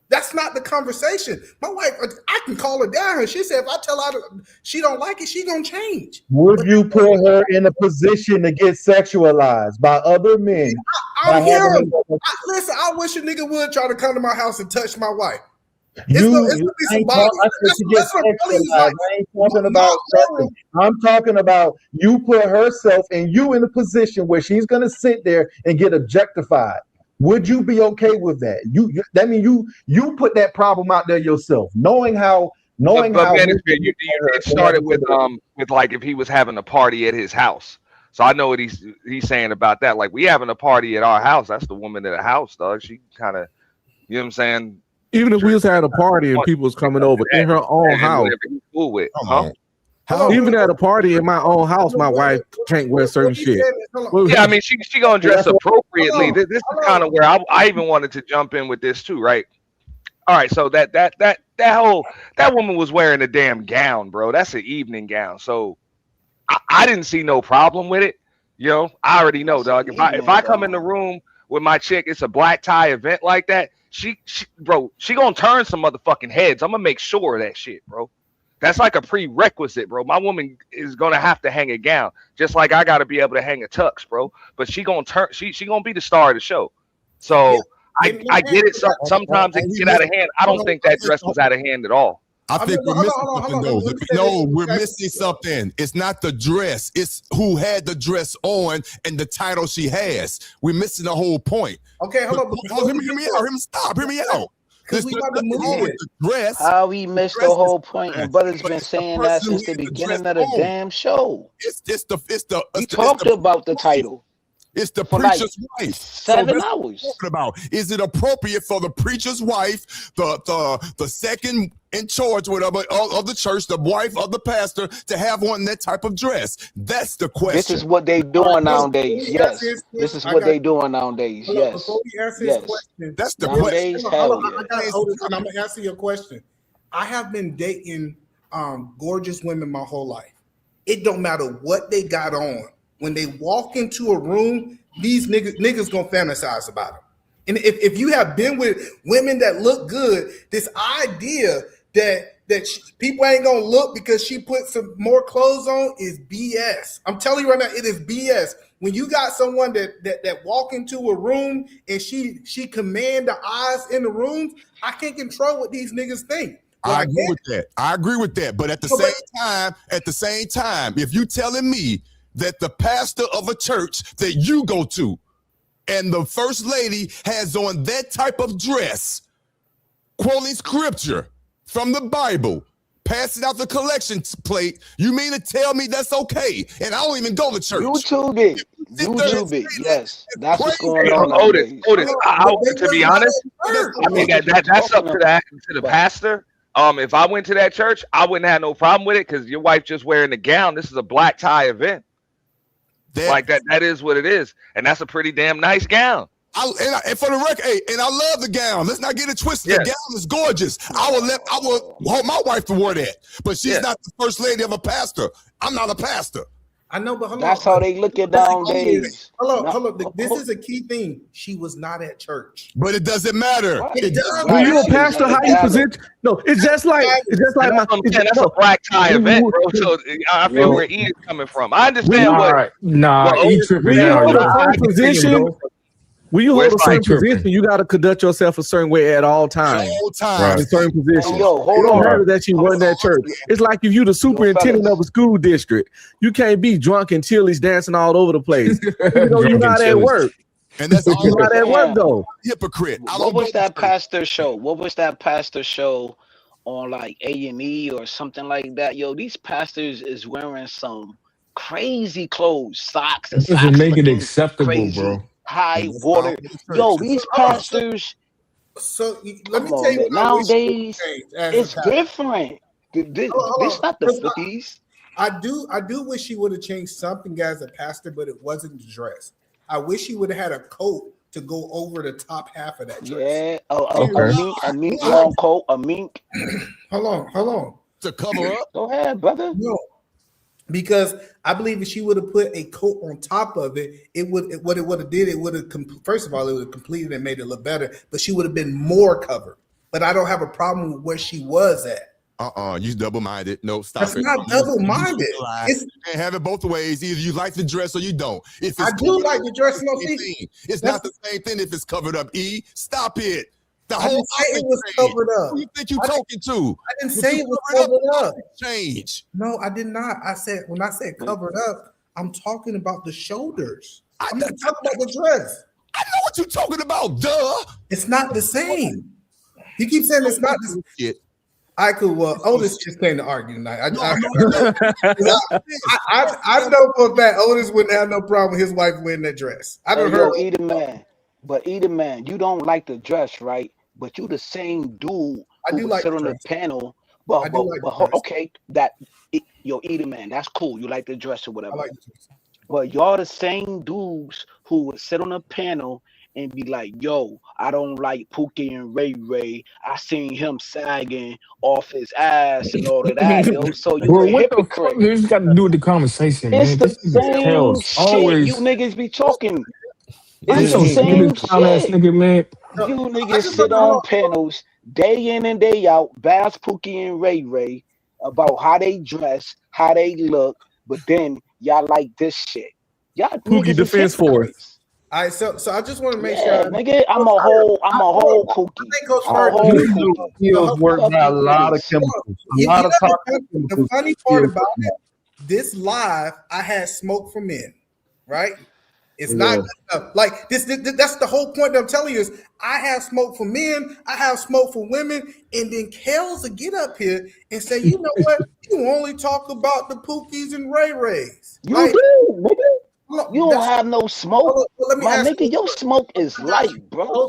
That's not the conversation. My wife, I can call her down, and she said if I tell her she don't like it, she gonna change. Would you put her in a position to get sexualized by other men? Listen, I wish a nigga would try to come to my house and touch my wife. I'm talking about you put herself and you in a position where she's gonna sit there and get objectified. Would you be okay with that? That means you put that problem out there yourself, knowing how. Man, you started with like if he was having a party at his house. So I know what he's saying about that. Like we having a party at our house. That's the woman at the house, dog. She kind of, you know what I'm saying. Even if we was having a party and people was coming over in her own house, cool with, even at a party in my own house, my wife can't wear certain shit. Yeah, I mean, she gonna dress appropriately. This is kind of where I even wanted to jump in with this too, right? All right, so that woman was wearing a damn gown, bro. That's an evening gown. So I didn't see no problem with it. You know, I already know, dog. If I come in the room with my chick, it's a black tie event like that. She gonna turn some motherfucking heads. I'm gonna make sure of that shit, bro. That's like a prerequisite, bro. My woman is gonna have to hang a gown, just like I gotta be able to hang a tux, bro. But she gonna be the star of the show. So I get it. Sometimes it can get out of hand. I don't think that dress was out of hand at all. I think we're missing something though. No, we're missing something. It's not the dress. It's who had the dress on and the title she has. We're missing the whole point. Okay, hold on. Hear me out. Hear me out. Because we about to move it. Dress. How we missed the whole point, and brother's been saying that since the beginning of the damn show. We talked about the title. It's the preacher's wife. 7 hours. Talking about, is it appropriate for the preacher's wife, the second in charge, whatever, of the church, the wife of the pastor, to have on that type of dress? That's the question. This is what they doing nowadays. Yes, this is what they doing nowadays. Yes. Before we answer his question, that's the nowadays. question. I'm gonna answer your question. I have been dating gorgeous women my whole life. It don't matter what they got on. When they walk into a room, these niggas gonna fantasize about them. And if you have been with women that look good, this idea that people ain't gonna look because she put some more clothes on is BS. I'm telling you right now, it is BS. When you got someone that walk into a room and she command the eyes in the room, I can't control what these niggas think. I agree with that. But at the same time, if you telling me that the pastor of a church that you go to and the first lady has on that type of dress, quoting scripture from the Bible, passing out the collection plate, you mean to tell me that's okay? And I don't even go to church. YouTube it. Yes, that's what's going on. Otis, to be honest, I mean that's up to the pastor. If I went to that church, I wouldn't have no problem with it because your wife just wearing the gown. This is a black tie event. Like that is what it is, and that's a pretty damn nice gown. And for the record, and I love the gown. Let's not get it twisted. The gown is gorgeous. I would want my wife to wear that, but she's not the first lady of a pastor. I'm not a pastor. I know, but hold that's how they look at nowadays. Hold on. This is a key thing. She was not at church, but it doesn't matter. It does. When you're a pastor, how you present? No, it's just like that's a black tie event, bro. So I feel where Ian's coming from. I understand what. When you hold a certain position, you got to conduct yourself a certain way at all times. In certain positions. It don't matter that you run that church. It's like if you're the superintendent of a school district, you can't be drunk and chillies dancing all over the place. Even though you're not at work. And that's all. How that work though? Hypocrite. What was that pastor show? What was that pastor show on like A&E or something like that? Yo, these pastors is wearing some crazy clothes, socks and Doesn't socks make it looking acceptable, crazy, bro. high water. Yo, these pastors. So let me Come tell on, you man. what I wish you Nowadays would change as it's a pastor. different. This not the 50s. I do wish he would have changed something as a pastor, but it wasn't the dress. I wish he would have had a coat to go over the top half of that dress. Yeah, a mink long coat, a mink. Hold on. To cover up? Go ahead, brother. No, because I believe if she would have put a coat on top of it, it would have first of all, it would have completed and made it look better, but she would have been more covered. But I don't have a problem with where she was at. You double-minded. No, stop That's it. not double-minded. You can't have it both ways. Either you like the dress or you don't. If I do like the dress, no thing. It's not the same thing if it's covered up. Stop it. The I whole didn't say it was covered up. Who you think you talking to? I didn't say it was covered up. Change. No, I did not. When I said covered up, I'm talking about the shoulders. I'm not talking about the dress. I know what you're talking about, duh. It's not the same. You keep saying it's not the same. I could. Well, Otis just came to argue tonight. I know for a fact Otis wouldn't have no problem with his wife wearing that dress. I don't heard. Either man, you don't like the dress, right? But you the same dude who would sit on the panel. But okay, either man, that's cool. You like the dress or whatever. But y'all the same dudes who would sit on a panel and be like, yo, I don't like Pookie and Ray Ray. I seen him sagging off his ass and all of that, yo. So you a hypocrite. This got to do with the conversation, man. It's the same shit you niggas be talking. It's the same shit. Nigga, man. You niggas sit on panels day in and day out, bash Pookie and Ray Ray about how they dress, how they look, but then y'all like this shit. Y'all Pookie Defense Force. All right, so I just want to make sure, nigga, I'm a whole Pookie. Skills work by a lot of chemicals. The funny part about it, this live, I had smoke for men, right? It's not good enough. Like this. That's the whole point that I'm telling you is I have smoke for men, I have smoke for women, and then Kels will get up here and say, you know what? You only talk about the Pookies and Ray Rays. You do, nigga. You don't have no smoke. My nigga, your smoke is light, bro.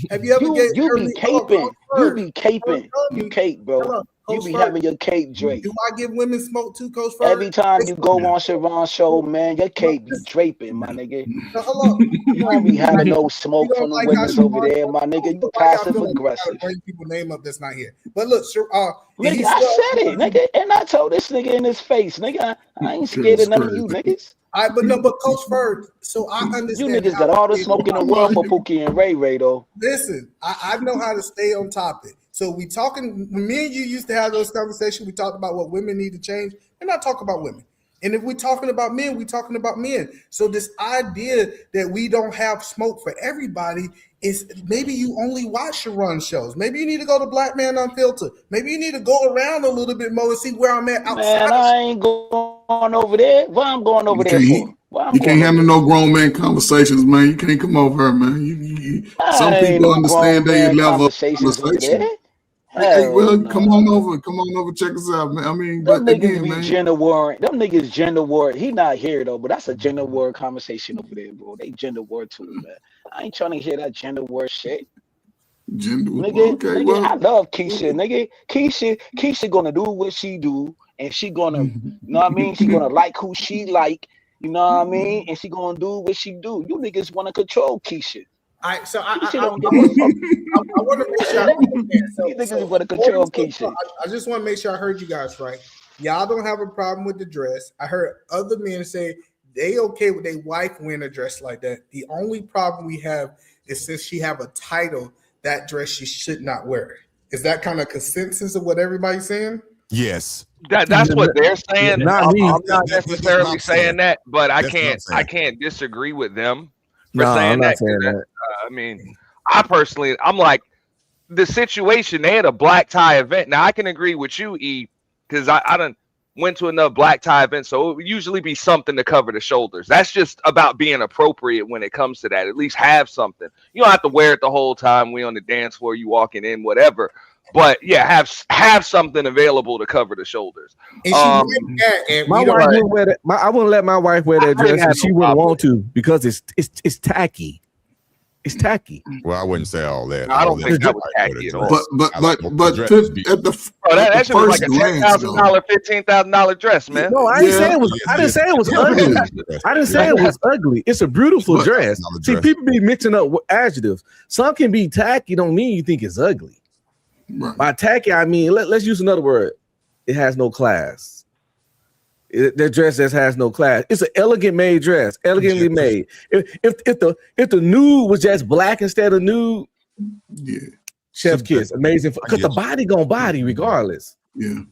Have you ever you be caping. You be caping. You cape, bro. You be having your cape draped. Do I give women smoke too, Coach? Every time you go on Sharon's show, man, your cape be draping, my nigga. You don't be having no smoke from the women over there, my nigga. You passive aggressive. Bring people name up that's not here. But look, nigga, I said it, nigga, and I told this nigga in his face, nigga, I ain't scared of none of you niggas. But Coach Bird, so I understand. You niggas got all the smoke in the world for Pookie and Ray Ray, though. Listen, I know how to stay on topic. So we talking, when me and you used to have those conversations, we talked about what women need to change, and I talk about women. And if we're talking about men, we're talking about men. So this idea that we don't have smoke for everybody is maybe you only watch Sharon shows. Maybe you need to go to Black Man Unfiltered. Maybe you need to go around a little bit more and see where I'm at outside. Man, I ain't going over there. What I'm going over there for? You can't handle no grown man conversations, man. You can't come over here, man. Some people understand their level of conversation. Hey, well, come on over, check us out, man. I mean, them but niggas again, be man, gender war. Them niggas gender war. He not here though, but that's a gender war conversation over there, bro. They gender war too, man. I ain't trying to hear that gender war shit. Nigga, I love Keisha, nigga. Keisha gonna do what she do, and she gonna, you know what I mean? She gonna like who she like, you know what I mean? And she gonna do what she do. You niggas wanna control Keisha. All right, so I don't give a fuck. I want to make sure. You niggas wanna control Keisha. I just want to make sure I heard you guys right. Y'all don't have a problem with the dress. I heard other men say they okay with their wife wearing a dress like that. The only problem we have is since she have a title, that dress she should not wear. Is that kind of consensus of what everybody's saying? Yes. That's what they're saying. Not I'm me. not necessarily saying that, but I can't disagree with them for saying that. I mean, I'm like, the situation, they had a black tie event. Now I can agree with you, E, because I went to enough black tie events, so it would usually be something to cover the shoulders. That's just about being appropriate when it comes to that. At least have something. You don't have to wear it the whole time. We on the dance floor, you walking in, whatever. But yeah, have something available to cover the shoulders. And she might that, and my wife wouldn't wear that. I wouldn't let my wife wear that dress, and she wouldn't want to because it's tacky. It's tacky. Well, I wouldn't say all that. I don't think that was tacky at all. But at the that shit was like a $10,000, $15,000 dress, man. No, I didn't say it was. I didn't say it was ugly. I didn't say it was ugly. It's a beautiful dress. See, people be mixing up adjectives. Some can be tacky. Don't mean you think it's ugly. Right. By tacky, I mean let's use another word. It has no class. That dress just has no class. It's an elegant made dress, elegantly made. If the nude was just black instead of nude, yeah, chef's kiss, amazing. Because the body gonna body regardless. Yeah,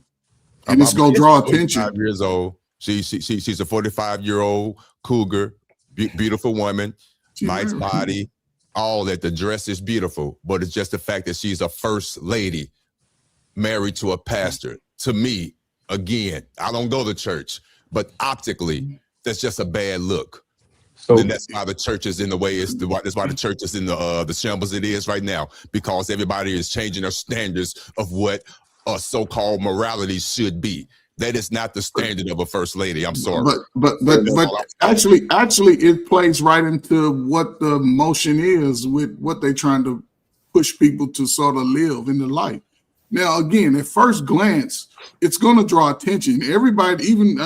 and it's gonna draw attention. 45 years old. She's a 45-year-old cougar, beautiful woman, nice body, all that. The dress is beautiful, but it's just the fact that she's a first lady, married to a pastor. To me. Again, I don't go to church, but optically, that's just a bad look. So and that's why the church is in the way that's why the church is in the shambles it is right now, because everybody is changing their standards of what a so-called morality should be. That is not the standard of a first lady. I'm sorry, but actually, it plays right into what the motion is with what they're trying to push people to sort of live in the life. Now, again, at first glance, it's going to draw attention. Everybody, even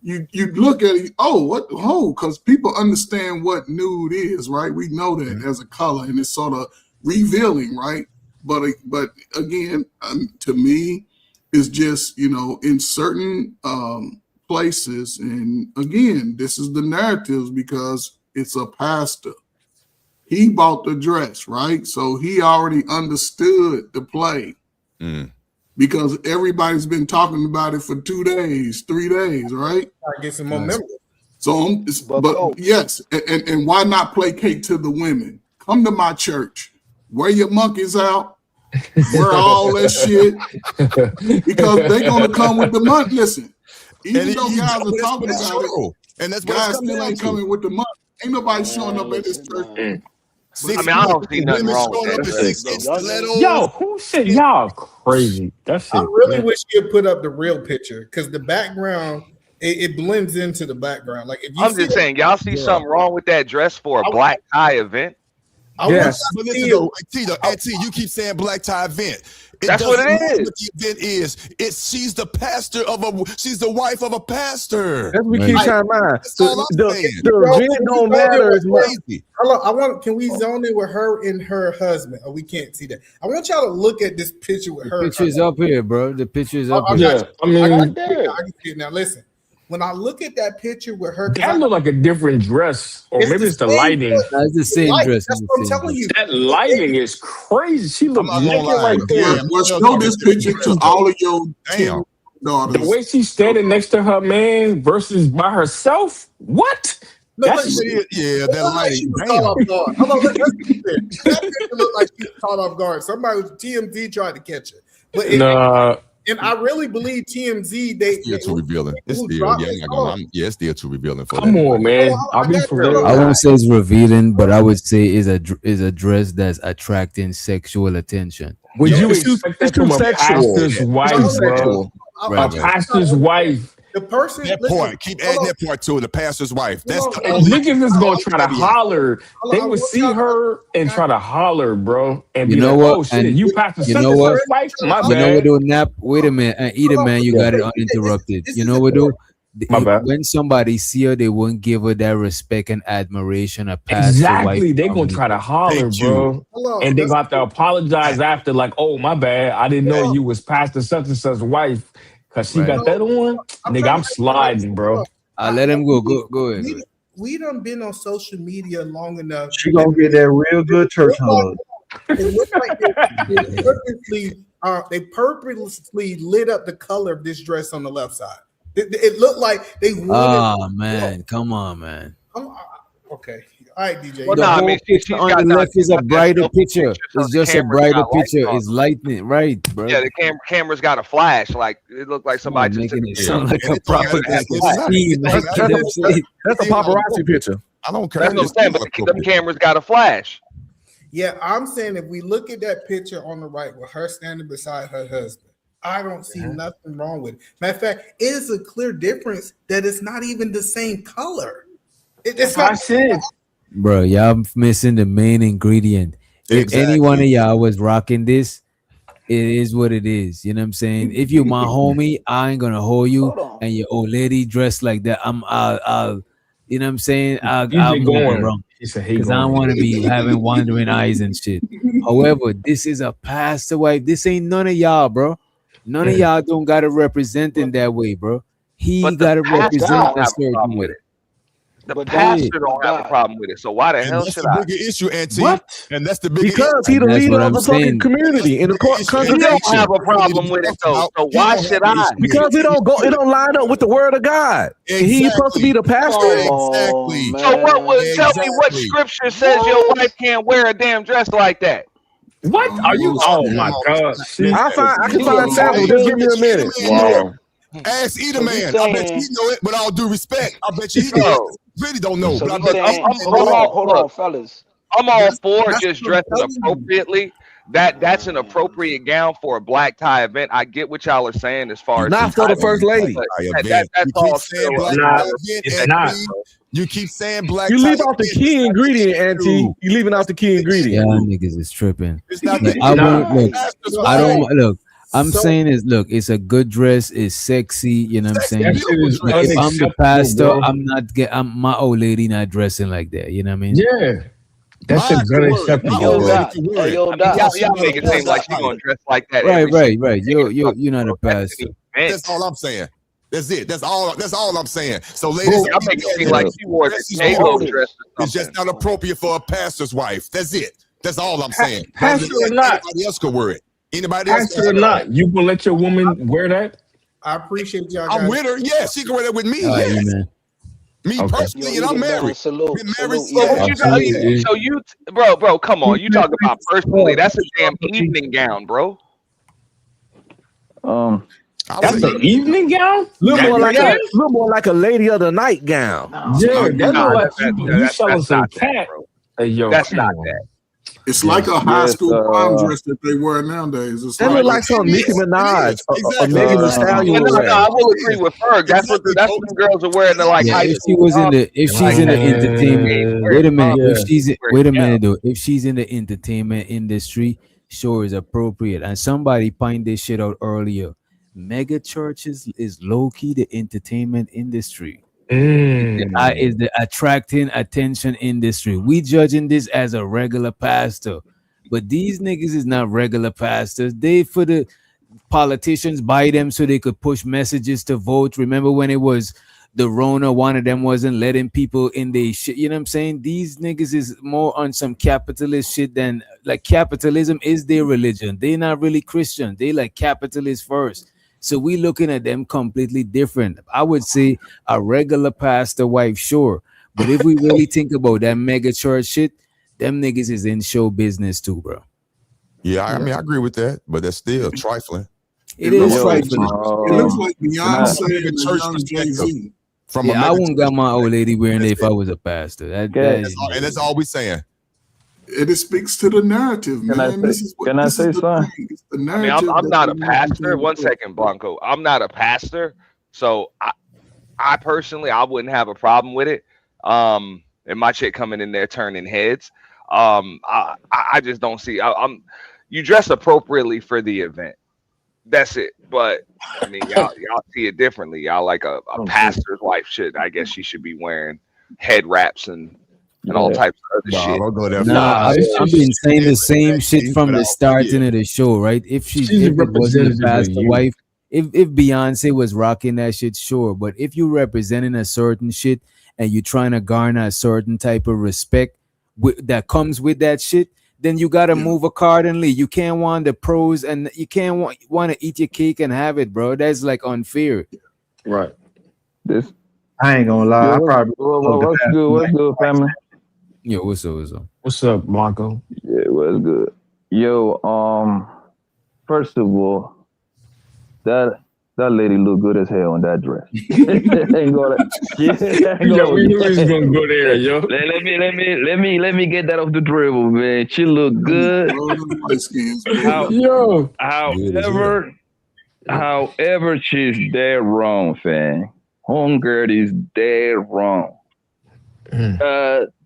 you look at it, because people understand what nude is, right? We know that as a color, and it's sort of revealing, right? But again, to me, it's just, in certain places, and again, this is the narratives because it's a pastor. He bought the dress, right? So he already understood the play. Because everybody's been talking about it for 2 days, 3 days, right? I get some momentum. So, yes, and why not placate to the women? Come to my church, wear your monkeys out, wear all that shit, because they're gonna come with the money. Listen, even though guys are talking about it, and that's guys still ain't coming with the money. Ain't nobody showing up at this church. I don't see nothing wrong with that. Yo, who said y'all crazy? That's it. I really wish you'd put up the real picture because the background it blends into the background. Like if you I'm just saying, y'all see something wrong with that dress for a black tie event? Yes, but listen, T, you keep saying black tie event. That's what it is. What the event is. She's the pastor she's the wife of a pastor. That's what we keep trying to mind. The event don't matter as much. Hello, can we zone in with her and her husband? Oh, we can't see that. I want y'all to look at this picture with her. The picture's up here, bro. The picture's up here. Yeah, I can see it now. Listen. When I look at that picture with her, that look like a different dress, or maybe it's the lighting. That's the same dress. That's what I'm telling you. That lighting is crazy. She looks naked right there. Yeah, well, show this picture to all of your daughters. The way she's standing next to her man versus by herself. What? That lighting. Hold on, let's get there. That picture looked like she was caught off guard. Somebody with TMZ tried to catch her, but and I really believe TMZ. It's still too revealing. It's still too revealing for Come on, man. I'll be for real. I won't say it's revealing, but I would say is a dress that's attracting sexual attention. Would you expect that from a pastor's wife, bro? A pastor's wife. The person that point, keep adding that part to it. The pastor's wife. That's the only niggas is gonna try to holler. They would see her and try to holler, bro. And you be know like, what? oh shit, And you pastor you know what? Wife? My You bad. know what? Do nap. Wait a minute. And eat a man. You got it uninterrupted. You know what? Do My bad. when somebody see her, they won't give her that respect and admiration. A pastor Exactly. wife They gonna try to holler, bro. And they got to apologize after, like, oh my bad. I didn't know you was pastor such and such wife. Cause she got that on, nigga. I'm sliding, bro. Let him go. Go ahead. We done been on social media long enough. She gonna get that real good church hug. It looks like they purposely lit up the color of this dress on the left side. It looked like they wanted. Oh man, come on, man. Okay, All right, DJ. Well, the whole picture on the left is a brighter picture. It's just a brighter picture. It's lightning, right, bro? Yeah, the camera's got a flash. Like it looked like somebody just making it sound like a propaganda scheme. That's a paparazzi picture. I don't care. That's what I'm saying, but them cameras got a flash. Yeah, I'm saying if we look at that picture on the right with her standing beside her husband, I don't see nothing wrong with it. Matter of fact, it is a clear difference that it's not even the same color. It's not. Bro, y'all missing the main ingredient. If any one of y'all was rocking this, it is what it is. You know what I'm saying? If you my homie, I ain't gonna hold you, and your old lady dressed like that. I'll you know what I'm saying? I'll move around because I don't want to be having wandering eyes and shit. However, this is a pastor wife. This ain't none of y'all, bro. None of y'all don't gotta represent in that way, bro. He gotta represent a certain way. The pastor don't have a problem with it. So why the hell should I? That's the bigger issue, Auntie. What? And that's the bigger because he the leader of the fucking community in the congregation. He don't have a problem with it though. So why should I? Because it don't line up with the word of God. Exactly. He's supposed to be the pastor. Exactly. So what would tell me what scripture says your wife can't wear a damn dress like that? What are you? Oh my God! I can find samples. Just give me a minute. Wow. Ask either man. I bet you know it, with all due respect. I bet you really don't know. So But I you bet saying, hold on, fellas. I'm all for just dressing appropriately. That's an appropriate gown for a black tie event. I get what y'all are saying as far as not for the first lady. That's all. It's not. You keep saying black. You leave out the key ingredient, Auntie. You leaving out the key ingredient. Y'all niggas is tripping. Not Look, I don't look. I'm saying is, look, it's a good dress, it's sexy, you know what I'm saying? If I'm the pastor, I'm not my old lady not dressing like that, you know what I mean? Yeah. That's unacceptable. Y'all make it seem like she's gonna dress like that. Right. You're not a pastor. That's all I'm saying. That's it. That's all I'm saying. So, ladies, y'all make it seem like she wore the J-Lo dress. It's just not appropriate for a pastor's wife. That's it. That's all I'm saying. Pastor or not, anybody else could wear it. Anybody else? Pastor or not, you gonna let your woman wear that? I appreciate y'all. I'm with her. Yeah, she can wear that with me. Yes. Me personally, and I'm married. Been married. So you, bro, come on. You talk about personally. That's a damn evening gown, bro. That's an evening gown. Little more like a lady of the night gown. Yeah, that's like you selling some cat. Hey, yo, that's not that. It's like a high school prom dress that they wear nowadays. It's that look like some Nicki Minaj or Megan Thee Stallion. No, I will agree with Ferg. That's what the girls are wearing. Like if she's in the entertainment, wait a minute. If she's in the entertainment industry, sure is appropriate. And somebody pointed this shit out earlier. Mega churches is low key the entertainment industry. Is the attracting attention industry. We judging this as a regular pastor, but these niggas is not regular pastors. They for the politicians buy them so they could push messages to vote. Remember when it was the Rona, one of them wasn't letting people in their shit. You know what I'm saying? These niggas is more on some capitalist shit than like capitalism is their religion. They're not really Christian. They like capitalists first. So we looking at them completely different. I would say a regular pastor wife, sure. But if we really think about that mega church shit, them niggas is in show business too, bro. Yeah, I mean, I agree with that, but that's still trifling. It is trifling. It looks like Beyonce and church Jay-Z. I wouldn't got my old lady wearing it if I was a pastor. And that's all we saying. It speaks to the narrative, man. Can I say something? I mean, I'm not a pastor. 1 second, Blanco. I'm not a pastor, so I personally I wouldn't have a problem with it. And my chick coming in there turning heads. I just don't see. You dress appropriately for the event. That's it. But I mean, y'all see it differently. Y'all like a pastor's wife should. I guess she should be wearing head wraps and all types of other shit. I've been saying the same shit from the starting of the show, right? If it wasn't a pastor wife, if Beyonce was rocking that shit, sure. But if you representing a certain shit and you're trying to garner a certain type of respect that comes with that shit, then you gotta move accordingly. You can't want the pros and you can't want to eat your cake and have it, bro. That's like unfair. Right. I ain't gonna lie. I probably what's good, family? Yo, what's up? What's up? What's up, Marco? Yeah, what's good? Yo, first of all, that lady look good as hell in that dress. Ain't gonna, Yo, we knew he was gonna go there, yo. Let me get that off the dribble, man. She look good. However, she's dead wrong, fam. Homegirl is dead wrong.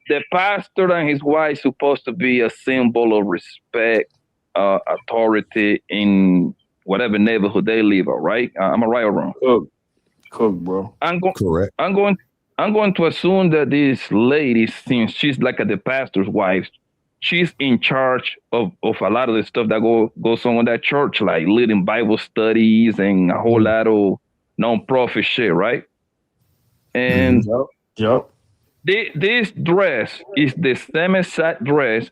The pastor and his wife supposed to be a symbol of respect, authority in whatever neighborhood they live, all right? Am I right or wrong? Cook, bro. Correct. I'm going to assume that this lady, since she's like the pastor's wife, she's in charge of a lot of the stuff that goes on in that church, like leading Bible studies and a whole lot of non-profit shit, right? And Yup. This dress is the same exact dress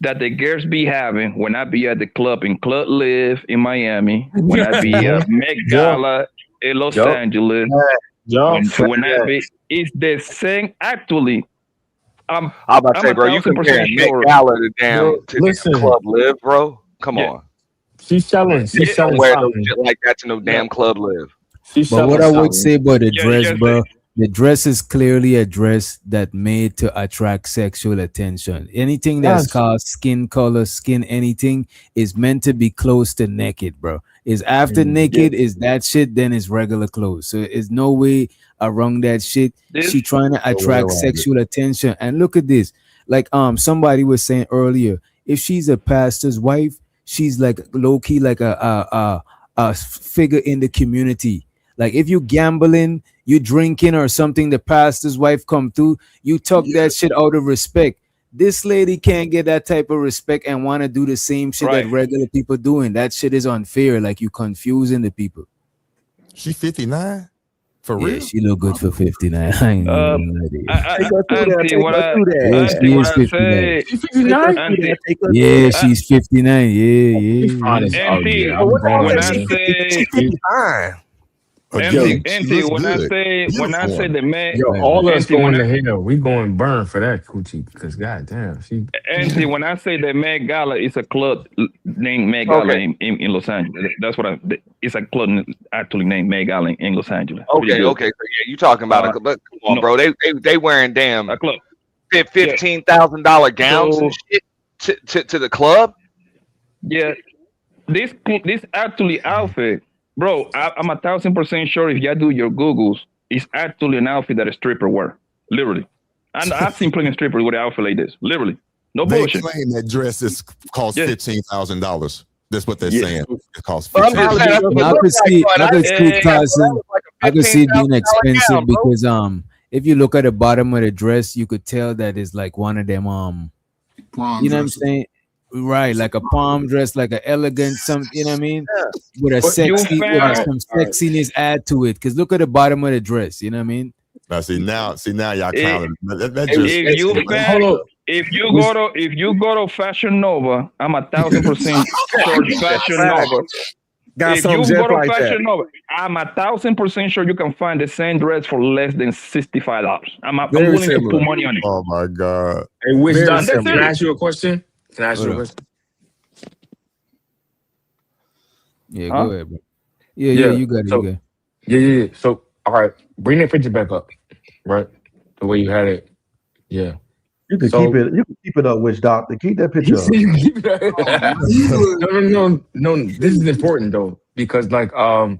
that the girls be having when I be at the club in Club Live in Miami, when I be at Met Gala in Los Angeles. When I be, it's the same. Actually, I'm about to say, bro, you compare Met Gala to damn Club Live, bro. Come on. She's selling. She's selling wear no shit like that to no damn Club Live. But what I would say about the dress, bro, the dress is clearly a dress that made to attract sexual attention. Anything that's called skin color, skin anything is meant to be close to naked, bro. Is after naked is that shit, then it's regular clothes. So it's no way around that shit. She trying to attract sexual attention. And look at this. Like somebody was saying earlier, if she's a pastor's wife, she's like low-key like a figure in the community. Like if you gambling, you drinking or something, the pastor's wife come through, you talk that shit out of respect. This lady can't get that type of respect and want to do the same shit that regular people doing. That shit is unfair. Like you confusing the people. She 59? For real? Yeah, she look good for 59. I ain't Yeah, she's 59. Yeah. When I say the man, all us going to hell, we going burn for that coochie because goddamn, she. And when I say the Met Gala, it's a club named Met Gala in Los Angeles. That's what it's a club actually named Met Gala in Los Angeles. Okay. So yeah, you talking about but come on, bro. They wearing damn $15,000 gowns and shit to the club. Yeah, this actually outfit. Bro, I'm 1,000% sure if you do your Googles, it's actually an outfit that a stripper wear. Literally. And I've seen plenty of strippers with an outfit like this. Literally. No bullshit. They claim that dress costs $15,000. That's what they're saying. It costs $15,000. I could see it being expensive because if you look at the bottom of the dress, you could tell that it's like one of them you know what I'm saying? Right, like a palm dress, like an elegant, some, you know what I mean, with a sexy, with some sexiness add to it. Because look at the bottom of the dress, you know what I mean. Now, see now, y'all counting. If you go to Fashion Nova, I'm 1,000% sure Fashion Nova. If you go to Fashion Nova, I'm 1,000% sure you can find the same dress for less than $65. I'm willing to put money on it. Oh my god! Hey, can I ask you a question? Can I ask you a question? Yeah, go ahead, bro. Yeah, you got it. So, yeah. So, all right, bring that picture back up, right? The way you had it. Yeah. You can keep it. You can keep it up, Witch Doctor. Keep that picture up. No. This is important though because, like, I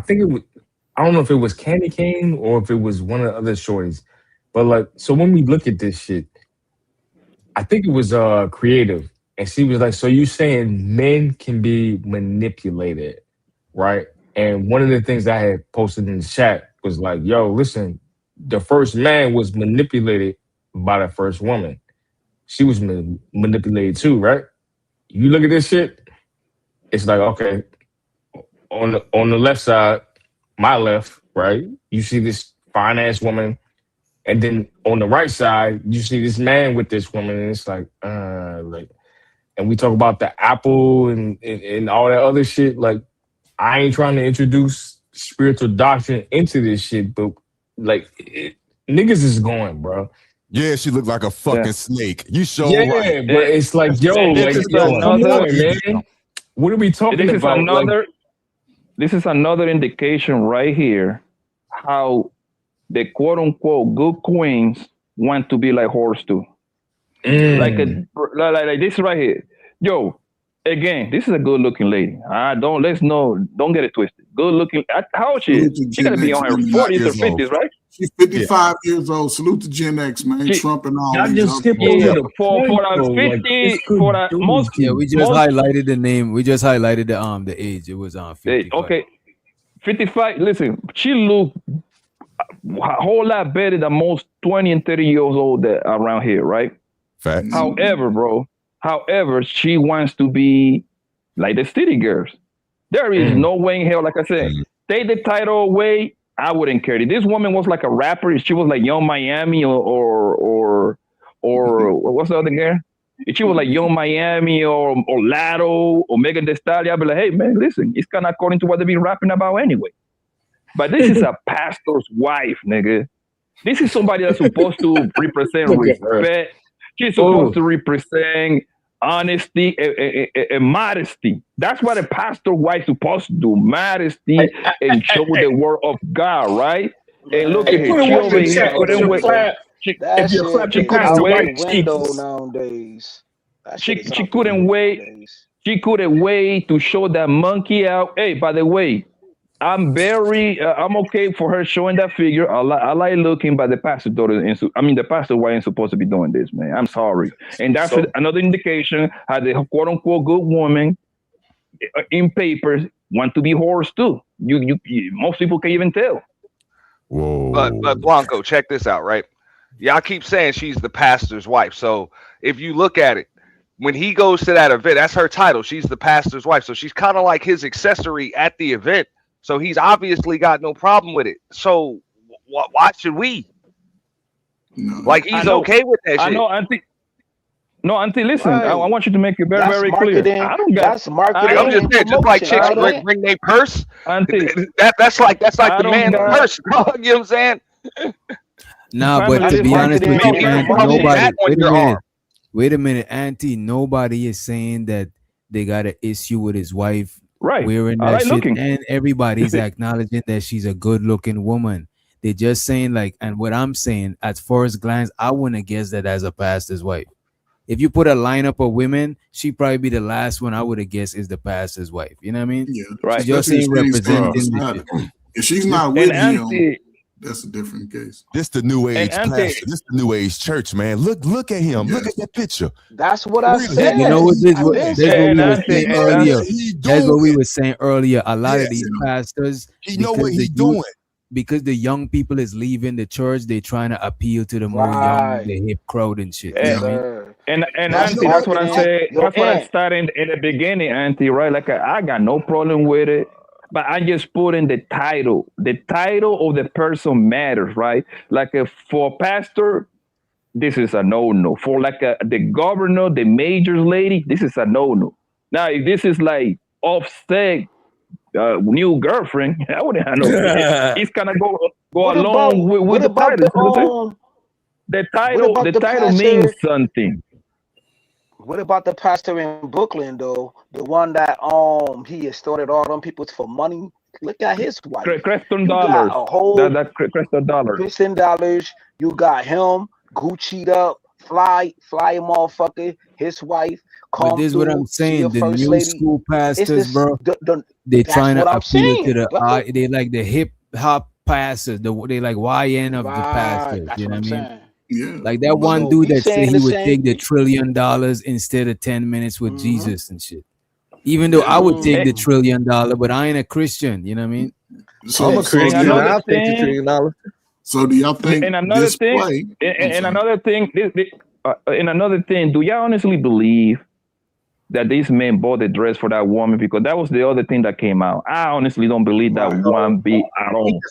think it was. I don't know if it was Candy Cane or if it was one of the other shorties, but like, so when we look at this shit. I think it was Creative, and she was like, "So you saying men can be manipulated, right?" And one of the things I had posted in the chat was like, "Yo, listen, the first man was manipulated by the first woman. She was manipulated too, right? You look at this shit, it's like, okay, on the left side, my left, right? You see this fine ass woman." And then on the right side, you see this man with this woman, and it's like, and we talk about the apple and all that other shit. Like, I ain't trying to introduce spiritual doctrine into this shit, but like, niggas is going, bro. Yeah, she looked like a fucking snake. You sure Yeah, right. but it's like, yo, like, yo, come on, man. What are we talking about? This is another indication right here how the quote unquote good queens want to be like whores too. Like this right here. Yo, again, this is a good looking lady. Don't get it twisted. Good looking. How old she is? She gotta be on her 40s or 50s, right? She's 55 years old. Salute to Gen X, man. Trump and all. Y'all these just other skip folks. over the For point, a though. 50, for a most. Yeah, we just highlighted the name. We just highlighted the age. It was on 55. Okay, 55. Listen, she looked a whole lot better than most 20 and 30 years old that around here, right? Facts. However, she wants to be like the city girls. There is no way in hell, like I said, take the title away, I wouldn't care. If this woman was like a rapper, if she was like Young Miami or what's the other girl? If she was like Young Miami or Lotto or Megan Thee Stallion, I'd be like, hey man, listen, it's kind of according to what they've been rapping about anyway. But this is a pastor's wife, nigga. This is somebody that's supposed to represent respect. She's supposed to represent honesty and modesty. That's what a pastor wife supposed to do. Modesty and show the word of God, right? And look at her. She over here couldn't wait. That shit She is couldn't out wait. the window nowadays. She couldn't wait. She couldn't wait to show that monkey out. Hey, by the way, I'm okay for her showing that figure. I like looking, but the pastor daughter, the pastor wife ain't supposed to be doing this, man. I'm sorry. And that's another indication how the quote unquote good woman in papers want to be whores too. You most people can't even tell. Whoa. But Blanco, check this out, right? Y'all keep saying she's the pastor's wife. So if you look at it, when he goes to that event, that's her title. She's the pastor's wife. So she's kind of like his accessory at the event. So he's obviously got no problem with it. So why should we? No. Like he's okay with that shit. I know, Auntie. No, Auntie, listen. Right. I want you to make it very, That's very marketing. clear. I don't got. That's marketing. I'm just saying, just like chicks bring their purse. Auntie, that's like the man's got- purse. You know what I'm saying? Nah, but to be honest with you, Auntie, nobody. Wait a minute, Auntie. Nobody is saying that they got an issue with his wife wearing that shit, and everybody's acknowledging that she's a good-looking woman. They're just saying and what I'm saying, at first glance, I wouldn't have guessed that as a pastor's wife. If you put a lineup of women, she'd probably be the last one I would have guessed is the pastor's wife. You know what I mean? Yeah, right. She's just ain't representing the shit. If she's not with him, that's a different case. This the new age pastor. This the new age church, man. Look at him. Look at that picture. That's what I said. You know what? That's what we were saying earlier. That's what we were saying earlier. A lot of these pastors, he know what he's doing. Because the young people is leaving the church, they're trying to appeal to the more young, the hip crowd and shit. You know what I mean? And Auntie, that's what I said. That's what I started in the beginning, Auntie. Right? Like I got no problem with it. But I just put in the title. The title of the person matters, right? Like for a pastor, this is a no-no. For the governor, the mayor's lady, this is a no-no. Now, if this is like Offset, new girlfriend, I wouldn't have no. It's gonna go along with the title. The title means something. What about the pastor in Brooklyn though? The one that he extorted all them people for money. Look at his wife. Creston Dollars. That Creston Dollars. Creston Dollars. You got him Gucci'd up, fly motherfucker. His wife. But this is what I'm saying. The new lady. School pastors, bro. They're trying to appeal to the they like the hip hop pastors. They like YN of the pastors. You know what I mean? Yeah. Like that one dude that said he would take the $1 trillion instead of 10 minutes with Jesus and shit. Even though I would take the $1 trillion, but I ain't a Christian. You know what I mean? So I'm a Christian. I'll take the $1 trillion. So do y'all think? And another thing, do y'all honestly believe that these men bought the dress for that woman? Because that was the other thing that came out. I honestly don't believe that one bit at all.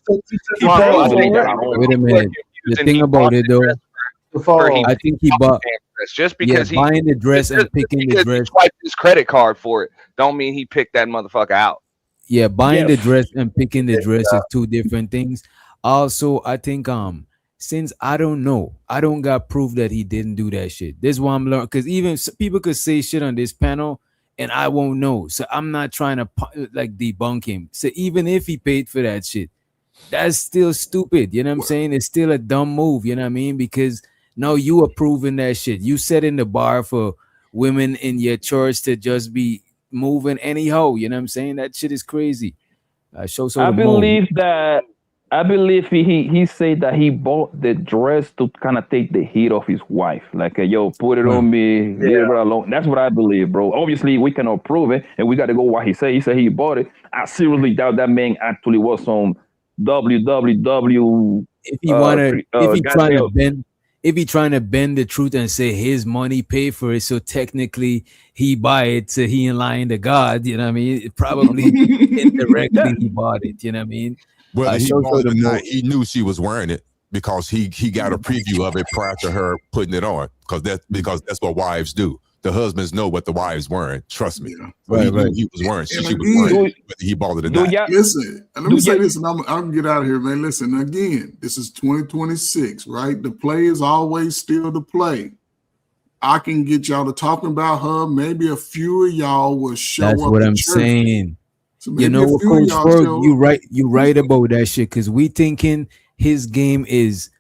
Wait a minute. The thing about it though, I think he bought just because he's buying the dress and picking the dress. He swiped his credit card for it. Don't mean he picked that motherfucker out. Yeah, buying the dress and picking the dress is two different things. Also, I think since I don't know, I don't got proof that he didn't do that shit. This is what I'm learning, because even people could say shit on this panel and I won't know. So I'm not trying to like debunk him. So even if he paid for that shit, that's still stupid. You know what I'm saying? It's still a dumb move. You know what I mean? Because no, you approving that shit. You setting the bar for women in your church to just be moving anyhow. You know what I'm saying? That shit is crazy. So I the move. believe he said that he bought the dress to kind of take the heat off his wife. Like, yo, put it on me, leave it alone. That's what I believe, bro. Obviously, we cannot prove it, and we got to go what he said. He said he bought it. I seriously doubt that man actually was on www. If he if he trying to bend the truth and say his money paid for it, so technically he buy it, so he in line to God. You know what I mean? It probably indirectly he bought it. You know what I mean? Whether he bought it or not, he knew she was wearing it because he got a preview of it prior to her putting it on. Because that's what wives do. The husbands know what the wives wearing. Trust me. So he knew he was wearing. She was wearing it, whether he bought it or not. Listen, and let me say this, and I'm gonna get out of here, man. Listen, again, this is 2026, right? The play is always still the play. I can get y'all to talking about her. Maybe a few of y'all will show up. That's what I'm saying. So you know what, Coach Ferg, you right about that shit, because we thinking his game is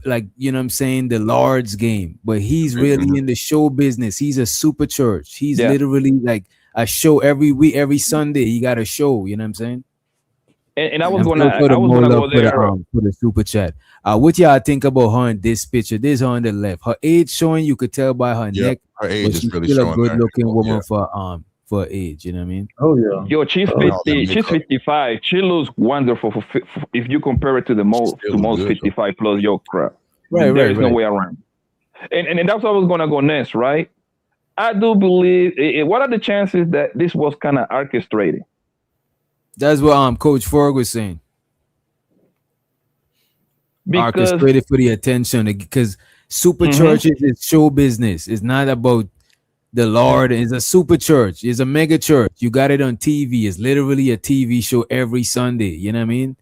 like, you know what I'm saying, the Lord's game, but he's really in the show business. He's a super church. He's literally like a show every week, every Sunday. He got a show. You know what I'm saying? And I was gonna go there for the super chat. What y'all think about her in this picture? This her on the left. Her age showing, you could tell by her neck. Her age is really still showing. A good looking woman for age, you know what I mean? Oh yeah. Yo, she's 50. She's 55. She looks wonderful if you compare it to the most 55 plus. Yo, crap. There is no way around. And that's what I was gonna go next, right? I do believe. What are the chances that this was kind of orchestrated? That's what Coach Ferg was saying. Orchestrated for the attention, because super churches is show business. It's not about the Lord. It's a super church. It's a mega church. You got it on TV. It's literally a TV show every Sunday. You know what I mean?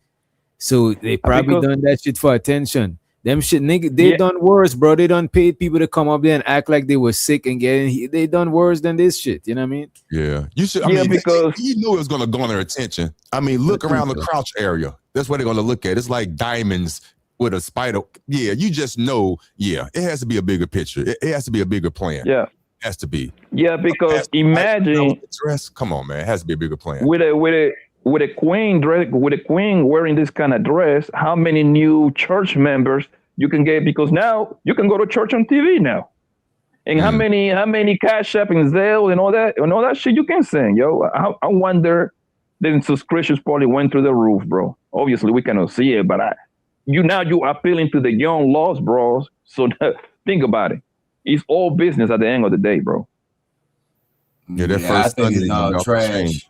So they probably done that shit for attention. Them shit, nigga, they done worse, bro. They done paid people to come up there and act like they were sick and they done worse than this shit. You know what I mean? Yeah. You should. I mean, because you knew it was going to go on their attention. I mean, look around the crouch area. That's what they're going to look at. It's like diamonds with a spider. Yeah. You just know. Yeah. It has to be a bigger picture. It has to be a bigger plan. Yeah. It has to be. Yeah. Because imagine dress. Come on, man. It has to be a bigger plan. With a queen wearing this kind of dress, how many new church members you can get? Because now you can go to church on TV now, and how many Cash App and Zelle and all that shit you can sing, yo. I wonder. The subscriptions probably went through the roof, bro. Obviously we cannot see it, but you appealing to the young lost bros. So think about it. It's all business at the end of the day, bro. Yeah, that first I think it's all trash.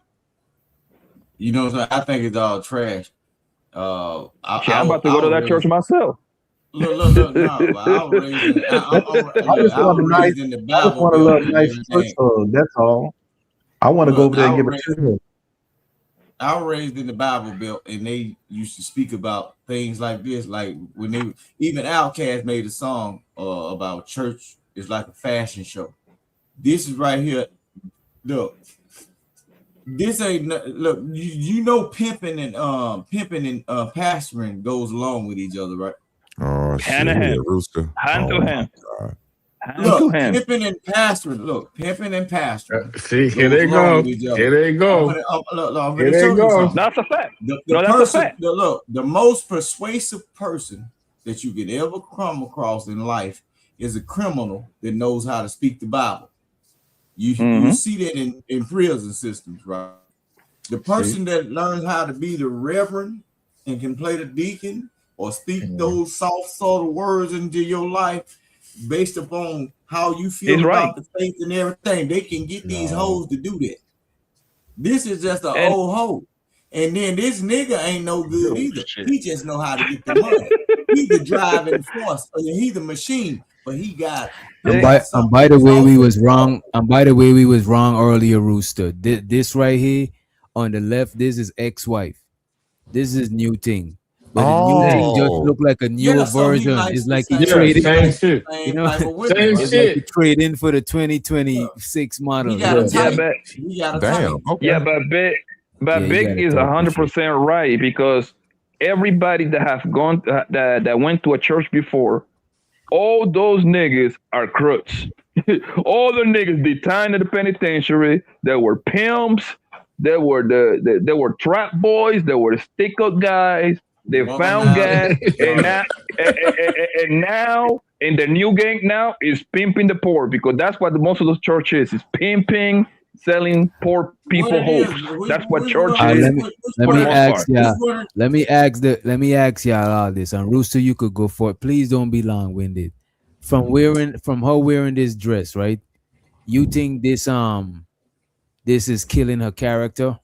You know what I'm saying? I think it's all trash. I'm about to go to that church myself. Look, no, but I was raised in the Bible. I just want to love nice church, that's all. I want to go over there and give a church. I was raised in the Bible Belt, and they used to speak about things like this. Like when even Outkast made a song about church is like a fashion show. This is right here. Look, this ain't look. You know, pimping and pastoring goes along with each other, right? Oh, hand to hand, rooster. Hand to hand. Look, pimping and pastoring. Look, pimping and pastoring. See, here they go. Here they go. Here they go. That's a fact. That's a fact. Look, the most persuasive person that you could ever come across in life is a criminal that knows how to speak the Bible. You see that in prison systems, right? The person that learns how to be the reverend and can play the deacon or speak those soft sort of words into your life based upon how you feel about the faith and everything, they can get these hoes to do that. This is just an old hoe. And then this nigga ain't no good either. He just know how to get the money. He's the driving force, or he's the machine, but he got. And by the way, we was wrong. And by the way, we was wrong earlier, Rooster. This right here on the left, this is ex-wife. This is new thing. But the new thing just look like a newer version. It's like he traded. Same shit. You know, Same it's shit. like he trade in for the 2026 model. got a Yeah. tight. but He got a Damn. tight. Okay. yeah, but Big, Yeah, he Big got a is tight 100% right because everybody that have gone that went to a church before, all those niggas are crooks. All the niggas detained in the penitentiary, they were pimps, they were they were trap boys, they were stick up guys. They found gas, and now in the new gang now is pimping the poor because that's what most of those churches is pimping, selling poor people hopes. That's what church is. Let me ask y'all. Let me ask y'all all this. And Rooster, you could go for it. Please don't be long-winded. From her wearing this dress, right? You think this is killing her character?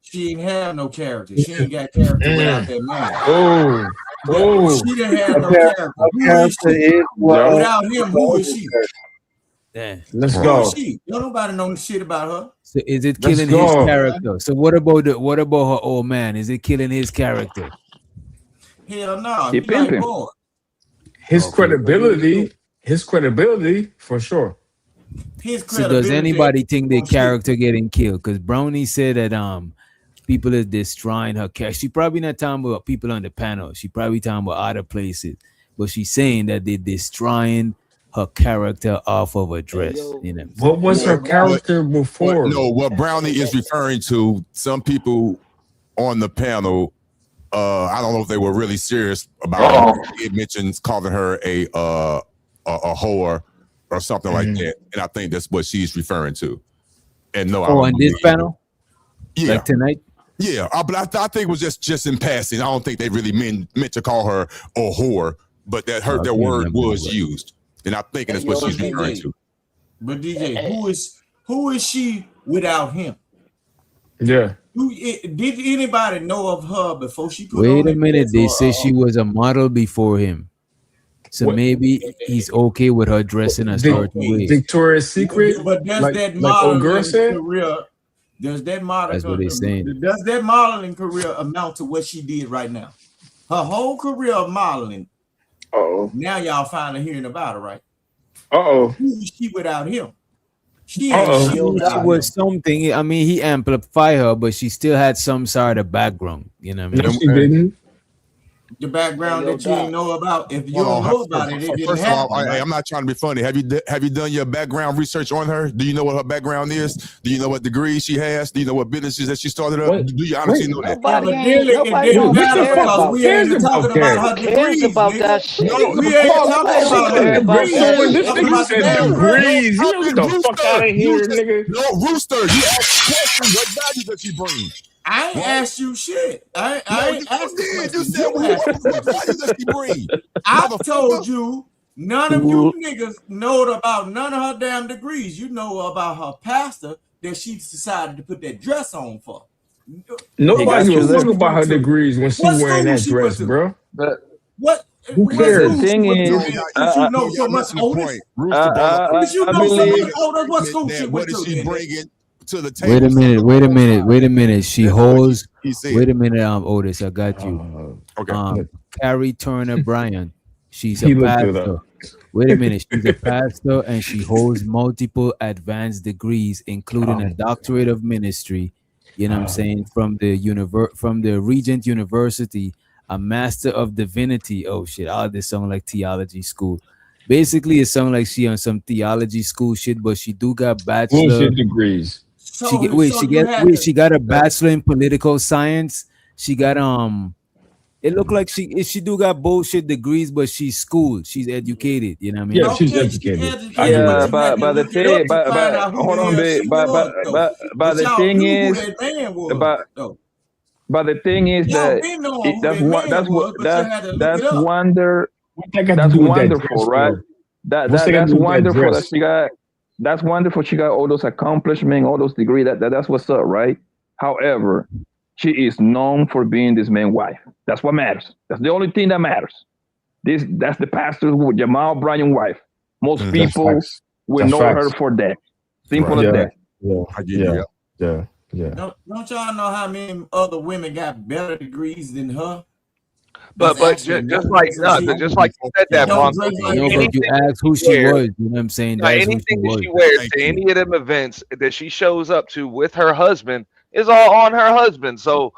She ain't have no character. She ain't got character without that man. She didn't have no character. Who is she? Without him, who is she? Damn. Let's Who go. is she? Don't nobody know shit about her. So is it killing his character? So what about her old man? Is it killing his character? Hell no. He He like pimping. boy. His credibility for sure. His So does anybody think their character getting killed? Because Brownie said that people are destroying her character. She probably not talking about people on the panel. She probably talking about other places. But she's saying that they're destroying her character off of a dress. You know, What was her character before? No, what Brownie is referring to, some people on the panel, I don't know if they were really serious about it. It mentions calling her a whore or something like that, and I think that's what she's referring to. And no, on this panel, yeah, like tonight. Yeah, but I think it was just in passing. I don't think they really meant to call her a whore, but that their word was used, and I think that's what she's referring to. But DJ, who is she without him? Yeah. Did anybody know of her before she put Wait on a minute. dress, They or, say she was a model before him. So maybe he's okay with her dressing a certain way. Victoria's Secret? But does like, that like old girl modeling said? career? Does that modeling? That's what they're saying. Does that modeling career amount to what she did right now? Her whole career of modeling. Now y'all finally hearing about her, right? Who is she without him? She ain't She was something. I mean, he amplified her, but she still had some sort of background. You know what I mean? No, she didn't. The background that you didn't know about. If you don't know about it, it didn't First happen. of all, right? I'm not trying to be funny. Have you done your background research on her? Do you know what her background is? Do you know what degrees she has? Do you know what businesses that she started up? Do you honestly know that? Nobody don't care about we ain't talking about her degrees. About that shit. No, We ain't talking about her degrees. This nigga said degrees. You get the fuck out of here, nigga. No, Rooster, you asked the question. What value does she bring? I ain't asked you shit. I ain't asked you. You said what value does she bring? I told you none of you niggas know about none of her damn degrees. You know about her pastor that she decided to put that dress on for. Nobody was talking about her degrees when she What wearing that school she dress, went to? bro. But What? Who cares? The thing is, you know so much Otis. I You know so believe much Otis. What school she What went is to? she then? bringing to the table? Wait a minute. She holds. he said. Wait a minute, Otis. I got you. Okay. Carrie Turner Bryan. She's He a looked it pastor. up. Wait a minute. She's a pastor and she holds multiple advanced degrees, including a doctorate of ministry. You know what I'm saying? From the Regent University, a master of divinity. Oh shit! All this sound like theology school. Basically, it sounds like she on some theology school shit, but she do got bachelor Bullshit degrees. She got a bachelor in political science. She got it looked like she do got bullshit degrees, but she's schooled. She's educated. You know what I mean? Yeah, she's educated. Yeah, but the thing, but hold on, babe. But the thing is, but the thing is that that's wonderful, right? That's wonderful that she got. That's wonderful. She got all those accomplishments, all those degrees. That's what's up, right? However, she is known for being this man's wife. That's what matters. That's the only thing that matters. That's the pastor with Jamal Bryan's wife. Most people will know her for that. Simple as that. Yeah. Yeah. Don't y'all know how many other women got better degrees than her? But just like you said that, Bronco. No, but you asked who she was. You know what I'm saying? That's who she Anything that was. she wears to any of them events that she shows up to with her husband is all on her husband. So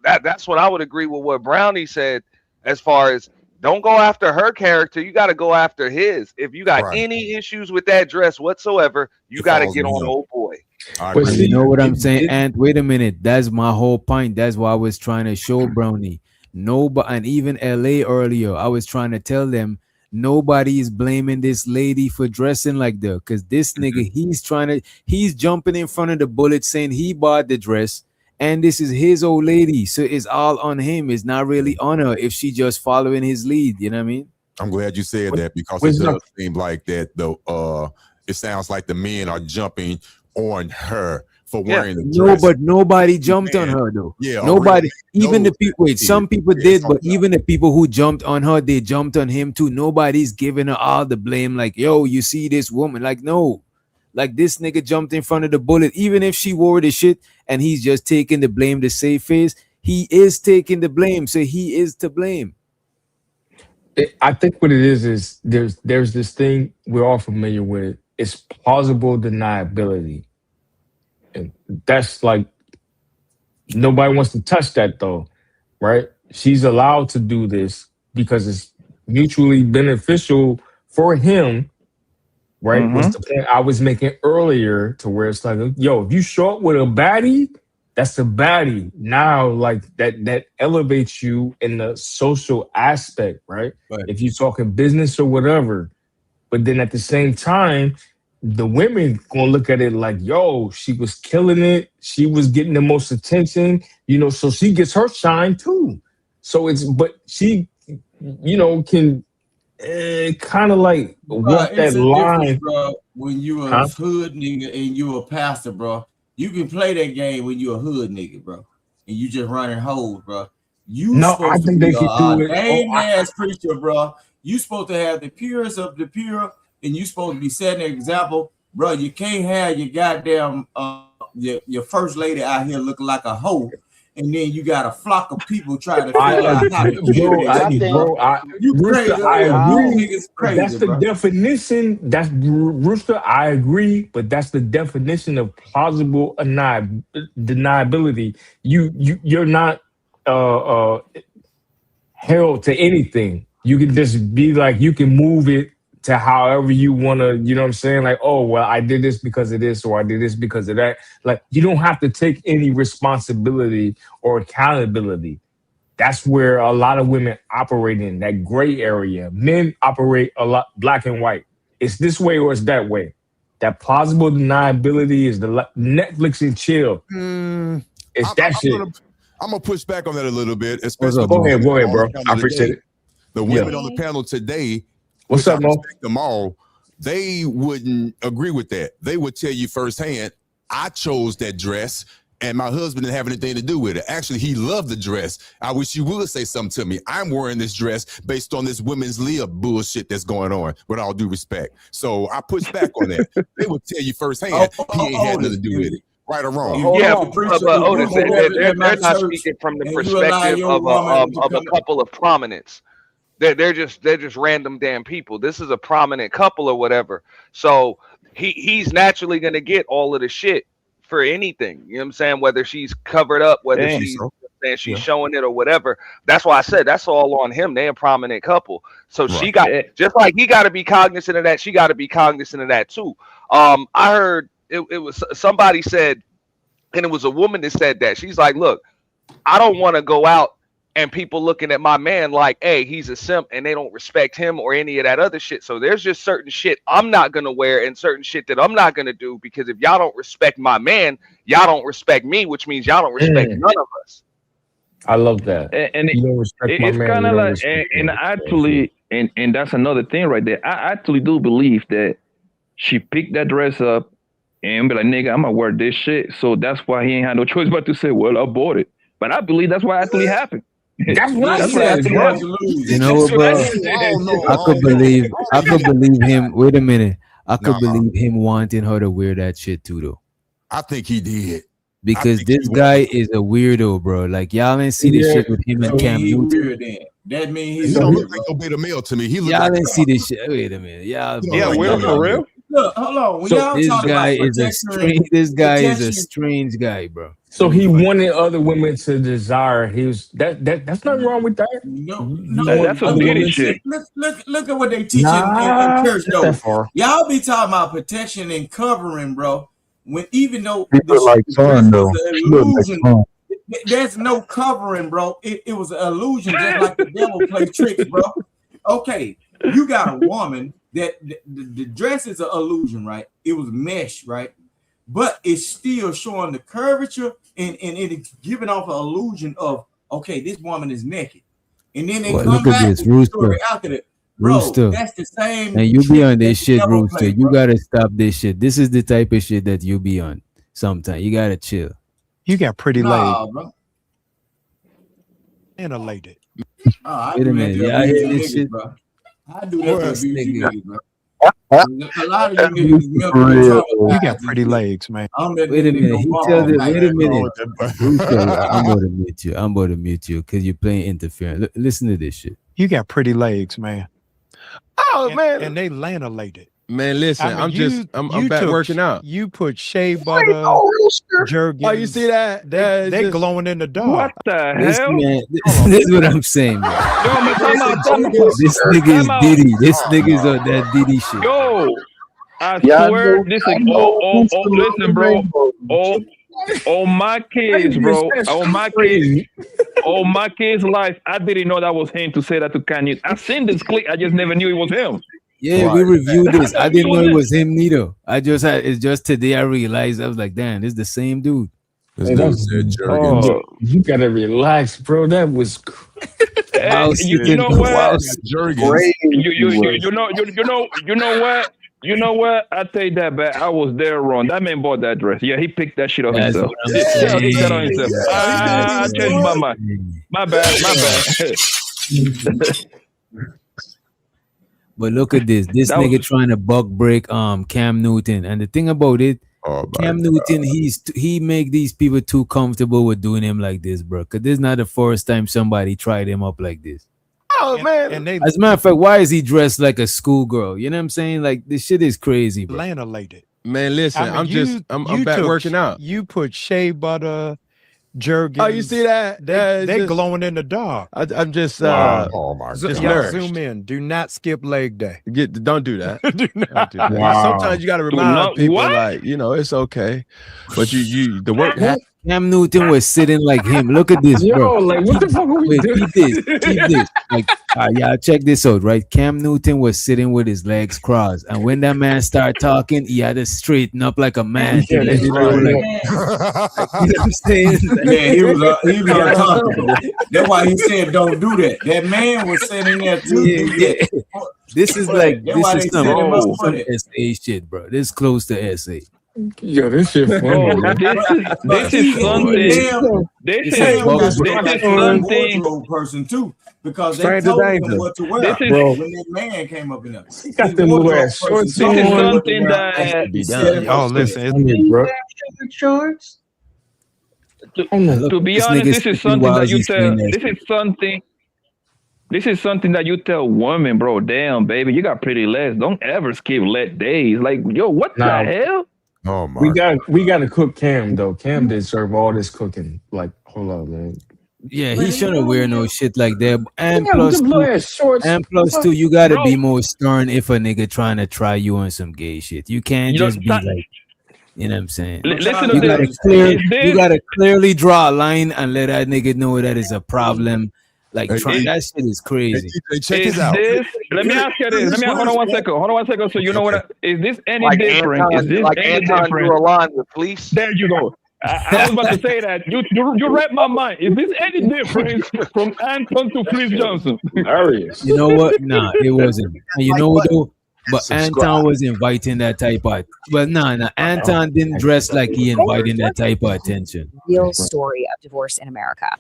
that's what I would agree with what Brownie said as far as don't go after her character. You got to go after his. If you got any issues with that dress whatsoever, you got to get on old boy. But you know what I'm saying? And wait a minute, that's my whole point. That's why I was trying to show Brownie. Nobody, and even LA earlier, I was trying to tell them nobody is blaming this lady for dressing like that. Because this nigga, he's jumping in front of the bullet saying he bought the dress, and this is his old lady. So it's all on him. It's not really on her if she just following his lead. You know what I mean? I'm glad you said that because it does seem like that though. It sounds like the men are jumping on her for wearing the dress. No, but nobody jumped on her though. Yeah, nobody. Even the people. Wait, some people did, but even the people who jumped on her, they jumped on him too. Nobody's giving her all the blame. Like, yo, you see this woman? Like, no, like this nigga jumped in front of the bullet. Even if she wore the shit, and he's just taking the blame to save face. He is taking the blame, so he is to blame. I think what it is there's this thing we're all familiar with. It's plausible deniability. And that's like nobody wants to touch that though, right? She's allowed to do this because it's mutually beneficial for him, right? Was the point I was making earlier to where it's like, yo, if you show up with a baddie, that's a baddie. Now, like that elevates you in the social aspect, right? If you're talking business or whatever, but then at the same time, the women gonna look at it like, yo, she was killing it. She was getting the most attention, so she gets her shine too. So but she, can kind of like walk that line. Bro, when you a hood nigga and you a pastor, bro, you can play that game when you a hood nigga, bro, and you just running hoes, bro. I think they can do it. Ass preacher, bro. You supposed to have the purest of the pure. And you supposed to be setting an example, bro. You can't have your goddamn your first lady out here looking like a hoe, and then you got a flock of people trying to figure out how to get you crazy. I agree. Crazy, that's the definition. That's Rooster. I agree, but that's the definition of plausible deniability. You're not held to anything. You can just be like, you can move it to however you want to, you know what I'm saying? Like, oh, well, I did this because of this, or I did this because of that. Like, you don't have to take any responsibility or accountability. That's where a lot of women operate in that gray area. Men operate a lot black and white. It's this way or it's that way. That plausible deniability is the Netflix and chill. It's that shit. I'm going to push back on that a little bit. Especially go ahead, bro. I appreciate it. The women on the panel today, what's up, Mo? Them all, they wouldn't agree with that. They would tell you firsthand, I chose that dress and my husband didn't have anything to do with it. Actually, he loved the dress. I wish you would say something to me. I'm wearing this dress based on this women's lib bullshit that's going on, with all due respect. So I push back on that. They would tell you firsthand, he ain't had nothing to do with it. Right or wrong? But Otis, they're not speaking from the perspective of a couple of prominence. They're just random damn people. This is a prominent couple or whatever. So he's naturally gonna get all of the shit for anything. You know what I'm saying? Whether she's covered up, whether she's showing it or whatever. That's why I said that's all on him. They're a prominent couple. So she got just like he got to be cognizant of that. She got to be cognizant of that too. I heard it was somebody said, and it was a woman that said that. She's like, look, I don't want to go out and people looking at my man like, hey, he's a simp, and they don't respect him or any of that other shit. So there's just certain shit I'm not going to wear and certain shit that I'm not going to do, because if y'all don't respect my man, y'all don't respect me, which means y'all don't respect none of us. I love that. And you don't respect my it's kind of like, and actually, and that's another thing right there. I actually do believe that she picked that dress up and be like, nigga, I'm going to wear this shit. So that's why he ain't had no choice but to say, well, I bought it. But I believe that's why it actually happened. That's what I said. You know what, bro? I could believe him. Wait a minute. I could believe him wanting her to wear that shit too, though. I think he did. Because this guy is a weirdo, bro. Like y'all ain't see the shit with him and Cam Newton. That means he he's don't look like no beta male to me. He look Y'all like didn't see this shit. Wait a minute, y'all. for real. Look, hold on. When So y'all this talk guy about is a strange. This guy is a strange guy, bro. So he wanted other women to desire his that's nothing wrong with that. No, that's some Diddy shit. Look at what they teach in church though. Y'all be talking about protection and covering, bro. When even though He look like son though. He look like illusion, son. there's no covering, bro. It was an illusion, just like the devil plays tricks, bro. Okay, you got a woman that the dress is an illusion, right? It was mesh, right? But it's still showing the curvature and it's giving off an illusion of, okay, this woman is naked. And then they come back this, with the story after that. Bro, Rooster. that's the same. And you be on this shit, devil Rooster. play, You gotta stop this shit. This is the type of shit that you be on sometimes. You gotta chill. You got pretty Nah, laid. bro. Elated. Wait a minute. Y'all hear this shit? Bro. I do that This for you nigga. niggas, bro. A lot of you niggas You got pretty legs, man. Wait a minute. He tells it. Wait a minute. Rooster, I'm going to mute you. I'm going to mute you because you're playing interference. Listen to this shit. You got pretty legs, man. Oh man, and they lanolated. Man, listen, I mean, I'm back working out. You put shea butter, Jergens. Oh, you see that? They glowing in the dark. What the This hell? man, this is what I'm saying, man. Yo, man, time out. This nigga is Diddy. This nigga is on that Diddy shit. Yo, I Yeah, I swear know- this I is know listen, bro. Oh my kids, bro. My kids' life. I didn't know that was him to say that to Kanye. I seen this clip. I just never knew it was him. Yeah, we reviewed this. I didn't know it was him neither. It's just today I realized. I was like, damn, this is the same dude. Hey, you gotta relax, bro. That was You know what? You know what? I take that back. I was there wrong. That man bought that dress. Yeah, he picked that shit up That's himself. what I'm Yeah, he saying. picked that on himself. I changed my mind. My bad. But look at this. This nigga trying to buck break Cam Newton. And the thing about it, Cam Newton, he make these people too comfortable with doing him like this, bro. Cause this is not the first time somebody tried him up like this. Oh man. And they As a matter of fact, why is he dressed like a schoolgirl? You know what I'm saying? Like this shit is crazy, bro. lanolated. Man, listen, I mean, I'm back working out. You put shea butter, Jergens. Oh, you see that? They glowing in the dark. I'm just oh my just Y'all nourished. zoom in. Do not skip leg day. Don't do that. Do not. Don't do that. Wow. Sometimes you got to remind people, like, it's okay, but you the work. Cam Newton was sitting like him. Look at this, bro. Yo, like what the fuck are we Wait, doing? keep this. Like, y'all check this out, right? Cam Newton was sitting with his legs crossed, and when that man started talking, he had to straighten up like a man. Yeah, Like, you know what I'm saying? Yeah, he was uncomfortable. That's why he said, "Don't do that." That man was sitting there too. Yeah. This is like That's why this they is some said it must put it. SA shit, bro. This close to SA. Yo, this shit funny. Bro, this is something. This is something. Person too, because they Stranger told danger. him what to wear This is- when that man came up in there. He got them little ass shorts. This is something that. Oh, listen. bro. To be This honest, nigga's this is speaking something while that you he's tell. saying that This is something. This is something that you tell women, bro. Damn, baby, you got pretty legs. Don't ever skip leg days. Like, yo, what Nah. the hell? Oh my. We got to cook Cam though. Cam did serve all this cooking. Like, hold on, man. Yeah, he shouldn't wear no shit like that. And Yeah, plus, them little ass shorts. two, you gotta Bro. be more stern if a nigga trying to try you on some gay shit. You can't You know, just be like, you know what I'm saying? Listen You to gotta this. you gotta clearly draw a line and let that nigga know that is a problem. Like, Hey, that shit is crazy. Hey, check Is this out. this? Let me ask you this. Hold on one second. Hold on one second. So you know what? Is this any Like different? Is this any Anton different? drew a line with fleece. There you go. I was about to say that. You read my mind. Is this any different from Anton to Chris Johnson? Hilarious. You know what? Nah, it wasn't. And you know what though? But Subscribe. Anton was inviting that type of. But nah, Anton didn't dress like he inviting that type of attention. Real story of divorce in America.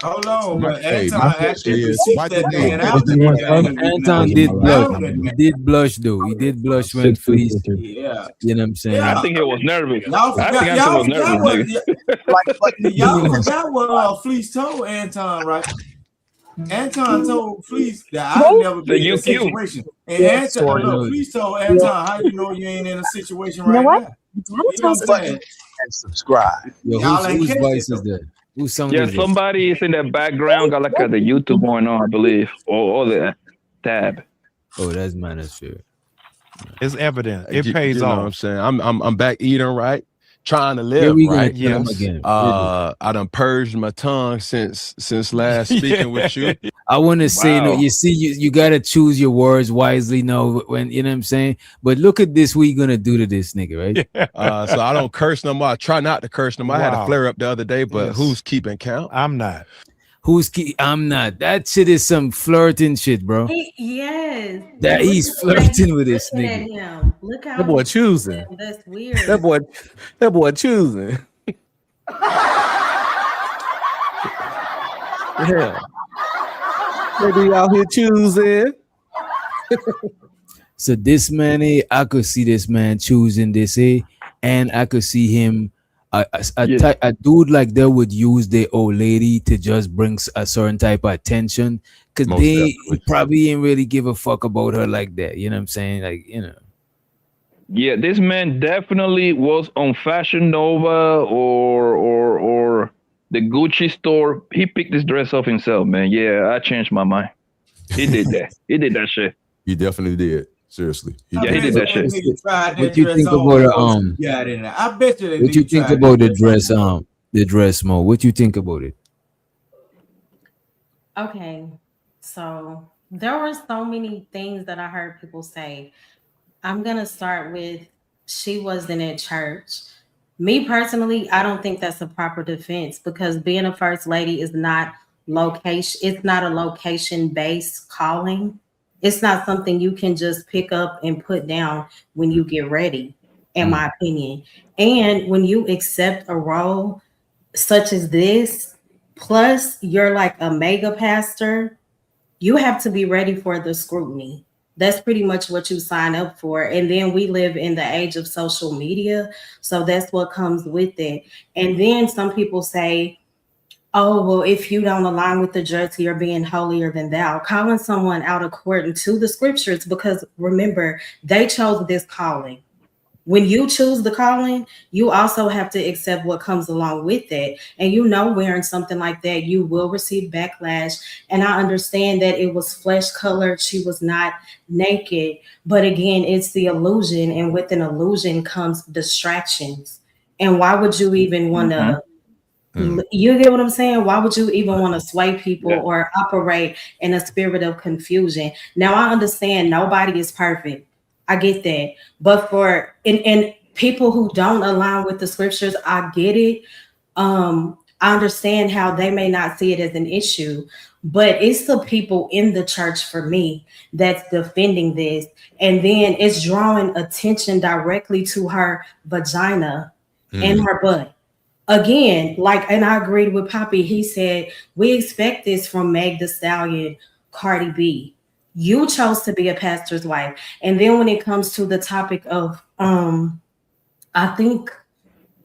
Hold on, but Hey, Anton my actually question is, seeked why that did man you? out to be that Anton nigga. did blush. Found that He man. did blush though. He did blush when Fleece. Yeah. You know what I'm saying? Yeah. I think he was nervous. Y'all I think forgot. Anton Y'all was forgot nervous, what. nigga. Like, y'all forgot what Fleece told Anton, right? Anton told Fleece that I'd never So be in you a cute. situation. And Anton, look, Fleece told Anton, how you know you ain't in a situation right now? You know what I'm saying? And subscribe. Yo, Y'all ain't whose catch voice it is that? Whose song Yeah, is it? somebody is in the background, got like the YouTube going on, I believe, or the tab. Oh, that's Manosphere. It's evident. It You pays know what I'm off. saying? I'm back eating right, trying to Here live we gonna right. kill him Yes. again. I done purged my tongue since last speaking with you. I want to say, no, Wow. you see, you gotta choose your words wisely. No, when you know what I'm saying. But look at this, what you gonna do to this nigga, right? So I don't curse no more. I try not to curse no more. I had a Wow. flare up the other day, but Yes. who's keeping count? I'm not. I'm not. That shit is some flirting shit, bro. Yes. That Look he's at the way he's flirting with this looking nigga. at him. Look how That boy he's choosing. looking. That's weird. That boy choosing. Yeah. Maybe out here choosing. So this man, I could see this man choosing this, and I could see him. A dude like that would use the old lady to just bring a certain type of attention, because Most they definitely. probably ain't really give a fuck about her like that. You know what I'm saying? Like, you know. Yeah, this man definitely was on Fashion Nova or the Gucci store. He picked this dress up himself, man. Yeah, I changed my mind. He did that. He did that shit. He definitely did. Seriously. Yeah, he did that shit. What you think about the I bet you that What you nigga think tried about that dress on. the dress Mo? What you think about it? Okay, so there were so many things that I heard people say. I'm gonna start with she wasn't at church. Me personally, I don't think that's a proper defense because being a first lady is not location. It's not a location based calling. It's not something you can just pick up and put down when you get ready, in my opinion. And when you accept a role such as this, plus you're like a mega pastor, you have to be ready for the scrutiny. That's pretty much what you sign up for. And then we live in the age of social media. So that's what comes with it. And then some people say, oh, well, if you don't align with the dress, you're being holier than thou, calling someone out according to the scriptures, because remember, they chose this calling. When you choose the calling, you also have to accept what comes along with it. And wearing something like that, you will receive backlash. And I understand that it was flesh colored. She was not naked. But again, it's the illusion. And with an illusion comes distractions. And why would you even want to? You get what I'm saying? Why would you even want to sway people or operate in a spirit of confusion? Now, I understand nobody is perfect. I get that. But for and people who don't align with the scriptures, I get it. I understand how they may not see it as an issue, but it's the people in the church for me that's defending this. And then it's drawing attention directly to her vagina and her butt. Again, and I agreed with Poppy. He said, we expect this from Meg Thee Stallion, Cardi B. You chose to be a pastor's wife. And then when it comes to the topic of, I think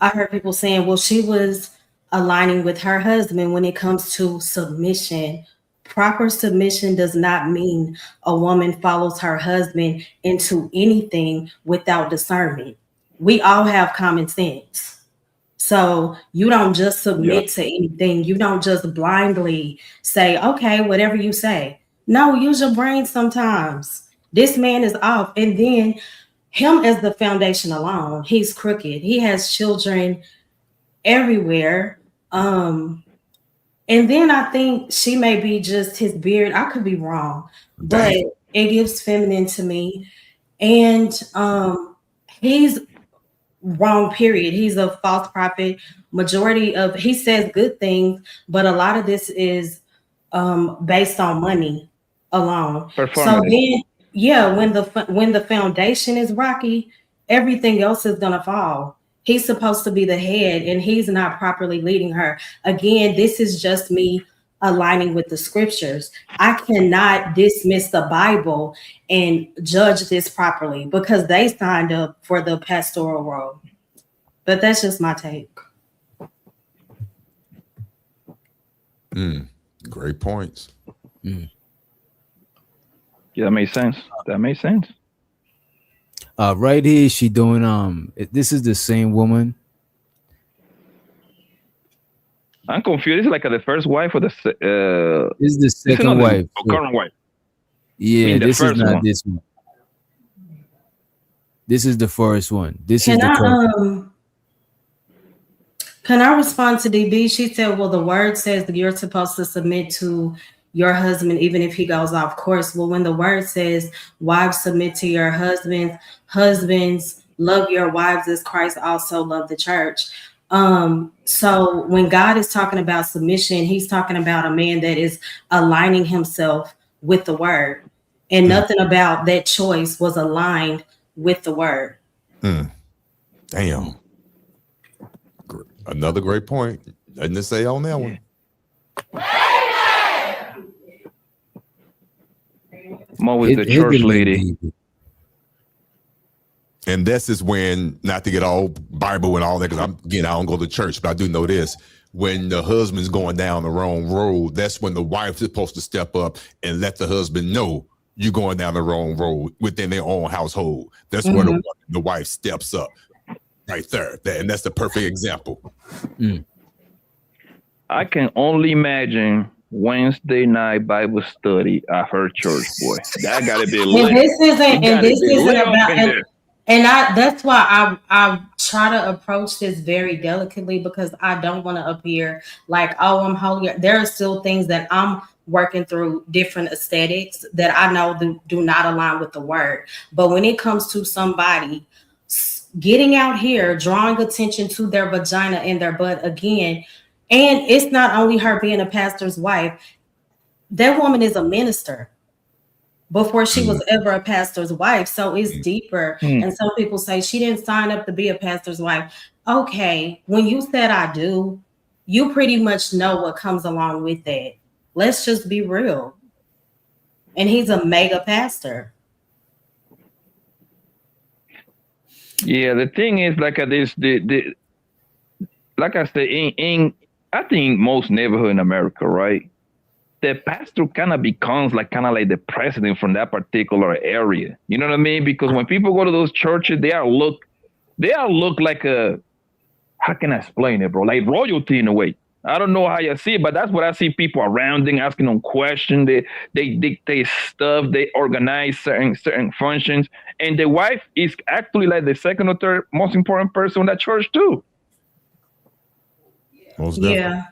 I heard people saying, well, she was aligning with her husband when it comes to submission. Proper submission does not mean a woman follows her husband into anything without discernment. We all have common sense. So you don't just submit to anything. You don't just blindly say, okay, whatever you say. No, use your brain sometimes. This man is off. And then him as the foundation alone, he's crooked. He has children everywhere. And then I think she may be just his beard. I could be wrong, but it gives feminine to me. And he's wrong, period. He's a false prophet. He says good things, but a lot of this is based on money alone. So then, when the foundation is rocky, everything else is gonna fall. He's supposed to be the head, and he's not properly leading her. Again, this is just me aligning with the scriptures. I cannot dismiss the Bible and judge this properly because they signed up for the pastoral role. But that's just my take. Great points. Yeah, that makes sense. Right here, she doing this is the same woman. I'm confused. Is it like the first wife or the This is the second wife. Current wife. Yeah, this is not one. this one. This is the first one. This is Can I respond to DB? She said, well, the word says that you're supposed to submit to your husband, even if he goes off course. Well, when the word says, wives submit to your husbands, husbands love your wives as Christ also loved the church. So when God is talking about submission, he's talking about a man that is aligning himself with the word, and nothing about that choice was aligned with the word. Damn. Another great point. Nothing to say on that one. Mo was the church lady. And this is when, not to get all Bible and all that, because I don't go to church, but I do know this. When the husband's going down the wrong road, that's when the wife's supposed to step up and let the husband know you're going down the wrong road within their own household. That's where the wife steps up. Right there. And that's the perfect example. I can only imagine Wednesday night Bible study at her church, boy. That gotta be lit. This isn't about that's why I try to approach this very delicately, because I don't want to appear like, oh, I'm holy. There are still things that I'm working through, different aesthetics that I know do not align with the word. But when it comes to somebody getting out here, drawing attention to their vagina and their butt again, and it's not only her being a pastor's wife, that woman is a minister before she was ever a pastor's wife. So it's deeper. And some people say she didn't sign up to be a pastor's wife. Okay, when you said I do, you pretty much know what comes along with that. Let's just be real. And he's a mega pastor. Yeah, the thing is, like this, like I said, I think most neighborhood in America, right? The pastor kind of becomes like the president from that particular area. You know what I mean? Because when people go to those churches, they all look like how can I explain it, bro? Like royalty in a way. I don't know how you see it, but that's what I see people around them asking them questions. They dictate stuff. They organize certain functions. And the wife is actually like the second or third most important person in that church too. Yeah.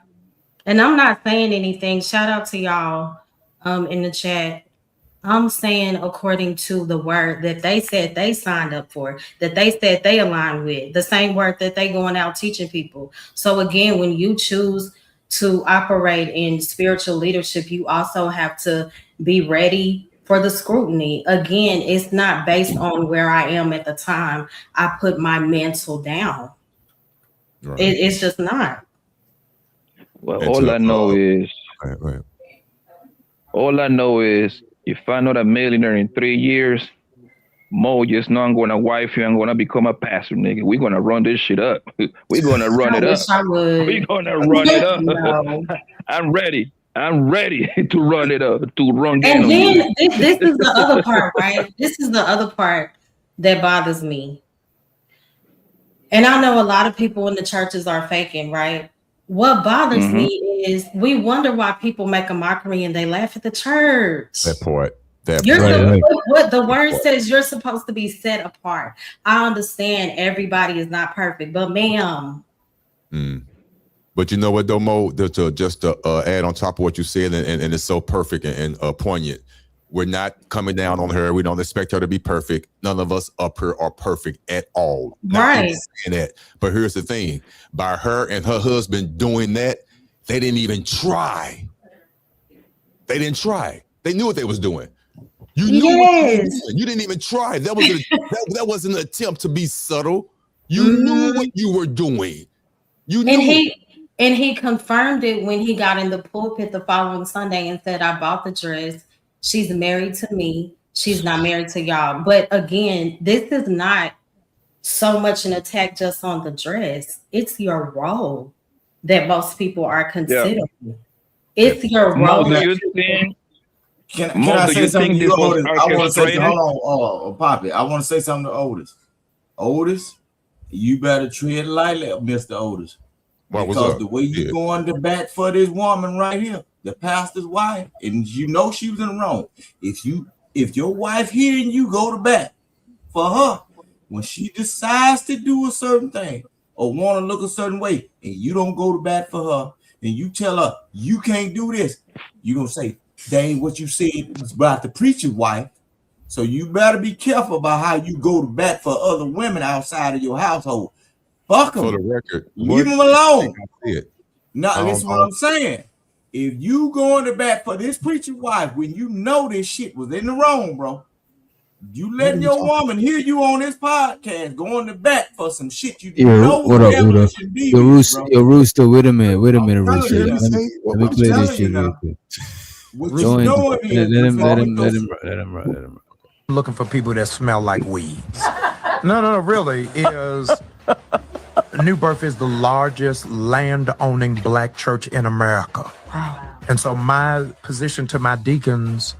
And I'm not saying anything. Shout out to y'all in the chat. I'm saying according to the word that they said they signed up for, that they said they aligned with, the same word that they going out teaching people. So again, when you choose to operate in spiritual leadership, you also have to be ready for the scrutiny. Again, it's not based on where I am at the time. I put my mantle down. Right. It's just not. Well, all I know is if I'm not a millionaire in 3 years, Mo, just know I'm going to wife you. I'm going to become a pastor, nigga. We're going to run this shit up. We're going to run it up. We're going to run it up. No. I'm ready to run it up, to run. And then this is the other part, right? This is the other part that bothers me. And I know a lot of people in the churches are faking, right? What bothers me is we wonder why people make a mockery and they laugh at the church. That part. What the word says, you're supposed to be set apart. I understand everybody is not perfect, but ma'am. But you know what, though, Mo, just to add on top of what you said, and it's so perfect and poignant. We're not coming down on her. We don't expect her to be perfect. None of us up here are perfect at all. Right. That. But here's the thing. By her and her husband doing that, they didn't even try. They didn't try. They knew what they was doing. You knew what you were doing. You didn't even try. That was an attempt to be subtle. You knew what you were doing. You knew. And he confirmed it when he got in the pulpit the following Sunday and said, I bought the dress. She's married to me. She's not married to y'all. But again, this is not so much an attack just on the dress. It's your role that most people are considering. Yeah. It's your role. Can I say something to you, Otis? I want to say something. Hold on, Poppy. I want to say something to Otis. Otis, you better tread lightly, Mr. Otis. Because the way you going to bat for this woman right here, the pastor's wife, and you know she was in the wrong. If your wife hearing you go to bat for her, when she decides to do a certain thing or want to look a certain way, and you don't go to bat for her, and you tell her you can't do this, you gonna say, that ain't what you said about the preacher's wife. So you better be careful about how you go to bat for other women outside of your household. Fuck them. For the record, leave them alone. No, that's what I'm saying. If you going to bat for this preacher's wife when you know this shit was in the wrong, bro, you letting your woman hear you on this podcast going to bat for some shit you know what up, Yo, Rooster, wait a minute, Rooster. Let me play this shit real quick. Let him run. Looking for people that smell like weeds. No, really is. New Birth is the largest land-owning black church in America. Wow. And so my position to my deacons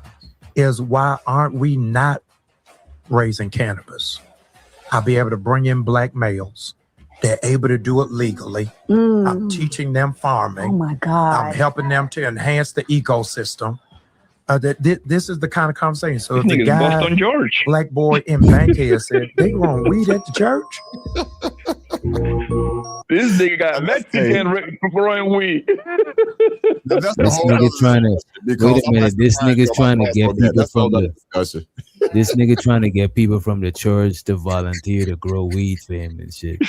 is, why aren't we not raising cannabis? I'll be able to bring in black males. They're able to do it legally. I'm teaching them farming. Oh my God. I'm helping them to enhance the ecosystem. This is the kind of conversation. So if the guy, Boston George, black boy in Bankhead said, they growing weed at the church? This nigga got Mexican growing weed. This nigga trying to wait a minute. This nigga's trying to get people from the discussion. This nigga trying to get people from the church to volunteer to grow weed for him and shit.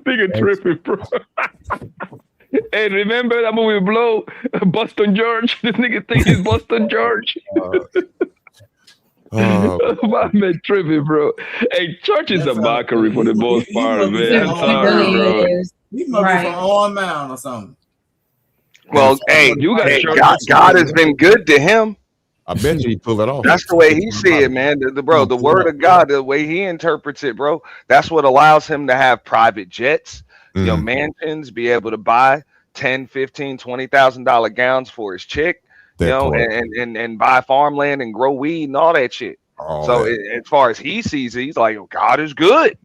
Nigga tripping, bro. Hey, remember that movie Blow? Boston George. This nigga think he's Boston George. My man tripping, bro. Hey, church is a mockery for the most part, man. I'm sorry, bro. He must be from Old Mound or something. Well, hey, God has been good to him. I bet you he pull it off. That's the way he see it, man. The word of God, the way he interprets it, bro. That's what allows him to have private jets, mansions, be able to buy $10,000, $15,000, $20,000 gowns for his chick, and buy farmland and grow weed and all that shit. So as far as he sees it, he's like, oh, God is good.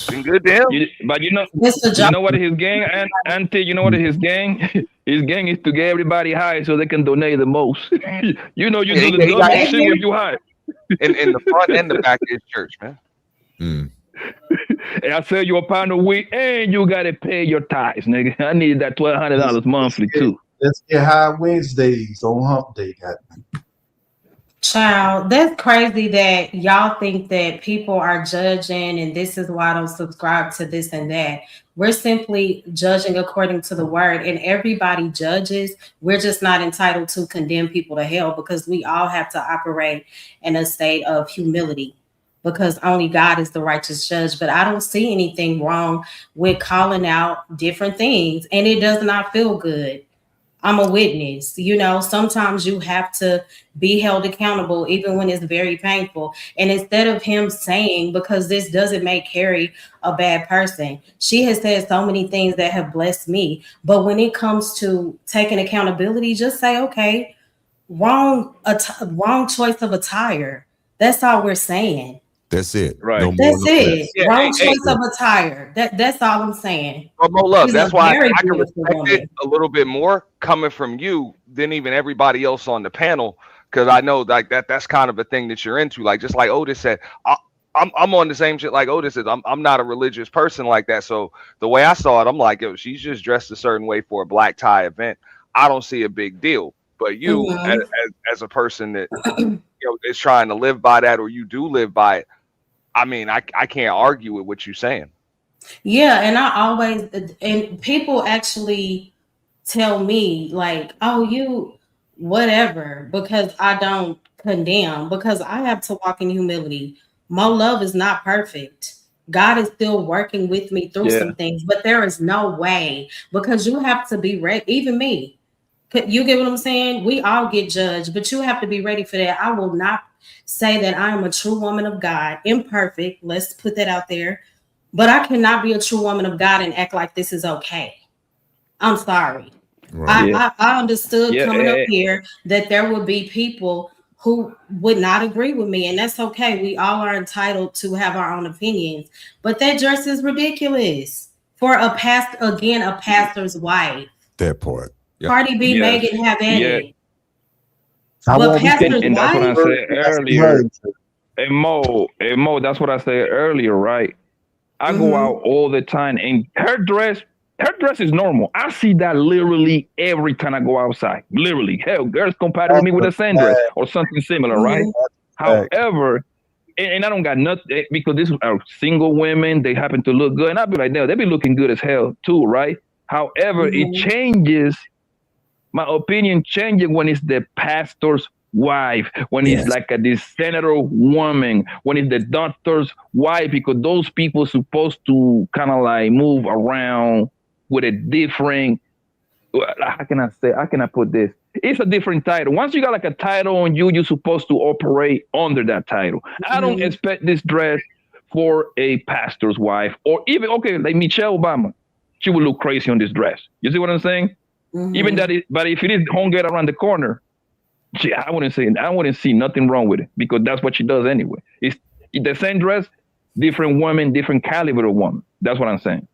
Been good to him. But you know what his gang, Auntie, you know what his gang? His gang is to get everybody high so they can donate the most. You do the dumbest shit when you high. In the front and the back of his church, man. And I sell you a pound of wheat and you gotta pay your tithes, nigga. I need that $1,200 monthly too. Let's get high Wednesdays on hump day, goddamn. Child, that's crazy that y'all think that people are judging and this is why I don't subscribe to this and that. We're simply judging according to the word, and everybody judges. We're just not entitled to condemn people to hell because we all have to operate in a state of humility because only God is the righteous judge. But I don't see anything wrong with calling out different things, and it does not feel good. I'm a witness. Sometimes you have to be held accountable, even when it's very painful. And instead of him saying, because this doesn't make Carrie a bad person, she has said so many things that have blessed me. But when it comes to taking accountability, just say, okay, wrong choice of attire. That's all we're saying. That's it. Right. No that's it. Yeah, wrong choice of attire. That's all I'm saying. Well, more love. That's why I can respect it a little bit more coming from you than even everybody else on the panel, because I know like that's kind of a thing that you're into. Like just like Otis said, I'm on the same shit like Otis is. I'm not a religious person like that. So the way I saw it, I'm like, yo, she's just dressed a certain way for a black tie event. I don't see a big deal. But you, as a person that is trying to live by that, or you do live by it, I mean, I can't argue with what you're saying. Yeah, and I always, and people actually tell me like, oh, you whatever, because I don't condemn, because I have to walk in humility. Mo Love is not perfect. God is still working with me through some things, but there is no way, because you have to be ready. Even me, you get what I'm saying? We all get judged, but you have to be ready for that. I will not say that I am a true woman of God, imperfect. Let's put that out there. But I cannot be a true woman of God and act like this is okay. I'm sorry. Right. I understood coming up here that there would be people who would not agree with me, and that's okay. We all are entitled to have our own opinions, but that dress is ridiculous for a pastor's wife. That part. Yep. Cardi B, Megan have at it. But pastor's and that's what I said earlier. And Mo, that's what I said earlier, right? I go out all the time, and her dress is normal. I see that literally every time I go outside. Literally, hell, girls compare with me with a sundress or something similar, right? However, and I don't got nothing, because these are single women. They happen to look good, and I'll be like, no, they be looking good as hell too, right? However, it changes. My opinion changes when it's the pastor's wife, when it's like this senator woman, when it's the doctor's wife, because those people supposed to kind of like move around with a different, how can I put this? It's a different title. Once you got like a title on you, you're supposed to operate under that title. I don't expect this dress for a pastor's wife, or even, okay, like Michelle Obama. She would look crazy on this dress. You see what I'm saying? Even that, but if it is home get around the corner, I wouldn't see nothing wrong with it, because that's what she does anyway. It's the same dress, different woman, different caliber of woman. That's what I'm saying.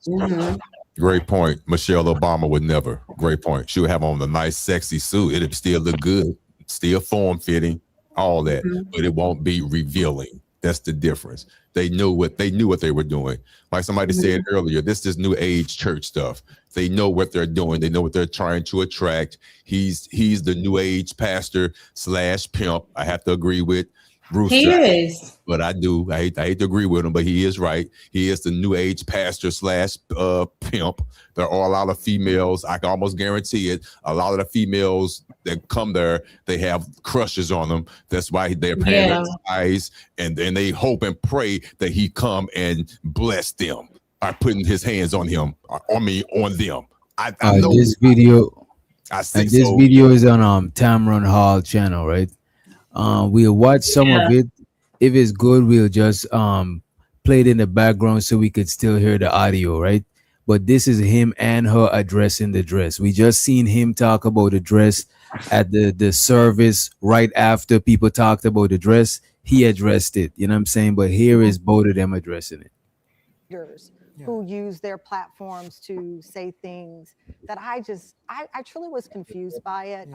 Great point. Michelle Obama would never. Great point. She would have on the nice, sexy suit. It'd still look good, still form fitting, all that, but it won't be revealing. That's the difference. They knew what they were doing. Like somebody said earlier, this is new age church stuff. They know what they're doing. They know what they're trying to attract. He's the new age pastor / pimp. I have to agree with Bruce. He is. But I hate to agree with him, but he is right. He is the new age pastor / pimp. There are a lot of females. I can almost guarantee it. A lot of the females that come there, they have crushes on them. That's why they're paying their eyes, and they hope and pray that he come and bless them. Are putting his hands on him, on them. I know this video. This so. video is on Tamron Hall channel, right? We'll watch some of it. If it's good, we'll just play it in the background so we could still hear the audio, right? But this is him and her addressing the dress. We just seen him talk about the dress at the service right after people talked about the dress. He addressed it, you know what I'm saying? But here is both of them addressing it. Who use their platforms to say things that I truly was confused by it.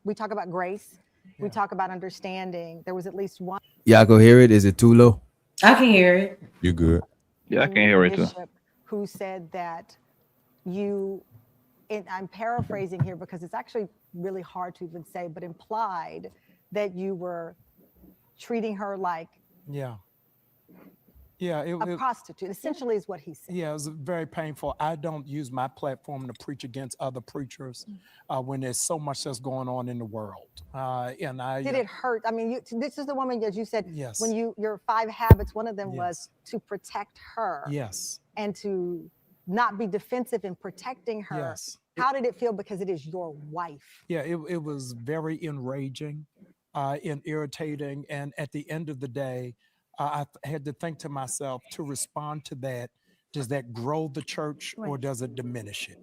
We talk about grace. We talk about understanding. There was at least one. Y'all go hear it? Is it too low? I can hear it. You good? Yeah, I can hear it too. Who said that I'm paraphrasing here because it's actually really hard to even say, but implied that you were treating her like a prostitute, essentially, is what he said. Yeah, it was very painful. I don't use my platform to preach against other preachers when there's so much that's going on in the world. Did it hurt? I mean, this is the woman, as you said, when your 5 habits, one of them was to protect her. Yes. And to not be defensive in protecting her. Yes. How did it feel? Because it is your wife. Yeah, it was very enraging and irritating. And at the end of the day, I had to think to myself, to respond to that, does that grow the church or does it diminish it?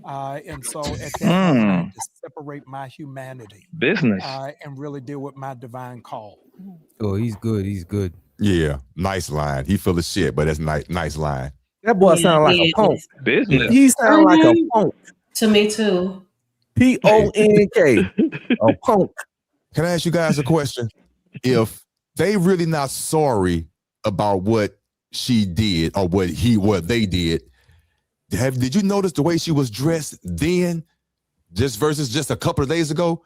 And so at that point, I had to separate my humanity business and really deal with my divine call. Oh, he's good. He's good. Yeah, nice line. He full of shit, but that's nice line. That boy sound like a punk. Business. He sound like a punk. To me too. PONK. A punk. Can I ask you guys a question? If they really not sorry about what she did or what they did, did you notice the way she was dressed then, just versus just a couple of days ago?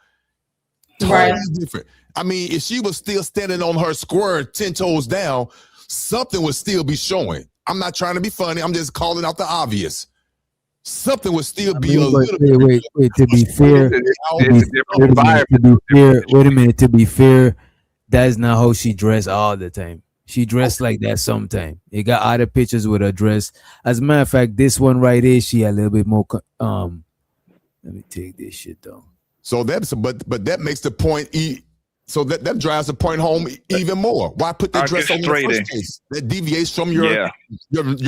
Totally different. I mean, if she was still standing on her square 10 toes down, something would still be showing. I'm not trying to be funny. I'm just calling out the obvious. Something would still be a little bit. Wait. To be fair, wait a minute. To be fair, that is not how she dressed all the time. She dressed like that sometime. It got other pictures with her dress. As a matter of fact, this one right here, she had a little bit more. Let me take this shit down. So that's but that makes the point. So that drives the point home even more. Why put that dress on in the first place? That deviates from your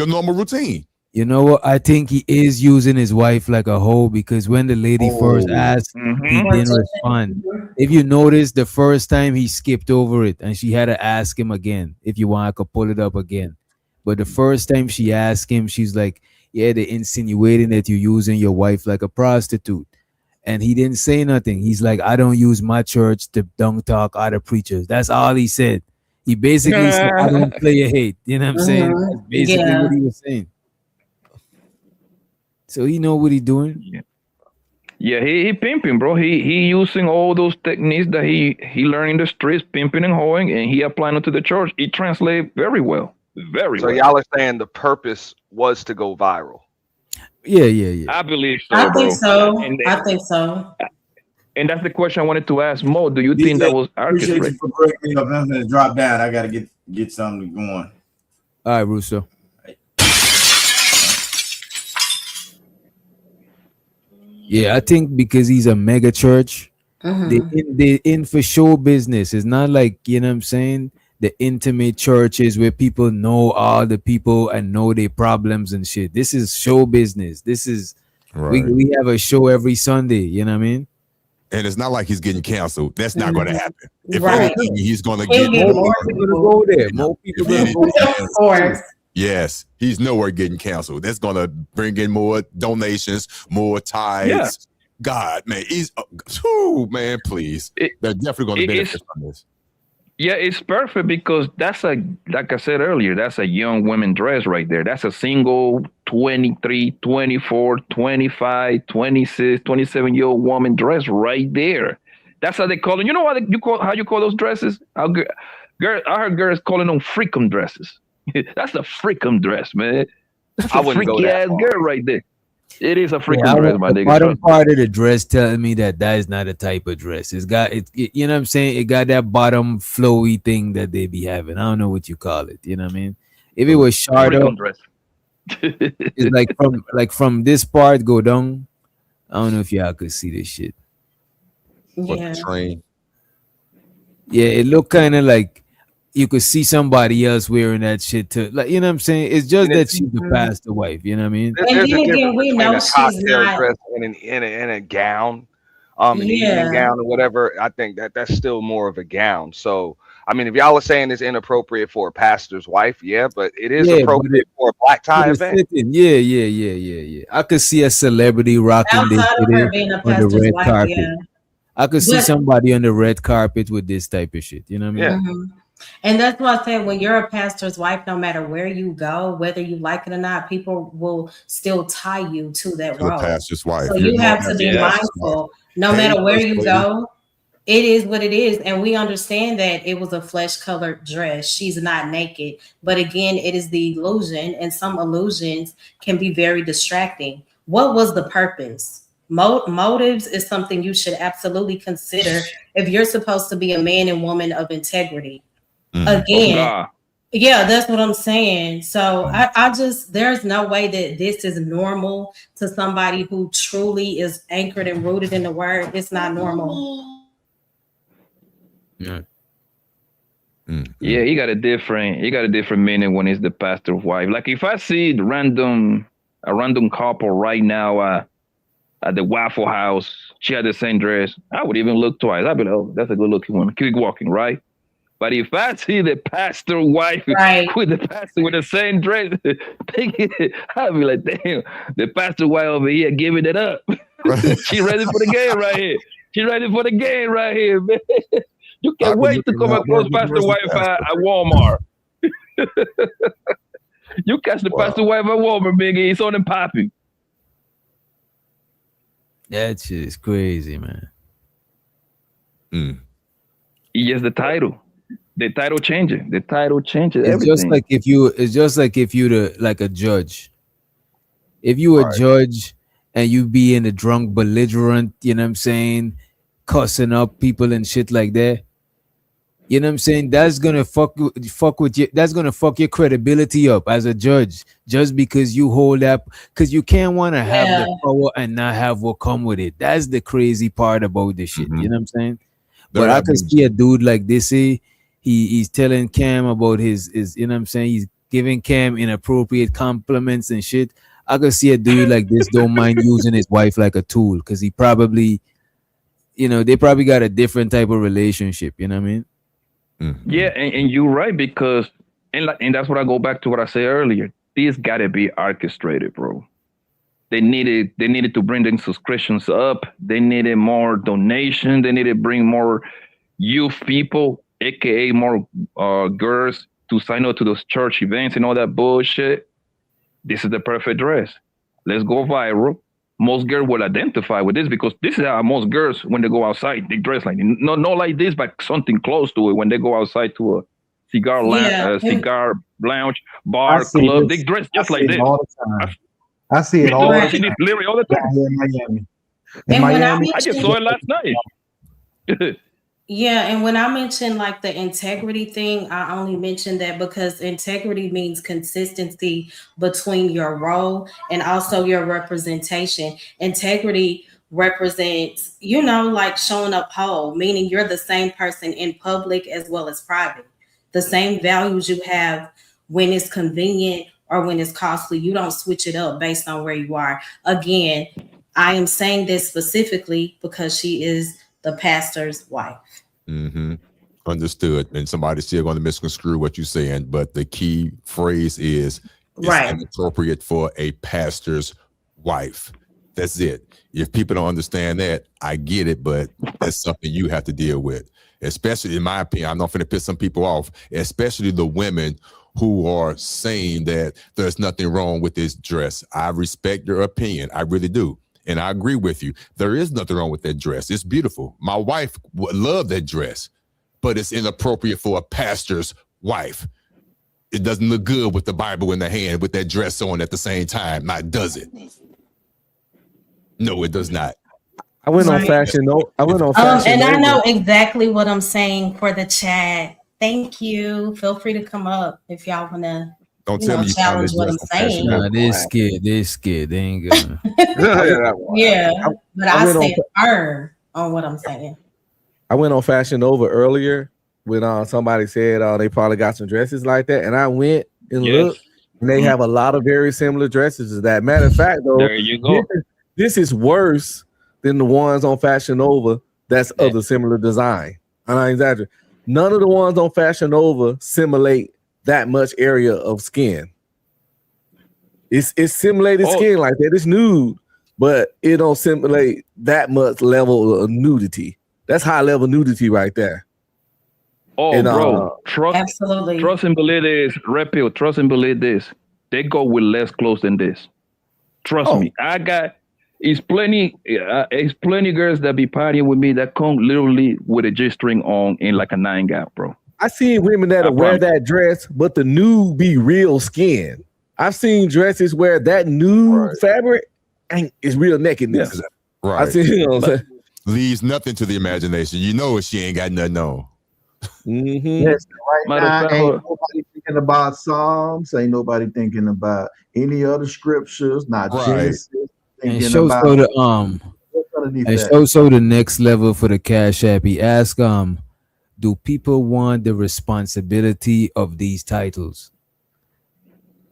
normal routine. You know what? I think he is using his wife like a hoe, because when the lady first asked, he didn't respond. If you notice, the first time he skipped over it and she had to ask him again. If you want, I could pull it up again. But the first time she asked him, she's like, yeah, they're insinuating that you're using your wife like a prostitute. And he didn't say nothing. He's like, I don't use my church to dung talk other preachers. That's all he said. He basically said, I don't play a hate. You know what I'm saying? That's basically what he was saying. So he know what he doing. Yeah, he pimping, bro. He using all those techniques that he learned in the streets, pimping and hoeing, and he applying it to the church. It translates very well. Very well. So y'all are saying the purpose was to go viral. Yeah. I believe so. I think so. And I think so. And that's the question I wanted to ask Mo. Do you think that was Appreciate orchestrated? you for breaking me up. I'm gonna drop down. I gotta get something going. All right, Russo. Yeah, I think because he's a mega church, they in for show business. It's not like, you know what I'm saying, the intimate churches where people know all the people and know their problems and shit. This is show business. This is we have a show every Sunday, you know what I mean? And it's not like he's getting canceled. That's not going to happen. If anything, he's going to get more people to go there. More people to go there. Of course. Yes, he's nowhere getting canceled. That's going to bring in more donations, more tithes. Yeah. God, man, man, please. They're definitely going to benefit from this. Yeah, it's perfect because that's like I said earlier, that's a young woman dress right there. That's a single 23, 24, 25, 26, 27-year-old woman dress right there. That's how they call it. You know how you call those dresses? I heard girls calling them freakum dresses. That's a freakum dress, man. That's a freaky ass girl right there. It is a freaking dress, my nigga. The bottom part of the dress telling me that is not a type of dress. It's got it, you know what I'm saying? It got that bottom flowy thing that they be having. I don't know what you call it. You know what I mean? If it was short up, it's like from this part go down. I don't know if y'all could see this shit. Yeah. Train. Yeah, it looked kind of like you could see somebody else wearing that shit too. Like, you know what I'm saying? It's just that she's the pastor wife, you know what I mean? And then again, we know she's not dress in a gown, an evening gown or whatever. I think that's still more of a gown. So I mean, if y'all are saying it's inappropriate for a pastor's wife, yeah, but it is appropriate for a black tie event. Yeah. I could see a celebrity rocking this outside of her being a on the pastor's red wife, carpet. yeah. I could see somebody on the red carpet with this type of shit. You know what I mean? And that's why I said when you're a pastor's wife, no matter where you go, whether you like it or not, people will still tie you to that role. Pastor's wife. So you have to be mindful. No matter where you go, it is what it is. And we understand that it was a flesh-colored dress. She's not naked. But again, it is the illusion, and some illusions can be very distracting. What was the purpose? Motives is something you should absolutely consider if you're supposed to be a man and woman of integrity. Again, yeah, that's what I'm saying. So I just, there's no way that this is normal to somebody who truly is anchored and rooted in the word. It's not normal. Yeah, he got a different meaning when it's the pastor's wife. Like if I see a random couple right now at the Waffle House, she had the same dress, I would even look twice. I'd be like, oh, that's a good looking woman. Keep walking, right? But if I see the pastor wife with the pastor with the same dress, I'd be like, damn, the pastor wife over here giving it up. She ready for the game right here. She ready for the game right here, man. You can't wait to come across pastor wife at Walmart. You catch the pastor wife at Walmart, biggie. It's on and popping. That shit is crazy, man. Yes, the title. The title changes. The title changes It's everything. just like if you like a judge. If you a judge and you be in a drunk belligerent, you know what I'm saying, cussing up people and shit like that, You know what I'm saying? That's gonna fuck with you. That's gonna fuck your credibility up as a judge, just because you hold up. Because you can't want to have the power and not have what come with it. That's the crazy part about this shit. You know what I'm saying? But I could see a dude like this. He's telling Cam about his you know what I'm saying? He's giving Cam inappropriate compliments and shit. I could see a dude like this don't mind using his wife like a tool, because he probably, you know, they probably got a different type of relationship. You know what I mean? Yeah, and you're right, because and that's what I go back to what I said earlier. This gotta be orchestrated, bro. They needed to bring the subscriptions up. They needed more donation. They needed to bring more youth people, aka more girls, to sign up to those church events and all that bullshit. This is the perfect dress. Let's go viral. Most girls will identify with this, because this is how most girls, when they go outside, they dress like not like this, but something close to it. When they go outside to a cigar lounge, bar, club, they dress just like this. All the time. I see it all the time. I see this literally all the time. Here in Miami. In Miami, I just saw it last night. Yeah, and when I mentioned like the integrity thing, I only mentioned that because integrity means consistency between your role and also your representation. Integrity represents, you know, like showing up whole, meaning you're the same person in public as well as private. The same values you have when it's convenient or when it's costly. You don't switch it up based on where you are. Again, I am saying this specifically because she is the pastor's wife. Understood. And somebody's still going to misconstrue what you're saying, but the key phrase is right. It's inappropriate for a pastor's wife. That's it. If people don't understand that, I get it, but that's something you have to deal with. Especially, in my opinion, I'm not going to piss some people off, especially the women who are saying that there's nothing wrong with this dress. I respect your opinion. I really do. And I agree with you. There is nothing wrong with that dress. It's beautiful. My wife would love that dress, but it's inappropriate for a pastor's wife. It doesn't look good with the Bible in the hand with that dress on at the same time. Now, does it? No, it does not. I went on fashion. And I know exactly what I'm saying for the chat. Thank you. Feel free to come up if y'all want to. Don't tell me you challenge what I'm saying. Nah, they're scared. They ain't gonna. Yeah, but I stay firm on what I'm saying. I went on Fashion Nova earlier when somebody said they probably got some dresses like that, and I went and looked, and they have a lot of very similar dresses to that. Matter of fact, though, there you go. This is worse than the ones on Fashion Nova that's of the similar design. I'm not exaggerating. None of the ones on Fashion Nova simulate that much area of skin. It's simulated skin like that. It's nude, but it don't simulate that much level of nudity. That's high level nudity right there. Oh, and, bro, absolutely. Trust and believe this. Repeal. Trust and believe this. They go with less clothes than this. Trust me. It's plenty girls that be partying with me that come literally with a G-string on and like a 9-gauge, bro. I seen women that wear that dress, but the nude be real skin. I've seen dresses where that nude fabric is real nakedness. Right. I seen, you know what I'm saying? Leaves nothing to the imagination. You know she ain't got nothing on. Yes, right now ain't nobody thinking about Psalms. Ain't nobody thinking about any other scriptures. Not Genesis. And show so the next level for the Cash App. He asked, do people want the responsibility of these titles?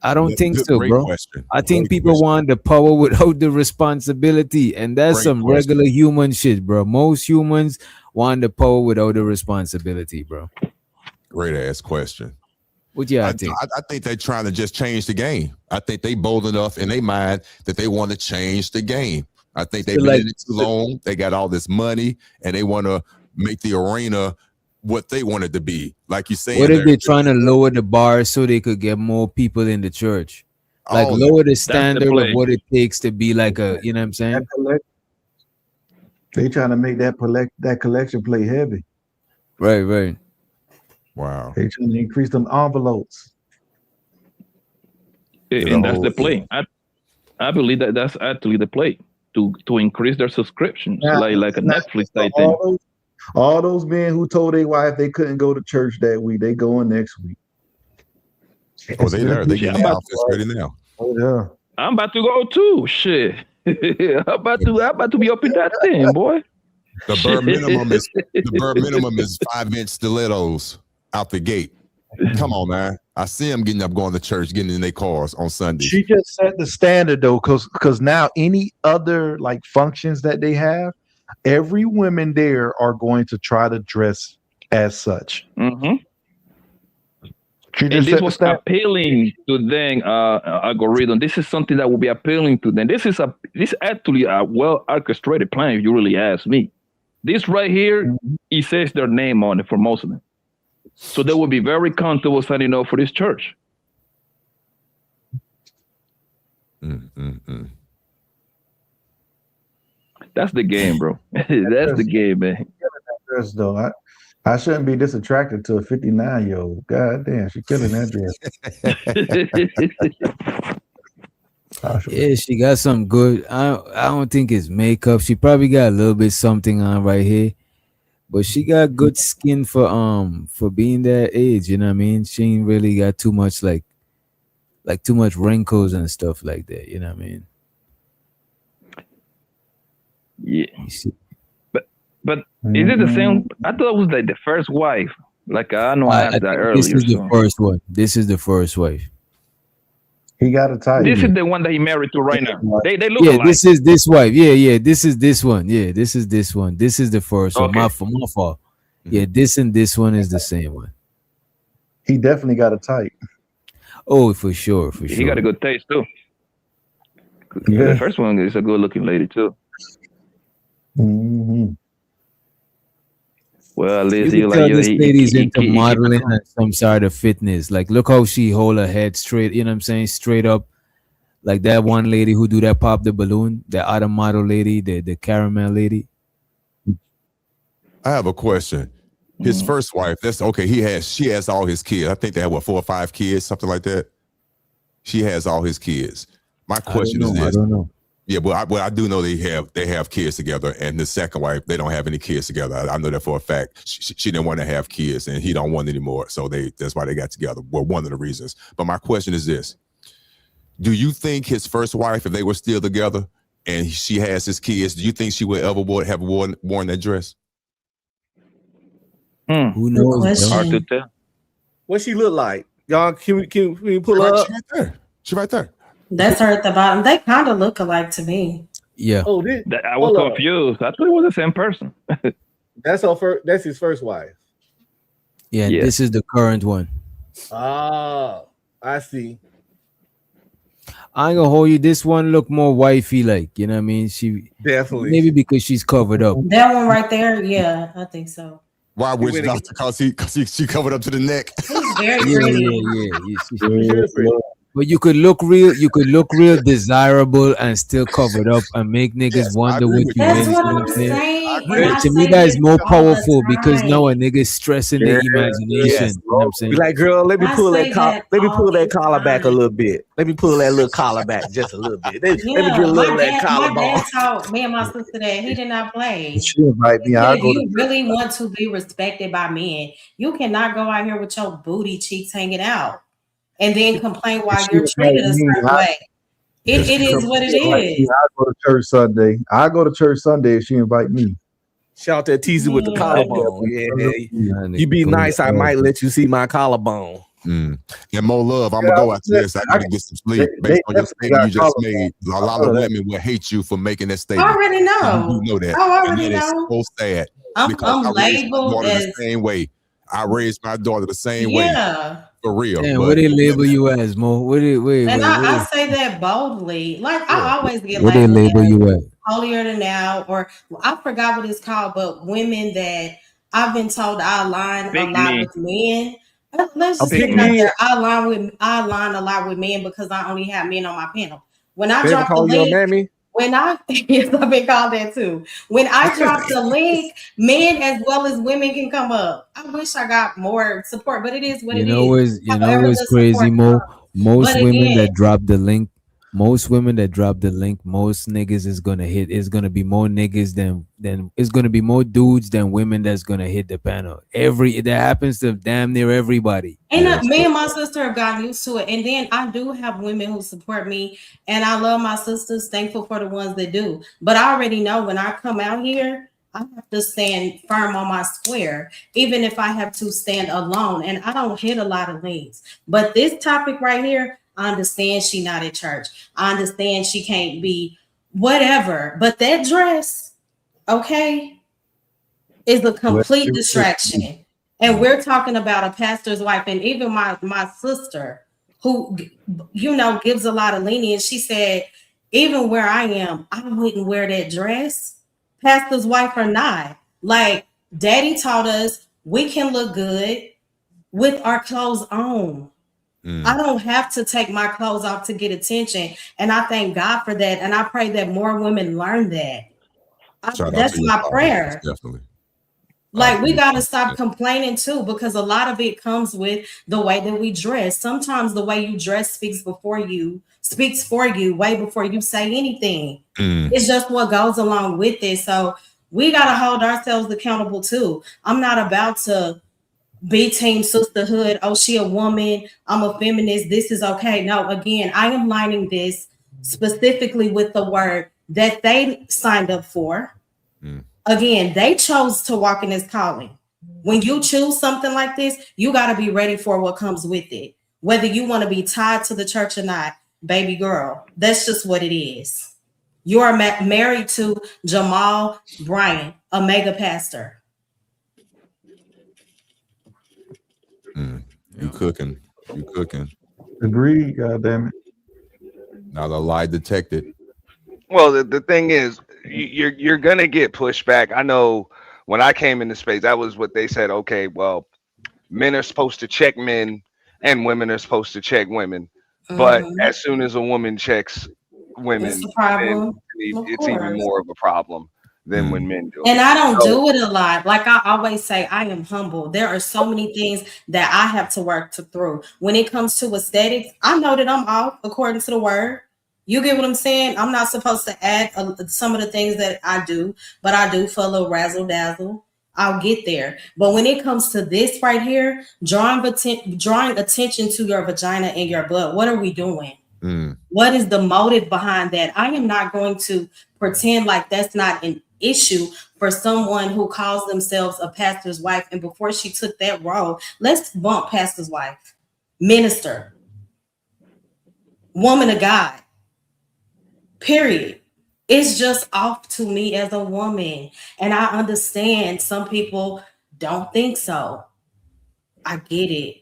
I don't think so, bro. Question. I think people want the power without the responsibility, and that's some regular human shit, bro. Most humans want the power without the responsibility, bro. Great ass question. What do you think? I think they're trying to just change the game. I think they bold enough in their mind that they want to change the game. I think they've been in it too long. They got all this money, and they want to make the arena what they want it to be. Like you say, what if they're trying to lower the bar so they could get more people in the church? Like lower the standard of what it takes to be like a, you know what I'm saying? They trying to make that collection play heavy. Right. Wow. They trying to increase them envelopes. And that's the play. I believe that's actually the play to increase their subscriptions, like a Netflix type thing. All those men who told their wife they couldn't go to church that week, they going next week. Oh, they there. They getting the outfits ready now. Oh yeah. I'm about to go too. Shit. I'm about to be up in that thing, boy. The bare minimum is 5-inch stilettos out the gate. Come on, man. I see them getting up, going to church, getting in their cars on Sunday. She just set the standard though, because now any other like functions that they have, every woman there are going to try to dress as such. Mm-hmm. And this was appealing to them algorithm. This is something that will be appealing to them. This is actually a well orchestrated plan, if you really ask me. This right here, it says their name on it for most of them. So they will be very comfortable signing up for this church. That's the game, bro. That's the game, man. Though I shouldn't be this attracted to a 59-year-old. God damn, she killing that dress. Yeah, she got something good. I don't think it's makeup. She probably got a little bit something on right here, but she got good skin for being that age. You know what I mean? She ain't really got too much like too much wrinkles and stuff like that. You know what I mean? Yeah. But is it the same? I thought it was like the first wife. Like I know I asked that earlier. This is the first one. This is the first wife. He got a title. This is the one that he married to right now. They look yeah, alike. this is this wife. Yeah. This is this one. Yeah, this is this one. This is the first one. My fault. Yeah, this and this one is the same one. He definitely got a type. Oh, for sure. He got a good taste too. Yeah. The first one is a good looking lady too. Mm-hmm. Well, at least you can tell this lady's into modeling and some sort of fitness. Like, look how she hold her head straight. You know what I'm saying? Straight up, like that one lady who do that pop the balloon, the other model lady, the caramel lady. I have a question. His first wife, that's okay. She has all his kids. I think they have 4 or 5 kids, something like that. She has all his kids. My question is this. I don't know. Yeah, but I do know they have kids together, and the second wife, they don't have any kids together. I know that for a fact. She didn't want to have kids, and he don't want anymore. So that's why they got together. Well, one of the reasons. But my question is this: do you think his first wife, if they were still together, and she has his kids, do you think she would ever have worn that dress? Who knows? Hard to tell. What she look like? Y'all, can we pull her up? She right there. That's her at the bottom. They kind of look alike to me. Yeah. Oh, I was confused. I thought it was the same person. That's his first wife. Yeah, this is the current one. Oh, I see. I ain't gonna hold you. This one look more wifey like. You know what I mean? She definitely maybe because she's covered up. That one right there, yeah, I think so. Why witch doctor? Cause she covered up to the neck. He's very pretty. Yeah. But you could look real desirable and still covered up and make niggas wonder what you That's mean. what I'm saying. To me, that is more powerful because now a nigga stressing their imagination. You know what I'm saying? Be like, girl, let me pull that collar back a little bit. Let me pull that little collar back just a little bit. Let me get a little that collarbone. My dad taught me and my sister that he did not play. She invite me. If you really want to be respected by men, you cannot go out here with your booty cheeks hanging out and then complain why you're treated a certain way. It is what it is. I go to church Sunday if she invite me. Shout that teasing with the collarbone. Yeah. You be nice, I might let you see my collarbone. And more love. I'm gonna go after this. I gotta get some sleep. Based on your statement you just made, a lot of women will hate you for making that statement. I already know. You know that. I already know. It's so sad. I'm labeled as the same way. I raised my daughter the same way. Yeah. For real. Damn, what they label you as, Mo? I say that boldly. Like I always get what they label you as? Holier than thou, or I forgot what it's called, but women that I've been told I align a lot with men. Let's just put it out there. I align a lot with men because I only have men on my panel. When I drop the link, yes, I've been called that too. When I drop the link, men as well as women can come up. I wish I got more support, but it is what it is. You know what's crazy, Mo? Most women that drop the link, most niggas is gonna hit. It's gonna be more niggas than then it's gonna be more dudes than women that's gonna hit the panel. That happens to damn near everybody. And me and my sister have gotten used to it. And then I do have women who support me, and I love my sisters. Thankful for the ones that do. But I already know when I come out here, I have to stand firm on my square, even if I have to stand alone. And I don't hit a lot of lanes. But this topic right here, I understand she not at church. I understand she can't be whatever. But that dress, okay, is a complete distraction. And we're talking about a pastor's wife, and even my sister, who, you know, gives a lot of lenience. She said, even where I am, I wouldn't wear that dress, pastor's wife or not. Like, daddy taught us we can look good with our clothes on. I don't have to take my clothes off to get attention. And I thank God for that. And I pray that more women learn that. That's my prayer. Definitely. Like, we got to stop complaining too, because a lot of it comes with the way that we dress. Sometimes the way you dress speaks for you way before you say anything. It's just what goes along with it. So we got to hold ourselves accountable too. I'm not about to be team sisterhood. Oh, she a woman. I'm a feminist. This is okay. No, again, I am lining this specifically with the word that they signed up for. Again, they chose to walk in this calling. When you choose something like this, you got to be ready for what comes with it. Whether you want to be tied to the church or not, baby girl, that's just what it is. You are married to Jamal Bryant, a mega pastor. You cooking. You cooking. Agreed, goddamn it. Now the lie detected. Well, the thing is, you're gonna get pushback. I know when I came into space, that was what they said. Okay, well, men are supposed to check men, and women are supposed to check women. But as soon as a woman checks women, it's a problem. It's even more of a problem than when men do it. And I don't do it a lot. Like I always say, I am humble. There are so many things that I have to work through. When it comes to aesthetics, I know that I'm off according to the word. You get what I'm saying? I'm not supposed to add some of the things that I do, but I do for a little razzle dazzle. I'll get there. But when it comes to this right here, drawing attention to your vagina and your butt, what are we doing? What is the motive behind that? I am not going to pretend like that's not an issue for someone who calls themselves a pastor's wife. And before she took that role, let's bump pastor's wife, minister, woman of God. Period. It's just off to me as a woman. And I understand some people don't think so. I get it.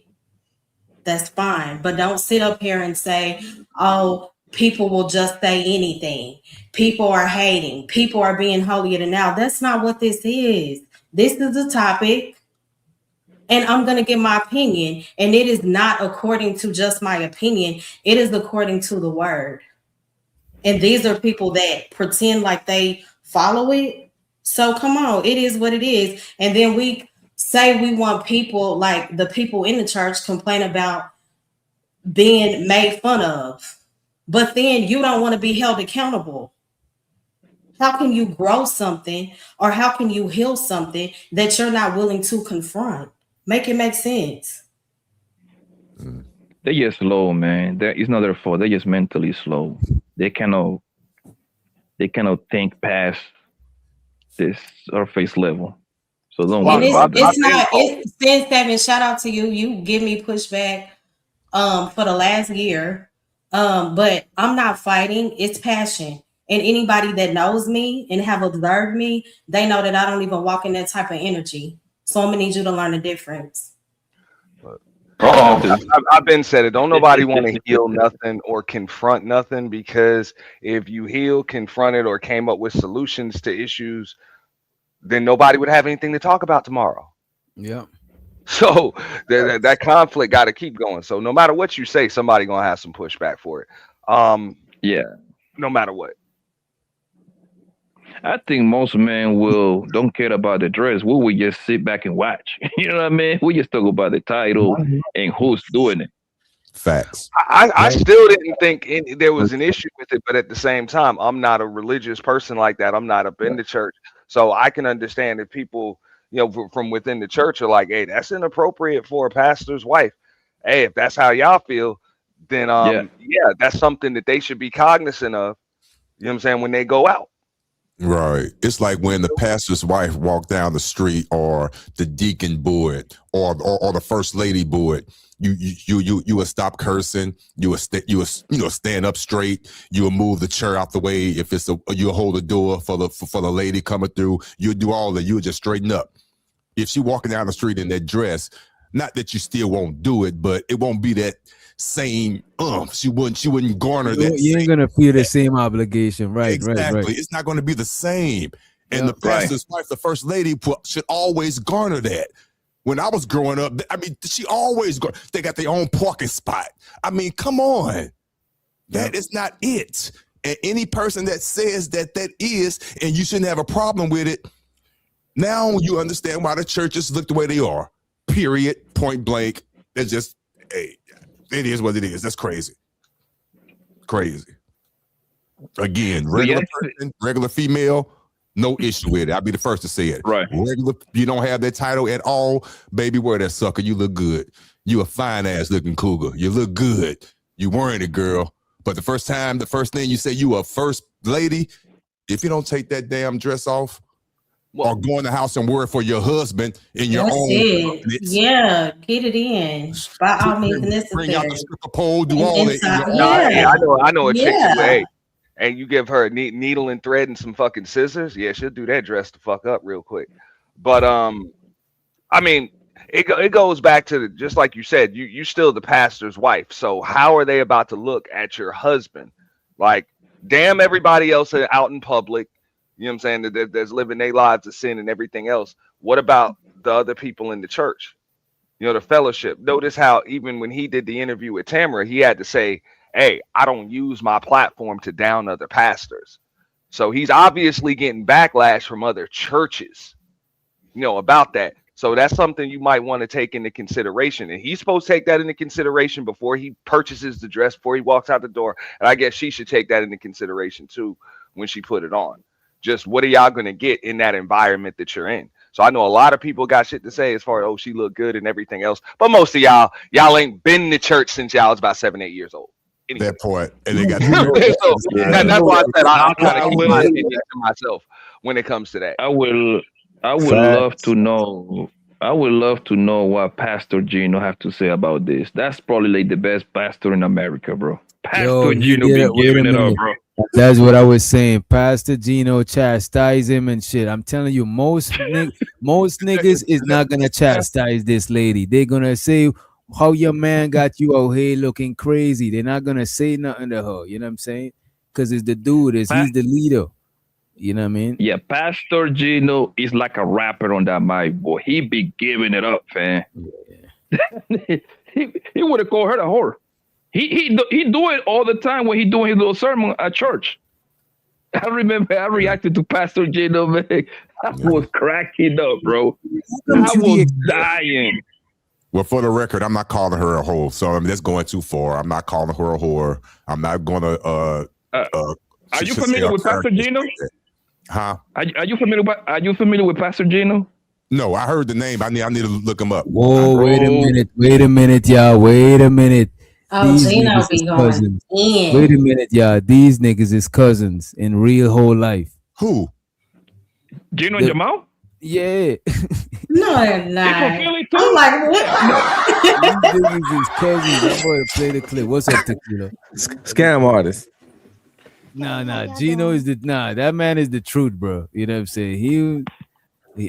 That's fine. But don't sit up here and say, oh, people will just say anything. People are hating. People are being holier than thou. That's not what this is. This is a topic. And I'm going to give my opinion. And it is not according to just my opinion. It is according to the word. And these are people that pretend like they follow it. So come on, it is what it is. And then we say we want people, like the people in the church complain about being made fun of. But then you don't want to be held accountable. How can you grow something, or how can you heal something that you're not willing to confront? Make it make sense. They're just slow, man. It's not their fault. They're just mentally slow. They cannot think past this surface level. So don't worry about that. It's Sin 7. Shout out to you. You give me pushback for the last year. But I'm not fighting. It's passion. And anybody that knows me and have observed me, they know that I don't even walk in that type of energy. So I'm gonna need you to learn the difference. I've been said it. Don't nobody want to heal nothing or confront nothing, because if you heal, confronted, or came up with solutions to issues, then nobody would have anything to talk about tomorrow. Yeah. So that conflict got to keep going. So no matter what you say, somebody gonna have some pushback for it. Yeah. No matter what. I think most men don't care about the dress. We will just sit back and watch. You know what I mean? We just talk about the title and who's doing it. Facts. I still didn't think there was an issue with it, but at the same time, I'm not a religious person like that. I'm not up in the church. So I can understand if people, from within the church are like, hey, that's inappropriate for a pastor's wife. Hey, if that's how y'all feel, then yeah, that's something that they should be cognizant of. You know what I'm saying, when they go out. Right. It's like when the pastor's wife walked down the street, or the deacon board, or the first lady board. You would stop cursing. You would stand up straight. You would move the chair out the way. If you hold the door for the lady coming through. You would do all that. You would just straighten up. If she walking down the street in that dress, not that you still won't do it, but it won't be that same. She wouldn't garner that. You ain't gonna feel the same obligation, right? Exactly. Right. It's not going to be the same. And the pastor's wife, the first lady, should always garner that. When I was growing up, I mean, she always they got their own parking spot. I mean, come on. That is not it. And any person that says that is, and you shouldn't have a problem with it, now you understand why the churches look the way they are. Period. Point blank. It's just, hey, it is what it is. That's crazy. Crazy. Again, regular person, regular female, no issue with it. I'll be the first to say it. Right. Regular, you don't have that title at all, baby, wear that sucker. You look good. You a fine ass looking cougar. You look good. You wearing it, girl. But the first thing you say you a first lady, if you don't take that damn dress off, or go in the house and wear it for your husband in your own. Yeah, get it in. By all means necessary. Bring out the stripper pole, do all that. I know a chick who, hey, and you give her a needle and thread and some fucking scissors, yeah, she'll do that dress to fuck up real quick. But I mean, it goes back to just like you said, you still the pastor's wife. So how are they about to look at your husband? Like, damn, everybody else out in public. You know what I'm saying? That's living their lives of sin and everything else. What about the other people in the church? The fellowship. Notice how even when he did the interview with Tamara, he had to say, hey, I don't use my platform to down other pastors. So he's obviously getting backlash from other churches, about that. So that's something you might want to take into consideration. And he's supposed to take that into consideration before he purchases the dress, before he walks out the door. And I guess she should take that into consideration too when she put it on. Just what are y'all going to get in that environment that you're in? So I know a lot of people got shit to say as far as, oh, she looked good and everything else. But most of y'all ain't been to church since y'all was about 7, 8 years old. Anyway. That point. And they got so, that's why I said I'm trying to keep my opinion to myself when it comes to that. I would love to know. I would love to know what Pastor Gino have to say about this. That's probably like the best pastor in America, bro. Pastor Gino be giving it up, bro. That's what I was saying. Pastor Gino chastise him and shit. I'm telling you, most niggas is not gonna chastise this lady. They're gonna say how your man got you out here looking crazy. They're not gonna say nothing to her. You know what I'm saying? Because it's the dude. He's the leader. You know what I mean? Yeah, Pastor Gino is like a rapper on that mic, boy. He be giving it up, man. Yeah. he would have called her a whore. He do it all the time when he doing his little sermon at church. I remember I reacted to Pastor Gino, man. I was cracking up, bro. I was dying. Well, for the record, I'm not calling her a whore. So I mean, that's going too far. I'm not calling her a whore. I'm not going to. Are you familiar with Pastor Gino? Huh? Are you familiar with Pastor Gino? No, I heard the name. I need to look him up. Whoa, wait a minute, y'all. Wait a minute. Oh, Gino be going in. Wait a minute, y'all. These niggas is cousins in real whole life. Who? Gino and Jamal? Yeah. No, they're not. I'm like, what? These niggas is cousins. I'm going to play the clip. What's up, Tequila? Scam artist. Nah. Gino is that man is the truth, bro. You know what I'm saying? He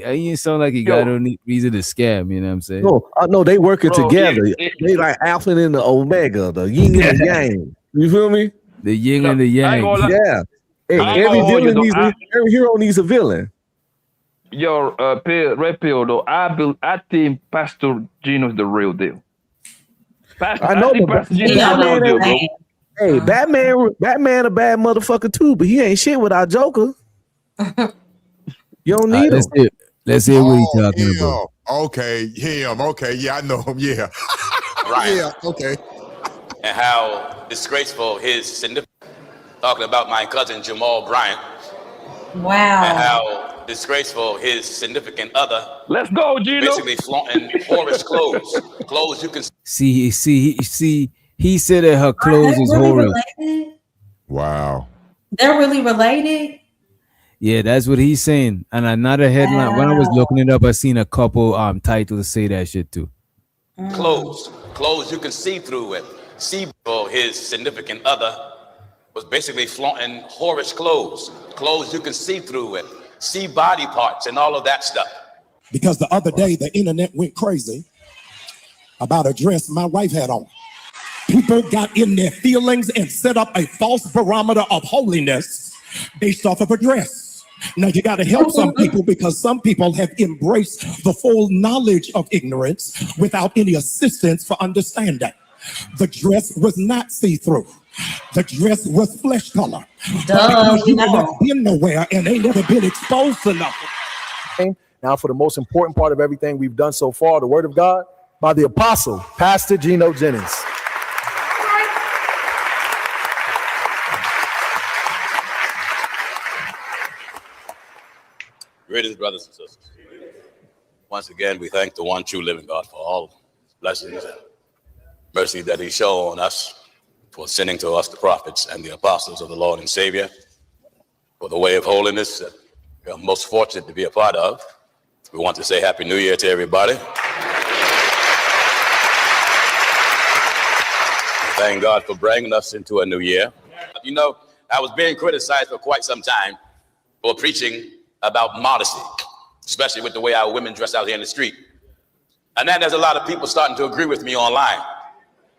ain't sound like he got no reason to scam, you know what I'm saying? No, they working together. They like Alpha and the Omega, the yin and the yang. You feel me? The yin and the yang. Yeah. Hey, every hero needs a villain. Yo, Red Pill, though, I think Pastor Gino is the real deal. I know, Pastor Gino is the real deal, bro. Hey, Batman a bad motherfucker too, but he ain't shit without Joker. You don't need him. Let's hear what he's talking about. Okay, him. Okay, yeah, I know him. Yeah. Right. Yeah, okay. And how disgraceful his significant, talking about my cousin Jamal Bryant. Wow. And how disgraceful his significant other. Let's go, Gino. Basically flaunting whorish clothes you can See, he said that her clothes is really horrid. related? Wow. They're really related. Yeah, that's what he's saying. And another headline, when I was looking it up, I seen a couple titles say that shit too. Clothes you can see through with. See, his significant other was basically flaunting whorish clothes you can see through with. See body parts and all of that stuff. Because the other day, the internet went crazy about a dress my wife had on. People got in their feelings and set up a false barometer of holiness based off of a dress. Now you got to help some people because some people have embraced the full knowledge of ignorance without any assistance for understanding. The dress was not see-through. The dress was flesh color. You never been nowhere and ain't never been exposed to nothing. Now for the most important part of everything we've done so far, the word of God, by the apostle, Pastor Gino Jennings. Greetings, brothers and sisters. Once again, we thank the one true living God for all blessings and mercy that he's shown us, for sending to us the prophets and the apostles of the Lord and Savior, for the way of holiness that we are most fortunate to be a part of. We want to say Happy New Year to everybody. Thank God for bringing us into a new year. You know, I was being criticized for quite some time for preaching about modesty, especially with the way our women dress out here in the street. And then there's a lot of people starting to agree with me online,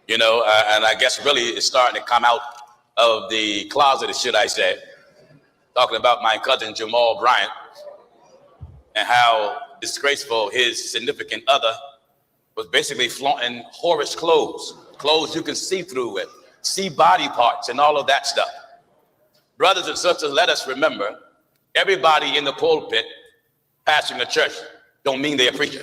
you know, and I guess really it's starting to come out of the closet, should I say, talking about my cousin Jamal Bryant and how disgraceful his significant other was basically flaunting whorish clothes you can see through with, see body parts and all of that stuff. Brothers and sisters, let us remember, everybody in the pulpit pastoring the church don't mean they're a preacher.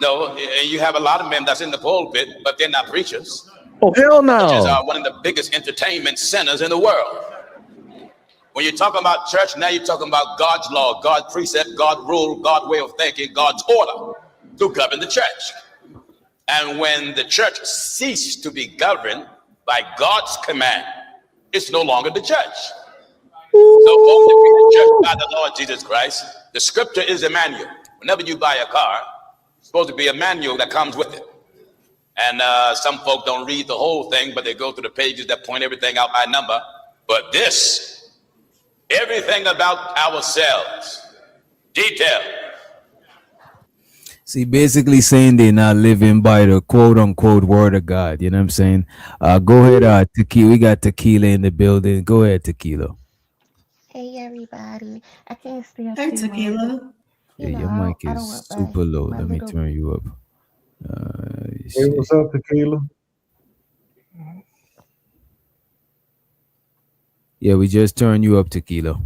No, you have a lot of men that's in the pulpit, but they're not preachers. Oh, hell no. Churches are one of the biggest entertainment centers in the world. When you're talking about church, now you're talking about God's law, God's precept, God's rule, God's way of thinking, God's order to govern the church. And when the church ceased to be governed by God's command, it's no longer the church. So both to be the church by the Lord Jesus Christ, the scripture is a manual. Whenever you buy a car, it's supposed to be a manual that comes with it. And some folk don't read the whole thing, but they go through the pages that point everything out by number. But this, everything about ourselves, detail. See, basically saying they're not living by the quote unquote word of God. You know what I'm saying? Go ahead, Tequila. We got Tequila in the building. Go ahead, Tequila. Hey everybody, I can't stand. Hey Tequila. Yeah, your mic is super low. Let me turn you up. Hey, what's up, Tequila? Yeah, we just turned you up, Tequila.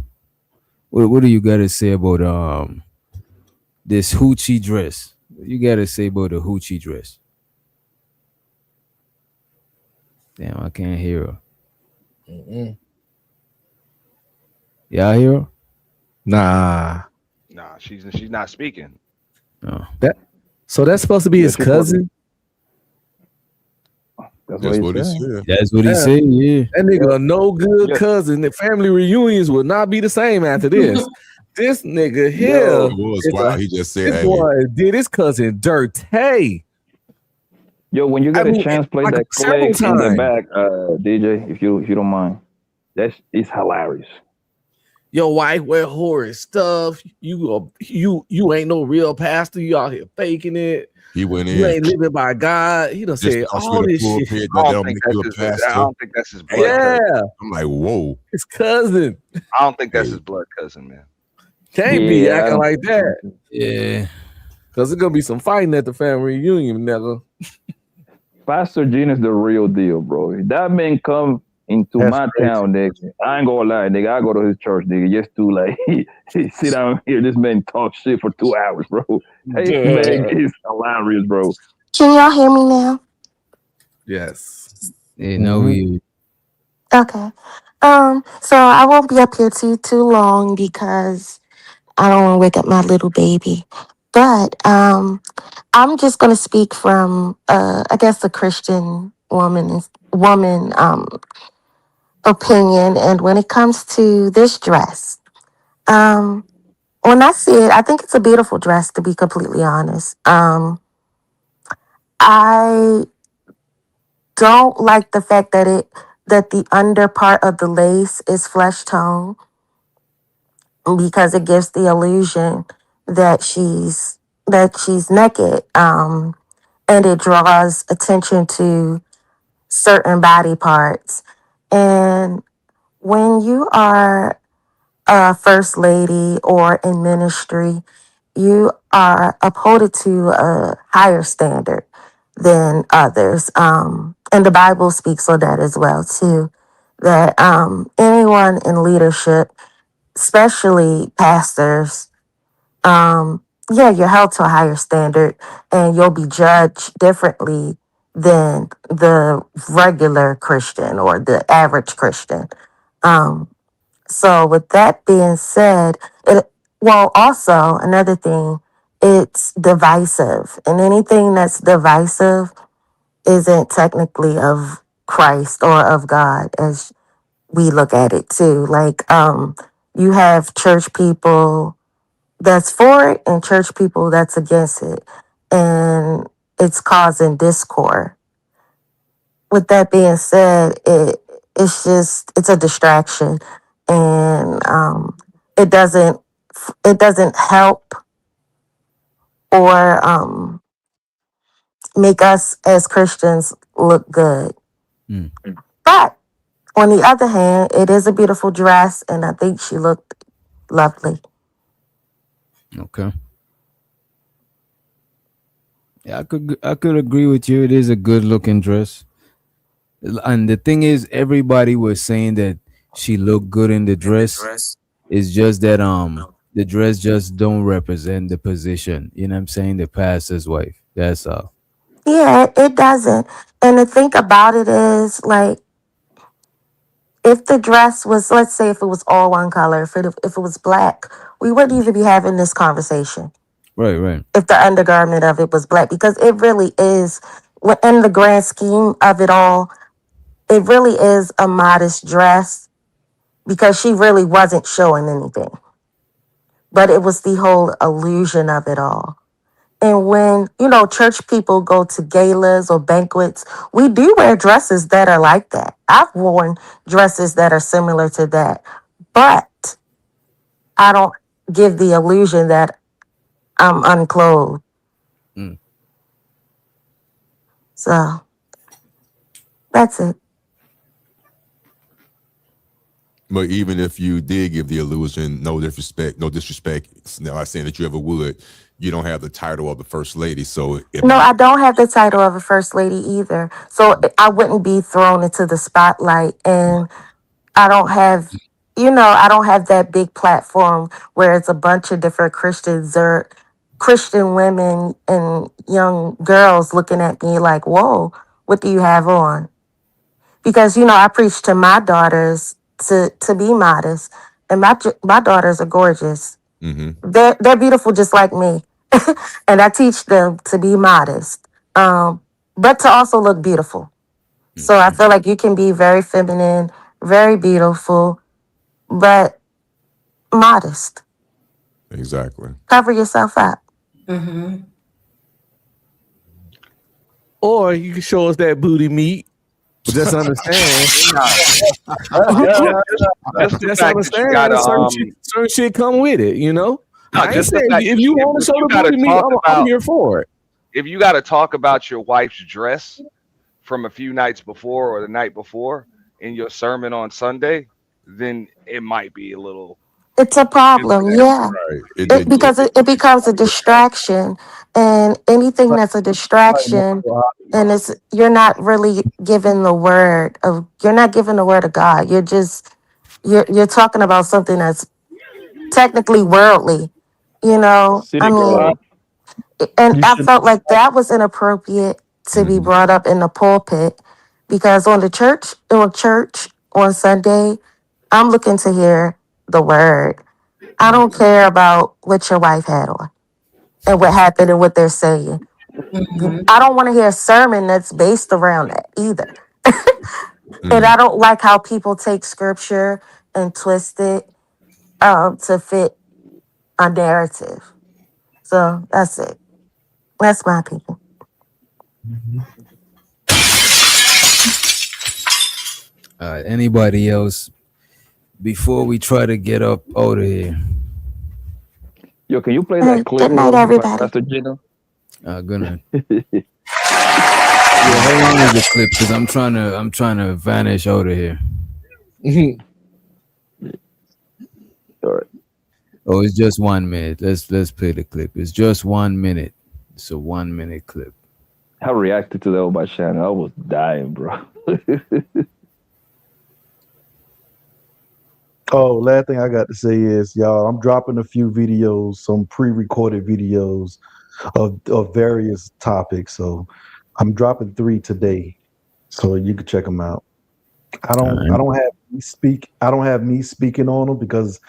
What do you got to say about this hoochie dress? What you got to say about the hoochie dress? Damn, I can't hear her. Y'all hear her? Nah, she's not speaking. No. So that's supposed to be his cousin? That's what he said. That's what he said, yeah. That nigga a no good cousin. The family reunions will not be the same after this. This nigga here. It was wild. He just said, this boy did his cousin dirt. Hey. Yo, when you get a chance, play like that clip in the back, DJ, if you don't mind. It's hilarious. Your wife wear horrid stuff. You ain't no real pastor. You out here faking it. He went in. You ain't living by God. He done said all this shit. I don't think that's his blood cousin. I'm like, whoa. His cousin. I don't think that's his blood cousin, man. Can't be acting like that. Yeah. Because it's going to be some fighting at the family reunion, nigga. Pastor Gene is the real deal, bro. If that man come into my town, nigga, I ain't gonna lie, nigga. I go to his church, nigga, just to like sit down here. This man talk shit for 2 hours, bro. Hey, man, it's hilarious, bro. Can y'all hear me now? Yes. Yeah, no, we. Okay. So I won't be up here too long because I don't want to wake up my little baby. But I'm just gonna speak from I guess the Christian woman opinion, and when it comes to this dress, um, when I see it, I think it's a beautiful dress. To be completely honest, I don't like the fact that the under part of the lace is flesh tone because it gives the illusion that she's naked, and it draws attention to certain body parts. And when you are a first lady or in ministry, you are upholded to a higher standard than others. And the Bible speaks on that as well too. That anyone in leadership, especially pastors, yeah, you're held to a higher standard and you'll be judged differently than the regular Christian or the average Christian. Um, so with that being said, also another thing, it's divisive, and anything that's divisive isn't technically of Christ or of God as we look at it too. Like, you have church people that's for it and church people that's against it, and it's causing discord. With that being said, it's a distraction, and it doesn't it doesn't help or make us as Christians look good. But on the other hand, it is a beautiful dress, and I think she looked lovely. Okay. Yeah, I could agree with you. It is a good looking dress. And the thing is, everybody was saying that she looked good in the dress. It's just that the dress just don't represent the position. You know what I'm saying? The pastor's wife. That's all. Yeah, it doesn't. And the thing about it is, like, if the dress was, let's say, if it was all one color, if it was black, we wouldn't even be having this conversation. Right, right. If the undergarment of it was black, because it really is, in the grand scheme of it all, it really is a modest dress because she really wasn't showing anything. But it was the whole illusion of it all. And when, church people go to galas or banquets, we do wear dresses that are like that. I've worn dresses that are similar to that. But I don't give the illusion that I'm unclothed. So that's it. But even if you did give the illusion, no disrespect, not saying that you ever would, you don't have the title of the first lady. So No, I don't have the title of a first lady either. So I wouldn't be thrown into the spotlight. And I don't have, I don't have that big platform where it's a bunch of different Christians or Christian women and young girls looking at me like, whoa, what do you have on? Because, I preach to my daughters to be modest. And my daughters are gorgeous. They're beautiful just like me. And I teach them to be modest, but to also look beautiful. So I feel like you can be very feminine, very beautiful, but modest. Exactly. Cover yourself up. Or you can show us that booty meat. But just understand. Just understand that certain shit come with it, I ain't saying if you want to show the booty meat, I'm here for it. If you got to talk about your wife's dress from a few nights before or the night before in your sermon on Sunday, then it might be a little. It's a problem, yeah. Right. Because it becomes a distraction, and anything that's a distraction, and you're not really giving the word of God. You're talking about something that's technically worldly, City girl. and I felt like that was inappropriate to be brought up in the pulpit, because on church on Sunday, I'm looking to hear the word. I don't care about what your wife had on and what happened and what they're saying. I don't want to hear a sermon that's based around that either. And I don't like how people take scripture and twist it to fit a narrative. So that's it. That's my opinion. Anybody else before we try to get up out of here? Yo, can you play that clip, Good night, bro, by everybody. Pastor Gino? Gonna. Yeah, how long is the clip? Because I'm trying to vanish out of here. All right. Oh, it's just 1 minute. Let's play the clip. It's just 1 minute. It's a 1 minute clip. I reacted to that by Shannon. I was dying, bro. Oh, last thing I got to say is, y'all, I'm dropping a few videos, some pre-recorded videos of various topics. So I'm dropping 3 today, so you can check them out. I don't have me speaking on them because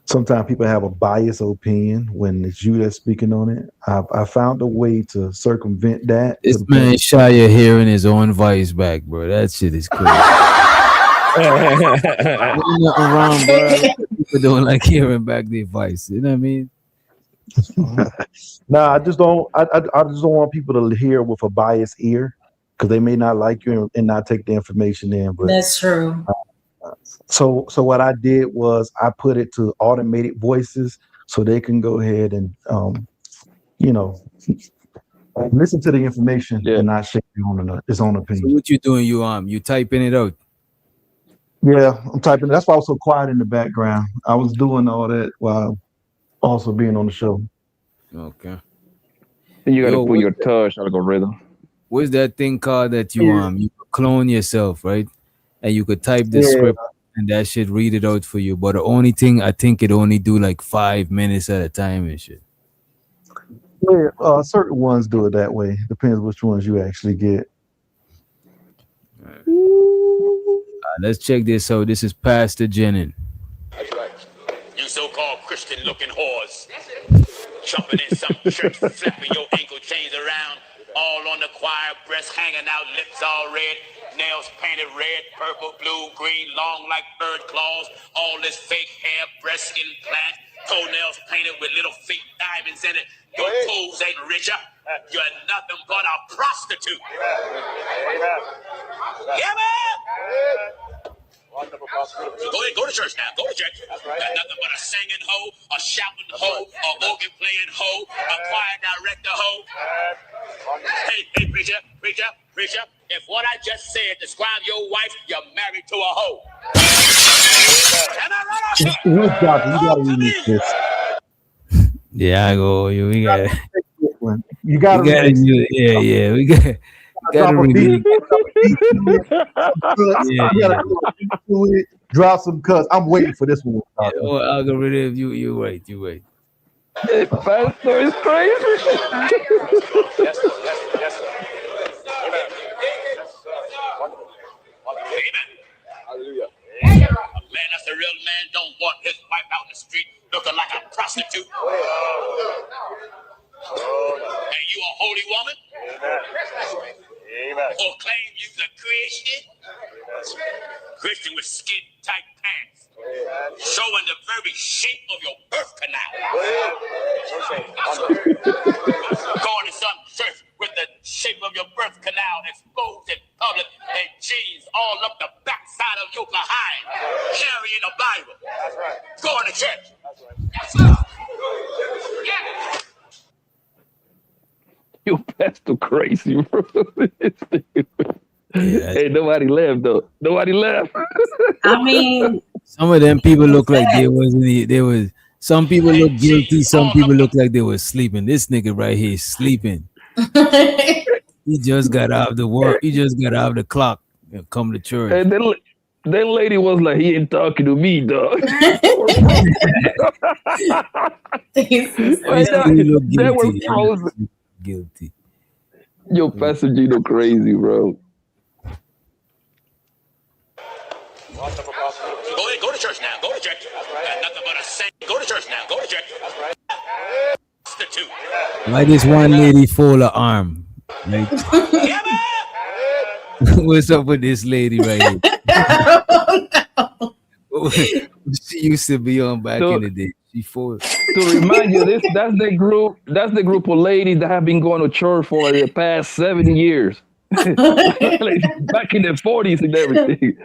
sometimes people have a biased opinion when it's you that's speaking on it. I found a way to circumvent that. This man shy of hearing his own voice back, bro. That shit is crazy. Nothing wrong, bro. People don't like hearing back their voice. You know what I mean? Nah, I just don't want people to hear with a biased ear because they may not like you and not take the information in. But that's true. So what I did was I put it to automated voices so they can go ahead and listen to the information and not shake his own opinion. So what you doing? You typing it out? Yeah, I'm typing. That's why I was so quiet in the background. I was doing all that while also being on the show. Okay. You gotta put your touch algorithm. What's that thing called that you clone yourself, right? And you could type the script and that shit read it out for you. But the only thing I think it only do like 5 minutes at a time and shit. Yeah, certain ones do it that way. Depends which ones you actually get. Let's check this out. This is Pastor Jennings. That's right. You so-called Christian-looking whores. Jumping in some church, flapping your ankle chains around, all on the choir, breasts hanging out, lips all red, nails painted red, purple, blue, green, long like bird claws, all this fake hair, breast implant, toenails painted with little fake diamonds in it. Your toes ain't richer. You're nothing but a prostitute. Amen. Yeah, man. Go to church now. Go to church. Got nothing but a singing hoe, a shouting hoe, a organ playing hoe, a choir director hoe. Hey, preacher. If what I just said describe your wife, you're married to a hoe. Am I right? You gotta read this. Yeah, I go. We got it. You gotta read this. Yeah. We got. Gotta read it. Drop some cuts. I'm waiting for this one. Algorithm, you wait. Hey, Pastor is crazy. Yes, sir. Amen. Hallelujah. A man that's a real man don't want his wife out in the street looking like a prostitute. And you a holy woman? Amen. Or claim you's a Christian? Christian with skin-tight pants, showing the very shape of your birth canal. Going to some church with the shape of your birth canal exposed in public and jeans all up the backside of your behind, carrying a Bible. That's right. Going to church. That's right. Yeah. You Pastor crazy, bro. Hey, nobody left though. Nobody left. I mean, some of them people look like they was. Some people look guilty. Some people look like they were sleeping. This nigga right here is sleeping. He just got out of the work. He just got out of the clock and come to church. And then that lady was like, he ain't talking to me, dog. They were frozen. Guilty. Yo, Pastor Gino crazy, bro. Go to church now. Go to church. That's right. Why this one lady fold her arm? Like, what's up with this lady right here? She used to be on back in the day. She fold. To remind you, that's the group of ladies that have been going to church for the past 70 years. Like back in the 40s and everything.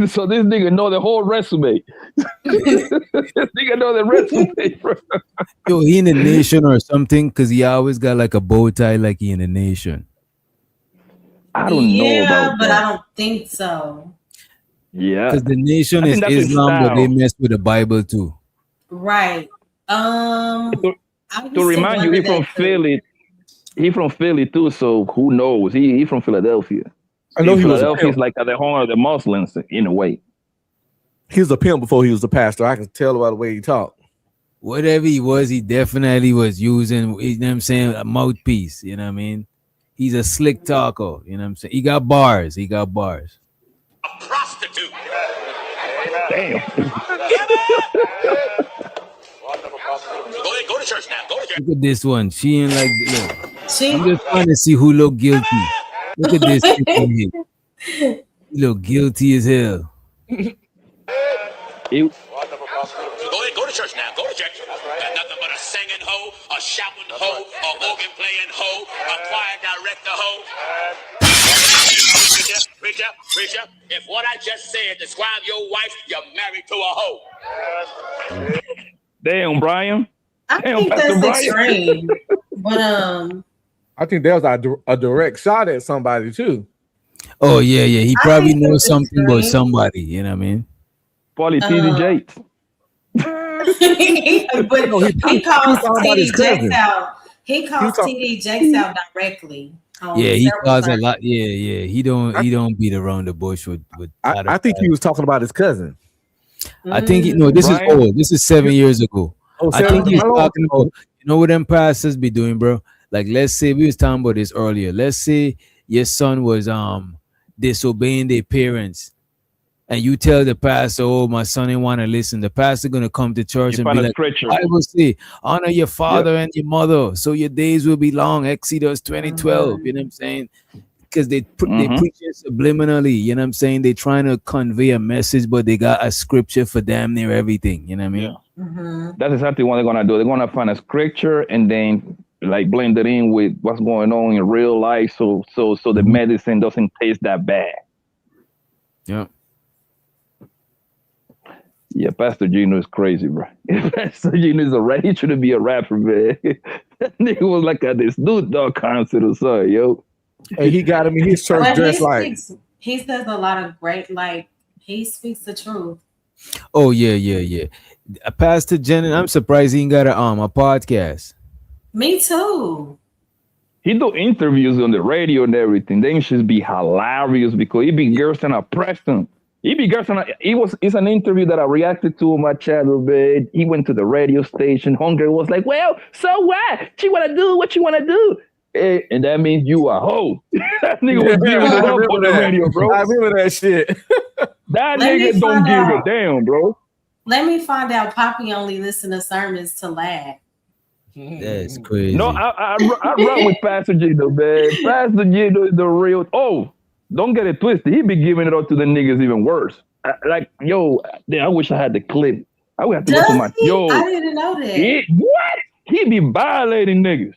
So this nigga know the whole resume. This nigga know the resume, bro. Yo, he in the Nation or something? Because he always got like a bow tie like he in the Nation. I don't know about but that. I don't think so. Yeah. Because the Nation is Islam, but they mess with the Bible too. Right. To remind you, he from Philly. He from Philly too, so who knows? He from Philadelphia. I know he was a Philadelphia is pimp. like at the home of the Muslims in a way. He was a pimp before he was a pastor. I can tell by the way he talked. Whatever he was, he definitely was using, you know what I'm saying, a mouthpiece. You know what I mean? He's a slick talker. You know what I'm saying? He got bars. He got bars. Prostitute. Damn. Go to church now. Go to church. Look at this one. She ain't like, look. She- I'm just trying to see who look guilty. Look at this. He look guilty as hell. Go to church now. Go to church. Got nothing but a singing hoe, a shouting hoe, a organ playing hoe, a choir director hoe. Preacher, if what I just said describe your wife, you're married to a hoe. Damn, Brian. I Damn, think Pastor that's Brian. extreme. But I think that was a direct shot at somebody too. Oh, yeah, yeah. He I probably think knows it's something about extreme. somebody. You know what I mean? Probably TD Jakes. but No, he calls talking about his TD Jakes cousin. out. He calls talk- TD Jakes out directly. Yeah, he several caused a times. lot. Yeah, yeah. He don't beat around the bush with I think he was talking about his cousin. I think no, this Brian? is old. This is 7 years ago. Oh, I think he's how long talking ago? about, you know what them pastors be doing, bro? Like, let's say we was talking about this earlier. Let's say your son was disobeying their parents, and you tell the pastor, "Oh, my son didn't want to listen." The pastor gonna come to church You and find be a like, scripture. "Bible say, honor your father and your mother, so your days will be long." Exodus 20:12. You know what I'm saying? Because they preach it subliminally. You know what I'm saying? They trying to convey a message, but they got a scripture for damn near everything. You know what I mean? Mm-hmm. That's exactly what they're gonna do. They're gonna find a scripture and then like blend it in with what's going on in real life, so the medicine doesn't taste that bad. Yeah. Yeah, Pastor Gino is crazy, bro. Pastor Gino is a rap. He shouldn't be a rapper, man. That nigga was like at this Snoop Dogg concert or something, yo. And he got him in his church But dressed like. he says a lot of great, like he speaks the truth. Oh yeah, yeah, yeah. Pastor Jennings, I'm surprised he ain't got a podcast. Me too. He do interviews on the radio and everything. They should be hilarious because he be Gerson Preston. He be Gerson. It's an interview that I reacted to on my channel, man. He went to the radio station. Hunger was like, "Well, so what? She wanna do what you wanna do." And that means you a hoe. That nigga was giving it up on the radio, bro. I remember that shit. That Let me nigga don't find give a out. damn, bro. Let me find out. Poppy only listen to sermons to laugh. That's crazy. No, I run with Pastor Gino, man. Pastor Gino is the real. Oh, don't get it twisted. He be giving it up to the niggas even worse. Like, yo, I wish I had the clip. I would have to go to my yo. I didn't know that. What? He be violating niggas.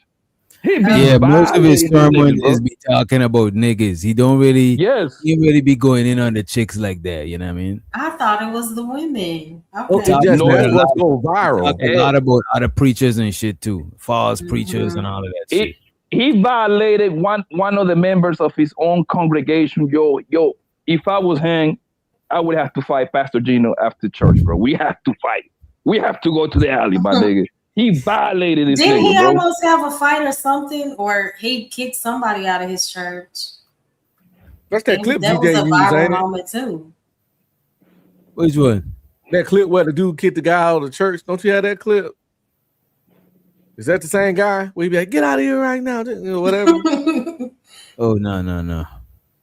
He be Yeah, most of his violating sermon niggas, bro. is be talking about niggas. He don't really, Yes. he really be going in on the chicks like that. You know what I mean? I thought it was the women. Oh, Okay. it just No, that's a what's lot- go viral. Talk a lot about other preachers and shit too, false preachers and all of that shit. He violated one of the members of his own congregation. Yo, if I was hanged, I would have to fight Pastor Gino after church, bro. We have to fight. We have to go to the alley, my nigga. He violated this Didn't he nigga, bro. almost have a fight or something, or he kicked somebody out of his church? That's that clip That was a DJ used, viral ain't it? moment too. Which one? That clip where the dude kicked the guy out of the church. Don't you have that clip? Is that the same guy? Where he be like, "Get out of here right now," you know, whatever. Oh no.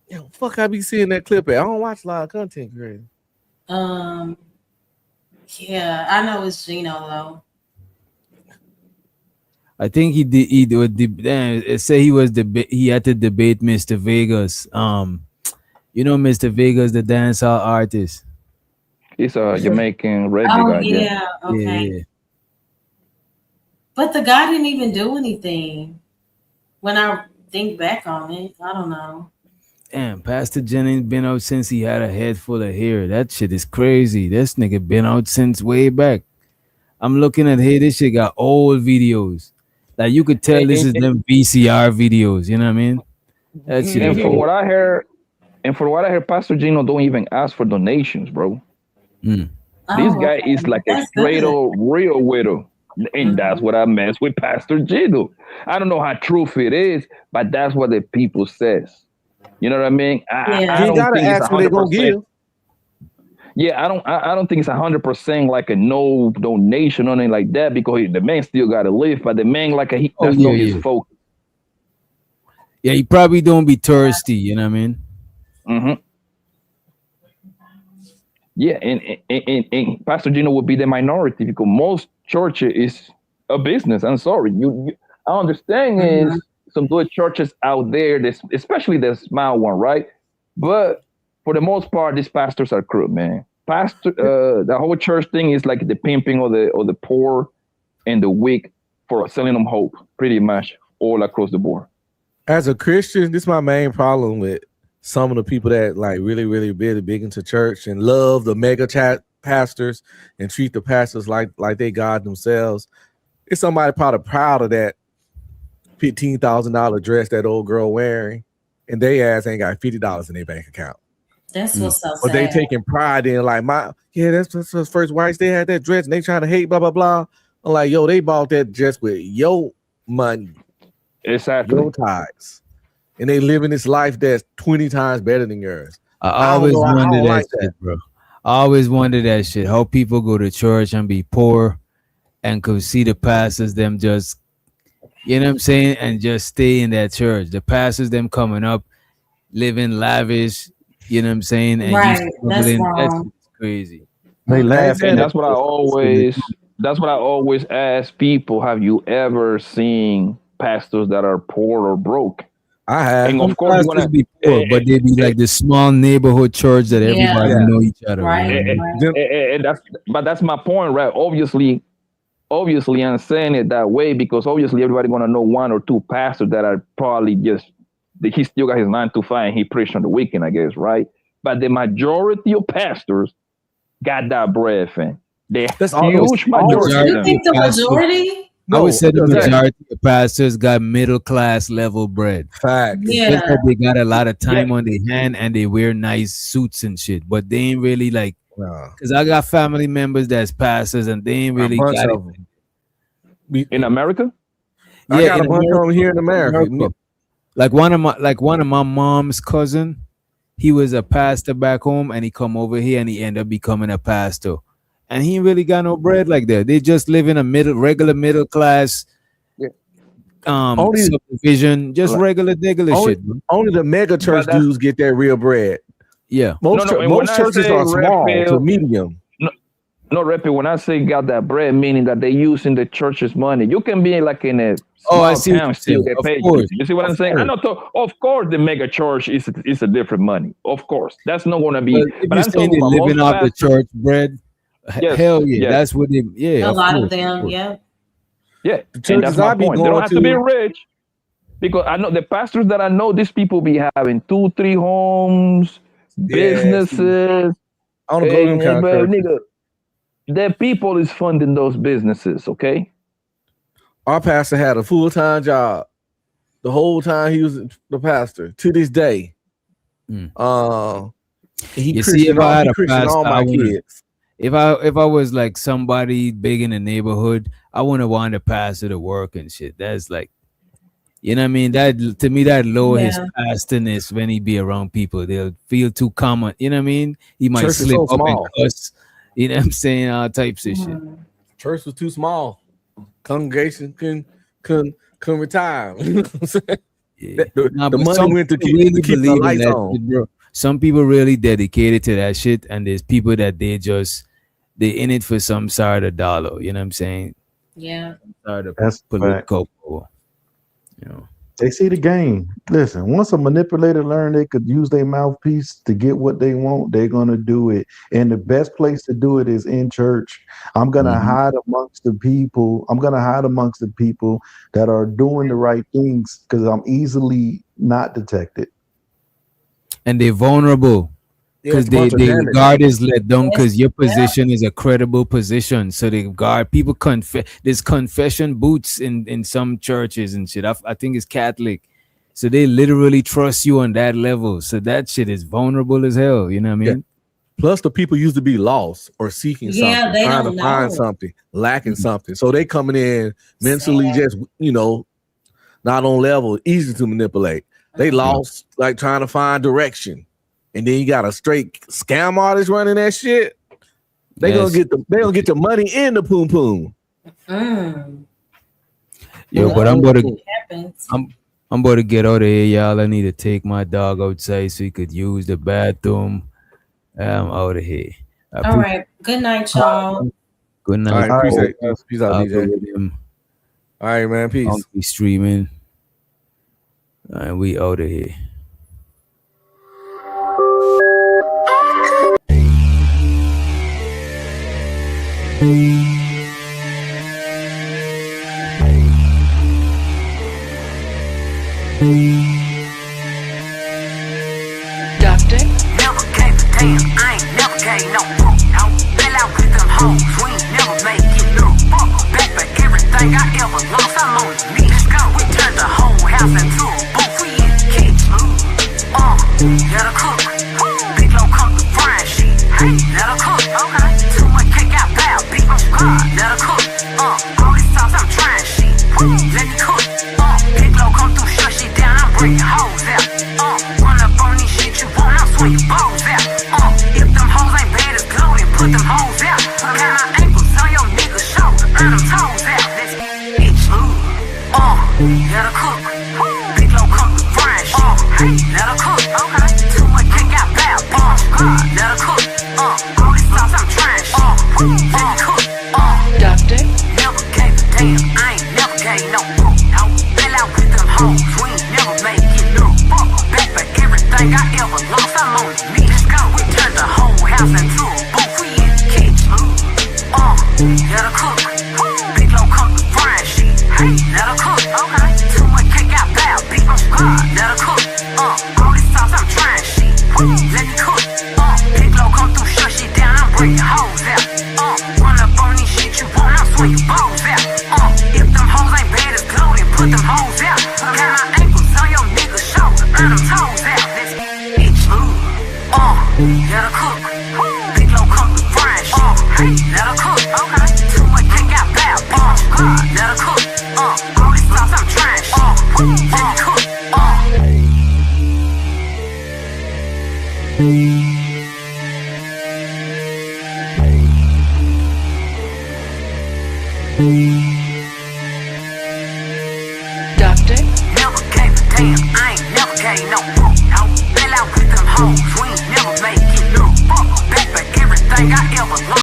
Yo, fuck, I be seeing that clip at. I don't watch a lot of content creators. Yeah, I know it's Gino though. I think he did. He would say he was he had to debate Mr. Vegas. You know Mr. Vegas, the dancehall artist. He's a Jamaican reggae Oh guy. yeah, okay. Yeah. But the guy didn't even do anything. When I think back on it, I don't know. Damn, Pastor Jennings been out since he had a head full of hair. That shit is crazy. This nigga been out since way back. I'm looking at here. This shit got old videos. Like you could tell this is them VCR videos. You know what I mean? That shit. And from what I heard, Pastor Gino don't even ask for donations, bro. This guy is like a straight old real widow. And that's what I mess with Pastor Gino. I don't know how truth it is, but that's what the people says. You know what I mean? I don't gotta think ask what they gonna give. Yeah, I don't think it's 100% like a no donation or anything like that because the man still gotta live, but the man that's not his focus. Yeah, he probably don't be thirsty. You know what I mean? Mm-hmm. Yeah, and Pastor Gino would be the minority because most churches is a business. I'm sorry, I understand is some good churches out there, especially the small one, right? But for the most part, these pastors are crook, man. The whole church thing is like the pimping of the poor and the weak for selling them hope, pretty much all across the board. As a Christian, this is my main problem with some of the people that like really big into church and love the mega chat pastors and treat the pastors like they God themselves. It's somebody probably proud of that $15,000 dress that old girl wearing, and they ass ain't got $50 in their bank account. That's what's so sad. But they taking pride in like that's the first wives they had that dress and they trying to hate blah blah blah. I'm like, yo, they bought that dress with your money, exactly, your ties, and they living this life that's 20 times better than yours. I always wondered that shit, bro. I always wondered that shit. How people go to church and be poor and could see the pastors them just, you know what I'm saying, and just stay in that church. The pastors them coming up, living lavish, you know what I'm saying, and right. That's crazy. They laugh, and that's what I always ask people. Have you ever seen pastors that are poor or broke? I have. And of course, be poor, but they be like the small neighborhood church that everybody know each other. And that's my point, right? Obviously, I'm saying it that way because obviously everybody gonna know one or two pastors that are probably just he still got his 9 to 5 and he preached on the weekend, I guess, right? But the majority of pastors got that bread, fam. That's huge majority. You think the majority? I would say the majority of pastors got middle class level bread. Fact. Yeah. They got a lot of time on their hand and they wear nice suits and shit, but they ain't really like. Because I got family members that's pastors and they ain't really got it. In America? Yeah, I got a bunch of them here in America. Like one of my mom's cousin, he was a pastor back home and he come over here and he ended up becoming a pastor. And he ain't really got no bread like that. They just live in a regular middle class subdivision, just regular shit. Bro. Only the mega church dudes get that real bread. Yeah. Most churches are small to medium. No, Reppy, when I say got that bread, meaning that they using the church's money. You can be like in a small town still get paid. You see what I'm saying? I know. Of course, the mega church is a different money. Of course, that's not going to be. But I'm saying they're living off the church bread. Yes, hell yeah, that's what they. Yeah, a lot of them. Yeah. Yeah, and that's my point. They don't have to be rich because I know the pastors that I know. These people be having 2-3 homes, businesses. I don't go to them kind of nigga. The people is funding those businesses, okay? Our pastor had a full-time job the whole time he was the pastor. To this day, he if I had a pastor, all my kids. If I was like somebody big in the neighborhood, I wouldn't want a pastor to work and shit. That's like, you know what I mean? That to me that lower his pastorness when he be around people. They'll feel too common. You know what I mean? He might slip up and cuss. You know what I'm saying? All types of shit. Church was too small. Congregation couldn't retire. You know what I'm saying? Yeah. The money went to keep the lights on. Shit, bro. Some people really dedicated to that shit, and there's people that they just they in it for some sort of dollar. You know what I'm saying? Yeah. That's Political power. You know. They see the game. Listen, once a manipulator learn they could use their mouthpiece to get what they want, they're gonna do it. And the best place to do it is in church. I'm gonna hide amongst the people. I'm gonna hide amongst the people that are doing the right things because I'm easily not detected. And they're vulnerable. Because the guard is let down because your position is a credible position. So the guard, people there's confession booths in some churches and shit. I think it's Catholic. So they literally trust you on that level. So that shit is vulnerable as hell. You know what I mean? Yeah. Plus the people used to be lost or seeking something, trying to find something, lacking something. So they coming in mentally just, not on level, easy to manipulate. They lost, like trying to find direction. And then you got a straight scam artist running that shit. They gonna get the money in the poom poom. Yo, but I'm about to get out of here, y'all. I need to take my dog outside so he could use the bathroom. I'm out of here. All right. Good night, y'all. Good night. All right, appreciate it. Peace out, DJ. All right, man. Peace. I'll be streaming. And we out of here. Doctor? Never gave a damn, I ain't never gave no fuck. Fell out with them hoes, we ain't never make it no fuck. Back for everything I ever lost, I'm on the knees. We turned the whole house into a booth, we in the kitchen. Let her cook. Big low come to frying shit. Hey, let her cook. Okay. Too much cake out bad, big on squad. Let her cook. All this sauce, I'm trying shit. Let me cook. Big low come through, shut shit down, I'm bringing hoes out. Run up on this shit you want, I'm swinging balls out. If them hoes ain't bad as gold, then put them hoes out. Got my ankles on your nigga's shoulder, earn them toes out. Let's bitch move. Let her cook. Big low come through frying shit. Hey, let her cook. Okay. Too much cake out bad, let her cook. All this sauce, I'm trying shit. Let me cook. Doctor? Never gave a damn, I ain't never gave no fuck. Fell out with them hoes, we ain't never make it no fuck. Back for everything I ever lost, I'm on the knees. We turned the whole house into a booth, we in the kitchen. Let her cook. Big low come to frying shit. Hey, let her cook. Okay. Too much cake out bad, big on squad. Let her cook. All this sauce, I'm trying shit. Let me cook. Big low come through, shut shit down, I'm bringing hoes out. Run up on this shit you want, I'm swinging balls out. If them hoes ain't bad as gold, then put them hoes out. Got my ankles on your nigga's shoulder, earn them toes out. Let's bitch move. Let her cook. Big low come to frying shit. Hey, let her cook. Okay. Too much cake out bad, big on squad. Let her cook. All this sauce, I'm trying shit. Let me cook. Hey.